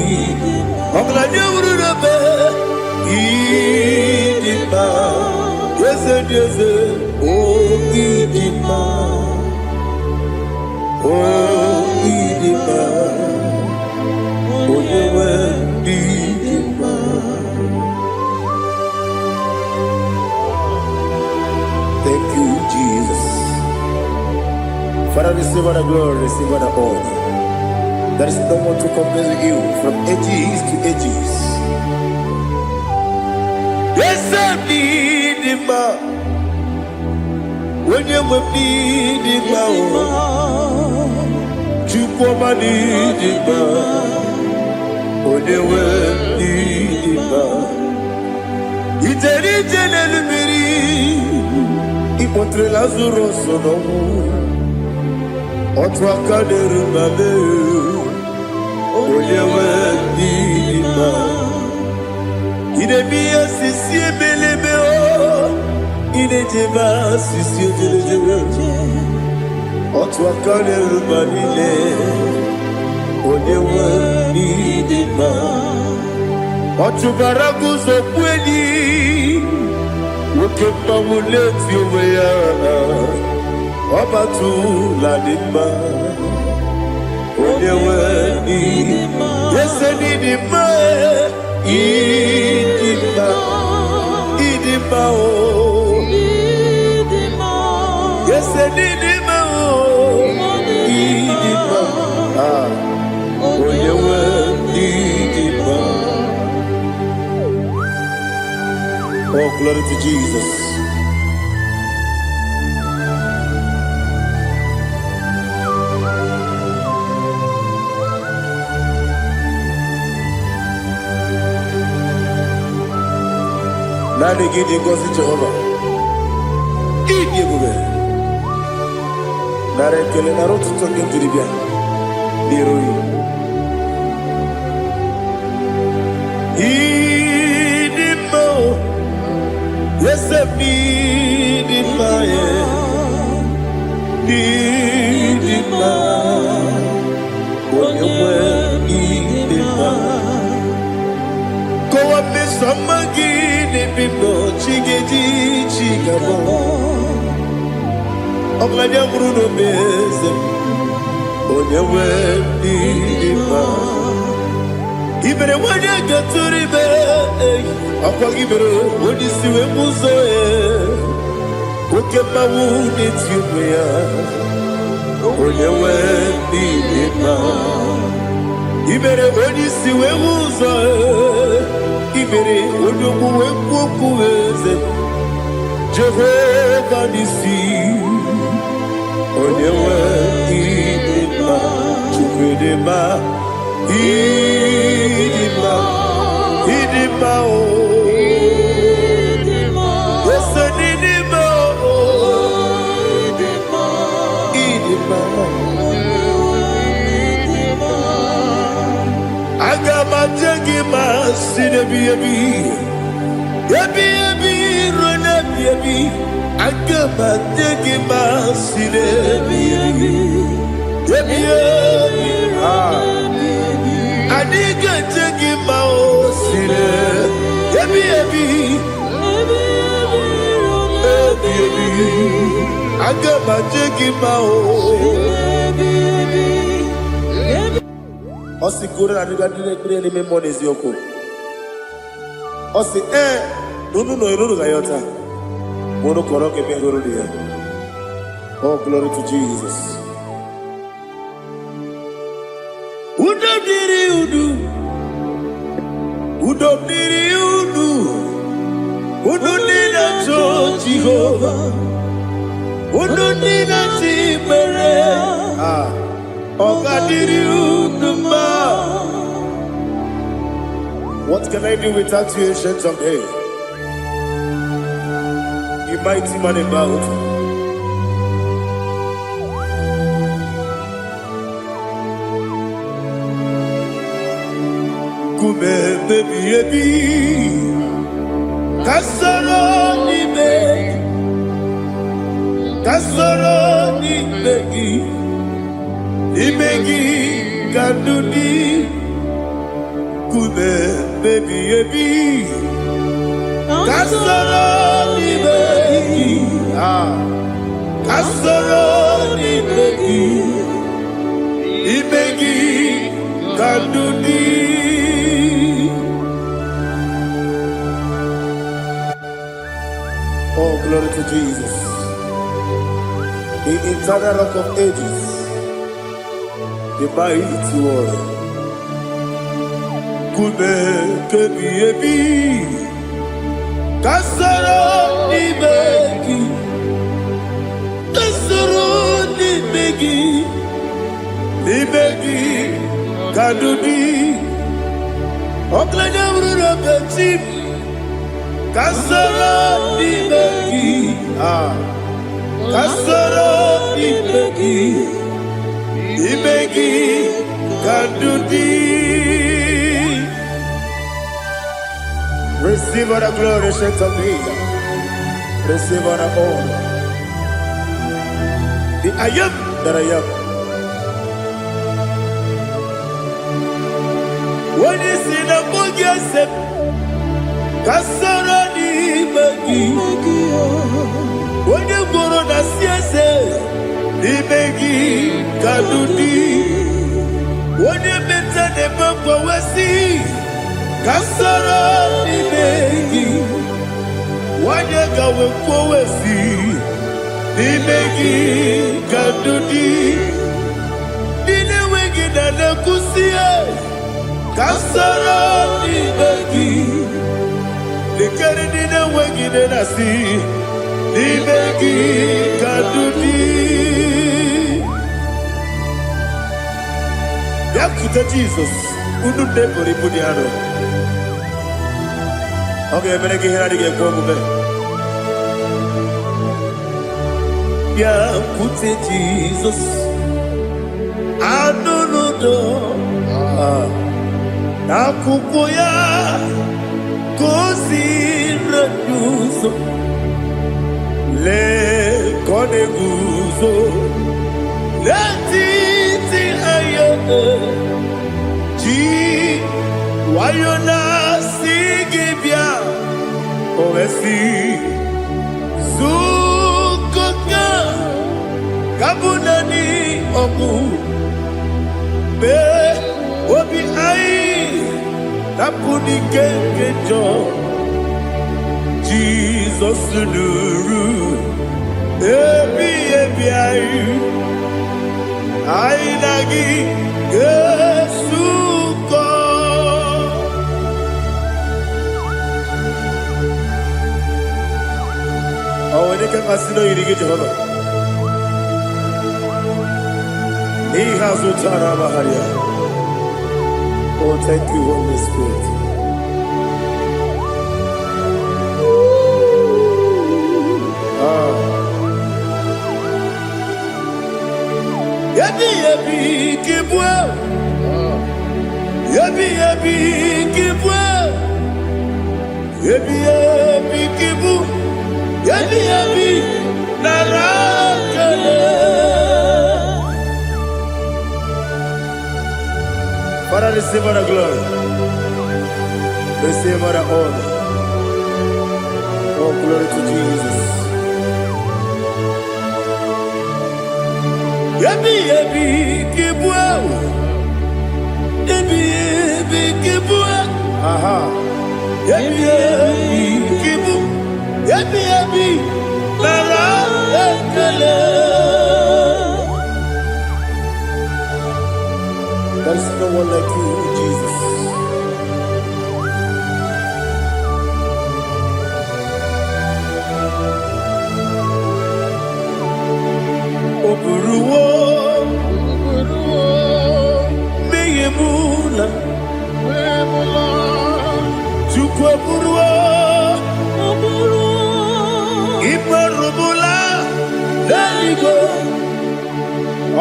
Idima Oglanya Urube Idima Yeze Yeze Oh Idima Oh Idima Onyewe Idima. Thank you, Jesus. Father, receive all the glory, receive all the honor. There is no one to compare with you from ages to ages. Yes, I need him. When you need him, you come and need him. When you need him, it's a little Ipotre Lazaro sonomu Otwa kaderu babe Oyewe dima Ide biya sisi belebe o Ide jeba sisi ojelejebe Otwa kaderu babile Oyewe dima Otubaragu zokweni Wokemba muleti oweya Obatu ladima Onyewe idima Yese nidima Idima Idima o Yese nidima o Idima Onyewe idima. Oh, glory to Jesus. Nani gidi ngozi Jehovah. Gidi ebube. Nara ekele nara otuto nke njiri bịa n'iru ya. Ịdị mma o, eze m ịdị mma ya. Ịdị mma, onye nwe ịdị mma. Kowa mmesoma gị n'ebe m nọ, chi ga-eji chi ga-abọ. Ọbụladị bụrụ n'obe eze m, onye nwe ịdị mma. Ibere nwanyị agatụrụ ibe, ọkwa gị mere onye isi wee mụ ụzọ ya. Oke mmanwụ n'eti onwe ya, onye nwe ịdị mma. Ibere onye isi wee mụ ụzọ ya. Ibere onye okwu wee kwuo okwu eze. Jehova n'isi, onye nwe ịdị mma. Chukwu ịdị mma, ịdị mma, ịdị mma o. Ese n'ịdị mma o. Ịdị mma, aga m aja gị ma si n'ebi ebi. Ebi ebi ruo n'ebi ebi. Aga m aja gị ma si n'ebi ebi. Ebi ebi. Adịghị eje gị ma o si n'ebi ebi. Ebi ebi. Aga m aja gị ma o. Osi kure na diga dire ni me mone zioko. Osi nunu no iruru ga yota. Mono koro ke be iruru dia. Oh, glory to Jesus. Udo diri udu. Udo diri udu. Udo dina to Jehovah. Udo dina tibere. What can I do without you, ancient of days? You mighty man about. Kume baby baby, kasoro ni begi, kasoro ni begi. Imegi kandudi kume baby baby kasoro ni begi kasoro ni begi imegi kandudi. Oh, glory to Jesus, the eternal rock of ages, the mighty one. Kume kebi ebi, kasoro ni begi, kasoro ni begi, kadudi. Oklanya urura beti, kasoro ni begi, kasoro ni begi. Imegi kadudi. Receive all the glory, strength of me. Receive all the honor. The I am that I am. When you see the book, you say, Kasara ni begi. When you go on the siese. Imegi kadudi. Wone meta ne bako wasi. Kasara imegi. Wanye gawe kwa wasi. Imegi kadudi. Nine wengi na nekusie. Kasara imegi. Nikari nine wengi na nasi. Imegi kadudi. Yakuta Jesus, unu debori budiano. Okay, I'm going to get a yeah, put it Jesus. I don't know. Nakukoya kosi reduso le kone guzo le titi ayone ji wayona sigibia oesi zukoka kabunani oku be obi ai Napuni kenkejo Jesus nuru ebi ayu ainagi Yesuko Awene kamasino yirige Jehovah Ni hazutara baharia Oh, thank you, Holy Spirit. Yabi kibwa. Yabi kibwa. Yabi kibu. Yabi narakale. Father, receive our glory. Receive our honor. Oh, glory to Jesus. Yabi kibwa. Yabi kibwa. Aha. Yabi kibu. Yabi nara ekele. There is no one like you, Jesus. Oburuwo, meyemula, chukwu oburuwo, imarubula, leligo,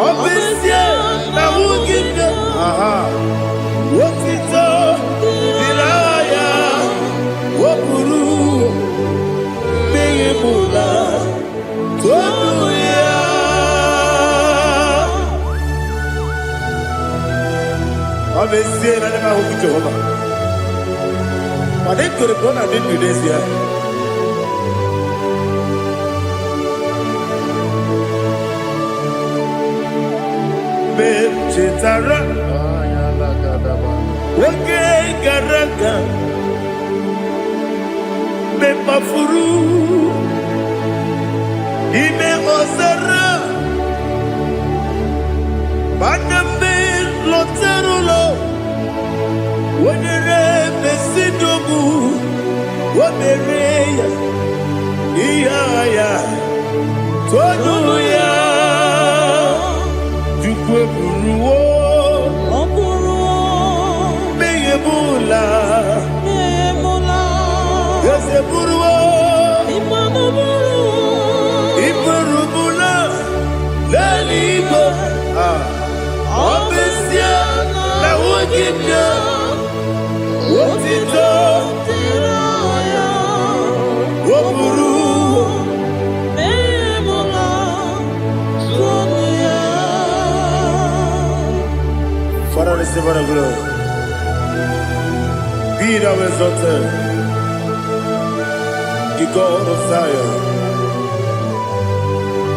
obesie na wugide. Aha. Wotito diraya wopuru meyemula toduya Abesie na nema hobi Jehovah Made kore bona din bidesia Chetara Wage garaga Me mafuru Ime ozara Baname loterulo Wenere mesidobu Wamereya Iyaya Toduya Jukwe buruwo Meyemula Yese buruwo Imarubula Leligo Obesia Na wugibya Wotito Woburu Father, receive our glory. Be thou exalted, the God of Zion,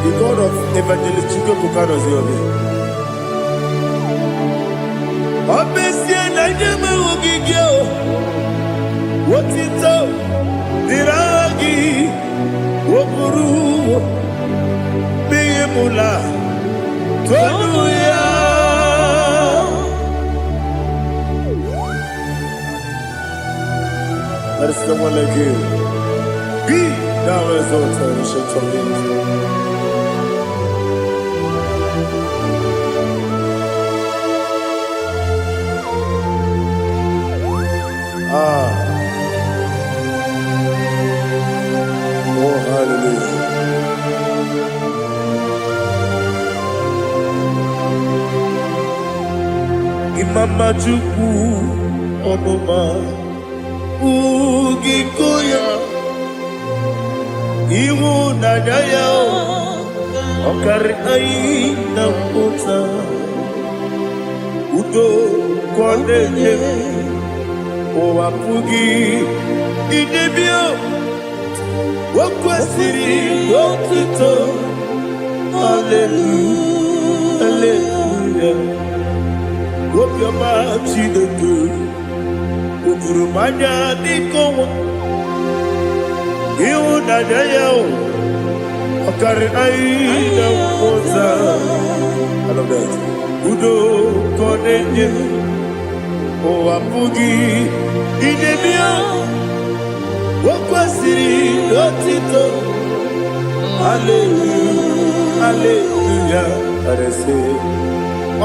the God of Evangelist Chico Pukano Ziobi. Obesia na nyama wugigyo, wotito, diragi, woburu, meyemula, toduya. There is no one like you. Be thou exalted, ancient of days. Majuku onuma ugikoya iwu na daya okari ai na puta udo koneye o apugi idebio wakwasiri otito hallelujah hallelujah Obioma Chineke Ukurumanya Nikowa Ihunanya ya Okari aina moza I love that Udo konenye Owapugi Idemia Wakwasiri Otito Hallelujah Hallelujah Arese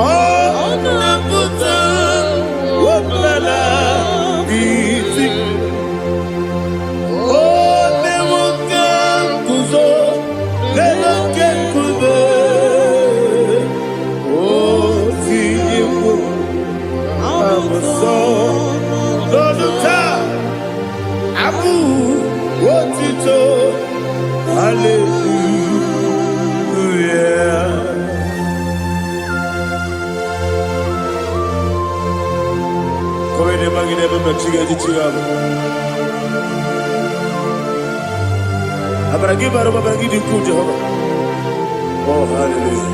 Oh, Nabuta, Wapala, Biti. Oh, Nemuka, Kuzo, Nemuka, Kuzo. Oh, Tiyu, Amaso, Doduta, Abu, Wotito, Hallelujah. Come ne magine per chiga di chigago. Abragi baro abragi di ku Jehovah. Oh hallelujah.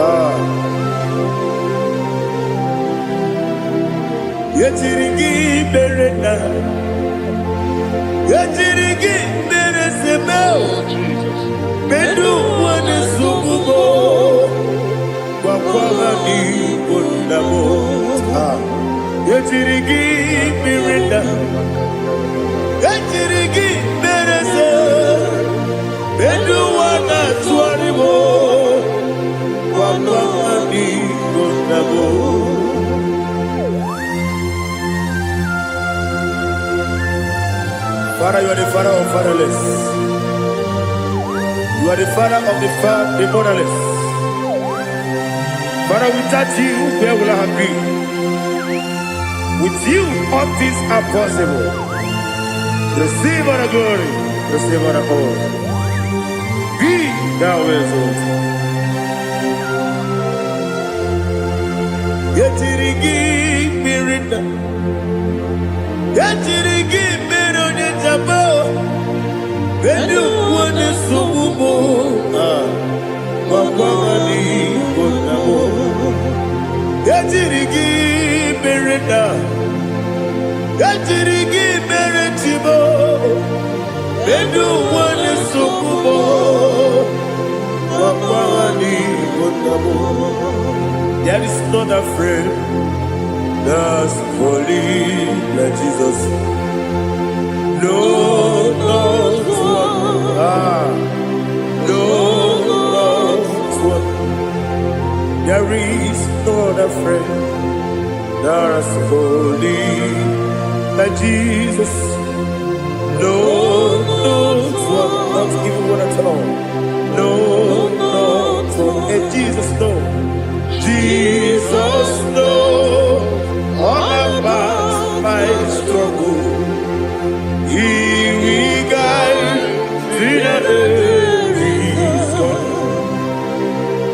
Ah. Yetirigi berena. Yetirigi beresebel. Bedu wane sububo. Wakwamani kundamo Yetirigi mirida Yetirigi merese Bedu wana tuarimo Wakwamani kundamo Father, you are the father of fatherless. You are the father of the motherless. Father, without you, where will I have been? With you, all things are possible. Receive all the glory, receive all the honor. Be thou exalted. Yetirigi mirina, yetirigi mirone jabo, bedu wane sububo. Wakwamani kundamo Yetirigi merenda Yetirigi meretibo Bedu wane sukubo Wakwamani kundamo There is not a friend that's holy like Jesus. No, no, no. There is no other friend that's holy like Jesus. No, not even one at all. No, and Jesus, no. Jesus, no. All about my struggle. He will guide through the days gone.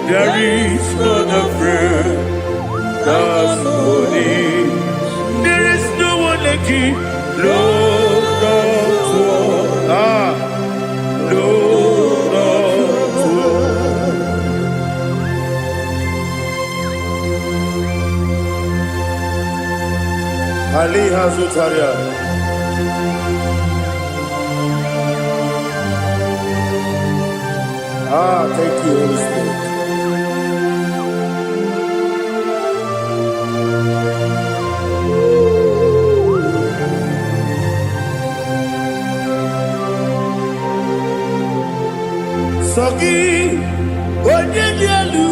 There is not a friend that's holy. There is no one like you. No, not one. No, not one. Ali Hazutaria. Thank you, Holy Spirit. Sogi, Onyedialu,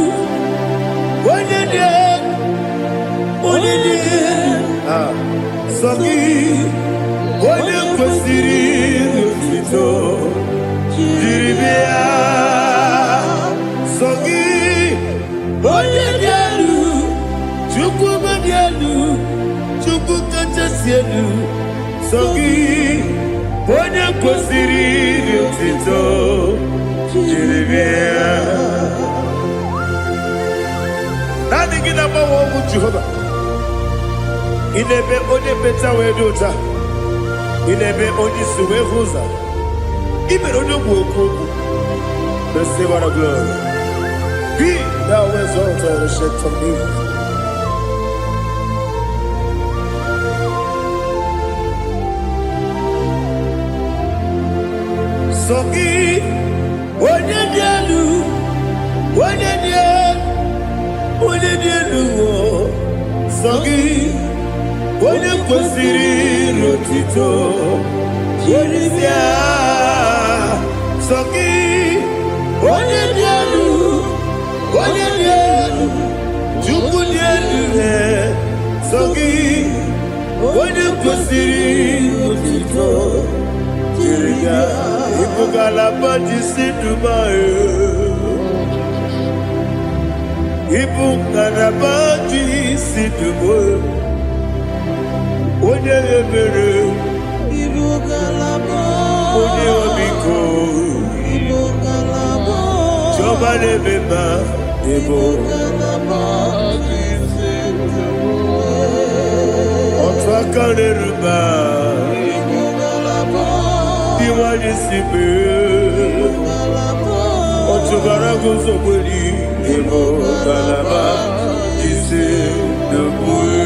Sogi, Onyekwesiri Utito, Jiribia, Sogi, Onyedielu, Chukwumadielu, Chukwukachasielu, Sogi, Onyekwesiri otito, Jeremia. Nani gina mawo mu Jehova. Inebe onye beta we dota. Inebe onye suwe huza. Ibe onye gwoku. Receive our glory. Be thou exalted and shed from me. Sogi, Onyedielu, Onyedielu, Sogi, Onyekwesiri otito, Jeremia, Sogi, Onyedielu, Chukwudielu, Sogi, Onyekwesiri otito, Jeremia, Ibugalabadi Sidumae, Ibugalabadi Sidumae, Onye ebere, Onye omiko, Jehovah nebeba, Otu aka n'eruba, Iwani sibe, Otu barago zogboli, Ebo galaba, Jise debue.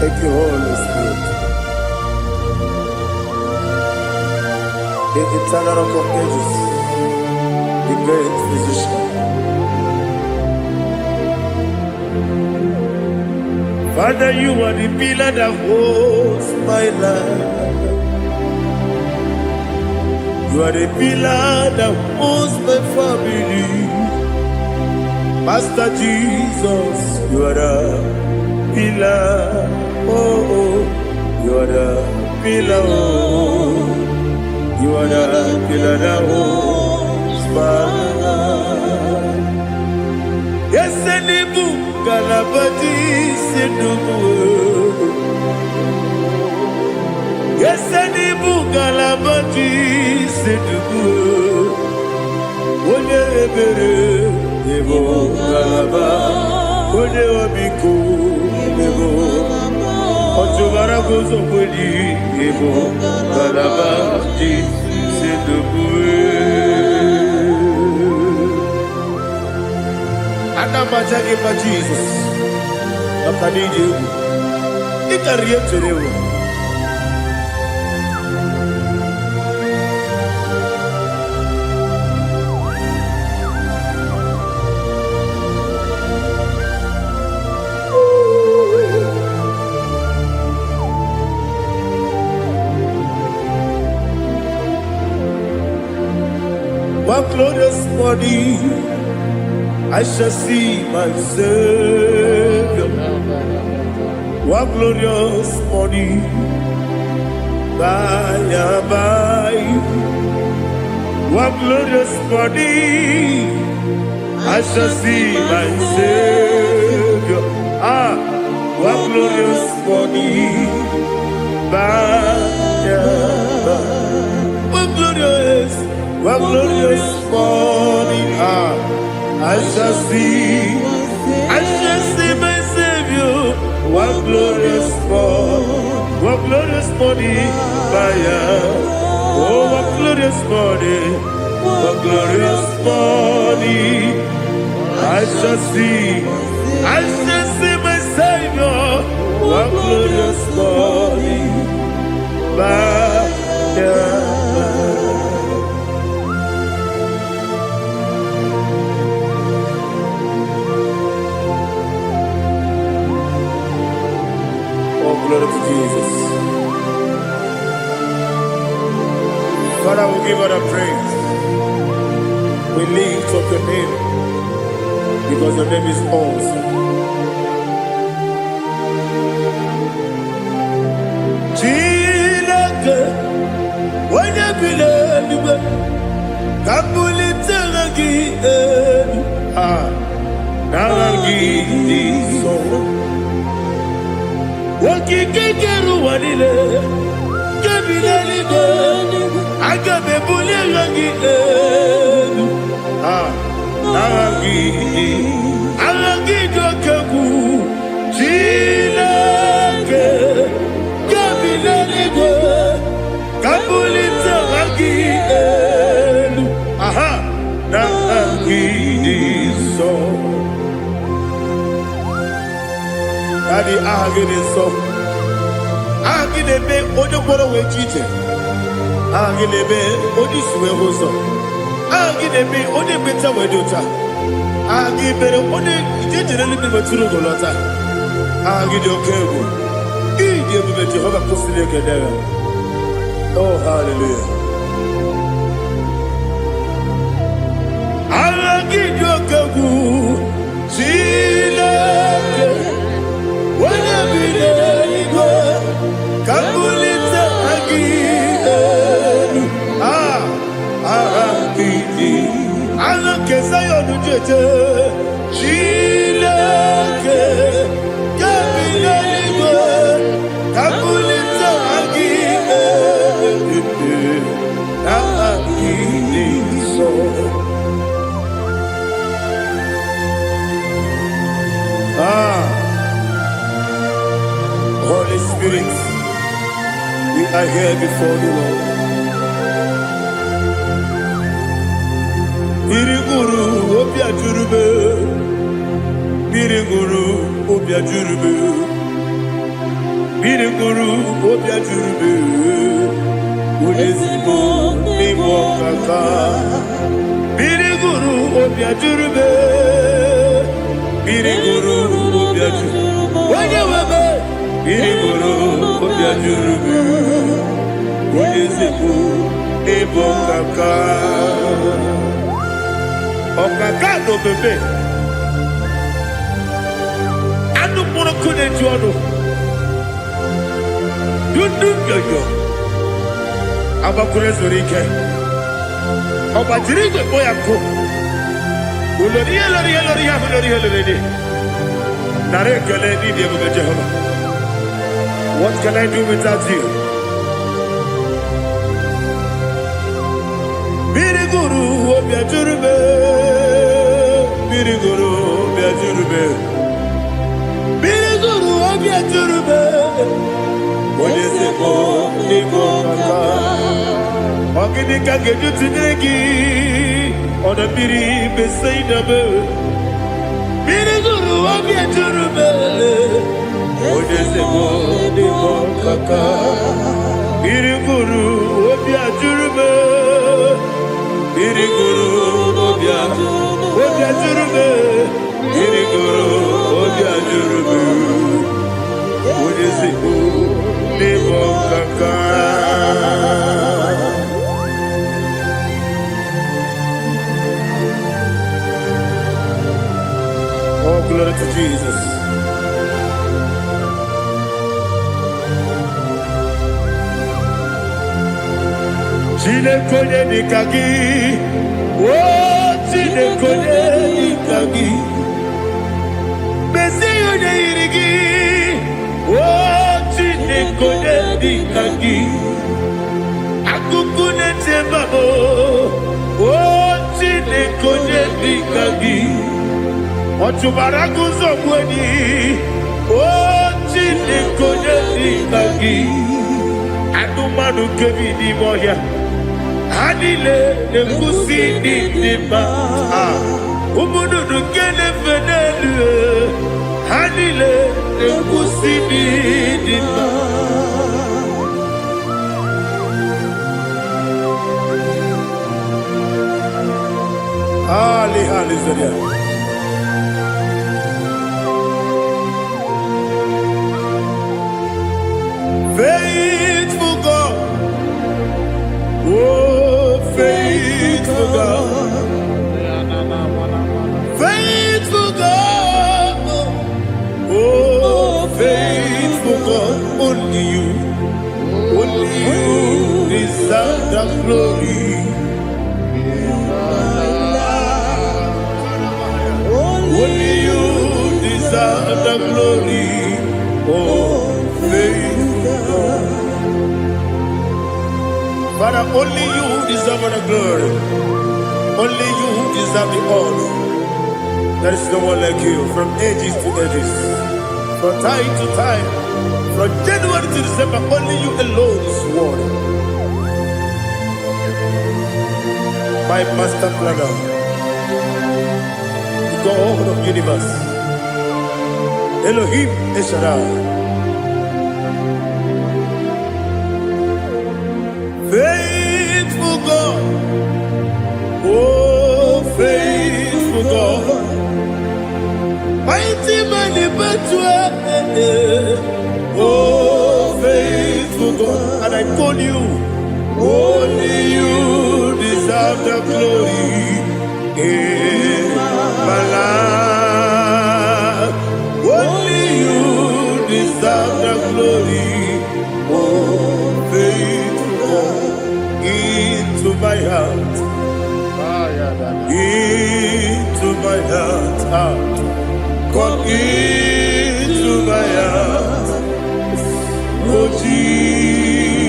Thank you, Holy Spirit. The eternal rock of ages, the great physician. Father, you are the pillar that holds my life. You are the pillar that holds my family. Master Jesus, you are the pillar. Oh, you are the pillar. Oh, you are the pillar that holds my life. Yes, Enibu Galabadi Sidubu. Yes, Enibu Galabadi Sidubu. Onye ebere, Ebo Galaba. Onye obiko, Ebo. Otubara gozo kweli, Ebo Galaba Sidubu. Anamajage ma Jesus. Akanije. Ikariye terewo. One glorious morning, I shall see my Savior. One glorious morning, by and by. One glorious morning, I shall see my Savior. One glorious morning, by and by. One glorious morning, I shall see my Savior. One glorious morning, oh, one glorious morning, I shall see my Savior. One glorious morning, glory to Jesus. Father, we give her the praise. We we lift up your name because your name is awesome. Chineke, onye bi n'eluigwe, ka m bulitere gị elu, n'aha gị dị nsọ. Okike kere ụwa niile, nke bi n'eluigwe, aga m ebuli aha gị elu, n'aha gị dị oke egwu. Chineke, nke bi n'eluigwe, ka m bulitere aha gị elu, n'aha gị dị nsọ. Daddy, aha gị dị nsọ. Aha gị na-eme onye gwọrọ wee chi ije. Aha gị na-eme onye isi wee hụ ụzọ. Aha gị na-eme onye ekpenta wee dị ụcha. Aha gị mere onye ije jere eluigwe metụrụ ụgwọ lọta. Aha gị dị oke egwu. Ị dị ebube Jehova kwụsịrị ekele ya. Oh, hallelujah. Aha gị dị oke egwu. Chineke, onye bi n'eluigwe, ka m bulitere aha gị elu. Aha gị dị aha nke Zayọn jeje. Chineke, nke bi n'eluigwe, ka m bulitere aha gị elu. Aha gị dị nsọ. Holy Spirit, we are here before you, Lord. Biriguru obia jurube, biriguru obia jurube, biriguru obia jurube. Ulezimo nimo kaka, biriguru obia jurube, biriguru obia jurube. Wanyewebe. Biriguru obia jurube, ulezimo nimo kaka. Okaka no bebe. Anu mono kune juano. Dundu yoyo. Abakure zorike. Obajirige boyako. Uloriya. Nare kele ni diye Jehovah. What can I do without you? Biriguru obia jurube, biriguru obia jurube, biriguru obia jurube. Olezemo nimo kaka, ogini kageju tinegi, ona biri beseinabe. Biriguru obia jurube, olezemo nimo kaka, biriguru obia jurube. Biriguru obia jurube, biriguru obia jurube. Olezemo nimo kaka. Oh, glory to Jesus. Chinekonye nikagi, oh chinekonye nikagi, Mesiyone irigi, oh chinekonye nikagi, akukune tembabo, oh chinekonye nikagi, ochubaragu zokweni, oh chinekonye nikagi, adumanu kevini moya. Hanile nekusi nima, umunudu kene fenelu. Hanile nekusi nima. Hallelujah. Faithful God. Oh, faithful God. only you deserve the glory. Only you deserve the glory. Oh, faithful God. Father, only you deserve the glory. Only you deserve the honor. There is no one like you, from ages to ages, from time to time, from January to December. Only you alone is worthy. My master planner, the God of the universe, Elohim Eshadai. Faithful God, oh faithful God, mighty man in battle, oh faithful God, and I call you, only you deserve the glory in my life. Only you deserve the glory, oh faithful God, into my heart, into my heart, come into my heart, oh Jesus,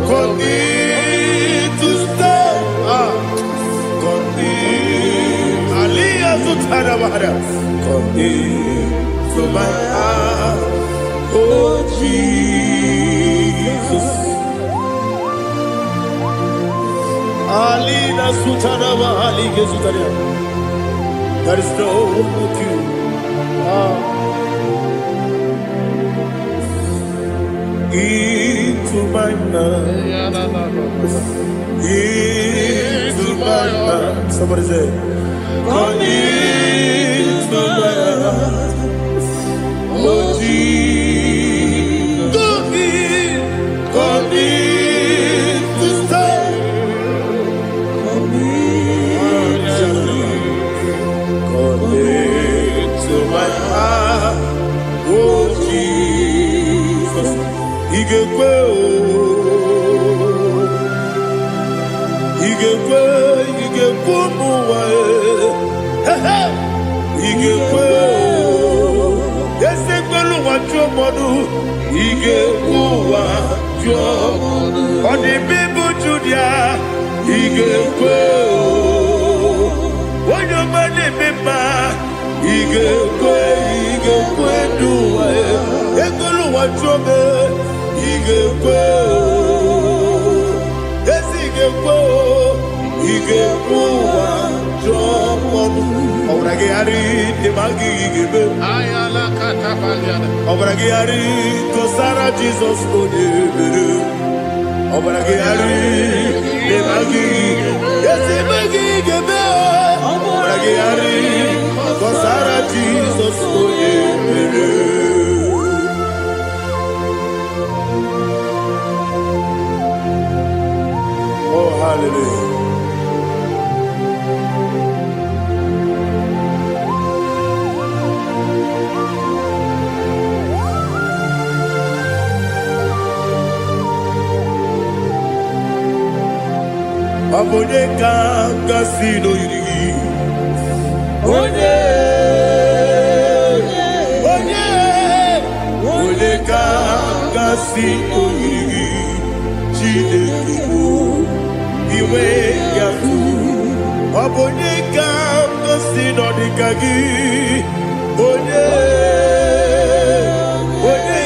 come in to stay, come in, Aliyah to Tanabara, come into my heart, oh Jesus. Alina Sutanaba Alige Sutaria. There is no one like you. Into my heart. Into my heart. Somebody say, come into my heart. Oh Jesus. Come in to stay. To my heart, oh Jesus, He gave on the people Judah, He gave when your money member, He gave do Ekolu wa chobe, He gave yes He gave wa chobe. Obragi ari de magi gebe. Ayala katapaliana. Obragi ari to Sarah Jesus odebere. Obragi ari de magi yes magi gebe. Obragi ari to Sarah Jesus odebere. Oh hallelujah. Abone kanga sino yirigi. Abone kanga sino yirigi. Chidekibu iwe yatu. Abone kanga sino dikagi. Abone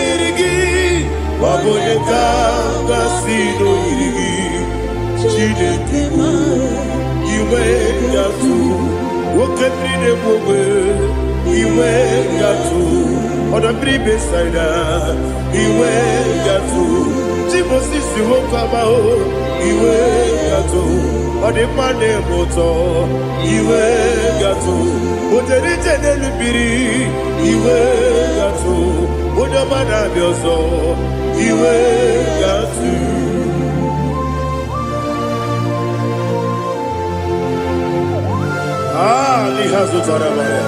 yirigi. Abone kanga sino yirigi. Chidekima, iwe gatu, woketrine bobe, iwe gatu, odabri besaida, iwe gatu, jimosisi wokabao, iwe gatu, odepane moto, iwe gatu, oderite nelubiri, iwe gatu, odamana bioso, iwe gatu. Lihazu Tarabaya.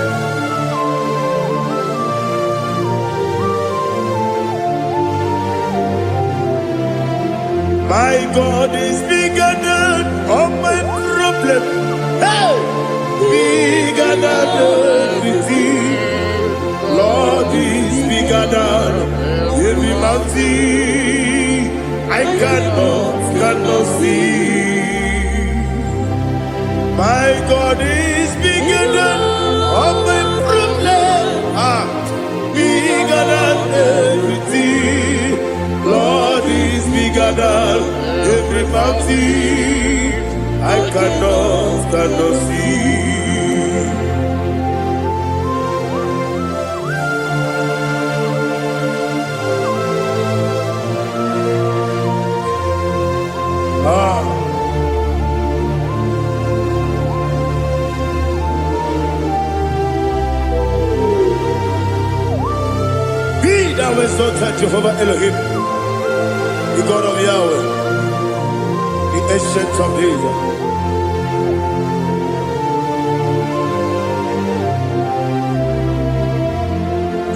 My God is bigger than all my problem. Hey! Bigger than everything. Lord is bigger than every mountain I cannot see. My God is bigger than all my problem. Bigger than everything. Lord is bigger than every mountain I cannot see. Be thou exalted, Jehovah Elohim, the God of Yahweh, the ancient of days.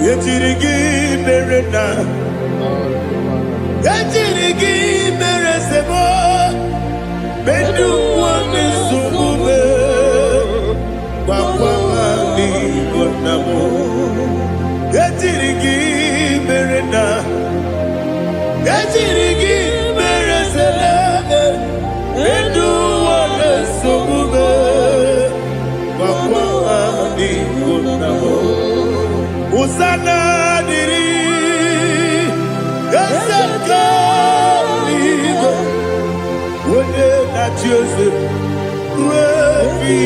Yetirigi merena, yetirigi meresebo, bedu wane sumube, wakwa mami gonamo. Yetirigi merena, yetirigi meresele, bedu wane sumube, wakwa mami gonamo. Usana diri, esaka ligo, wone na Joseph, webi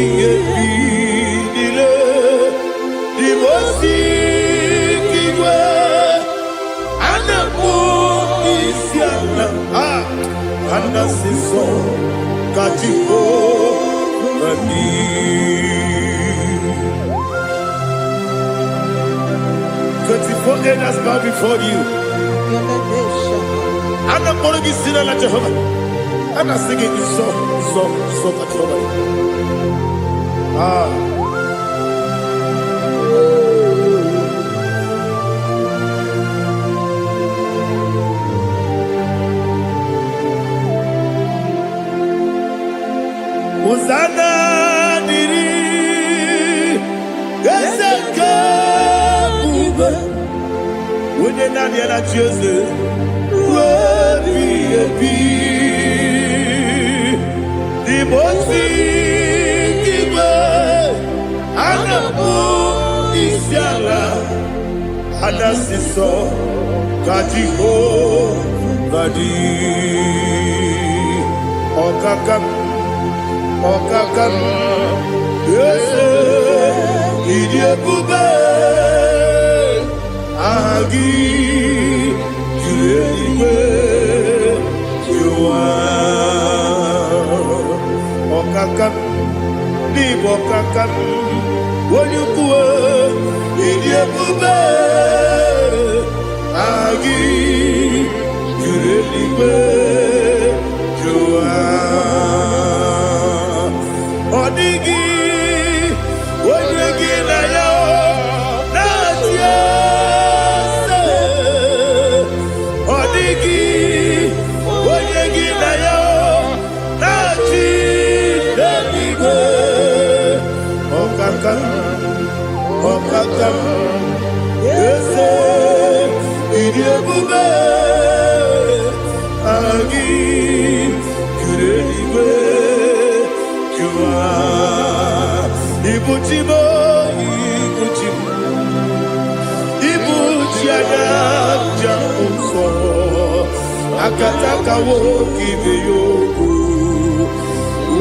dile, divosi kiwe, anamu isiana, anasiso katiko gani. 24 elders bow before you. I'm not going to be singing like Jehovah. I'm not singing this song like Jehovah. Hosanna diri, Eseka. When you're not yet at Joseph, the most Isiala, Anasiso, Katiho, Vadi, Okakam, yes, Idiabube. Agi, Juliwe, Jua, Okakam, Nibokakam, Wanyukue, Idiabube, Agi, Juliwe, Jua, Odigi, Wanyuki na yao, Natia. Okakam, yes, Idiabube, Agi, Kureliwe, Jua, Ibuchimo, Ibuchiana, Jamuso, Akataka woki beyoku,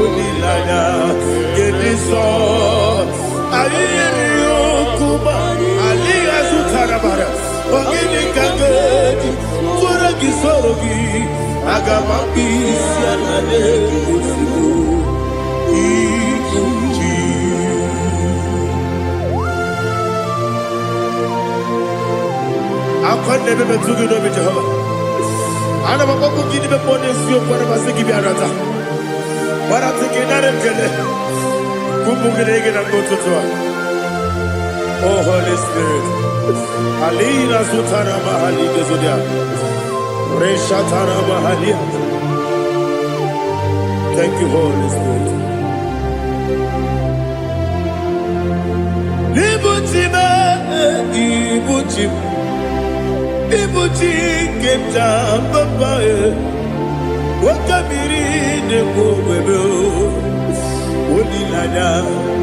Unilaya, Gediso, Aliyokuba, Aliyazutarabara, Ogini Kageti, Kuragi Sorogi, Agamapi, Sianade, Ikuchi. I never been to the Jehovah. I never go to give the bonus you for a Masiki Biarata. But I'm thinking that I'm going to go to Oh, Holy Spirit. Alina Sutara Mahali Gezodia. Reshatara Mahalia. Thank you, Holy Spirit. Ibuchi kemta papa wakamiri ne bobebe olilanya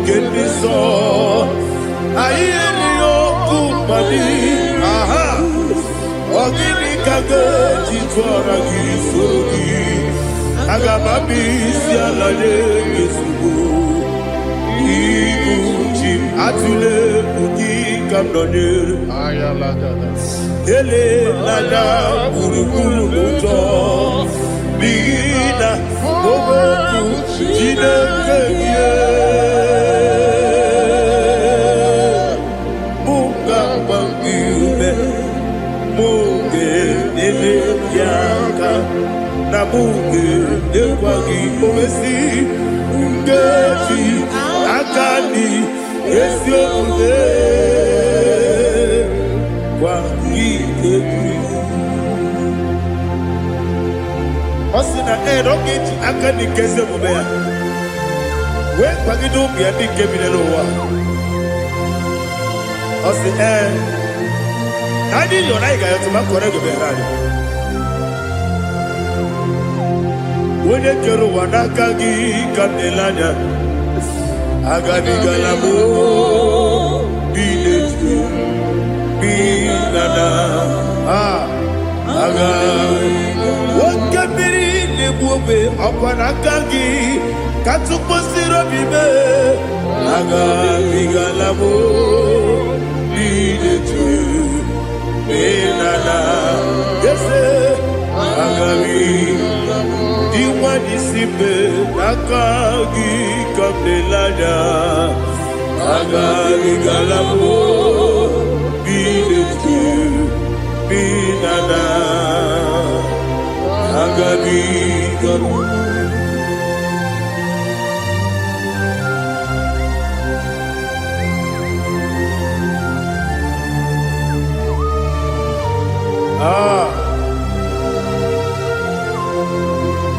kemiso ayeni okupani aha ogini kage jitwara gisogi agamabi sialale yesugo ibuchi atule buki kamdonir Ayalagada. ele lada burukuru muto bina oboku jinekeye munga bangiume munge nele yaka na munge nekwagi omesi ngeji akani esiomude Osina rogeji akani keze mubea. We kwagido biadi kebinelo wa. Osi nani yona iga yotuma korego berani. Wene kero wanakagi kanelanya. Agadi galamo binetu. Binana aga wakabiri lebuobe akwanakagi katuposiro bibe aga bigalabo binetu binana yese aga diwani sibe nakagi kabelanya aga bigalabo Binana Agabi Gabu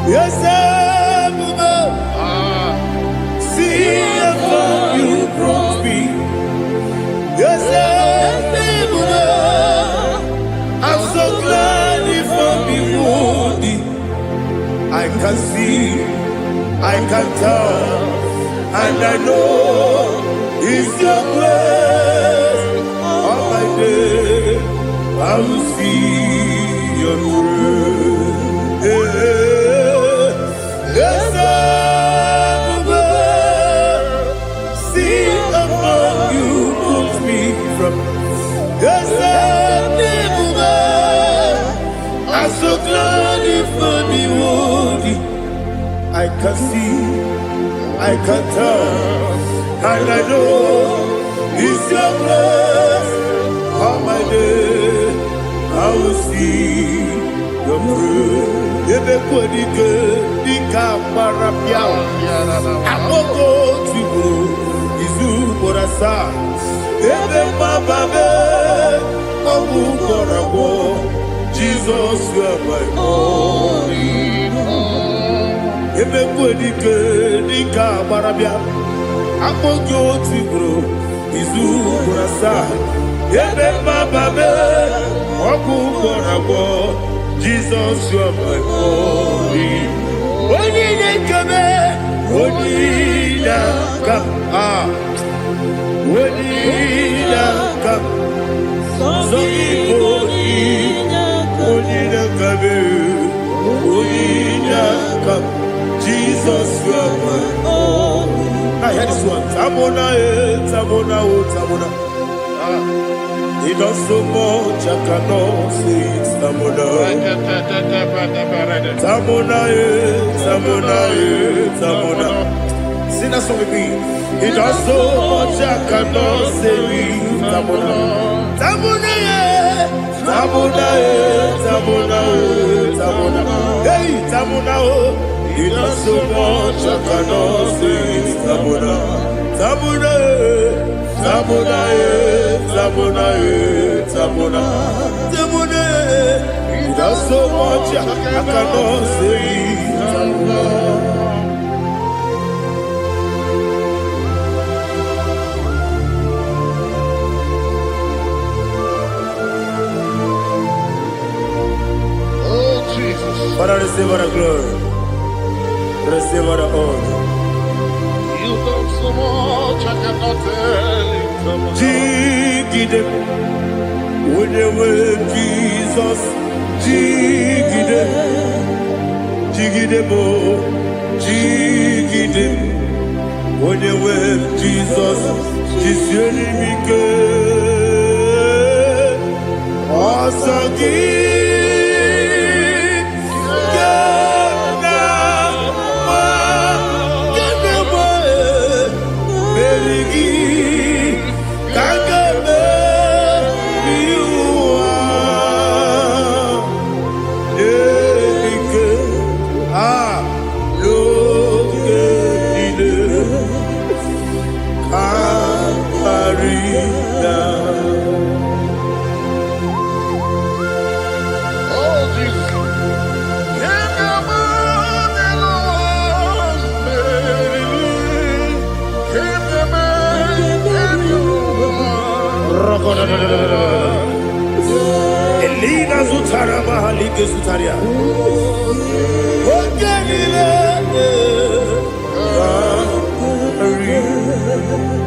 Yes, see how you brought me. Yes, I'm so glad if I'm wounded. I can see, I can tell, and I know it's your grace. On my day, I will see your grace. Yes, see above you put me from. Yes, I'm so glad if me woody. I can see, I can tell, and I know it's your grace. On my day, I will see your grace. Ebe kodike dika marapia. Amoko tibo izu borasa. Ebe mababe obu korabo. Jesus, you are my only home. Ebe kodike dika marapia. Amoko tibo izu borasa. Ebe mababe obu korabo. Jesus, you are my only. Only kame, only come, only come. So only kame, only come. Jesus, you are my only. I hear this one. Tamona, tamona, tamona. He does so much, I cannot say it's Tamona. Tamona, Tamona, Tamona. Sing that song with me. He does so much, I cannot say it's Tamona. Tamona, Tamona, Tamona, Tamona. Hey, Tamona, he does so much, I cannot say it's Tamona. Tamona, Tamona, Tamona, Tamona, Tamona. He does so much, I cannot say Tamona. all the glory. Receive all the honor. You done so much, I cannot tell it. Jigide, when you were Jesus. Jigide, jigide mo, jigide. When you were Jesus, jisieni mike. Asagi. Elina Zutara Mahalike Zutaria.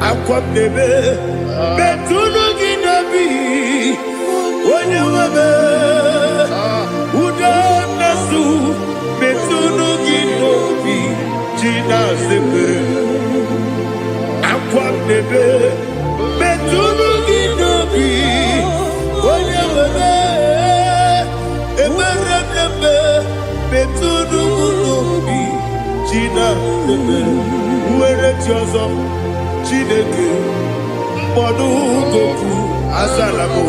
Akwabebe Betunu Ginabi Wanyawebe Udanasu Betunu Ginobi Jina Zepe Akwabebe Betunu Ginobi Wanyawebe Eberebe Betunu Ginobi Jina Zepe Uwere Tiozo Chineke mkpọdụ goku azalabo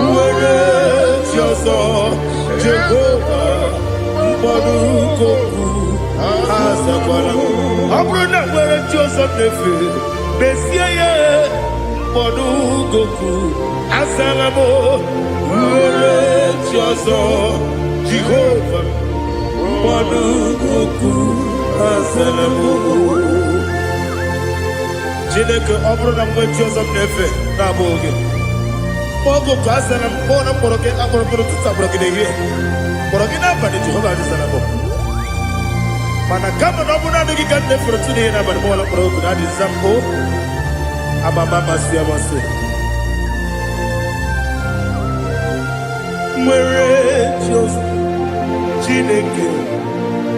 uwere chioso Jehova mkpọdụ goku azakwala ọ bụrụ na nwere chioso nefe besie ya mkpọdụ goku azalabo uwere chioso Jehova mkpọdụ goku azalabo Chineke ọ bụrụ na mgbe chi ọzọ m na-efe na-abụ oge ogo ka a sara m kpọọ na mkpọrọ gị akpọrọ mkpọrọ tutu akpọrọ gị n'ehihie mkpọrọ gị n'abalị Jehova adịzara m mana kama na ọ bụrụ na adịghị ka m na-efere tu n'ihe n'abalị mụọla mkpọrọ oge na adịza m o amama amasị amasị nwere chi ọzọ Chineke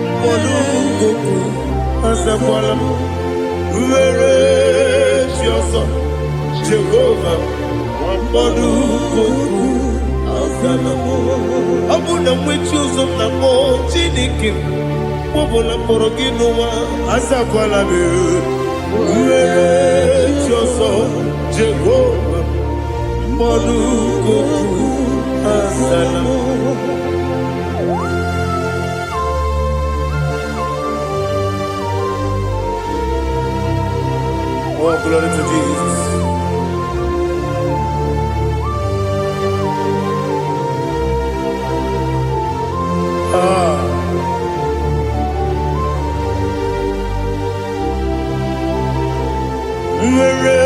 mkpọrọ ogo azakwala m Uwere chioso Jehova mkpọdụ goku azalamo ọ bụ na mmechi ụzọ na mmụọ Chineke kpọbụla mkpọrọ gị n'ụwa azakwala m uwere chioso Jehova mkpọdụ goku azalamo Oh, glory to Jesus. Nwere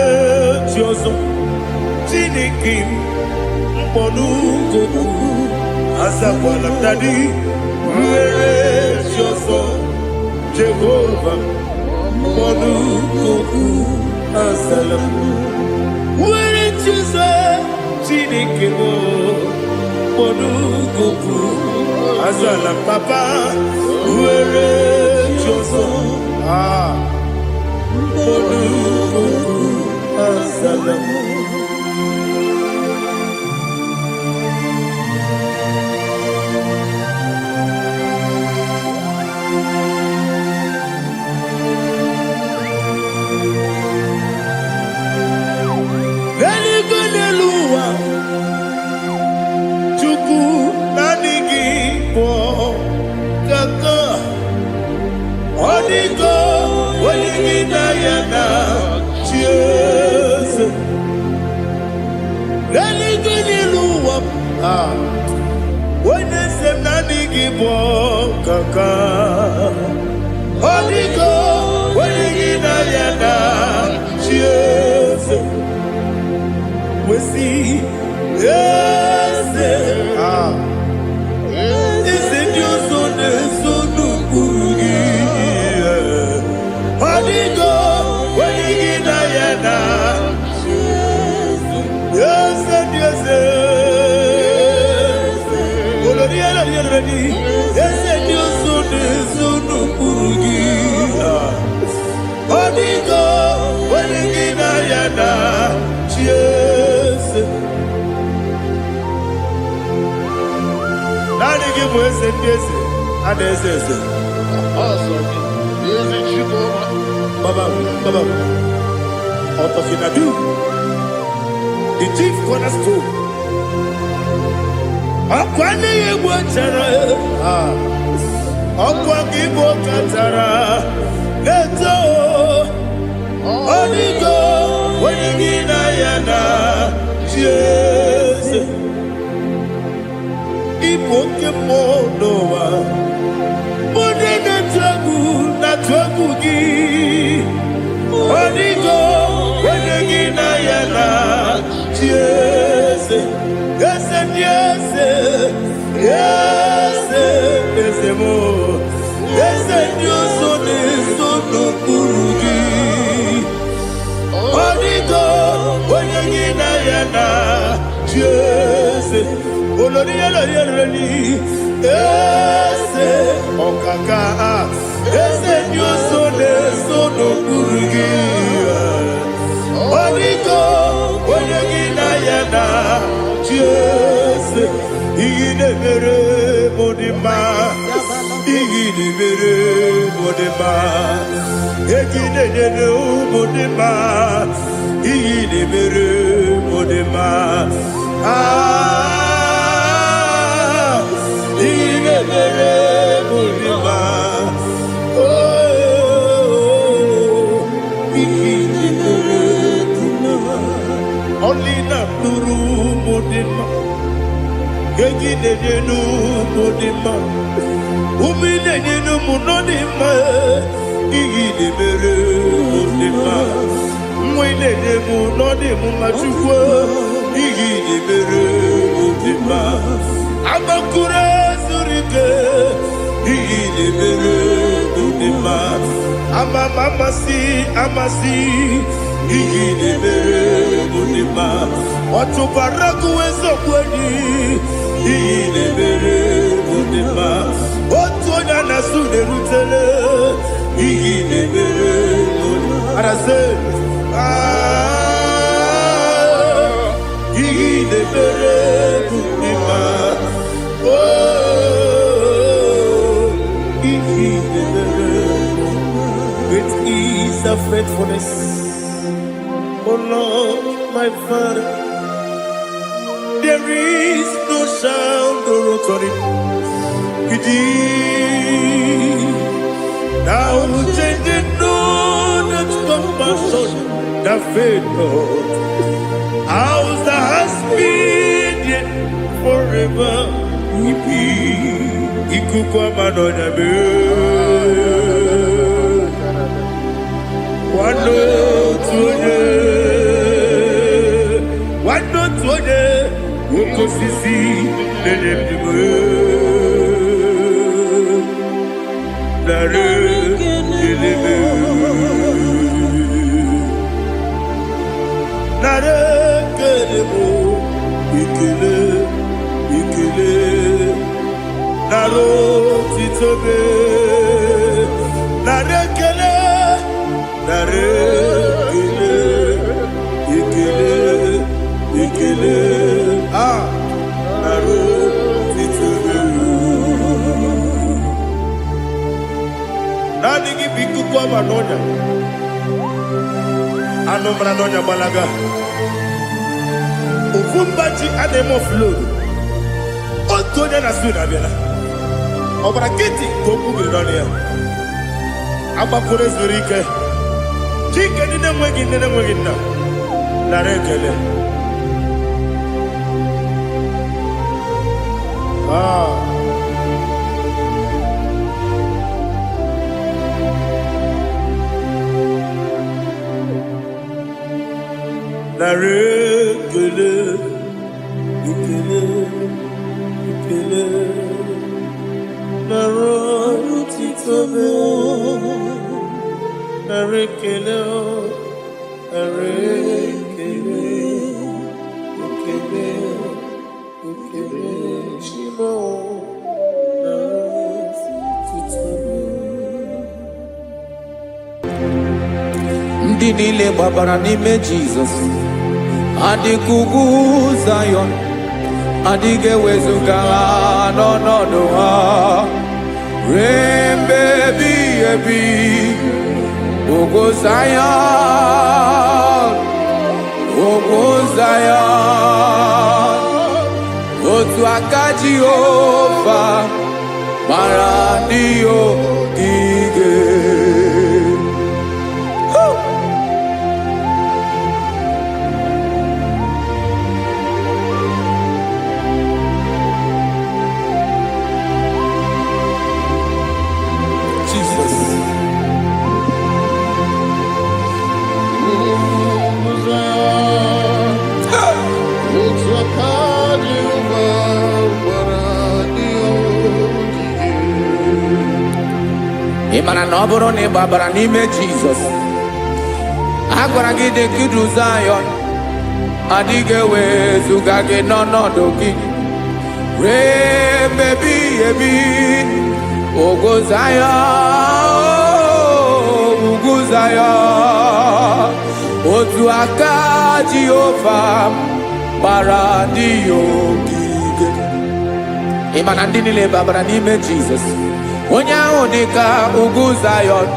chioso Chineke mkpọdụ goku azakwala m dadi nwere chioso Jehova mkpọdụ goku azalamo nwere chioso Chineke mkpọdụ goku azalam papa nwere chioso mkpọdụ goku azalamo yana Jese Nani give ese Jese Adese Baba Otokinadu the chief cornerstone Akwani Igbo chara Akwa Igbo katara Leto Onigo Wenigina yana Jese Igbo kemonowa Mone na twagu gi Onigo Wenigina yana Jese Yese Yese Yese Yese mo Yese Dioso Neso no Kurugi Onigo Wenigina yana Jese Olori Yereni Yese Okaka Yese Dioso Neso no Kurugi Onigo Wenigina yana Jese Igidebere Modima Igidebere Modima Igidebere Modima Igidebere Modima Igidebere Modima Igidebere Modima Only not Nuru Modima Gegidenu Modima Umidenu Munodima Igidebere Modima Mwidenu Nodimu Machukwa Igidebere Modima Abakure Zurike Igidebere Modima Amasi Igidebere Modima Otubaraku Ezokweni Igidebere Modima Otonya Nasude Rutele Igidebere Modima Arase Igidebere Modima Igidebere Great is the faithfulness Oh Lord, my Father, there is no sound or authority. Now changing no that compassion, the faith Lord. How's the has been yet forever? Ikukwa manonya be. Wano tuye. Wano tuye. Woko sisi nenebime. Nare kelebe. Nare kelebo. Ikele. Naro titobe. Nare kele. Nare ikele naro titobe nani gibiku kwa manonya anomra nonya balaga ufumbaji anemo flood otonya na suna bela obra kiti koku bironia abakure zurike chike nine mwegi na narekele narekele ikele naro titobe narekele ndị niile gbabara n'ime Jizọs adịghị ugwu Zayọn adịghị ewezuga ha n'ọnọdụ ha ruo mgbe ebighị ebi. Ugwu Zayọn, ugwu Zayọn, otu aka Jehova mara ndị ogige. Ị mara na ọ bụrụ na ị gbabara n'ime Jizọs, a gwara gị dị ka Zayọn adịghị ewezuga gị n'ọnọdụ gị ruo mgbe ebighị ebi. Ugwu Zayọn, ugwu Zayọn, otu aka Jehova gbara ndị ogige. Ị ma na ndị niile gbabara n'ime Jizọs, onye ahụ dị ka ugwu Zayọn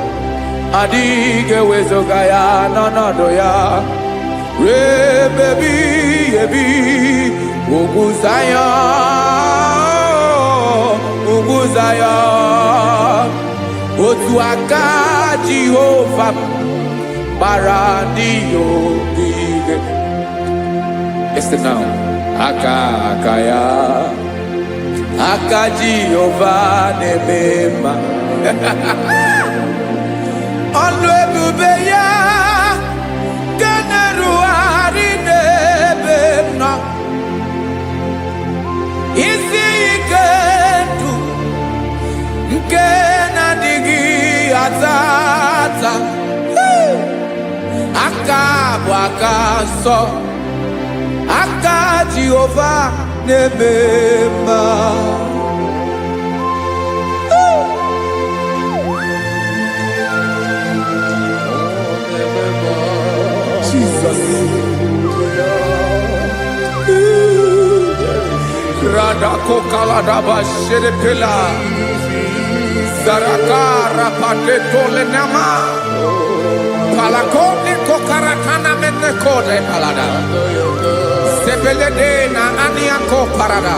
adịghị ewezuga ya n'ọnọdụ ya ruo mgbe ebighị ebi. Ugwu Zayọn, ugwu Zayọn, otu aka Jehova gbara ndị ogige. Listen now. Aka ya, aka Jehova na-eme mma. Ọnụ ebube ya ga na-erugharị n'ebe m nọ. Isi ike ndụ nke na-adịghị ata ata. Aka bụ aka nsọ, aka Jehova na-eme mma. Jesus. Radako kaladaba sherepela zarakara pateto lenama palakone kokaratana menne kode palada sebelede na aniako parada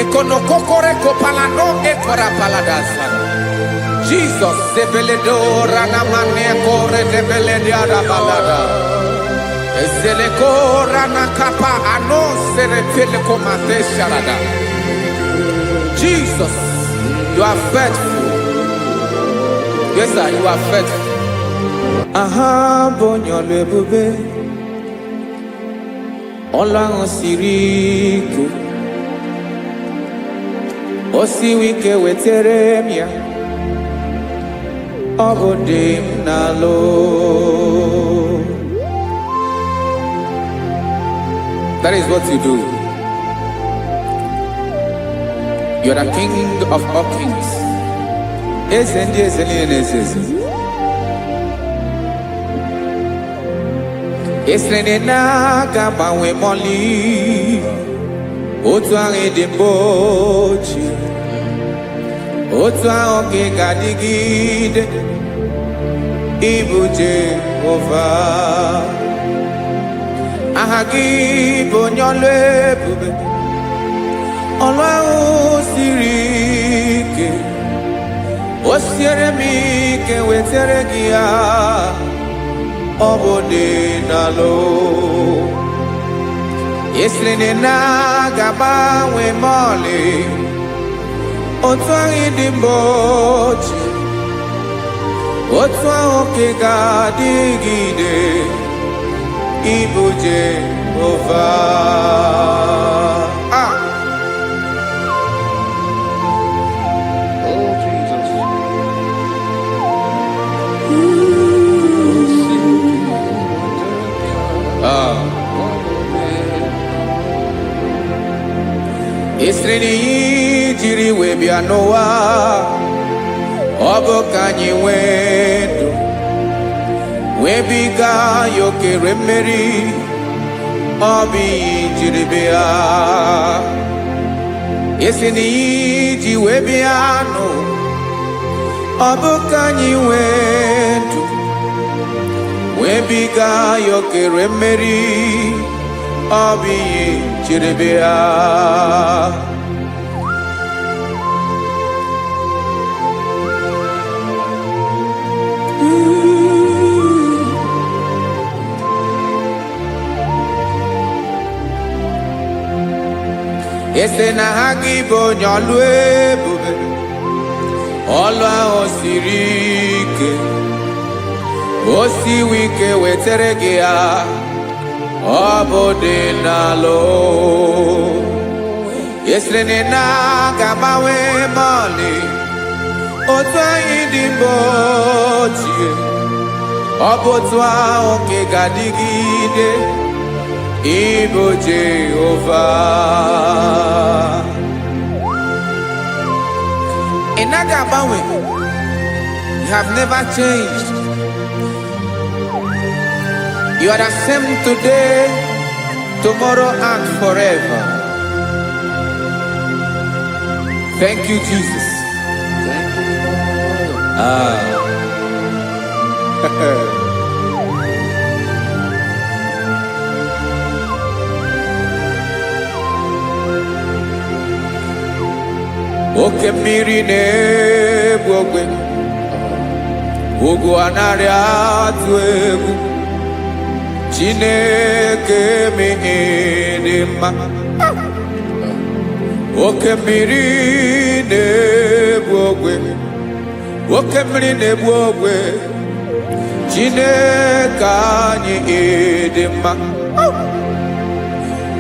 ekono kokore kopalano ekora paladasa. Jesus sebeledo rana mane kore sebelede ada palada. Eseleko rana kapa ano serepele komate sharada. Jesus, you are faithful. Yes, sir, you are faithful. Aha bonyo lebube, ola osiriku, osiwike weteremia, obodim nalo. That is what you do. You are the King of all kings. Esrene na gaba we moli, otu ange de bochi, otu ange gadigide, ibu Jehovah. Ahagi bonyole bube, Ọlọ́run siri ike, o siere mi ke wetere gị ya, ọ bụ dị n'alụ. Esiri na ga-agbanwe mọlị, otu ahụ dị mgbochi, otu ahụ ka ga-adịgide, ibu Jehovah. Esreni jiri we bịa n'ụwa, ọ bụ ka anyị nwee webiga yokere mmeri obi jiribia esi na iji webia no obukanyi wendu webiga yokere mmeri obi jiribia ese na IGBO nyolu ebube ọlụ ahụ siri ike o siwe ike wetere gị ya ọ bụ dị n'alụ esiri na ga-agbanwe mọlị otu anyị dị mgbe ochie ọ bụ otu ahụ ka ị ga-adịgide Ibo Jehovah Inagabawe, you have never changed. You are the same today, tomorrow and forever. Thank you, Jesus. Thank you, Lord. Oke mmiri na-egbu ogwe ugwu anarị atụ egwu Chineke mee dị mma oke mmiri na-egbu ogwe oke mmiri na-egbu ogwe Chineke anyị dị mma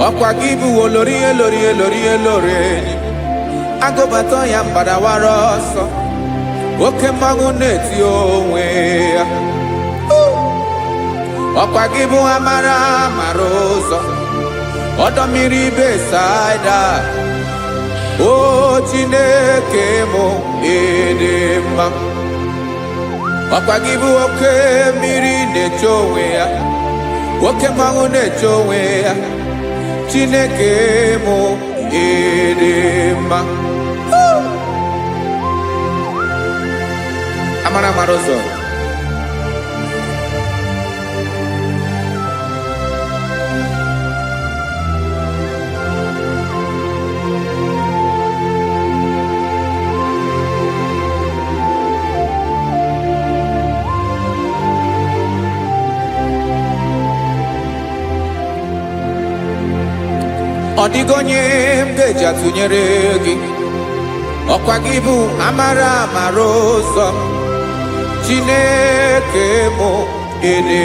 ọkwa gị bụ olori enyi agụbata ya mbadawara ọsọ oke mmanwụ na-eti onwe ya ọkwa gị bụ amara ụzọ ọdọ mmiri Besaida o Chineke mụ ịdị mma ọkwa gị bụ oke mmiri na-eche onwe ya oke mmanwụ na-eche onwe ya Chineke mụ ịdị mma amara ụzọ ọ dịghị onye m ga-eji atụnyere gị ọkwa gị bụ amara ụzọ Chineke mụ ịdị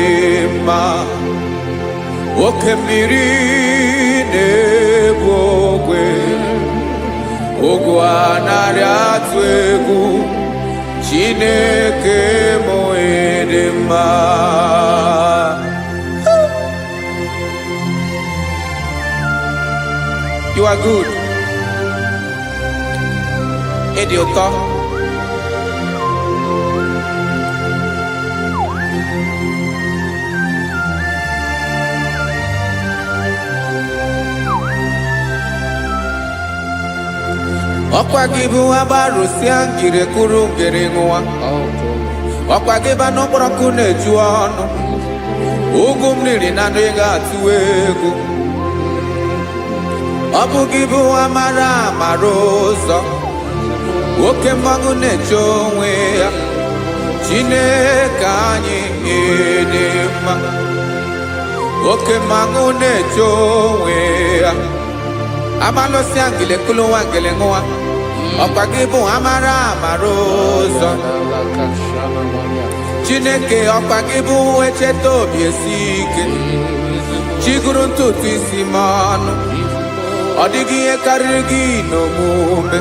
mma oke mmiri na-egbu ogwe ogwu anarị atụ egwu Chineke mụ ịdị mma You are good. Ịdị ụtọ. Ọkwa gị bụ agbarụsịa ngire kụrụ ngere nwa. Ọkwa gị bụ n'ọkpọrọkụ na-eju ọnụ. Ugwu mmiri na anụ ị ga-atụ egwu. Ọ bụ gị bụ amara ụzọ oke mmanwụ na-eche onwe ya Chineke anyị ịdị mma oke mmanwụ na-eche onwe ya amalụsịa ngile kụlụ nwa ngele nwa ọkwa gị bụ amara ụzọ Chineke ọkwa gị bụ echeta obi esi ike chiguru ntutu isi m ọnụ ọ dịghị ihe karịrị gị n'omume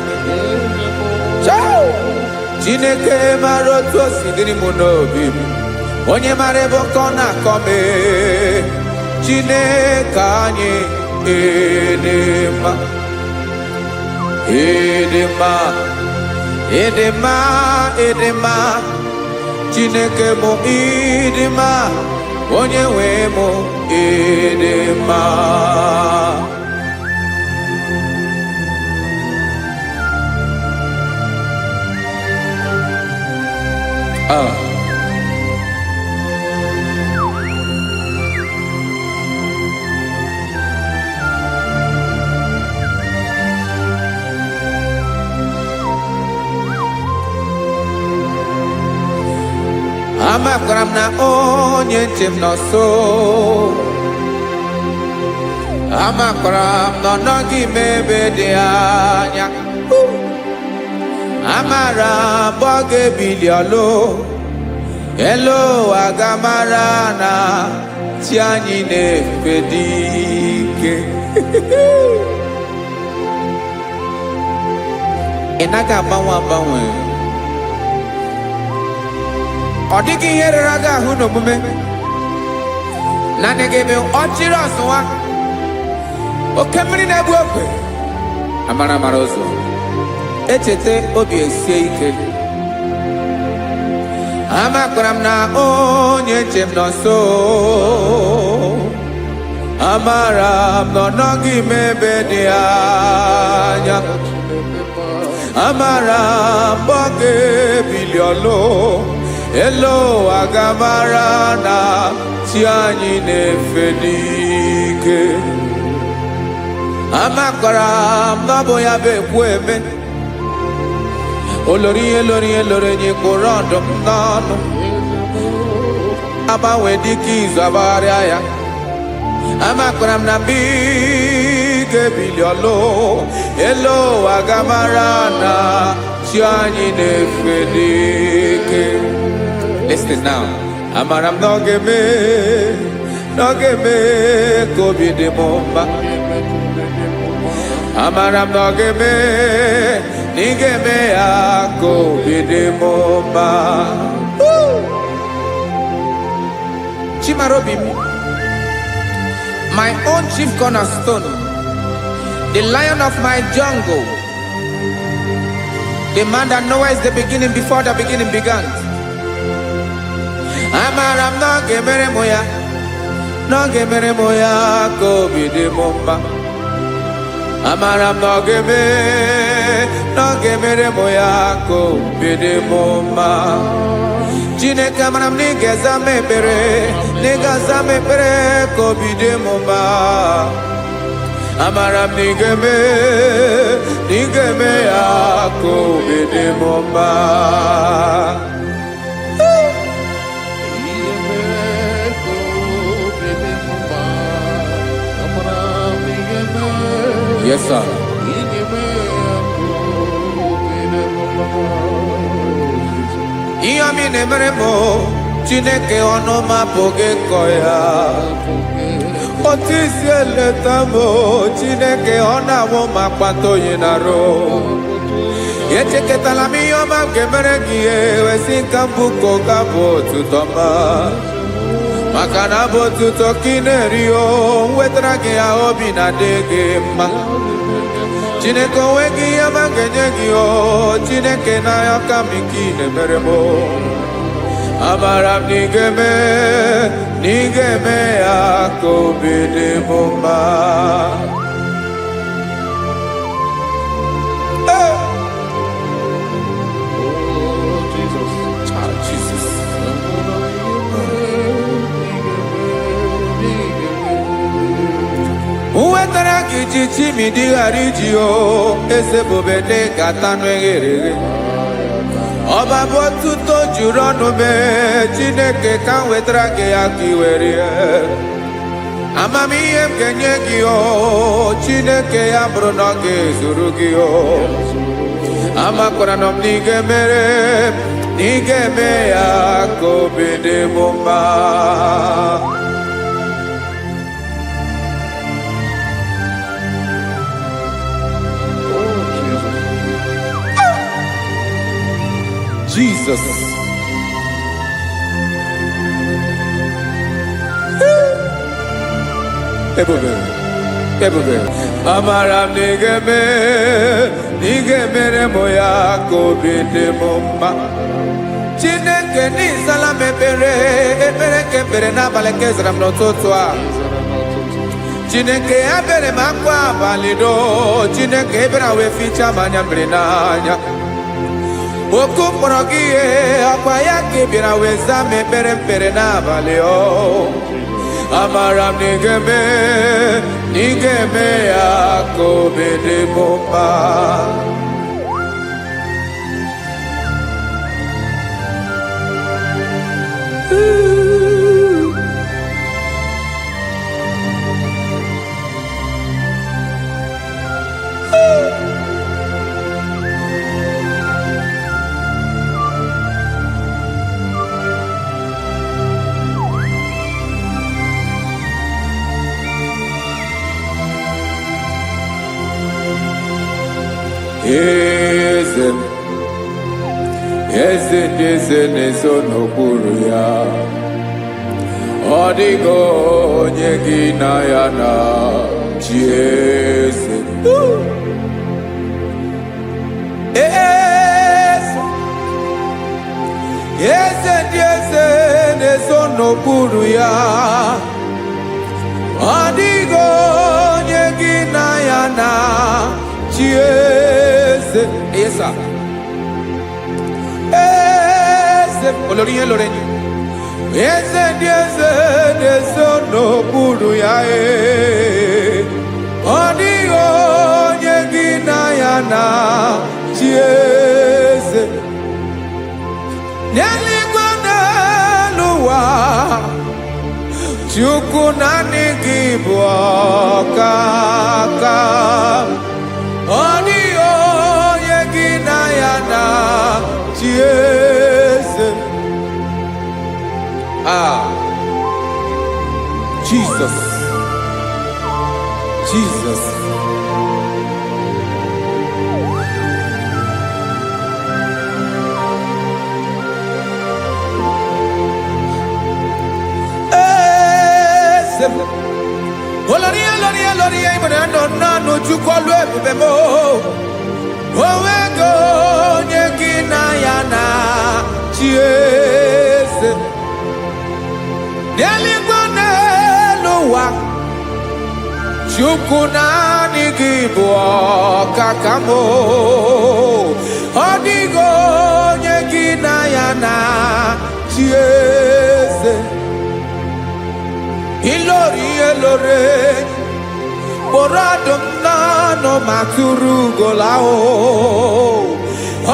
Chineke mara otu o si dịrị m n'obi m onye mara ebe ọkọ na-akọ m Chineke anyị ịdị mma ịdị mma ịdị mma ịdị mma Chineke mụ ịdị mma, onye nwe mụ ịdị mma. Amakwara m na onye nche m nọ nso. Amakwara m na ọ nọghị m ebe dị anya. Amara m ọ ga-ebili ọlụ, elu ụwa ga-amara na chi anyị na-efe dị ike. Ị naghị agbanwe agbanwe. Ọ dịghị ihe rere gị ahụ n'omume. Naanị gị eme ọchịrị ọsụwa. Oke mmiri na-egbu ogwe. Amara amara ụzọ. Echete obi esie ike. Amakwara m na onye nche m nọ nso. Amara m na ọ nọghị m ebe dị anya. Amara m ọ ga-ebili ọlụ, elu ụwa ga-amara na chi anyị na-efe n'ike. Amakwara m na ọ bụ ya bụ ekwu eme. Olori ihe lori ihe lori enyi kpụrụ ọdụm n'ọnụ. Agbanwe dịka izu agbagharịa ya. Amakwara m na mgbe ị ga-ebili ọlụ, elu ụwa ga-amara na chi anyị na-efe n'ike. Listen now. Amara m na ọ ga-eme ka obi dị m mma. Amara m na ọ ga-eme na ị ga-eme ya ka obi dị m mma. Chimarobi m, my own chief cornerstone, the lion of my jungle, the man that knows the beginning before the beginning began. Amara m na ọ ga-emere m ya, na ọ ga-emere m ya ka obi dị m mma. Amara m na ọ ga-emere m ya ka obi dị m mma. Chineke amara m na ị ga-aza m ekpere, na ị ga-aza m ekpere ka obi dị m mma. Amara m na ị ga-eme ya ka obi dị m mma. Yes, sir. Ihe ọmị na-emere m, Chineke ọnụ m apụghị ịkọ ya. Otu isi eleta m, Chineke ọ na-awụ m akpata oyi n'arụ. Echeketala m ihe ọma m ga-emere gị, wesị ka m bụkọ ga bụ otuto ma. Maka na bụ otuto ka ị na-eri o, wetara gị ya obi na-adị gị mma. Chineke onwe gị ihe ma ga-enye gị o, Chineke n'anya ka m ike ị na-emere m. Amara m na ị ga-eme ya ka obi dị m mma. Uwetara gị ji chimi dịghara iji o, eze bobede gata n'eghere eghe. Ọba bụ otuto juru ọnụ mee, Chineke ka m wetara gị ya ka i were ya. Amamihe m ga-enye gị o, Chineke ya bụrụ na ọ ga-ezuru gị o. Amakwara na m na ị ga-eme ya ka obi dị m mma. Jesus. Ebube. Amara m na ị ga-emere m ya ka obi dị m mma. Chineke Chineke n'ịzala m ekpere nke ekpere n'abalị nke zara m n'ụtụtụ a. Chineke ebere m akwa abalị do. Chineke ebere wee fichaa m anya mmiri n'anya. Oku mkpọrọ gị ihe akwa ya ka ị bịara wee zaa m ekpere mkpere n'abalị o. Amara m na ị ga-eme ya ka obi dị m mma. Eze na-eso n'okpuru ya. Ọ dịghị onye gị na ya na-achị eze. Eze na-eso n'okpuru ya. Ọ dịghị onye gị na ya na-achị eze. Yes, sir. Olórí yẹn lórí ẹni. Eze na-eso n'okpuru ya. Ọ dịghị onye gị na ya na-achị eze. N'eluigwe n'elu ụwa, Chukwu naanị gị bụ ọkaka. Ọ dịghị onye gị na ya na-achị eze. Jesus. Olórí ìmọ̀ràn nánú Chukwu ọlụ ebube m. Onwego onye gị na ya na-achị eze. N'eluigwe n'elu ụwa, Chukwu naanị gị bụ ọkaka m. Ọ dịghị onye gị na ya na-achị eze. Ilori kpọrọ ọdụm n'ọnụ ma tụrụ ugola o.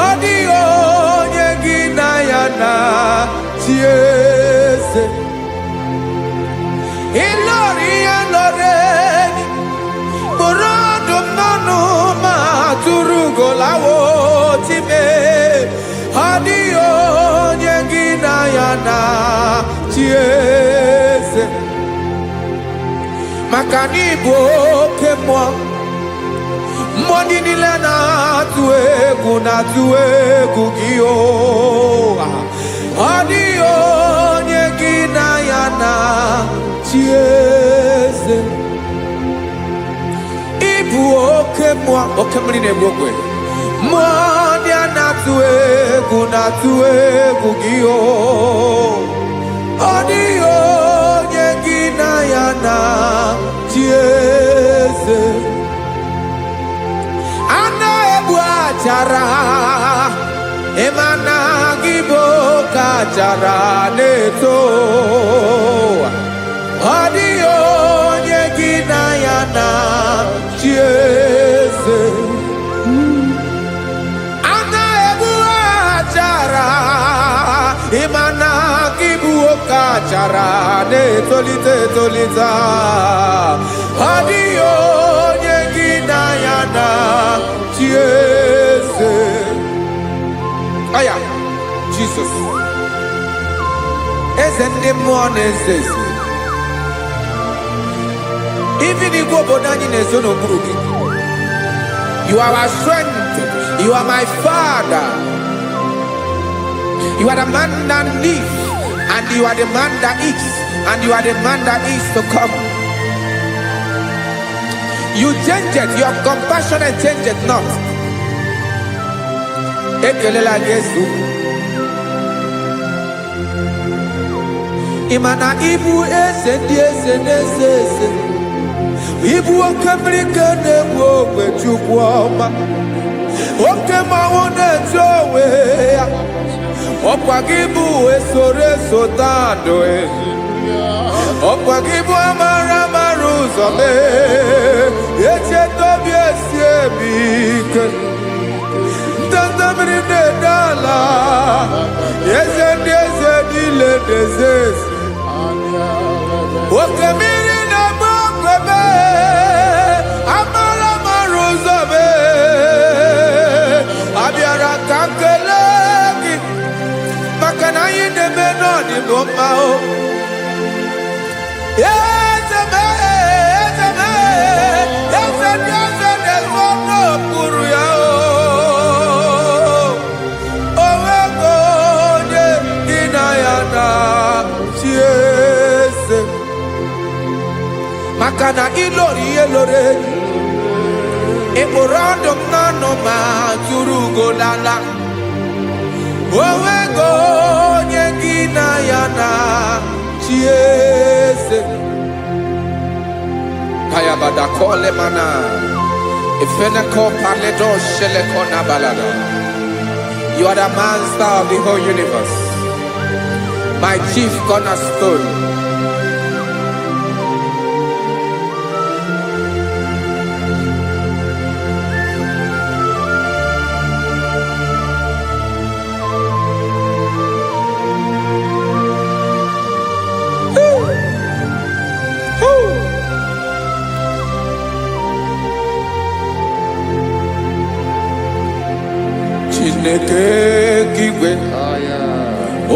Ọ dịghị onye gị na ya na-achị eze. Ilori kpọrọ ọdụm n'ọnụ ma tụrụ ugola o. Time ọ dịghị onye gị na ya na-achị eze. Maka na ị bụ oke mmụọ, mmụọ ndị niile na-atụ egwu gị o. Ọ dịghị onye gị na ya na-achị eze. Ị bụ oke mmụọ, oke mmiri na-egbu ogwe. Mmụọ ndị a na-atụ egwu gị o. Ọ dịghị onye gị na ya na-achị eze. A na-egbu achara, ịma na gị bụ ka achara na-eto. Ọ dịghị onye gị na ya na-achị eze. A na-egbu achara, ịma na gị bụ ka achara na-etolite. Ọ dịghị onye gị na ya na-achị eze. Aya, Jesus. Eze ndị mmụọ na-eze eze. Even igwe obodo anyị na-ezo n'okpuru gị. You are our strength. You are my Father. You are the man that lives, and you are the man that eats, and you are the man that is to come. You change it, your compassion and change it not. Ekelela Yesu. Imana ibu eze ndị eze n'eze eze. Ibu oke mmiri ka na-egbu ogwe Chukwu ọma. Oke mmanwụ na-eche onwe ya. Ọkwa gị bụ esoro esota ndụ. Ọkwa gị bụ amara amara ụzọ mee. Echeta obi esi ebi ike. Ndanda mmiri na-ede ala. Eze ndị eze niile na-eze eze. Oke mmiri na-agba okwebe. Amara amara ụzọ mee. Abịara ka m kelee gị. Maka na anyị na-eme n'ọdịbụ mma o. Eze mee, eze mee, eze ndị eze na-ezo n'okpuru ya o. O nwego onye gị na ya na-achị eze. Maka na ịlọrọ ihe lọrọ enyi. Ịkpụrụ ọdụ m n'ọnụ ma tụrụ ugo n'ala. O nwego onye gị na ya na-achị eze. Kayabada kole mana. Ifeneko paledo sheleko nabalada. You are the master of the whole universe. My chief cornerstone. Chineke kigwe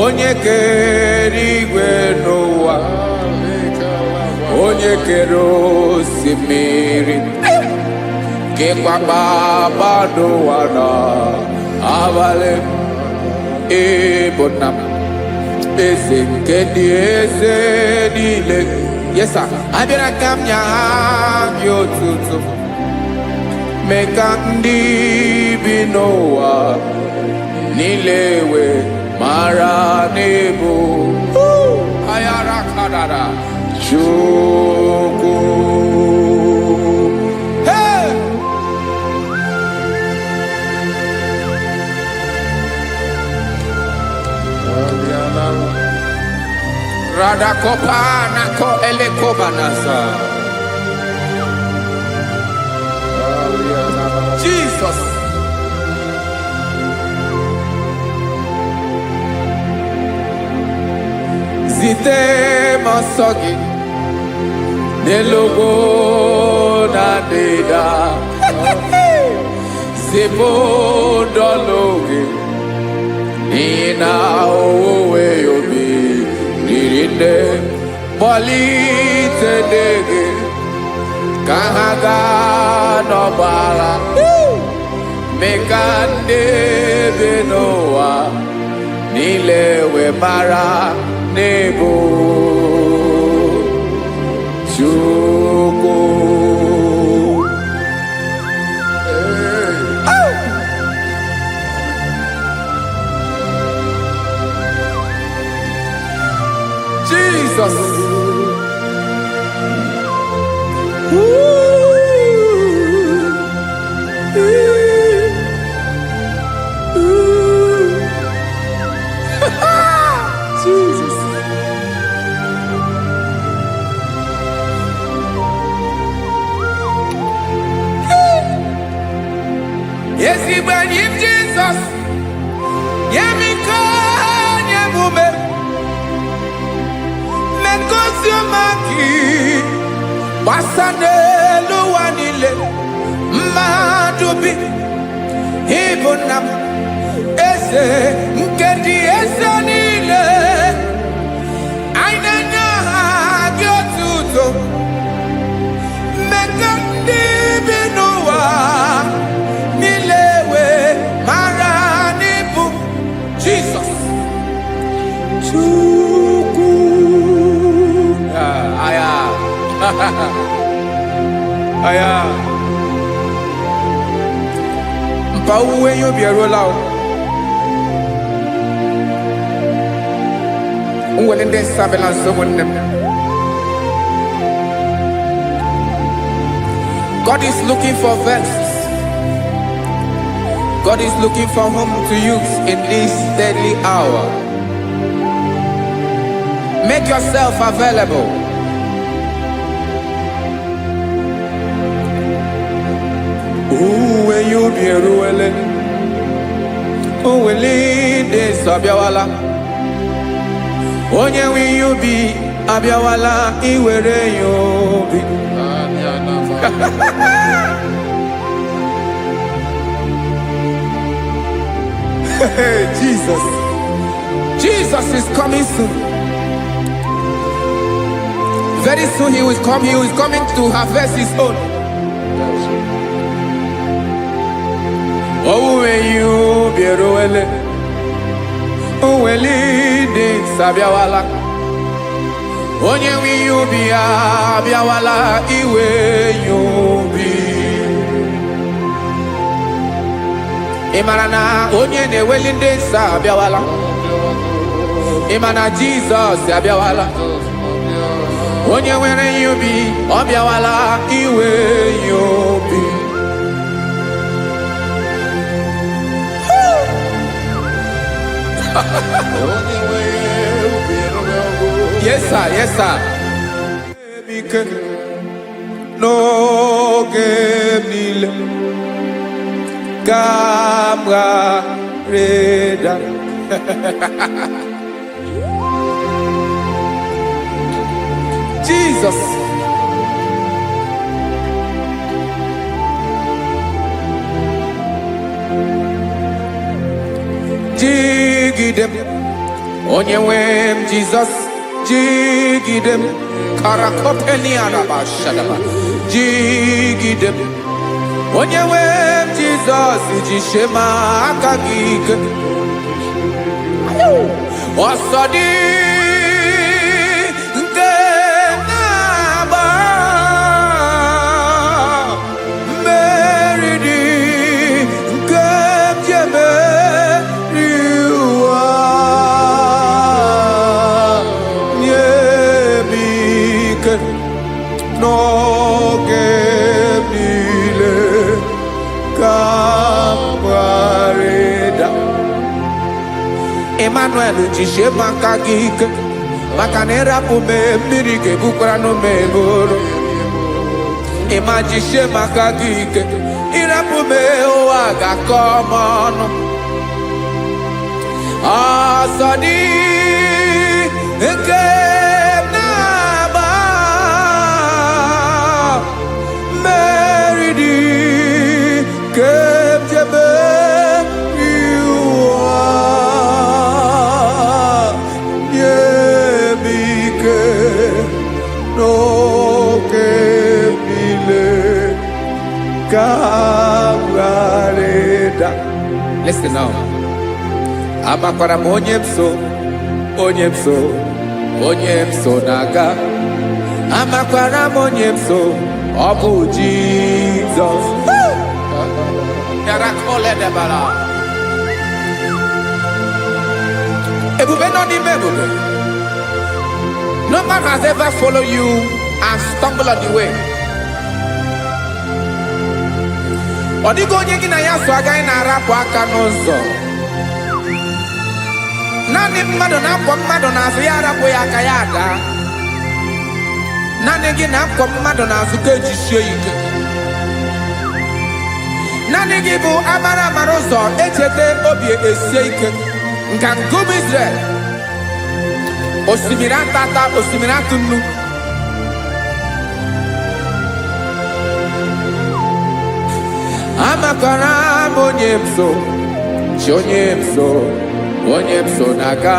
onye kere igwe n'ụwa, onye kere osimiri, kekwa kpakpando ụwa n'abalị. Ịbụ nna m, eze nke ndị eze niile. Yes sir, abịara ka m nye gị otuto. Mee ka ndị bi n'ụwa niile wee mara n'ebu ayara kadara Chukwu. Hey! Radakopa nako elekobanasa. Jesus. Zite masogi nelogo na deda. Zebo dologe ina owe yobi nirinde bolite dege kahaga no bala. Mekande benoa nilewe mara nebo Chukwu. Jesus. Jesus. Yes, he believe Jesus. Yemiko nyemume. Menkosumaki. Wasane luwanile. Madubi. Ibunam. Ese nkedi ese nile. Ainanya hagyotuto. Mekandi binuwa. Nilewe maranibu. Jesus. Chukwu. Aya. Aya. Mpa uwe yo bierola o. Unwilling surveillance someone them. God is looking for vessels. God is looking for whom to use in this deadly hour. Make yourself available. When you be ruling, who will lead this Abiawala? Onye will you be Abiawala? Iwere you be. Jesus. Jesus is coming soon. Very soon he will come. He is coming to harvest his own. Oh, when you be ruling, oh, when leading Sabiawala. Onye will you be Abiawala? Iwe you be. Imana onye ne welinde Sabiawala. Imana Jesus Sabiawala. Onye were you be Abiawala? Iwe you be. Yes, sir. Yes, sir. No game Camera Reda. Jesus. Jigidem. Onyewem Jesus. Jigidem. Karakopeni araba shadaba. Jigidem. Onyewem Jesus. Jishema akagike. Osodi. No gemile kamareda Emmanuel jishe makagike makanera pume mirike bukrano meboro Ema jishe makagike irapume oaga komono asadi eke Listen now. Amakwara onyemso naga. Amakwara onyemso obu Jesus. Yarakole debala. Ebube no ni mebube. No man has ever followed you and stumbled on the way. Odigo onye gị na ya so agaghị na-arapụ aka n'ụzọ. Naanị mmadụ na-akwọ mmadụ n'azụ ya arapụ ya aka ya ada. Naanị gị na-akwọ mmadụ n'azụ ka ejisie ike. Naanị gị bụ amara ụzọ echete obi esie ike. Nka ngụm Israel. Osimiri atata, osimiri atụ nnu. Amakwara onyemso naga.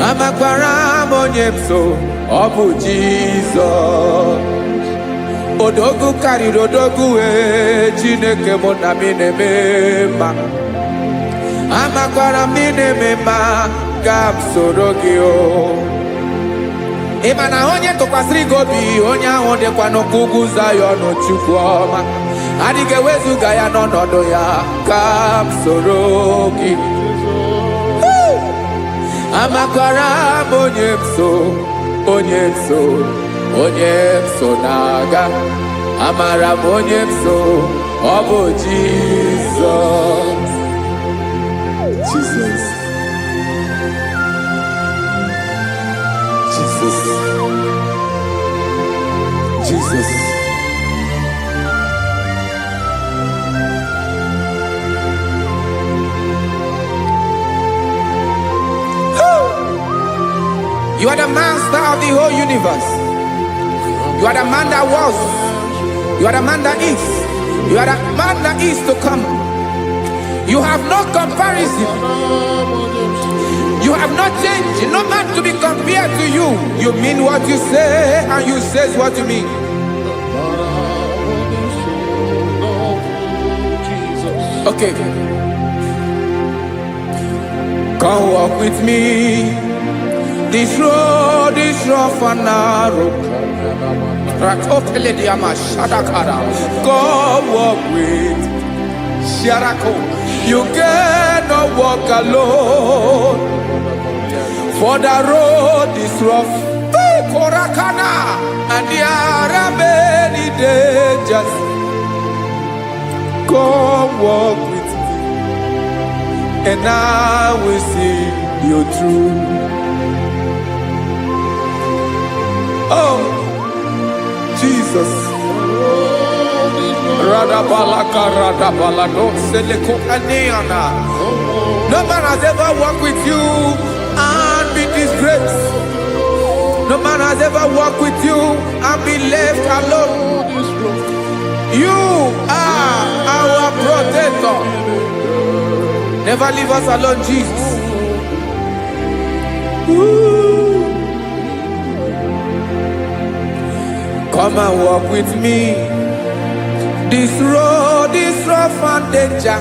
Amakwara onyemso obu Jesus. Odogu karịrị odogu Chineke mụ na mi na-eme mma. Amakwara mi na-eme mma ka m soro gị o. Ị ma na onye tụkwasịrị gị obi onye ahụ dịkwa n'ugwu Zayọn Chukwu ọma. Adịghị ewezuga ya n'ọnọdụ ya ka m soro gị. amakwara m onye mso na-aga, amara m onye mso, ọ bụ Jizọs. Jesus. Jesus. Jesus. You are the master of the whole universe. You are the man that was. You are the man that is. You are the man that is to come. You have no comparison. You have not changed. No man to be compared to you. You mean what you say, and you say what you mean. Okay. Come walk with me. This road is rough and narrow. Come walk with Sharako. You cannot walk alone, for the road is rough. Korakana, and there are many dangers. Come walk with me, and I will see you through. Oh, Jesus. No man has ever walked with you and be disgraced. No man has ever walked with you and be left alone. You are our protector. Never leave us alone, Jesus. Ooh. Come and walk with me. This road is rough and danger.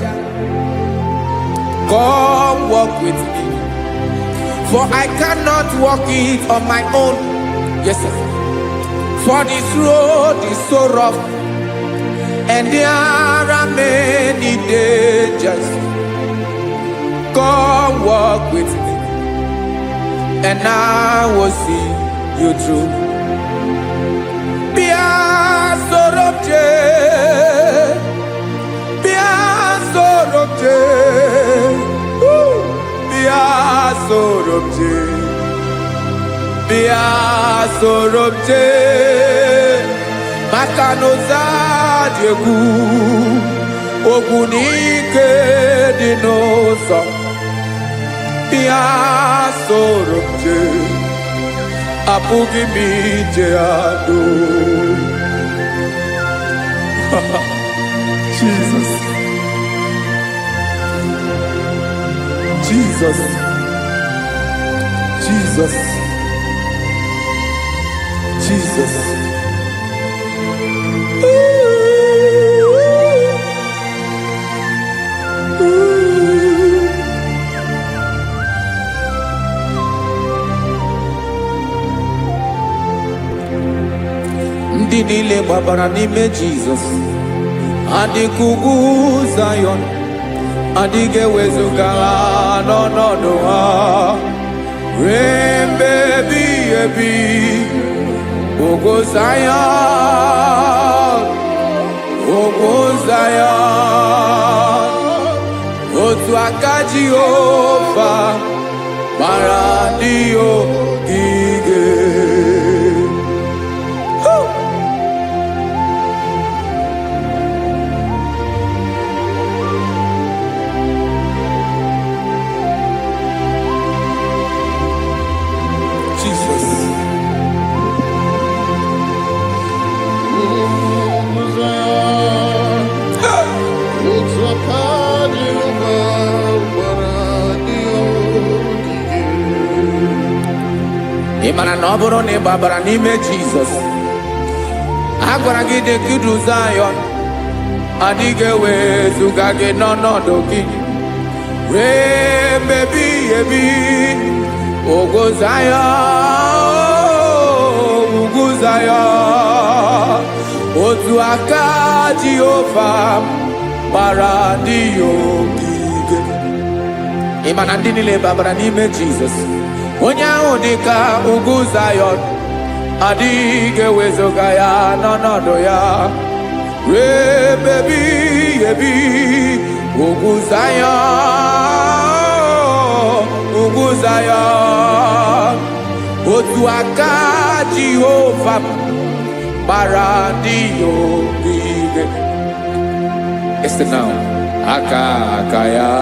Come walk with me, for I cannot walk it on my own. Yes, sir. For this road is so rough, and there are many dangers. Come walk with me, and I will see you through. Sorobje Makanoza Diegu Ogunike Dinosa Bia Sorobje Apugi Mijeado. Jesus. Jesus. Jesus. Jesus. Ndị niile gbabara n'ime Jesus, adịkugwu Zion, adịghị ewezuga ha n'ọnọdụ ha ruo mgbe ebighị ebi. Ogo Zion, Ogo Zion, otu aka Jehova gbara ndị ogige. Imana na ọ bụrụ na ị gbabara n'ime Jizọs, a gwara gị dị kudu Zion, adịghị ewezuga gị n'ọnọdụ gị ruo mgbe ebighị ebi. Ogo Zion, ugwu Zion, otu aka Jehova gbara ndị ogige. Imana ndị niile gbabara n'ime Jizọs, onye ahụ dịka ugwu Zayọn adịghị ewezuga ya n'ọnọdụ ya ruo ebe ebighị ebi. Ugwu Zayọn, ugwu Zayọn, otu aka Jehova gbara ndị ogige. Listen now, aka ya,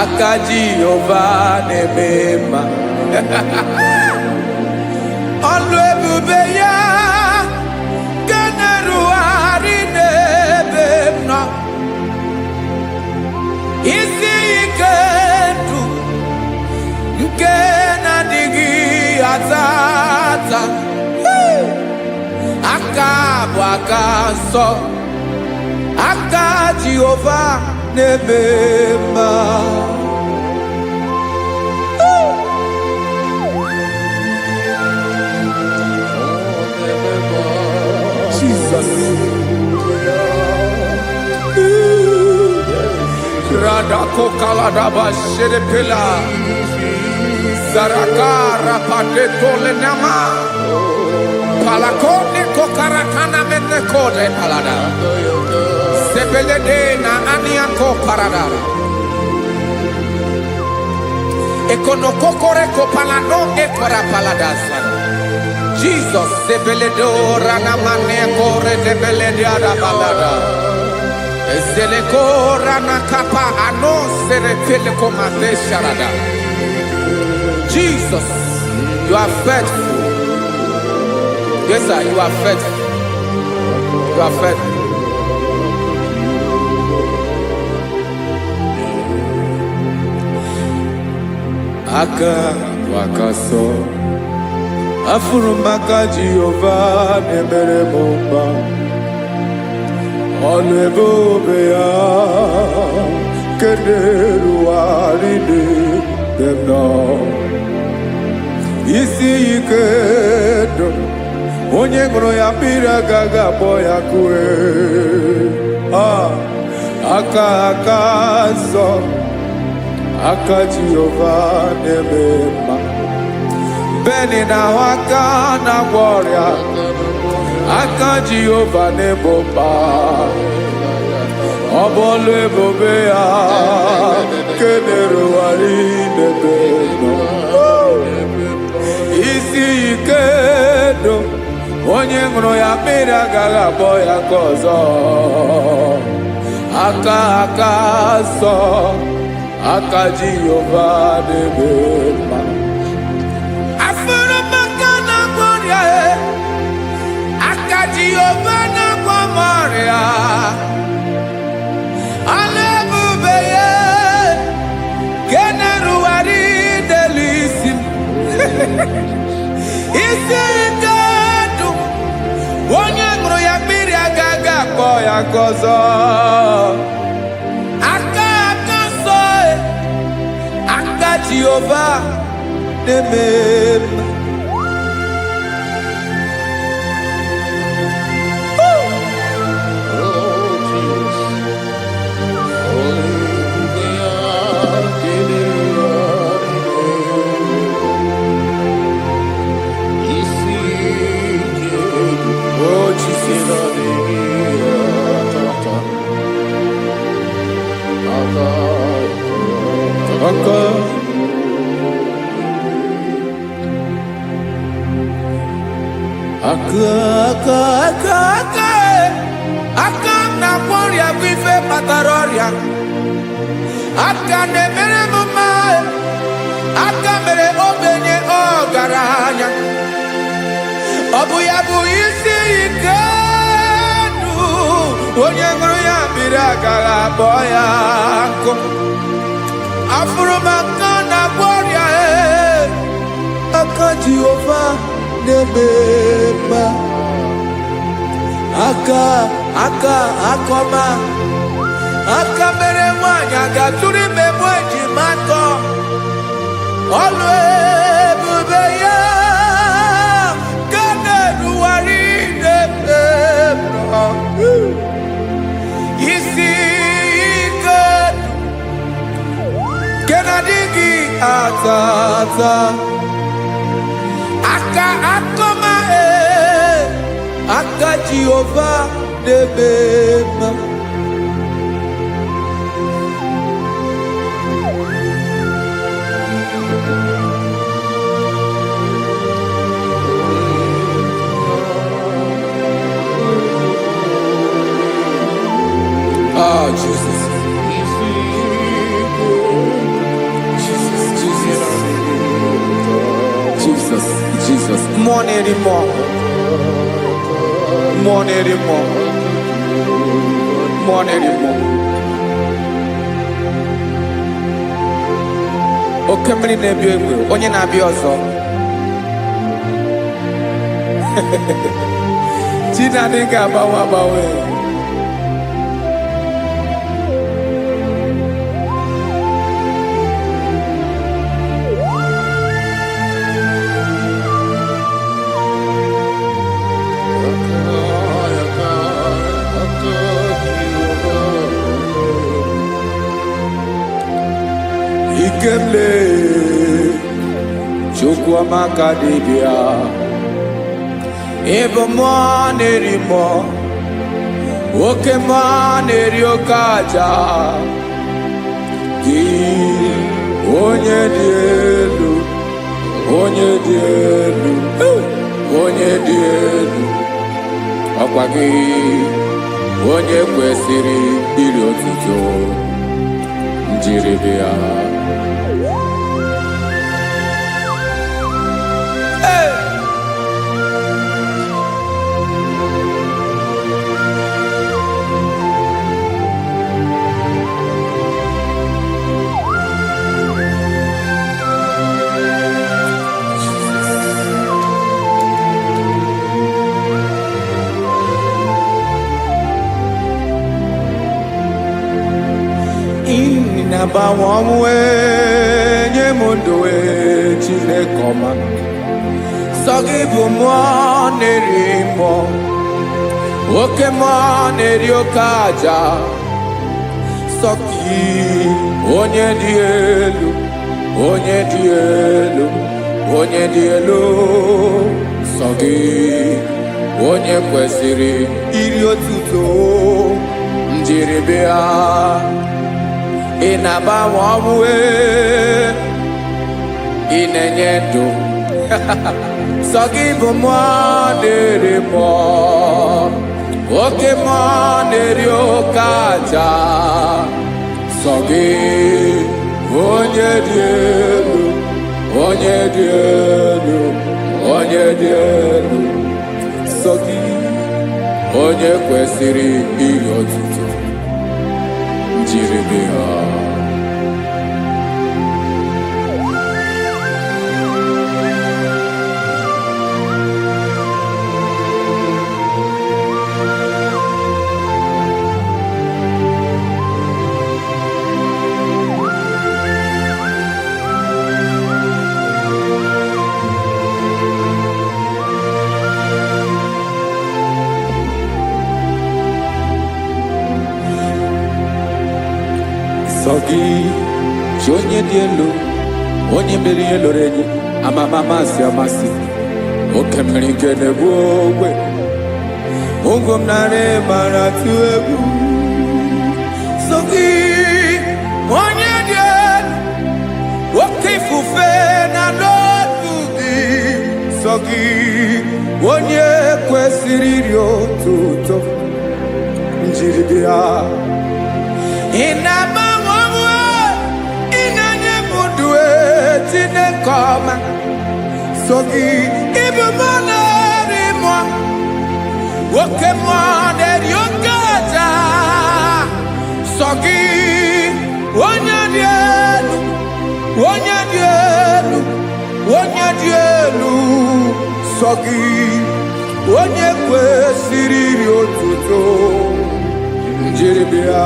aka Jehova na-eme mma. Ọlụ ebube ya ga na-erugharị n'ebe m nọ. Isi ike ndụ nke na-adịghị ata ata. Aka bụ aka nsọ, aka Jehova na-eme mma. Jesus. Radako kaladaba sherepela zarakara pateto lenama palakone kokarakana mene kode palada sebelede na aniako paradara ekono kokore ko palano ekora paladasa. Jesus sebeledo rana mane kore debelede ada balada. Eseleko rana kapa ano serepele komate sharada. Jesus, you are faithful. Yes, sir, you are faithful. You are faithful. Aka wakaso afurumaka Jehova nemere mumba. Ọlụ ebube ya keneruwarị n'ebe m nọ. Isi ike ndụ onye ṅụrụ ya mmiri agaghị akpọ ya kue. Aka nsọ, aka Jehova na-eme mma. Beni na-ahụ aka na-agwọ ọrịa, aka Jehova na-ebo mba. Ọ bụ ọlụ ebube ya kenerugharị n'ebe nọ. Isi ike ndụ onye ṅụrụ ya mmiri agaghị akpọ ya ka ọzọ. Aka nsọ, aka Jehova na-eme mma. Jehova na-agwọ m ọrịa, ọlụ ebube ya ga na-erugharị n'elu isi m. Isi ike ndụ onye ṅụrụ ya mmiri agaghị akpọ ya ka ọzọ. Aka nsọ, aka Jehova na-eme mma. Aka na-agwọ ọrịa bụ ife kpatara ọrịa. Aka na-emere m mma, aka mere ogbenye ọgaranya. Ọ bụ ya bụ isi ike ndụ onye ṅụrụ ya mmiri agaghị akpọ ya nkụ. Afụrụ m aka na-agwọ ọrịa, aka Jehova na-eme mma. Aka ọma, aka mere nwanyị agatụrụ ime mụ ejima atọ. Ọlụ ebube ya ga na-erugharị n'ebe m nọ. Isi ike nke na-adịghị ata ata. mata aka akoma aka Jehovah debema oh Jesus Jesus, more anymore. Okemri na-ebi egbe, onye na-abịa ọzọ. Chinadị ga-agbanwe. Ikemle Chukwamaka dibia Ebo nerimo Oke neriokaja Ki onye dielu Ọkwa gị onye kwesịrị iri otuto njiribia Nabawanwe nyemundowe Chinekoma Sogibu nerimo Oke neriokaja Soki onye dielu Sogi onye kwesịrị iri otuto njiribia Inabawanwe inenyedo Sogibu nerimo Oke neriokaja Sogi onye dielu Sogi onye kwesịrị iri otuto njiribia Sogi onye dielu onye mmeri eloro enyi amasi oke mmiri nke na-egbu ogbe ungom nare mara tu egwu Sogi onye dielu oke ifufe na n'otu gị Sogi onye kwesịrị iri otuto njiribia Inabawanwe inanyemundwe Chinekoma Sogi ibu nerimo Oke neriokaja Sogi onye dielu Sogi onye kwesịrị iri otuto njiribia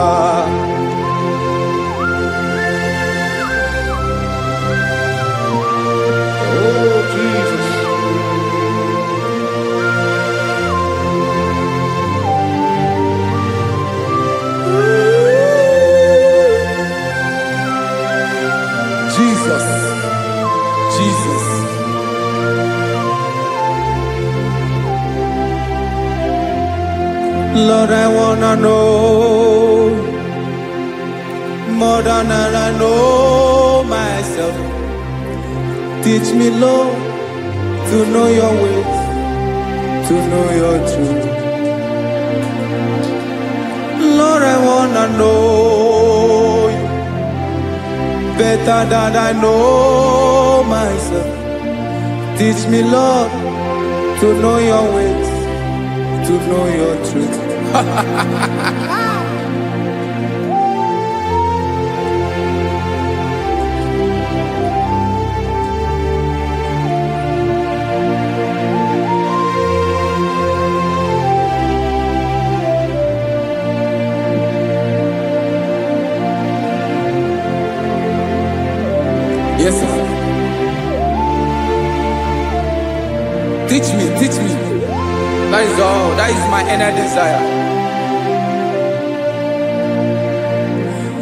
Lord, I wanna know more than I know myself. Teach me, Lord, to know your ways, to know your truth. Lord, I wanna know you better than I know myself. Teach me, Lord, to know your ways, to know your truth. Yes, sir. Teach me, teach me. That is all. That is my inner desire.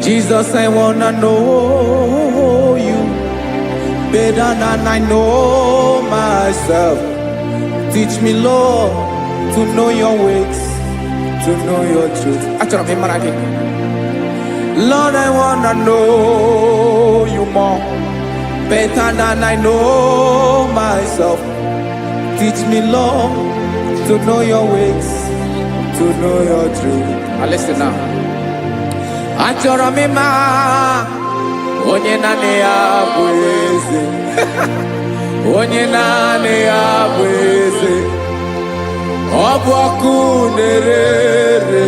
Jesus, I wanna know you better than I know myself. Teach me, Lord, to know your ways, to know your truth. Actually, I'm again. Lord, I wanna know you more, better than I know myself. Teach me, Lord, to know your ways, to know your truth. Now listen now. Achọrọ m ịma onye naanị ya bụ eze. Onye naanị ya bụ eze. Ọ bụ ọkụ na-ere.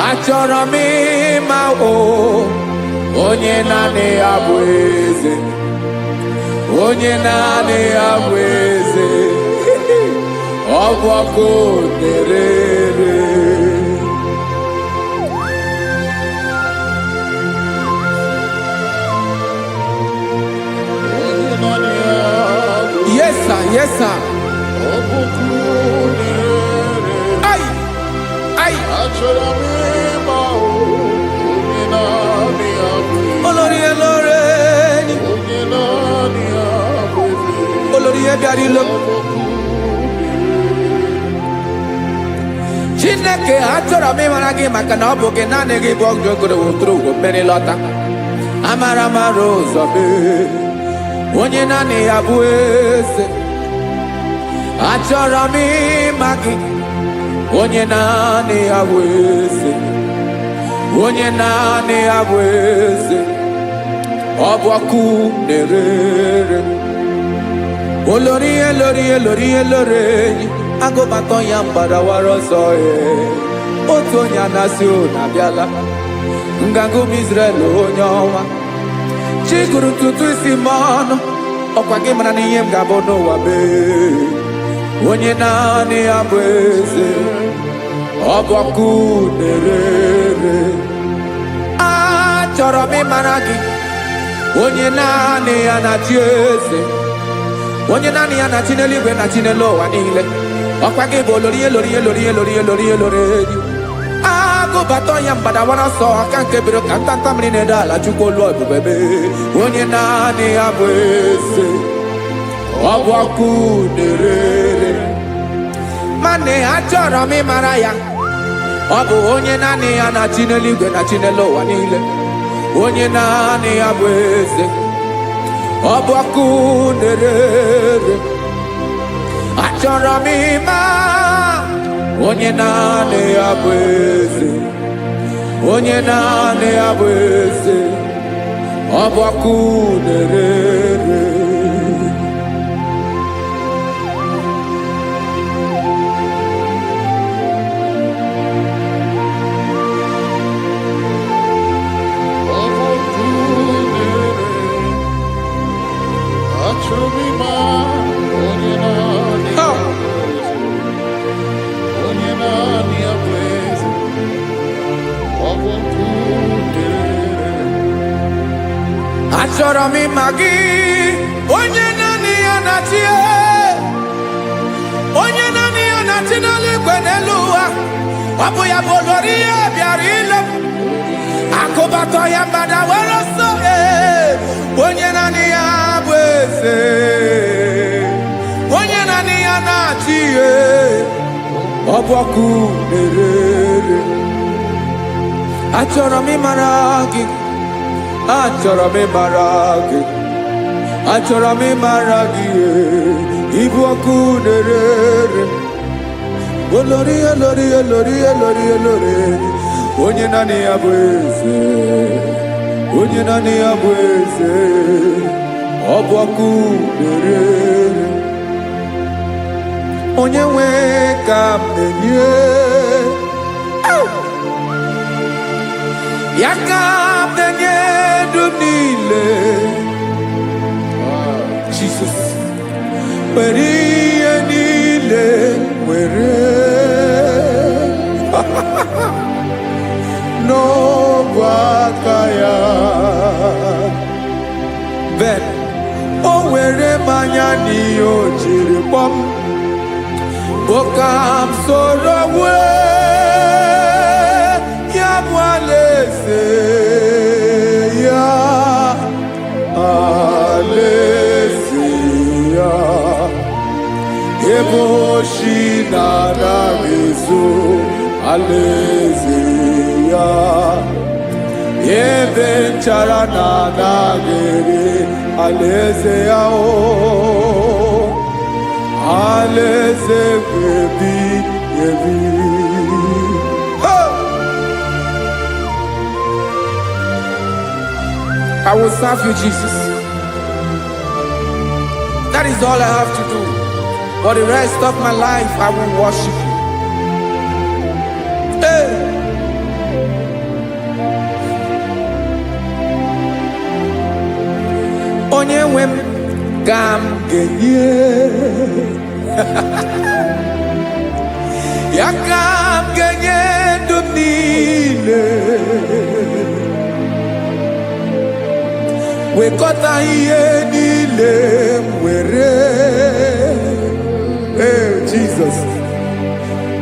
Achọrọ m ịma onye naanị ya bụ eze. Onye naanị ya bụ eze. Ọ bụ ọkụ na-ere. Yes, sir. Yes, sir. Ay, ay. Olórí ẹlọ́rẹ́ ni. Olórí ẹbí adìlọ. Chineke achọrọ m ịmara gị maka na ọ bụ gị naanị gị bụ ọgụ ogoro wotoro ugwo mmeri lọta. Amara mara ụzọ mee. Onye naanị ya bụ eze. Achọrọ m ịma gị. Onye naanị ya bụ eze. Onye naanị ya bụ eze. Ọ bụ ọkụ na-ere. Olórí elórí elórí elórí enyi. Agụbatọ ya mgbadawara ọsọ ya. Otu onye anasị na-abịala. Nganga ụmụ Izrel onye ọnwa. Chi gụrụ ntutu isi m ọnụ. Ọkwa gị mara na ihe m ga-abụ n'ụwa mee. Onye naanị ya bụ eze. Ọ bụ ọkụ na-ere. Achọrọ m ịmara gị. Onye naanị ya na-achị eze. Onye naanị ya na-achị n'eluigwe na-achị n'elu ụwa niile. Ọkwa gị bụ olórí elórí elórí elórí elórí elórí enyi. Agụbatọ ya mgbadawara ọsọ aka nke biro ka ntanta mmiri na-ede ala Chukwu olu ebube mee. Onye naanị ya bụ eze. Ọ bụ ọkụ na-ere. Mane achọrọ m ịmara ya. Ọ bụ onye naanị ya na-achị n'eluigwe na-achị n'elu ụwa niile. Onye naanị ya bụ eze. Ọ bụ ọkụ na-ere. Achọrọ m ịma onye naanị ya bụ eze. Onye naanị ya bụ eze. Ọ bụ ọkụ na-ere. Achọrọ m ịma gị. Onye naanị ya na-achị. Onye naanị ya na-achị n'eluigwe n'elu ụwa. Ọ bụ ya bụ olórí ya bịara ile. Akụbatọ ya mgbadawara ọsọ. Onye naanị ya bụ eze. Onye naanị ya na-achị. Ọ ọbọkụ na-erere. Achọrọ m ịmara gị, achọrọ m ịmara gị, achọrọ m ịmara gị, ịbụ ọkụ na-erere. Olori olori olori olori olori, onye naanị ya bụ eze, onye naanị ya bụ eze, ọbọkụ na-erere. Onye nwe ka m na-enye, ya ka m na-enye ndụ niile. Jesus, were ihe niile were n'ọbụ aka ya. Ben, o were mmanya n'ihe o jiri kpọọ m, Bokam soro ya bụ alaeze ya, alaeze ya, ebe oshi na-anaghị ezo, alaeze ya, ebe nchara na-anaghị ere, alaeze ya o. Alaeze ebi ebi. I will serve you, Jesus. That is all I have to do. For the rest of my life, I will worship you. Hey. Onye nwe m ka m ga-enye, ya ka m ga-enye ndụ m niile, wekọta ihe niile m were, Jesus,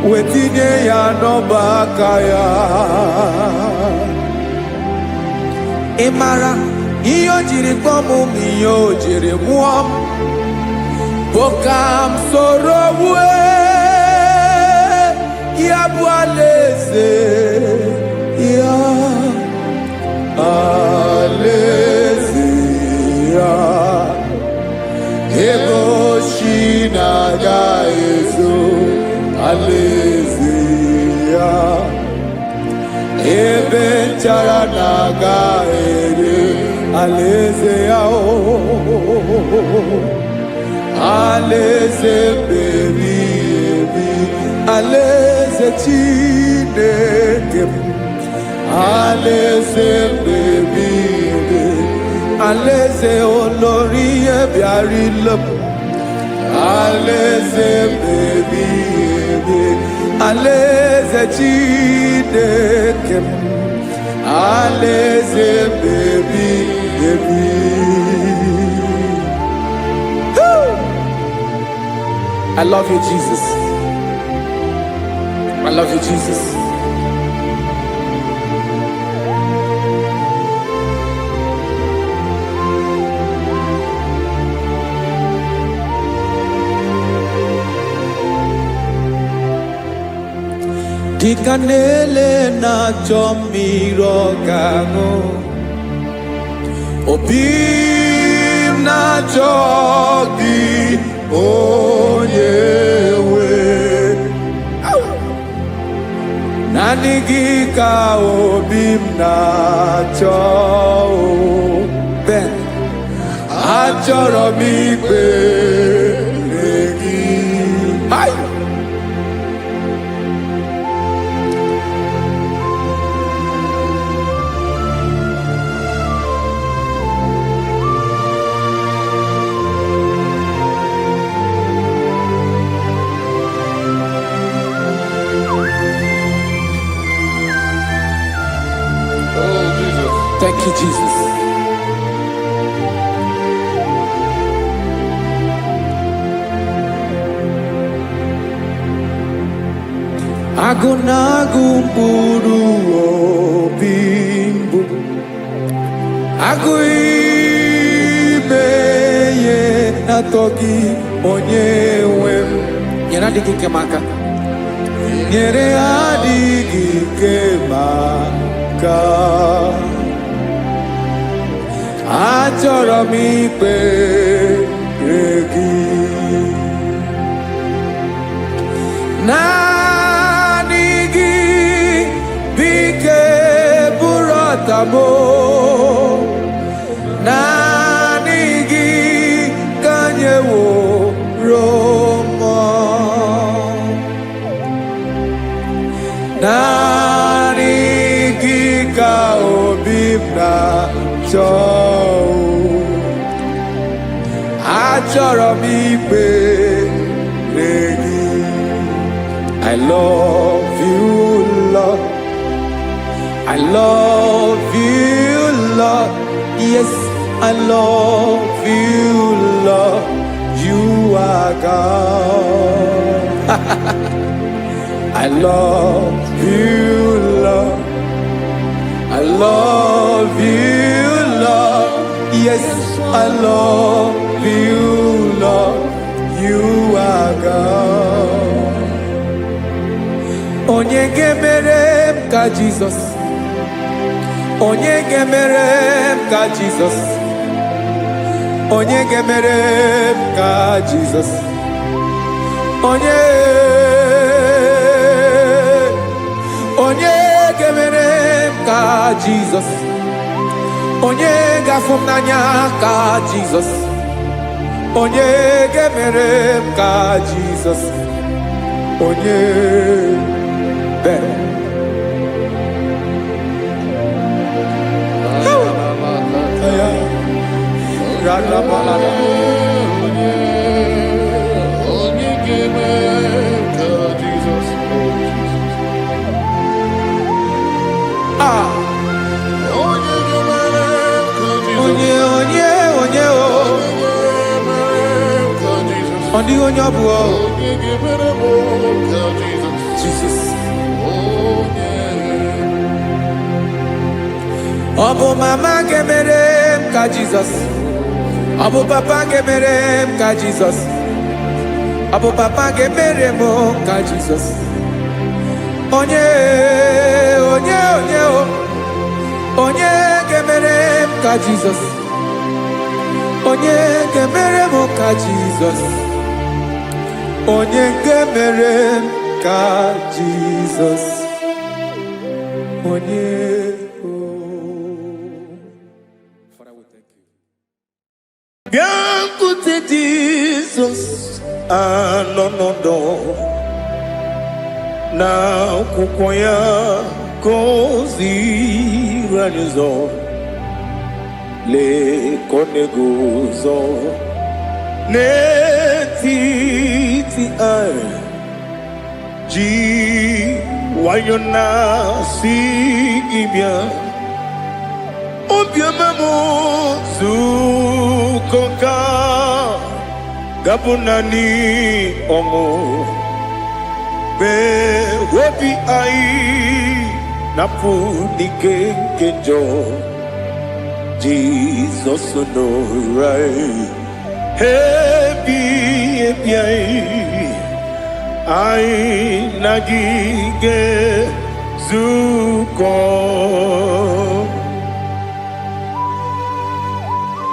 wetinye ya n'ọba aka ya. Ị mara ihe o jiri kpọọ m, ihe o jiri mụọ m, Bokam soro ya bụ alaeze ya, alaeze ya, ebe oshi na-agaghị ezo, alaeze ya, ebe nchara na-agaghị ere, alaeze ya o. Alaeze ebi ebi, alaeze Chineke m, alaeze ebi ebi, alaeze olori ebiarịla m, alaeze ebi ebi, alaeze Chineke m, alaeze ebi ebi. I love you, Jesus. I love you, Jesus. Dịka na-ele na-achọ mmiri ọ ga-aṅụ, obi m na-achọ gị, onye nwe. Naanị gị ka obi m na-achọ, Ben, achọrọ m ikpere gị. Thank you, Jesus. Agụ na-agụ mkpụrụ obi mbụ, agụ ime ihe na-atọ gị, onye nwe m. Nyere adịghị nke m aka. nyere adịghị ike maka achọrọ m ikpere gị naanị gị bike bụrụ ọtamo naanị gị ka nyeworo m naanị gị ka obi m na-achọ achọrọ m ikpere gị I love you, Lord. I love you, Lord. Yes, I love you, Lord. You are God. I love you, Lord. I love you, Lord. Yes, I love you, Lord. You are God. Onye ga-emere m ka Jizọs. Onye ga-emere m ka Jizọs. Onye ga-emere m ka Jizọs. Onye ga-emere m ka Jizọs. Onye ga-afụ m n'anya ka Jizọs. Onye ga-emere m ka Jizọs. Onye bere onye onye ọ bụ Jesus. Ọ bụ mama ga-emere m ka Jizọs. Ọ bụ papa ga-emere m ka Jizọs. Ọ bụ papa ga-emere m ka Jizọs. Onye ga-emere m ka Jizọs. Onye ga-emere m ka Jizọs. Onye ga-emere m ka Jizọs. Onye Biancote Jesus anọnọdụ na akwụkwọ ya gọziri anyị ụzọ lekọnego ụzọ n'etiti anyị ji nwayọ na-asị gị bịa obiọma m zukọ ka gabụ naanị ọṅụ bee obi anyị napụ n'ike nke njọ Jizọs nọrọ anyị ebi anyị na gị ga-ezukọ.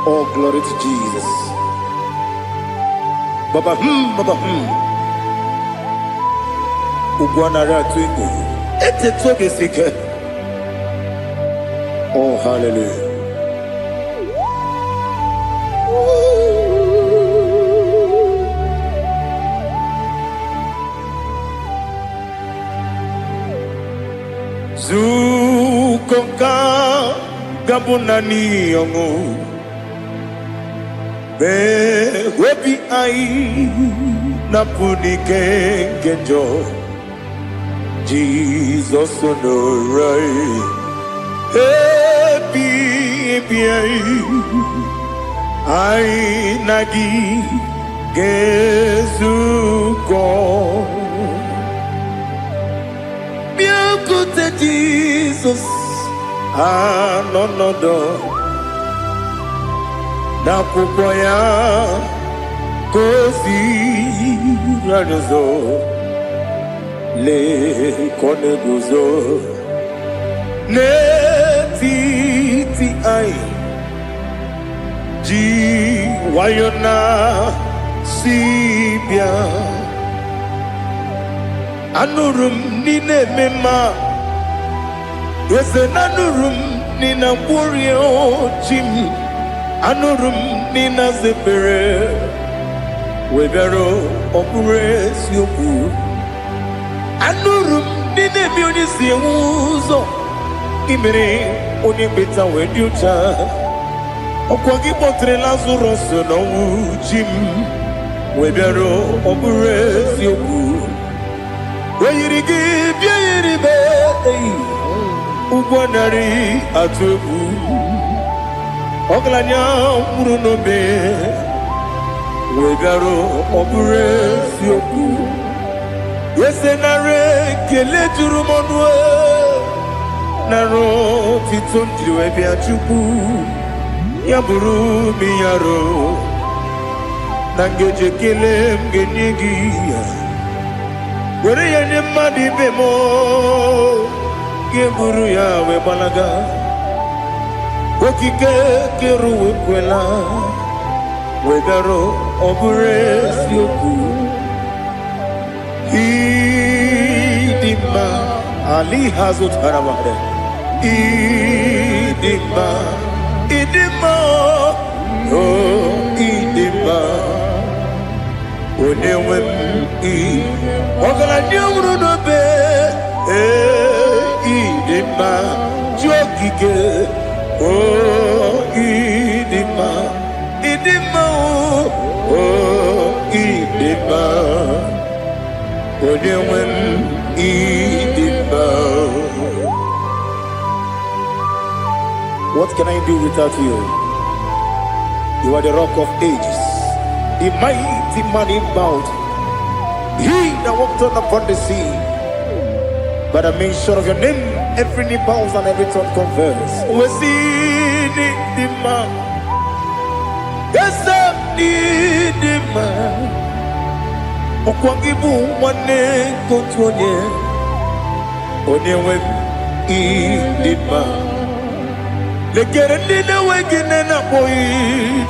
Oh, glory to Jesus. Baba, Ugwanara twingo. Ete tobe sike. Oh, hallelujah. Zukonka gabunani yongo. Be wepi ai napuni kenjo Jesus onorai happy ai nagi gezuko biakute Jesus anonodo n'akwụkwọ ya gọziri anyị ụzọ le kone guzo netiti ai ji wayona sibia anurum nine mema yese nanurum nina kurio chim anurum nina zepere webero opure sioku anurum nine bioni siuzo imere oni beta wediucha okwagi potre lazarus no chim webero opure sioku weyirigi biayiribe ugwanari atubu oglanya murunobe wegaro obure sioku yesenare kele turumonwe naro titondriwe biachuku yaburu miyaro nangeje kele mgenyigia were yene madi bemo geburu ya we balaga okike keru kwela wegaro obure sioku idima ali hazut haramade idima oh idima onewem ogala nyamru no be idima jokike oh idima oh idima onewem idima. What can I do without you? You are the rock of ages, the mighty man in mountain, he that walked on upon the sea. By the mention of your name, every knee bows and every tongue confess. We see the man. Yes, the man. Okwangibu wane kotonye. Onyewe idima. Lekere dine wengine na boy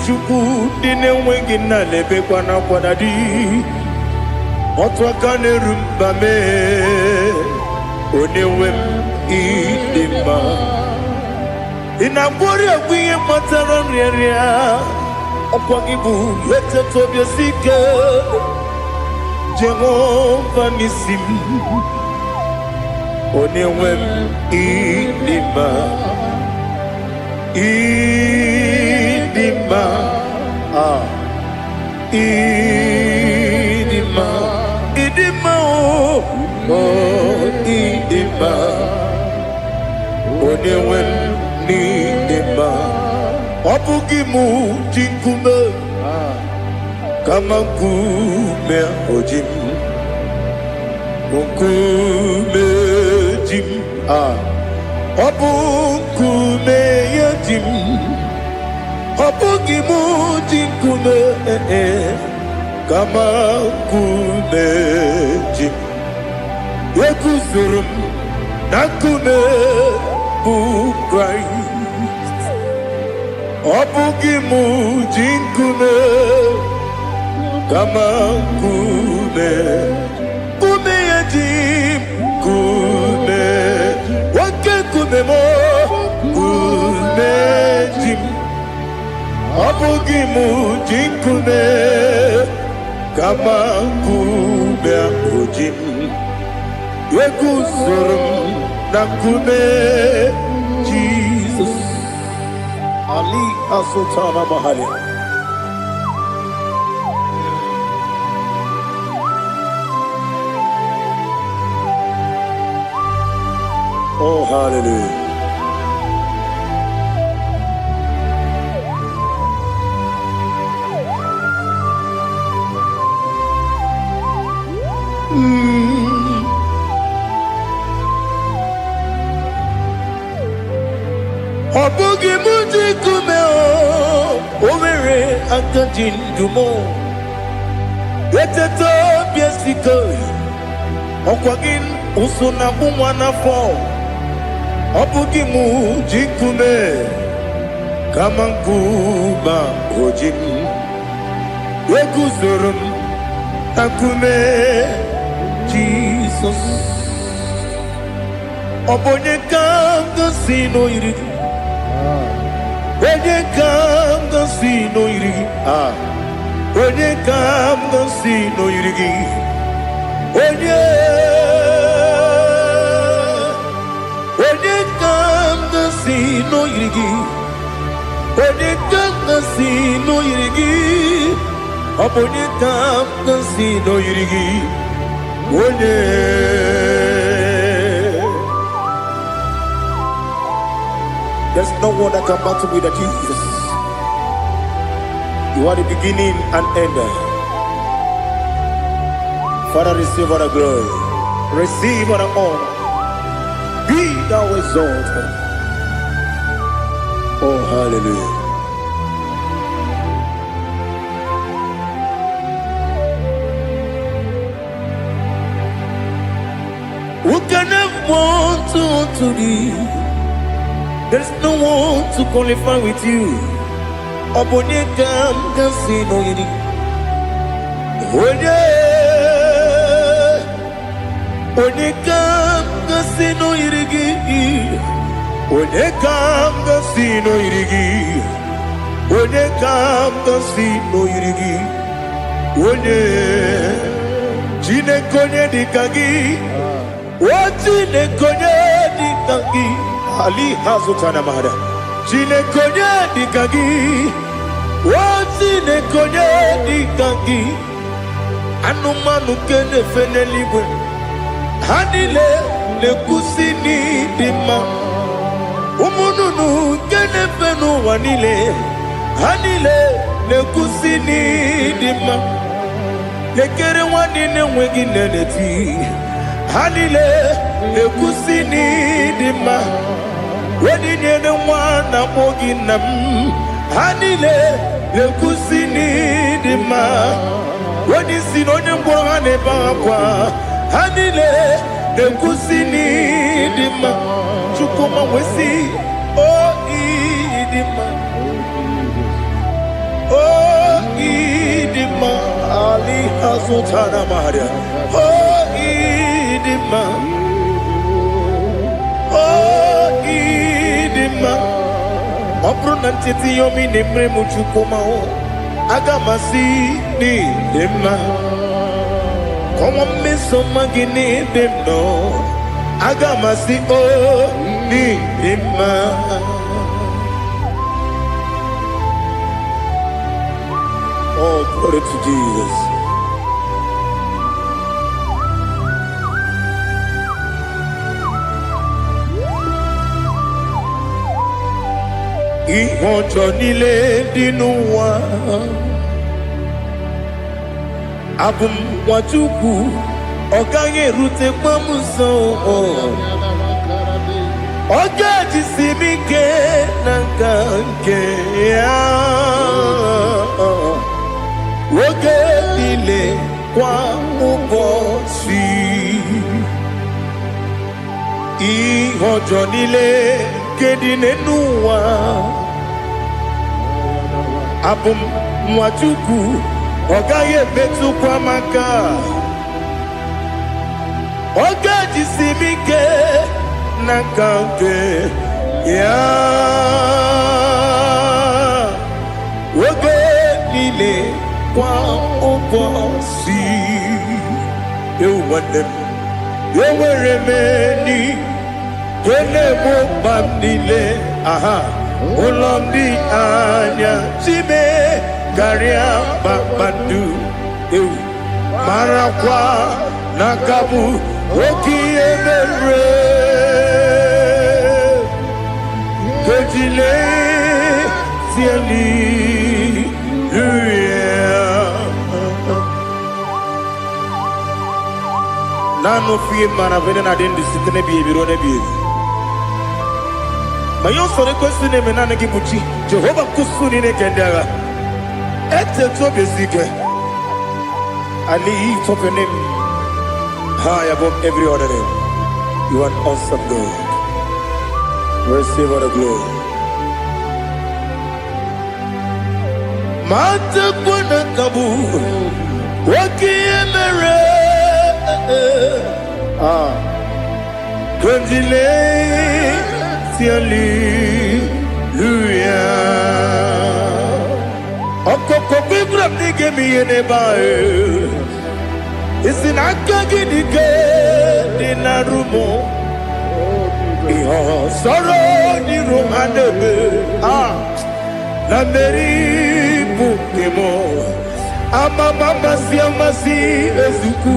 chuku dine wengine lebe kwa na kwa dadi. Otwakane rumba me. Onewem idima inabori agwiye matara nria okwagibu lete tobia sike Jehova nisim onewem idima idima oh idima onewem idima obugimu jinkume kama kume ojim kume jim obukume yajim obugimu jinkume kama kume jim Yekuzurum nakume Christ obugimu jinkume kama kume yajim kume wake kume mo kume jim obugimu jinkume kama kume ojim Yekuzurum nakume Jesus Ali Asotana Mahali. Oh hallelujah. Obugi muji kume o omere akajindumo eteto biesiko Okwagin usuna umwana fo Obugi mu jikume Kamankuba ojim Wekuzurum Akume Jesus Obonye kanga sino irigi Onye kanga sino irigi Onye kanga sino irigi Onye kanga sino irigi Onye kanga sino irigi Onye kanga sino irigi Onye There's no one that can battle with Jesus. You are the beginning and end. Father, receive all the glory. Receive all the honor. Be thou exalted. Oh, hallelujah. Who can have one to thee? There's no one to qualify with you. Obonye kam kasino yiri. Onye kam kasino yirigi. Onye kam kasino yirigi. Onye kam kasino yirigi. Onye jine konye dikagi. Wajine konye dikagi. Ali hazutana mahada. Jine konye dikagi. Wajine konye dikagi. Anumanu kene fene libwe. Hanile le kusini dima. Umununu kene fenu wanile. Hanile le kusini dima. Lekere wanine wengi neneti. Hanile le kusini dima. Wedi nyene wana mogi nam. Hanile le kusini dima. Wedi sinonye mbwangane bakwa. Hanile le kusini dima. Chukuma wesi oh idima. Oh idima. Ali hazutana maria. Oh idima. Oh idima. Obrunantiti yomi nemre muchukuma o. Agamasi ni dema. Como me somagini demno. Agamasi o ni dema. Oh, glory to Jesus. Ihojo nile dinuwa Abum wajuku Oganye rute kwa muso Oga jisimike nangange Woge nile kwa ubosi Ihojo nile kedine nuwa Abum mwajuku Ogaye betu kwa maka Oga jisimike nakange ya Woge nile kwa ubosi Ewanem Eweremeni Wele mo bamnile, aha, ulomdi anya, chime, garia babandu, marakwa, nakabu, oki emere, kejile, tieli, Nano fiye maravene na dendi sitene biye birone biye. Mayon sore kusune menane kibuchi. Jehova kusuni ne kendera. Ete to besike. Ali topenem. high above every other name. You are an awesome God. Receive all the glory. Mata kuna kabu wakiemere Kundile Hallelujah. Okoko bibra nige mi ene bae. Isin akagi nige dinarumo. Iho soro ni romanebe. Na meri bukemo. Ama mama si amasi ezuku.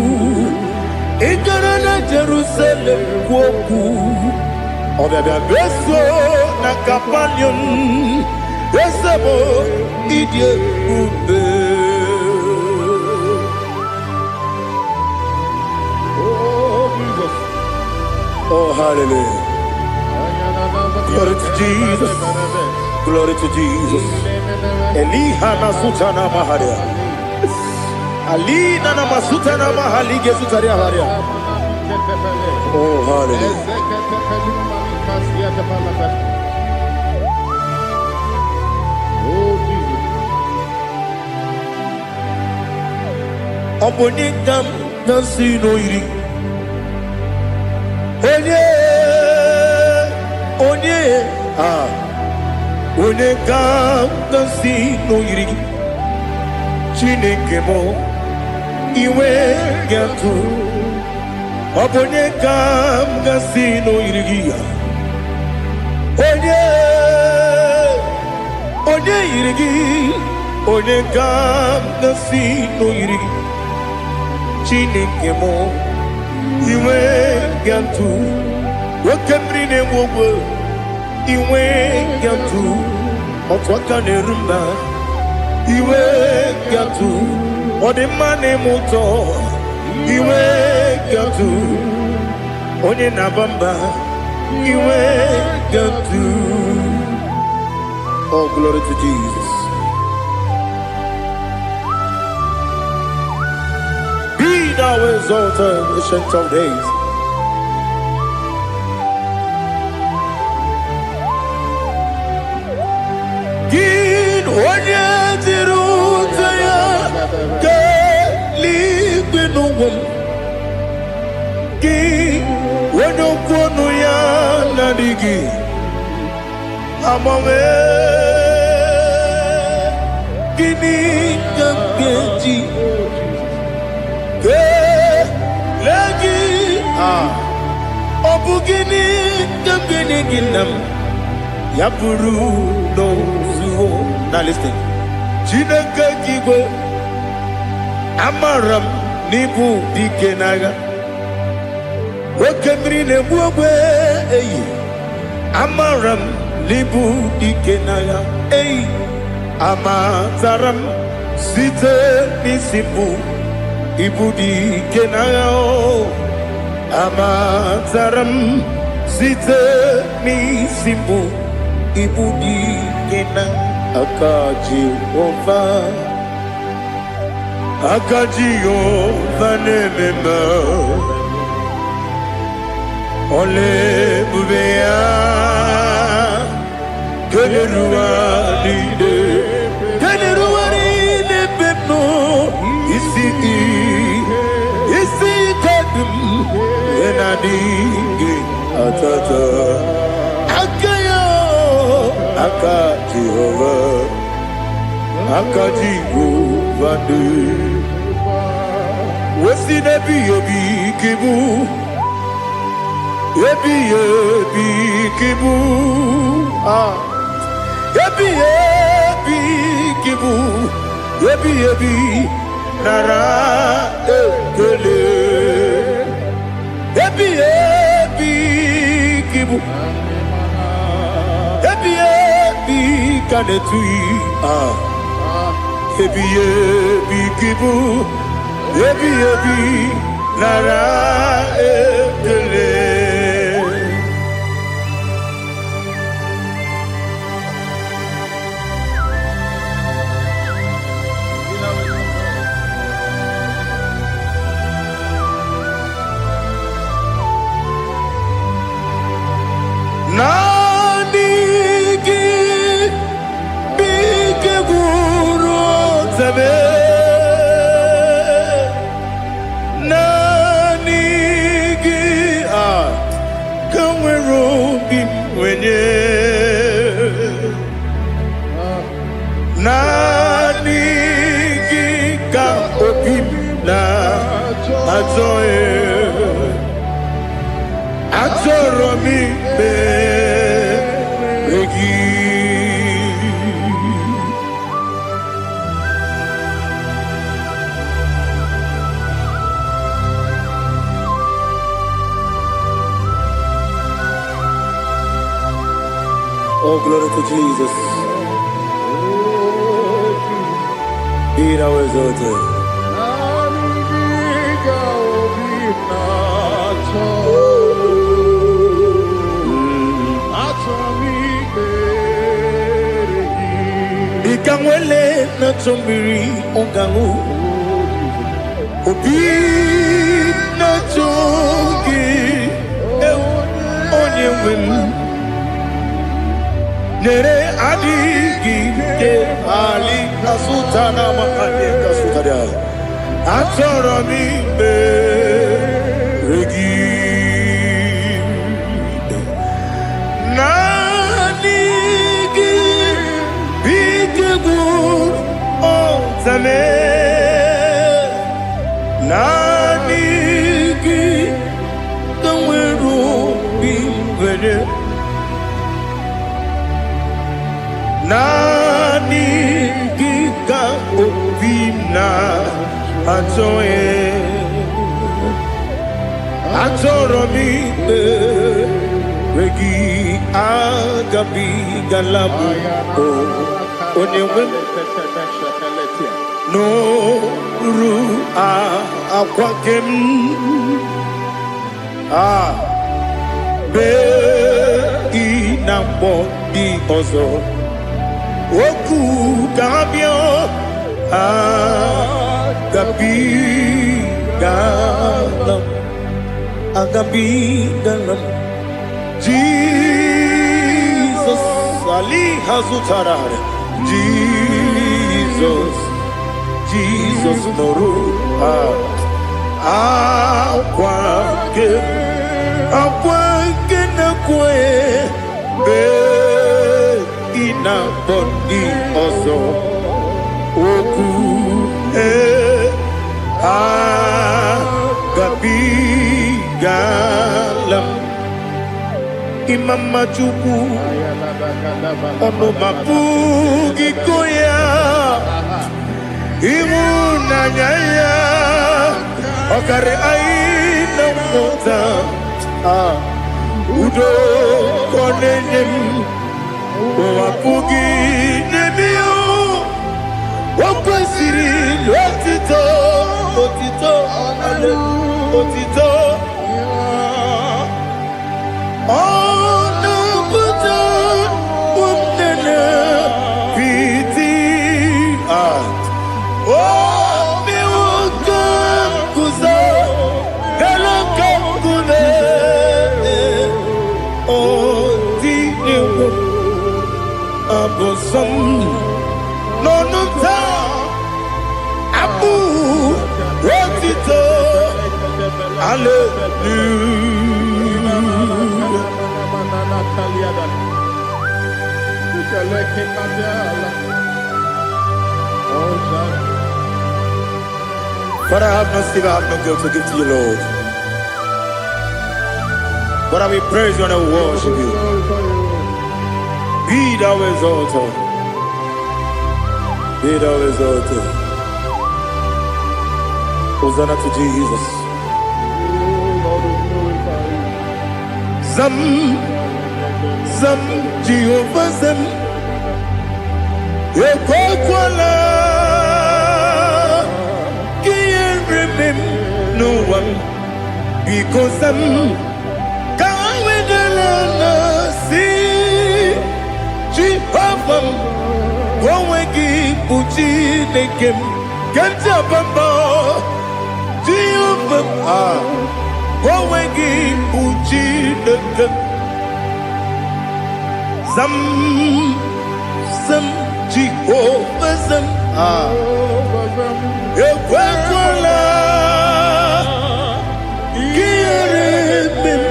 Igara na Jerusalem woku. Obebe beso na kapanion. Besebo idie ube. Oh, Jesus. Oh, hallelujah. Glory to Jesus. Glory to Jesus. Eliha na sutana maharia. Ali na masutana mahali gesutaria haria. Oh, hallelujah. Oh, Jesus. Obonikam nasino iri. Onye Onekam nasino iri. Chineke mo iwe gatu. Obonekam nasino iri. Onye irigi, onye kam nasino irigi. Chineke mo iwe gatu. Wakemri ne wowo iwe gatu. Otwaka ne rumba iwe gatu. Odemane moto iwe gatu. Onye nabamba iwe gatu. Oh, glory to Jesus. Be thou exalted, ancient of days. Gin onye tirutaya ke libinum. Gin onye kwonu ya nadigi. Amame Gini Kamkeji Ke Lagi Obu Gini Kamkeni Ginam Yapuru No Zuho. Now listen. Chineke Kigwe Amaram Nibu Dikenaga Wakemri Nebuwe Amaram Libu dikenaya, amazaram site nisimbu, ibu dikenaya, amazaram site nisimbu, ibu dikenaya, akaji ova nemema, ole bubea. Keneruari pepno isi kadum enadinge atata akayo akaji ovade wesi nebi obi kibu ebi kibu Ebi kibu, ebi nara ekele. Ebi kibu, ebi kanetui. Ebi kibu, ebi nara ekele. Atoro mi beregi. Oh, glory to Jesus. Be thou exalted. Ikangwele na chombiri ongangu obi na chogi onye wem nere adigi ke ali kasutana mahane kasutaria atoro mi beregi nanigi bigegu Zame nanigi kanweru bimwere nanigi ka obina atoye atoro mi regi agabi galabu onyewe no ru akwakem be inambo di ozo oku kabio agabi galam Jesus ali hazutarare Jesus noru akwake na kwe be ina bondi ozo oku gabi galam imama chuku ono mapugi koya imuna nyaya okare aina mota udo konenem wapugi nemio wakwasiri lotito ale otito ono buta umnene piti oh mi wakam kuzo hello kamkune oh diniwo abosom nonuta abu rotito But I have no sin, I have no guilt to give to you, Lord. But I will praise you and I will worship you. Be thou exalted. Be thou exalted. Hosanna to Jesus. Zam, Jehovah Zam. Ekwakwala. Can't remember no one. Because I'm going with the Lord. See, Jehovah. Wawegi uchi nekem. Kenta bamba. Jehovah. Wawegi uchi nekem. Zam Jehovah Zam Ekwakwala Kieremem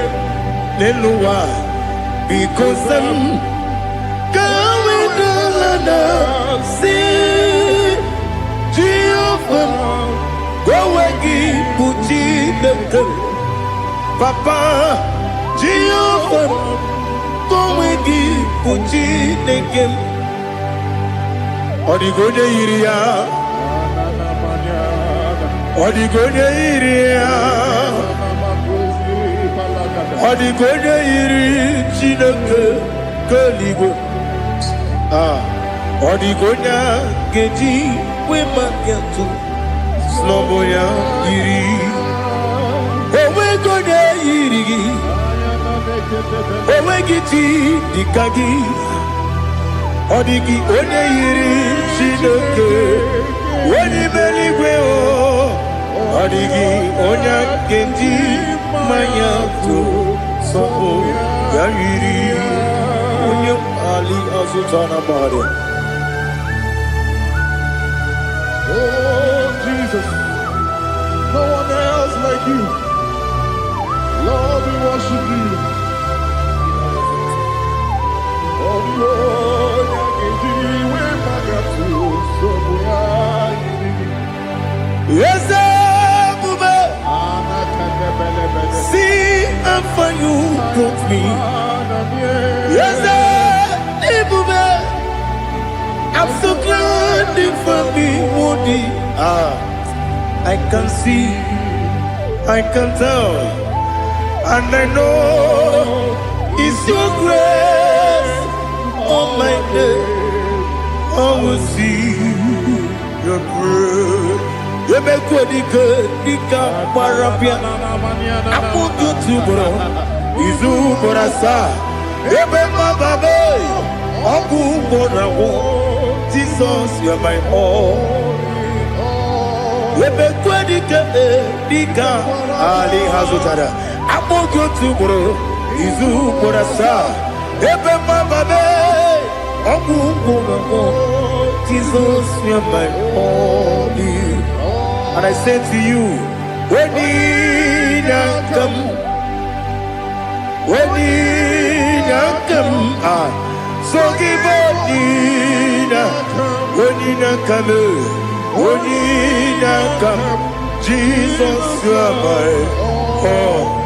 Neluwa Because Zam Kawedalana Si Jehovah Wawegi Puchi Chineke Papa Jehovah Kowegi Chineke Odigonye yiri ya Odigonye yiri ya Odigonye yiri Chineke Keligwe Odigonya geji wema gentu Sloboya yiri Owe gonya yiri Owe giti dikagi Odigi onye yiri Chineke Wani meligwe o Odigi onya geji manyantu Sloboya yiri Onye ali azutana bari Oh, Jesus, no one else like you. Lord, we worship you. Oh, Lord, yes, Bube. See and for you brought me. Yes, Bube. I'm so glad for me, Woody. I can see, I can tell, and I know it's your grace. On my day, I will see your grace. You make what you could, you can't parapia. I put you to bro, Izu Borasa. You make my baby, Aku Borawo. Jesus, you're my all. You make what you could, Ali Hazutara. I put you to bro, Izu Borasa. Ebe mababe, ogu gogo, Jesus, you're my only. And I say to you, when you come, so give up, when you come, Jesus, you're my all.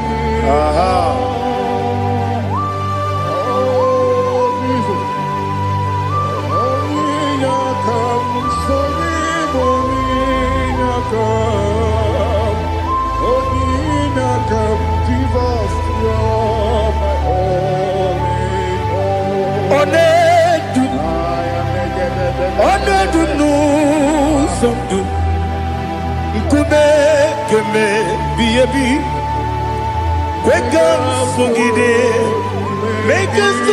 Make us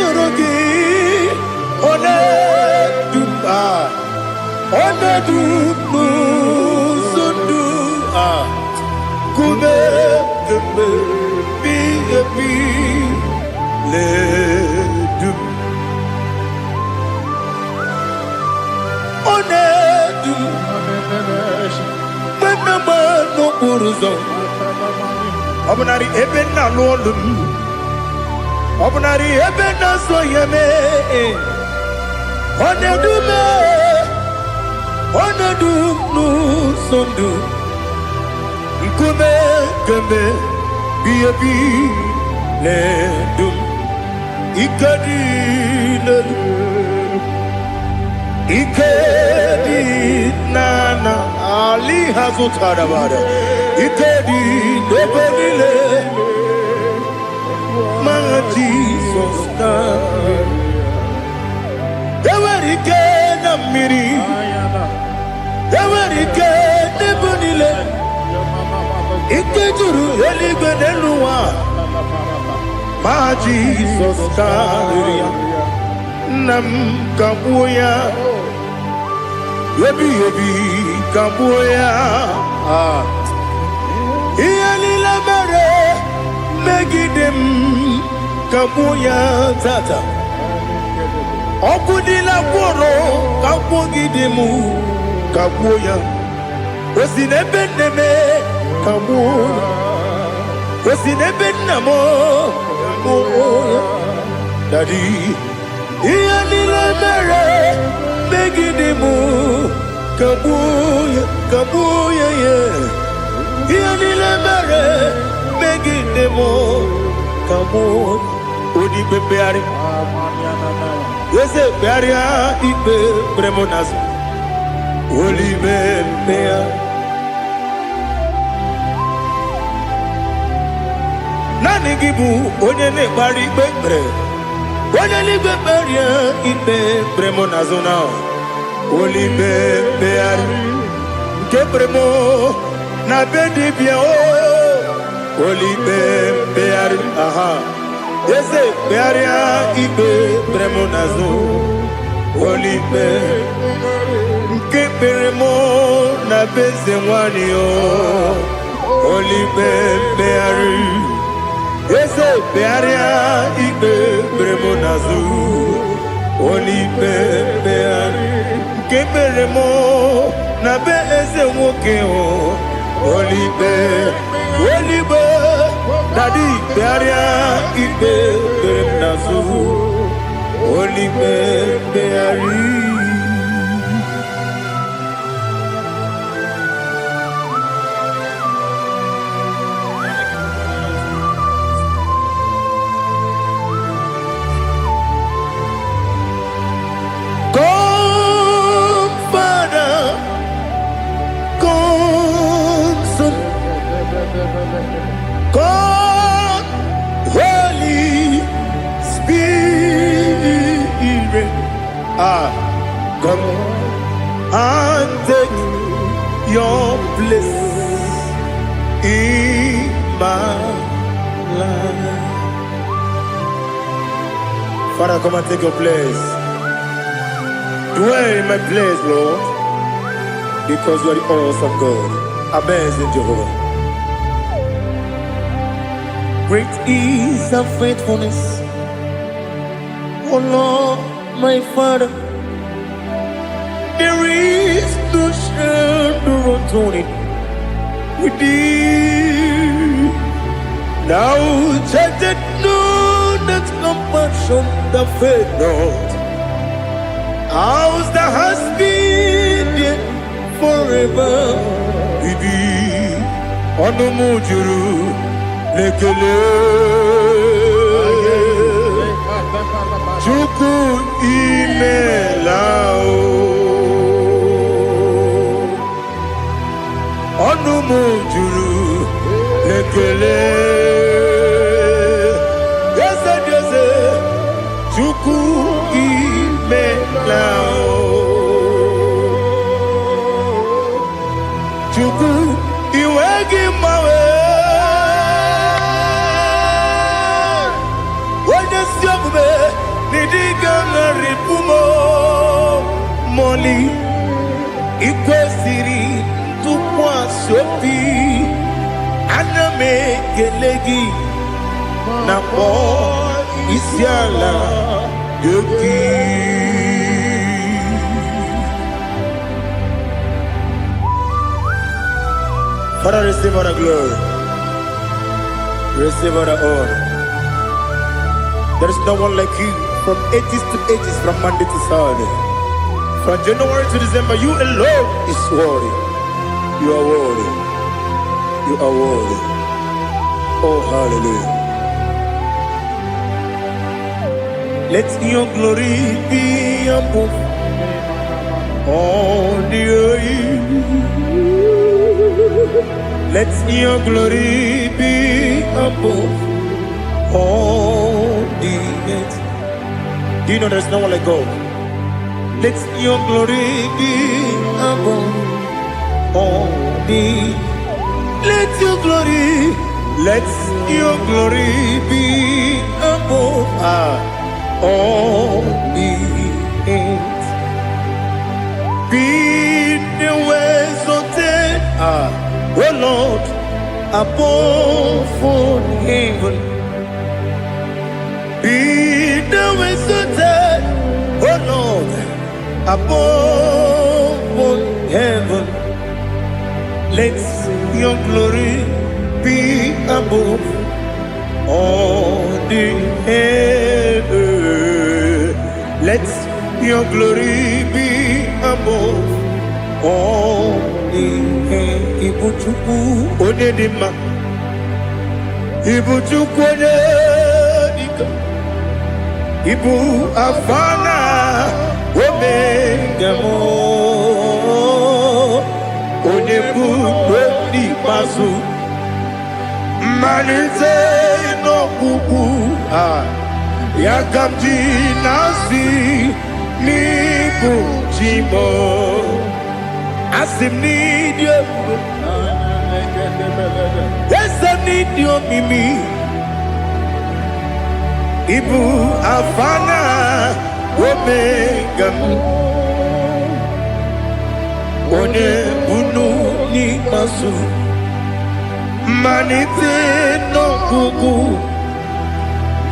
Obunari ebena lolum Obunari ebena soyeme Onedu nu sondu Ikume keme biyebi ledum Ikadi Ikedi nana Ali hazutara bada Ikedi nebelile Ma Jesus na Ewerike na miri Ewerike nebelile Ikejuru eligwe neluwa Ma Jesus na Nam kabuya Yebi kabuya Iyalila mere Megidem kabuya tata Okudila kworo kabugidemu kabuya Osinebeneme kabuya Osinebenamo kabuya Daddy Iyalila mere Megidemu kabuya yeah Iyalila mere megidemo kamo odi bebeari yese bearia ibe bremonas oli bebea nani gibu onye ne bari bebre onye ni beberia ibe bremonas na oli bebeari kebremo na bedi bia o oli bebeari aha yese bearia ibe bremonazo oli be kebremo na beze mwani o oli bebeari yese bearia ibe bremonazo oli bebeari kebremo na beze mwoke o oli be Daddy, Bearia, Ibe, Bernazu, Holy Beari. Come, Father, come, Son, God, Holy Spirit, come and take your place in my life. Father, come and take your place. Dwell in my place, Lord, because you are the awesome God. Amazing Jehovah. Great is thy faithfulness, O Lord, my Father. There is no shadow of turning with thee. Now judged know that compassion that faith not. Ours that has been there forever with thee. On the mujuru. Lekele Chuku imelao Onu mujuru Lekele Yese yese Chuku imelao Chuku iwegi mawe Moli ikwesiri tukwa sopi aname gelegi na po isiala yoki. Father, receive all the glory, receive all the honor. There is no one like you. From ages to ages, from Monday to Saturday, from January to December, you alone is worthy. You are worthy. You are worthy. Oh, hallelujah. Let your glory be above all the earth. Let your glory be above all the earth. Do you know there's no one like God? Let your glory be above all the. Let your glory be above all the earth. Be the ways of death, oh Lord, above all heaven. Be the ways of death, oh Lord, above all heaven. Let your glory be above all the earth. Let your glory be above all the earth. Ibu chukwane dika. Ibu afana omega mo. Onebu ni masu. Manite no kuku. Yakamji nasi nibu chimo. Asim need you. Yes, I need you, Mimi. Ibu afana omega. One bunu ni masu. Manite no kuku.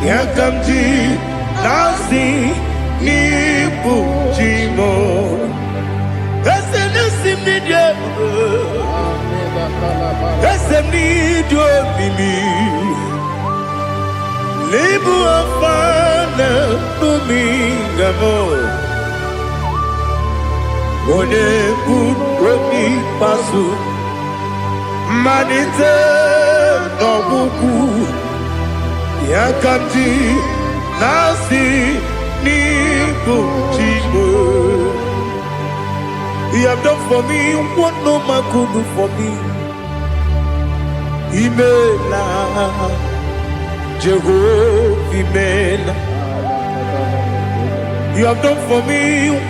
Yakamji nasi nibu chimo. Ese nasi media. Ese nidio mimi. Lebu afana numingamo. One buoni pasu. Manite no buku. Yakamji nasi nibu chimo. He have done for me what no man could do for me. Imela, Jehovah, Imela. You have done for me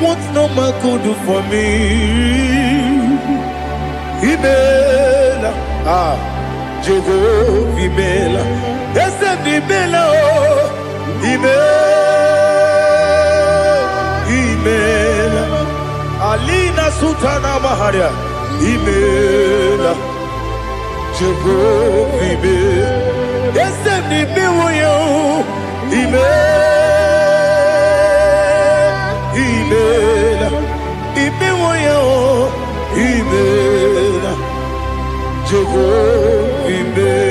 what no man could do for me. Imela, Jehovah, Imela. Yes, Imela, Imela. Alina Sutana Maharia, Imela, Jehovah, Imela. Yes, Imela, Imela, Imela, Jehovah, Imela.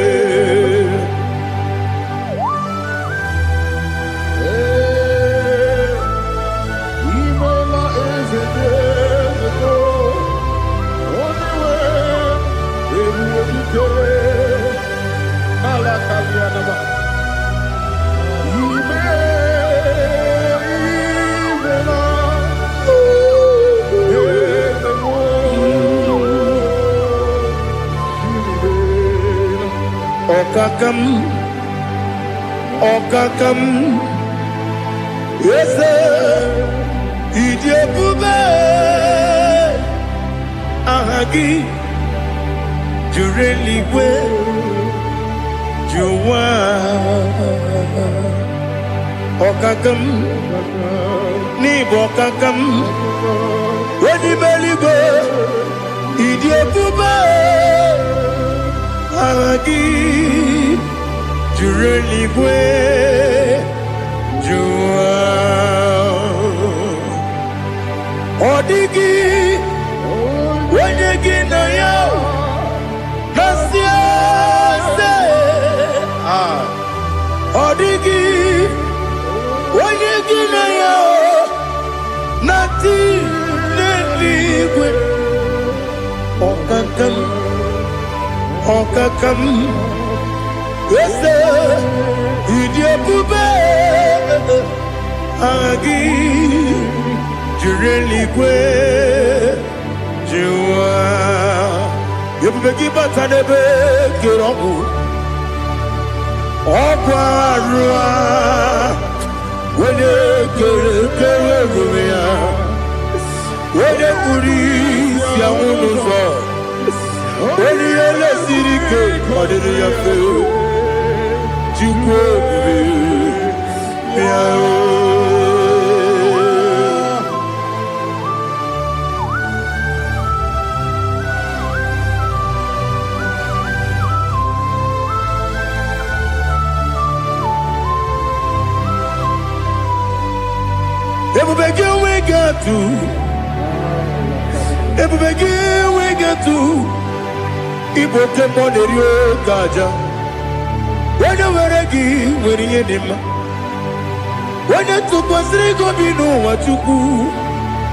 Okakam, yes, Idiabube, Ahagi, Jureli, Juwa, Okakam, Nibokakam, Ready Beligo, Idiabube, Ahagi. Jureli bwe jua odigi wenyegi na yo nasiase odigi wenyegi na yo nati neligwe okakam yes, Idiabube, Agi, Jureli Gwe, Jua, Yabegi Batanebe, Kiroku, Okwarua, when you get when you police, Yamuno, when you let it go, what did you feel? When you were when you did, when you took us, they go be no what you do.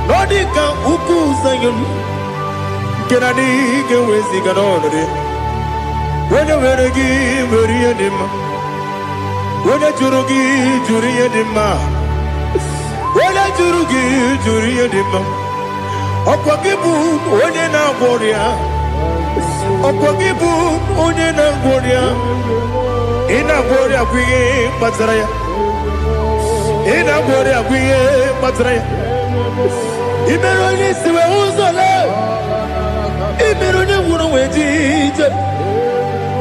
Nodika Uku Sayon, Kennedy, get with the When you were a give, very anima. When a jurugi, juri anima. When a jurugi, juri anima. Okwagibu, onena warrior. Okwagibu, onena warrior. Ina warrior, we Mazaraya. Ina warrior, we Mazaraya. Imeroni, Siwe Uzole. Imeroni, Wuna Wedi.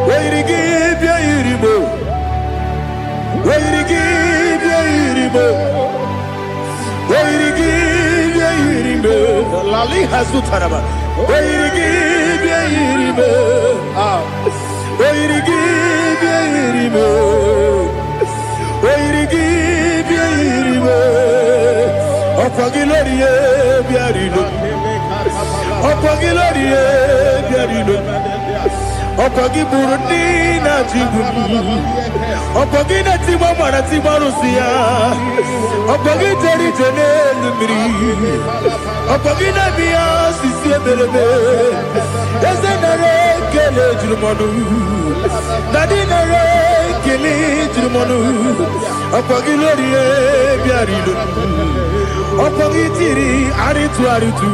Where you give your iribo? Where you give your iribo? Where you give your iribo? Lali has to Taraba. Where you give your iribo? Where you give your iribo? Where you give your iribo? Opagilorie biarino. Opagilorie biarino. Opagi Burundi na Jibuti, Opagi na Timama na Timarusia, Opagi Teri Tenelumri, Opagi na Bia Sisi Belebe, Yasenare Kele Jumanu, Nadinare Kele Jumanu, Opagi Lorie Biarilu, Opagi Tiri Aritu Aritu,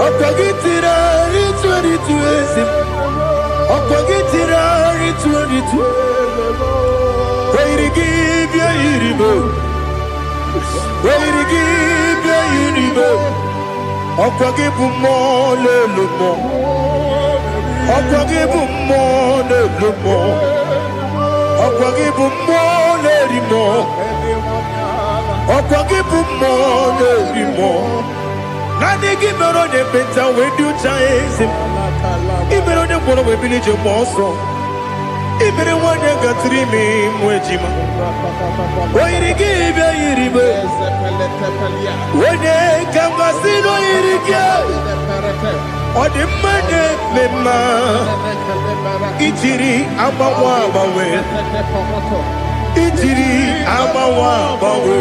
Opagi Tira Aritu Aritu Esim. Opagitira ritu where you give your iribo where you give your iribo Opagibu mo le lumo Opagibu mo le lumo Opagibu mo le rimo Opagibu mo le rimo Nani gimero de beta we do chaise Ibero de bono we village monso. Ibero one got 3 me mwejima. Why they give ya iribe? When they come casino iribe. Or the money mema. Ichiri abawa bawe. Ichiri abawa bawe.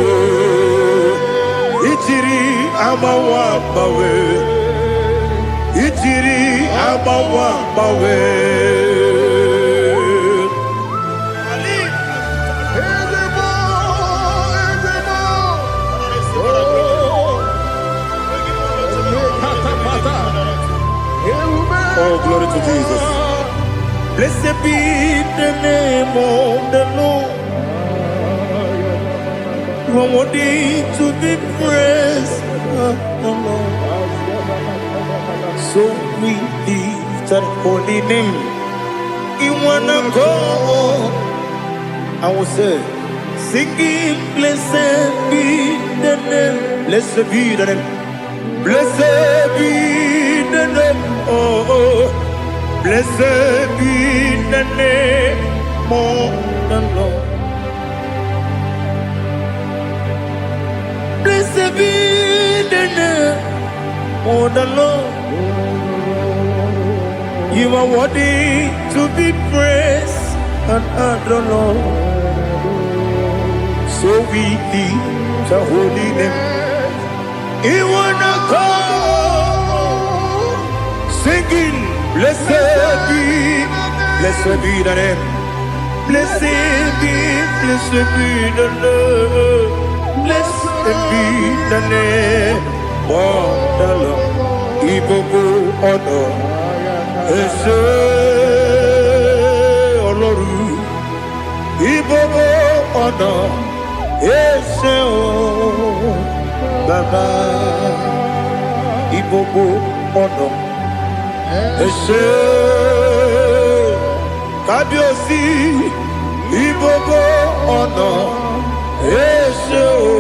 Ichiri abawa bawe. Ichiri abawa bawe. Oh, glory to Jesus. Blessed be the name of the Lord. You are worthy to be praised, the Lord. So we lift that holy name. You wanna go? I will say, singing, blessed be the name, blessed be the name, blessed be the name, oh, blessed be the name of the Lord. Blessed be the name of the Lord. You are worthy to be praised and adored, Lord. So we lift the holy name. You wanna call, singing, blessed be the name, blessed be the Lord, blessed be the name of the Lord. IGBO honor. Ese Ọlọ́run IGBO ọ̀nà ese o bàbá IGBO ọ̀nà ese kábíyèsí IGBO ọ̀nà ese o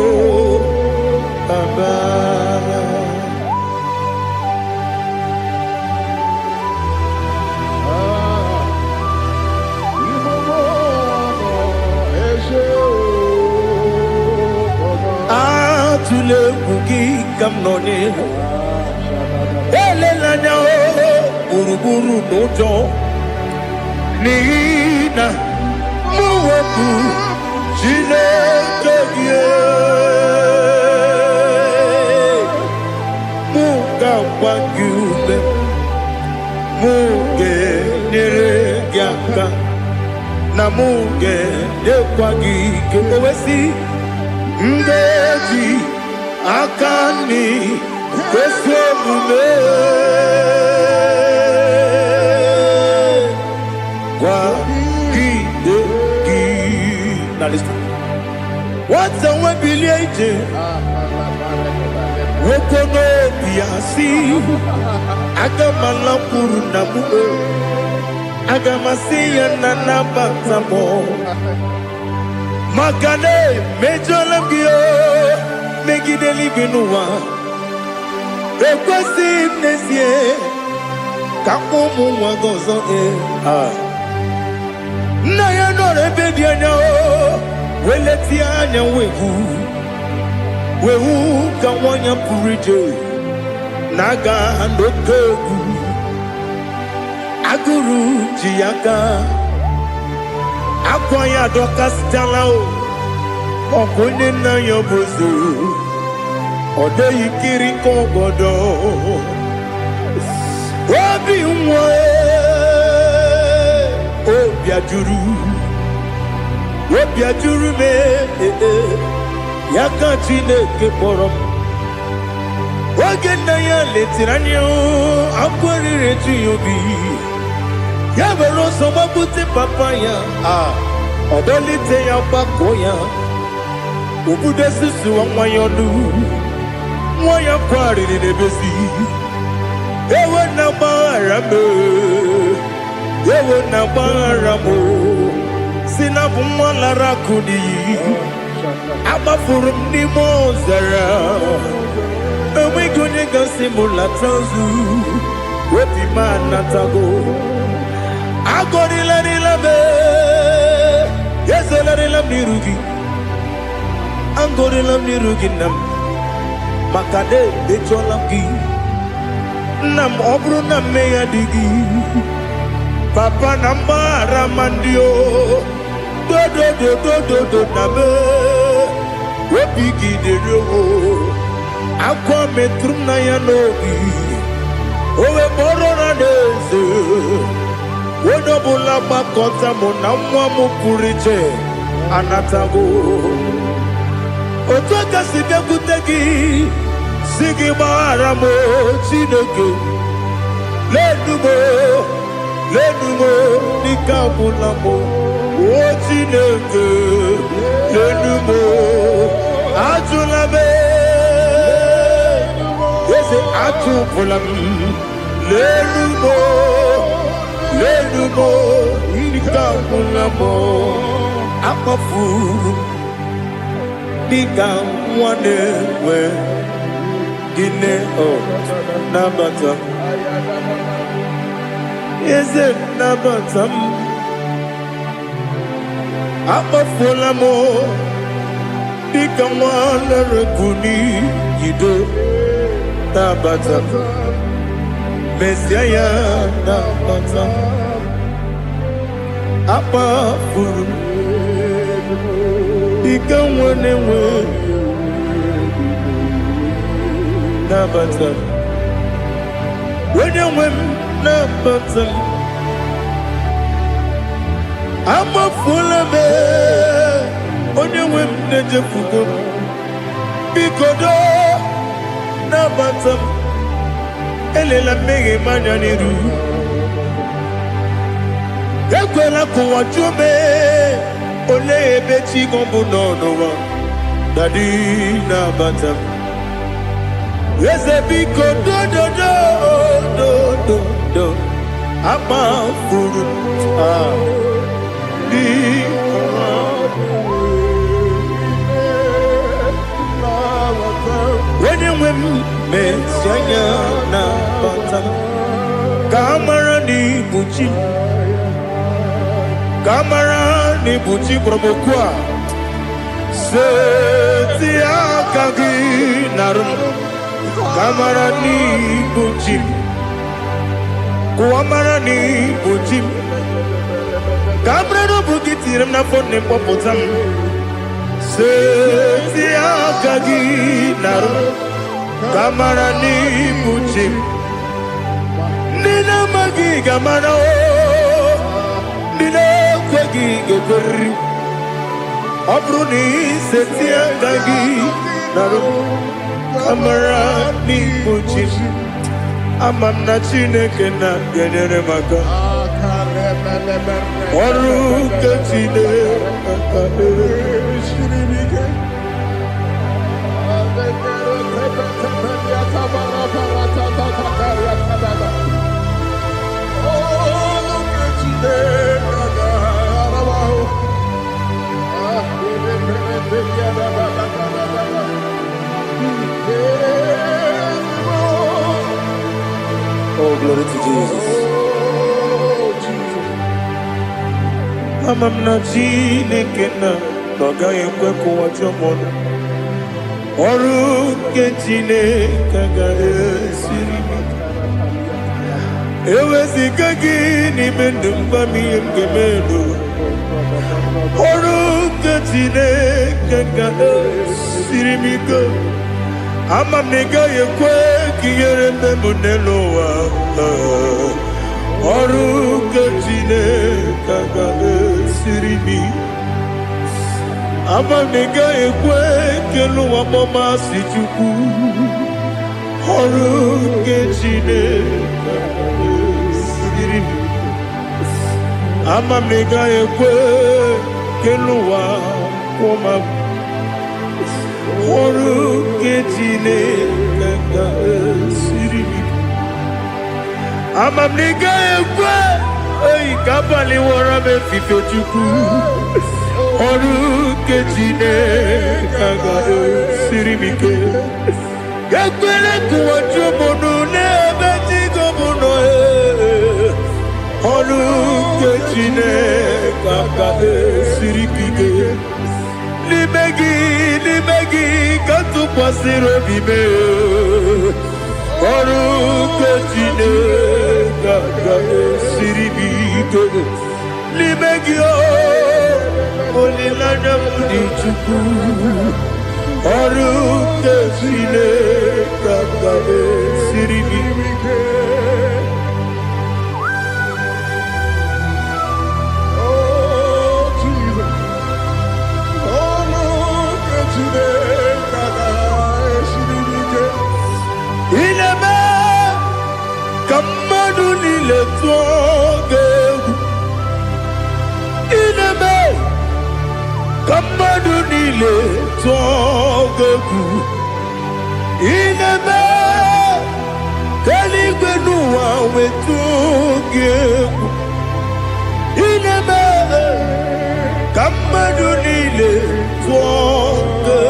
bàbá. Tule bugi kamnoni ele lanya uruburu nojo nina muweku chile kegie muga wangyume muge nere aka na mụ ga-edekwa gị ike owesi ngeji aka nri kwesị omume gwagide gị na lista nwata nwe bilie ije nwoke n'obi ya si aga m alakwuru na mụ aga m asị ya na nabata m maka na emejọla m gị megide eluigwe n'ụwa ekwesịghị m n'ezie ka ụmụ nwa gị ọzọ nna ya nọrọ ebe dị anya weletie anya wehu ka nwanyị pụrụ ije na-aga n'oke egwu agụrụ ji ya ka akwa ya dọkasịtala ọ bụ onye nna ya bụzo ọ dịghị kiri ka ọgọdọ obi nwa obi ajuru m ya ka Chineke kpọrọ m oge nna ya letiri anya akwa riri eju ya obi ya were ọsọ gbapute papa ya ọ dọlite ya gbakọ ya obodo susuwa nwa ya ọnụ nwa ya kwarịrị n'ebezi ewe na gbaghara m si na bụ nwa lara akụ n'iyi agbafuru m n'ime ọzara enweghị onye gasị m lata nzu obi m anatago agọrịlarịla m ezelarịla m n'iru gị agọrịla m n'iru gị nna m maka na emejọla m gị nna m ọ bụrụ na mmehie dị gị papa na mgbaghara ma ndị dodododododo na me obi gị dịrị akwa metụrụ m na ya n'obi owe kpọrọ na n'eze onye ọbụla gbakọta mụ na nwa m pụrụ iche anatago otu aka si bịakwute gị si gị gbaghara m Chineke lenumo dịka agwụla m o Chineke lenumo ajụla m eze atụpụla m lenumo dịka agwụla m akpafuru dịka nwa na-enwe gịnị nabata eze nabata m akpafuola m dịka nwa na-erebu n'iyido nabata mesia ya nabata akpafuru dịka nwa na-enwe nabata onye nwe m nabata amafuola m onye nwe m na-ejefugo m biko nabata m elela mmehie m anya n'iru ekwela ka ụwa jụọ m olee ebe chi gị bụ n'ụwa dadi nabata m eze biko do akpafuru onye nwe m mesi anya na bata ka amara n'ibu chi ka amara n'ibu chi kpọrọ m okwu a seti aka gị narụ ka amara n'ibu chi kụwa mara n'ibu chi ka amara n'obu gị tinyere m n'afọ nne mkpọpụta m seti aka gị narụ ka amara n'ibu chi ndị na-amaghị ga-amara ndị gekori. Obruni setia gagi naru kamara ni muchim. Amam na Chineke na genere maka. Oru kechine Oh, glory to Jesus. Amam na Chineke na noga yekwe kuwacho mono. Oru ke Chineke ga esiri. Ewezi kagi ni mendumba mi emgemendo. Oru ke Chineke ga esiri miko. Amam nega yekwe kiyere memunelo wa. Oru ke Chineke ga esiri mi. Amam nega yekwe kelu wa mama si chuku. Oru ke Chineke ga esiri mi. Amam nega yekwe kelu wa mama. Oru ke Chineke ga esiri mi. Amam nega yekwe ei kabali wora me fifo chuku. Oru ke Chineke ga esiri mi ke. Gakwele kuwacho mono nebe tigo mono Oru ke Chineke ga esiri mi ke. Libegi katu kwasiro bime. Oru ke Chineke ga esiri mi ke. Libegi olilanya mudi chuku. Oru ke Chineke ga esiri mi ke. Ineme kamadu nile tuoge. Ineme kamadu nile tuoge. Ineme kaligwe nuwa wetuge. Ineme kamadu nile tuoge.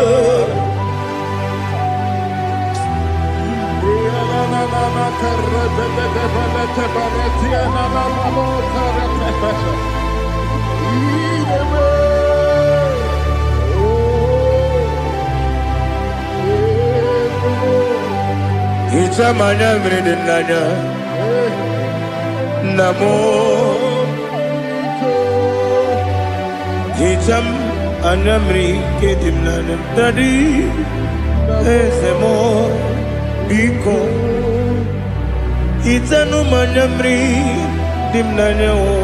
Ichamanya mridinanya namo. Icham anamri kedimnanya tadi esemo biko. Itanu manyamri dimnanya o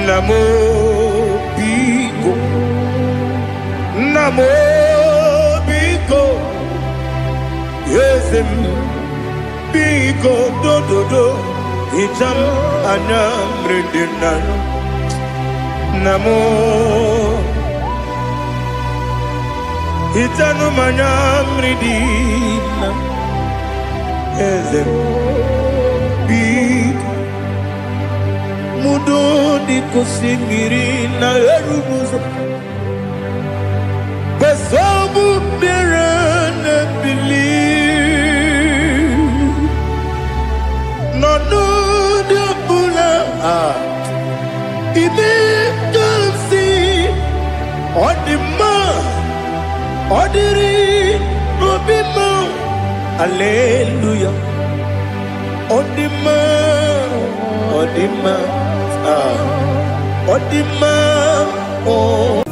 namo biko. Namo biko. Yesem biko do do do. Icham anamri dimnanya namo. Itanu manyamri dimnanya. Yesem mudo di kusingiri na erumuzo. Besobu birane believe. No de bula. Ibe kansi. Odima. Odiri. Obima. Hallelujah. Odima. Odima. Odima. Oh.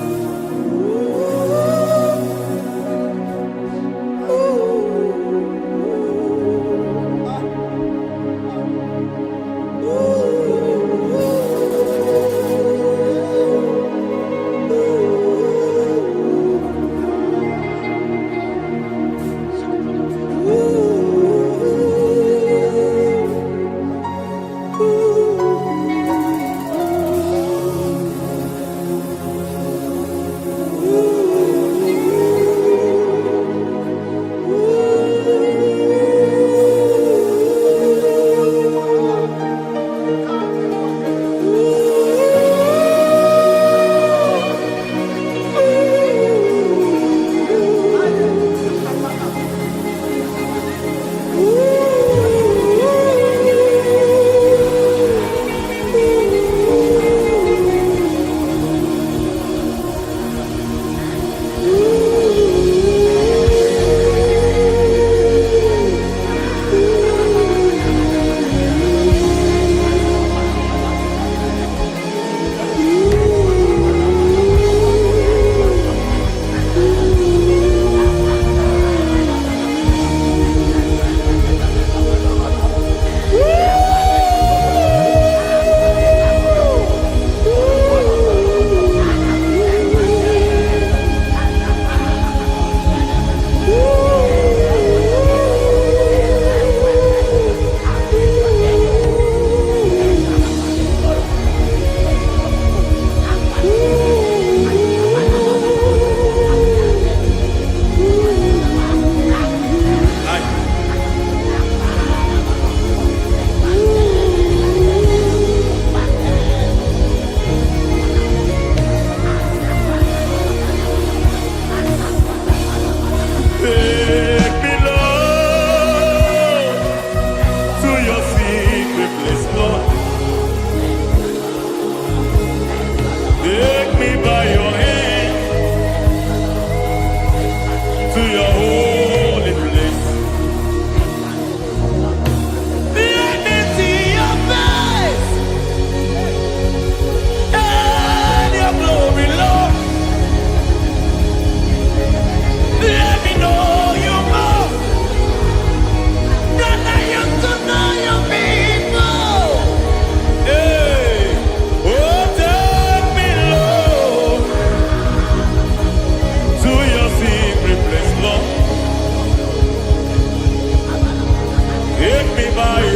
take me by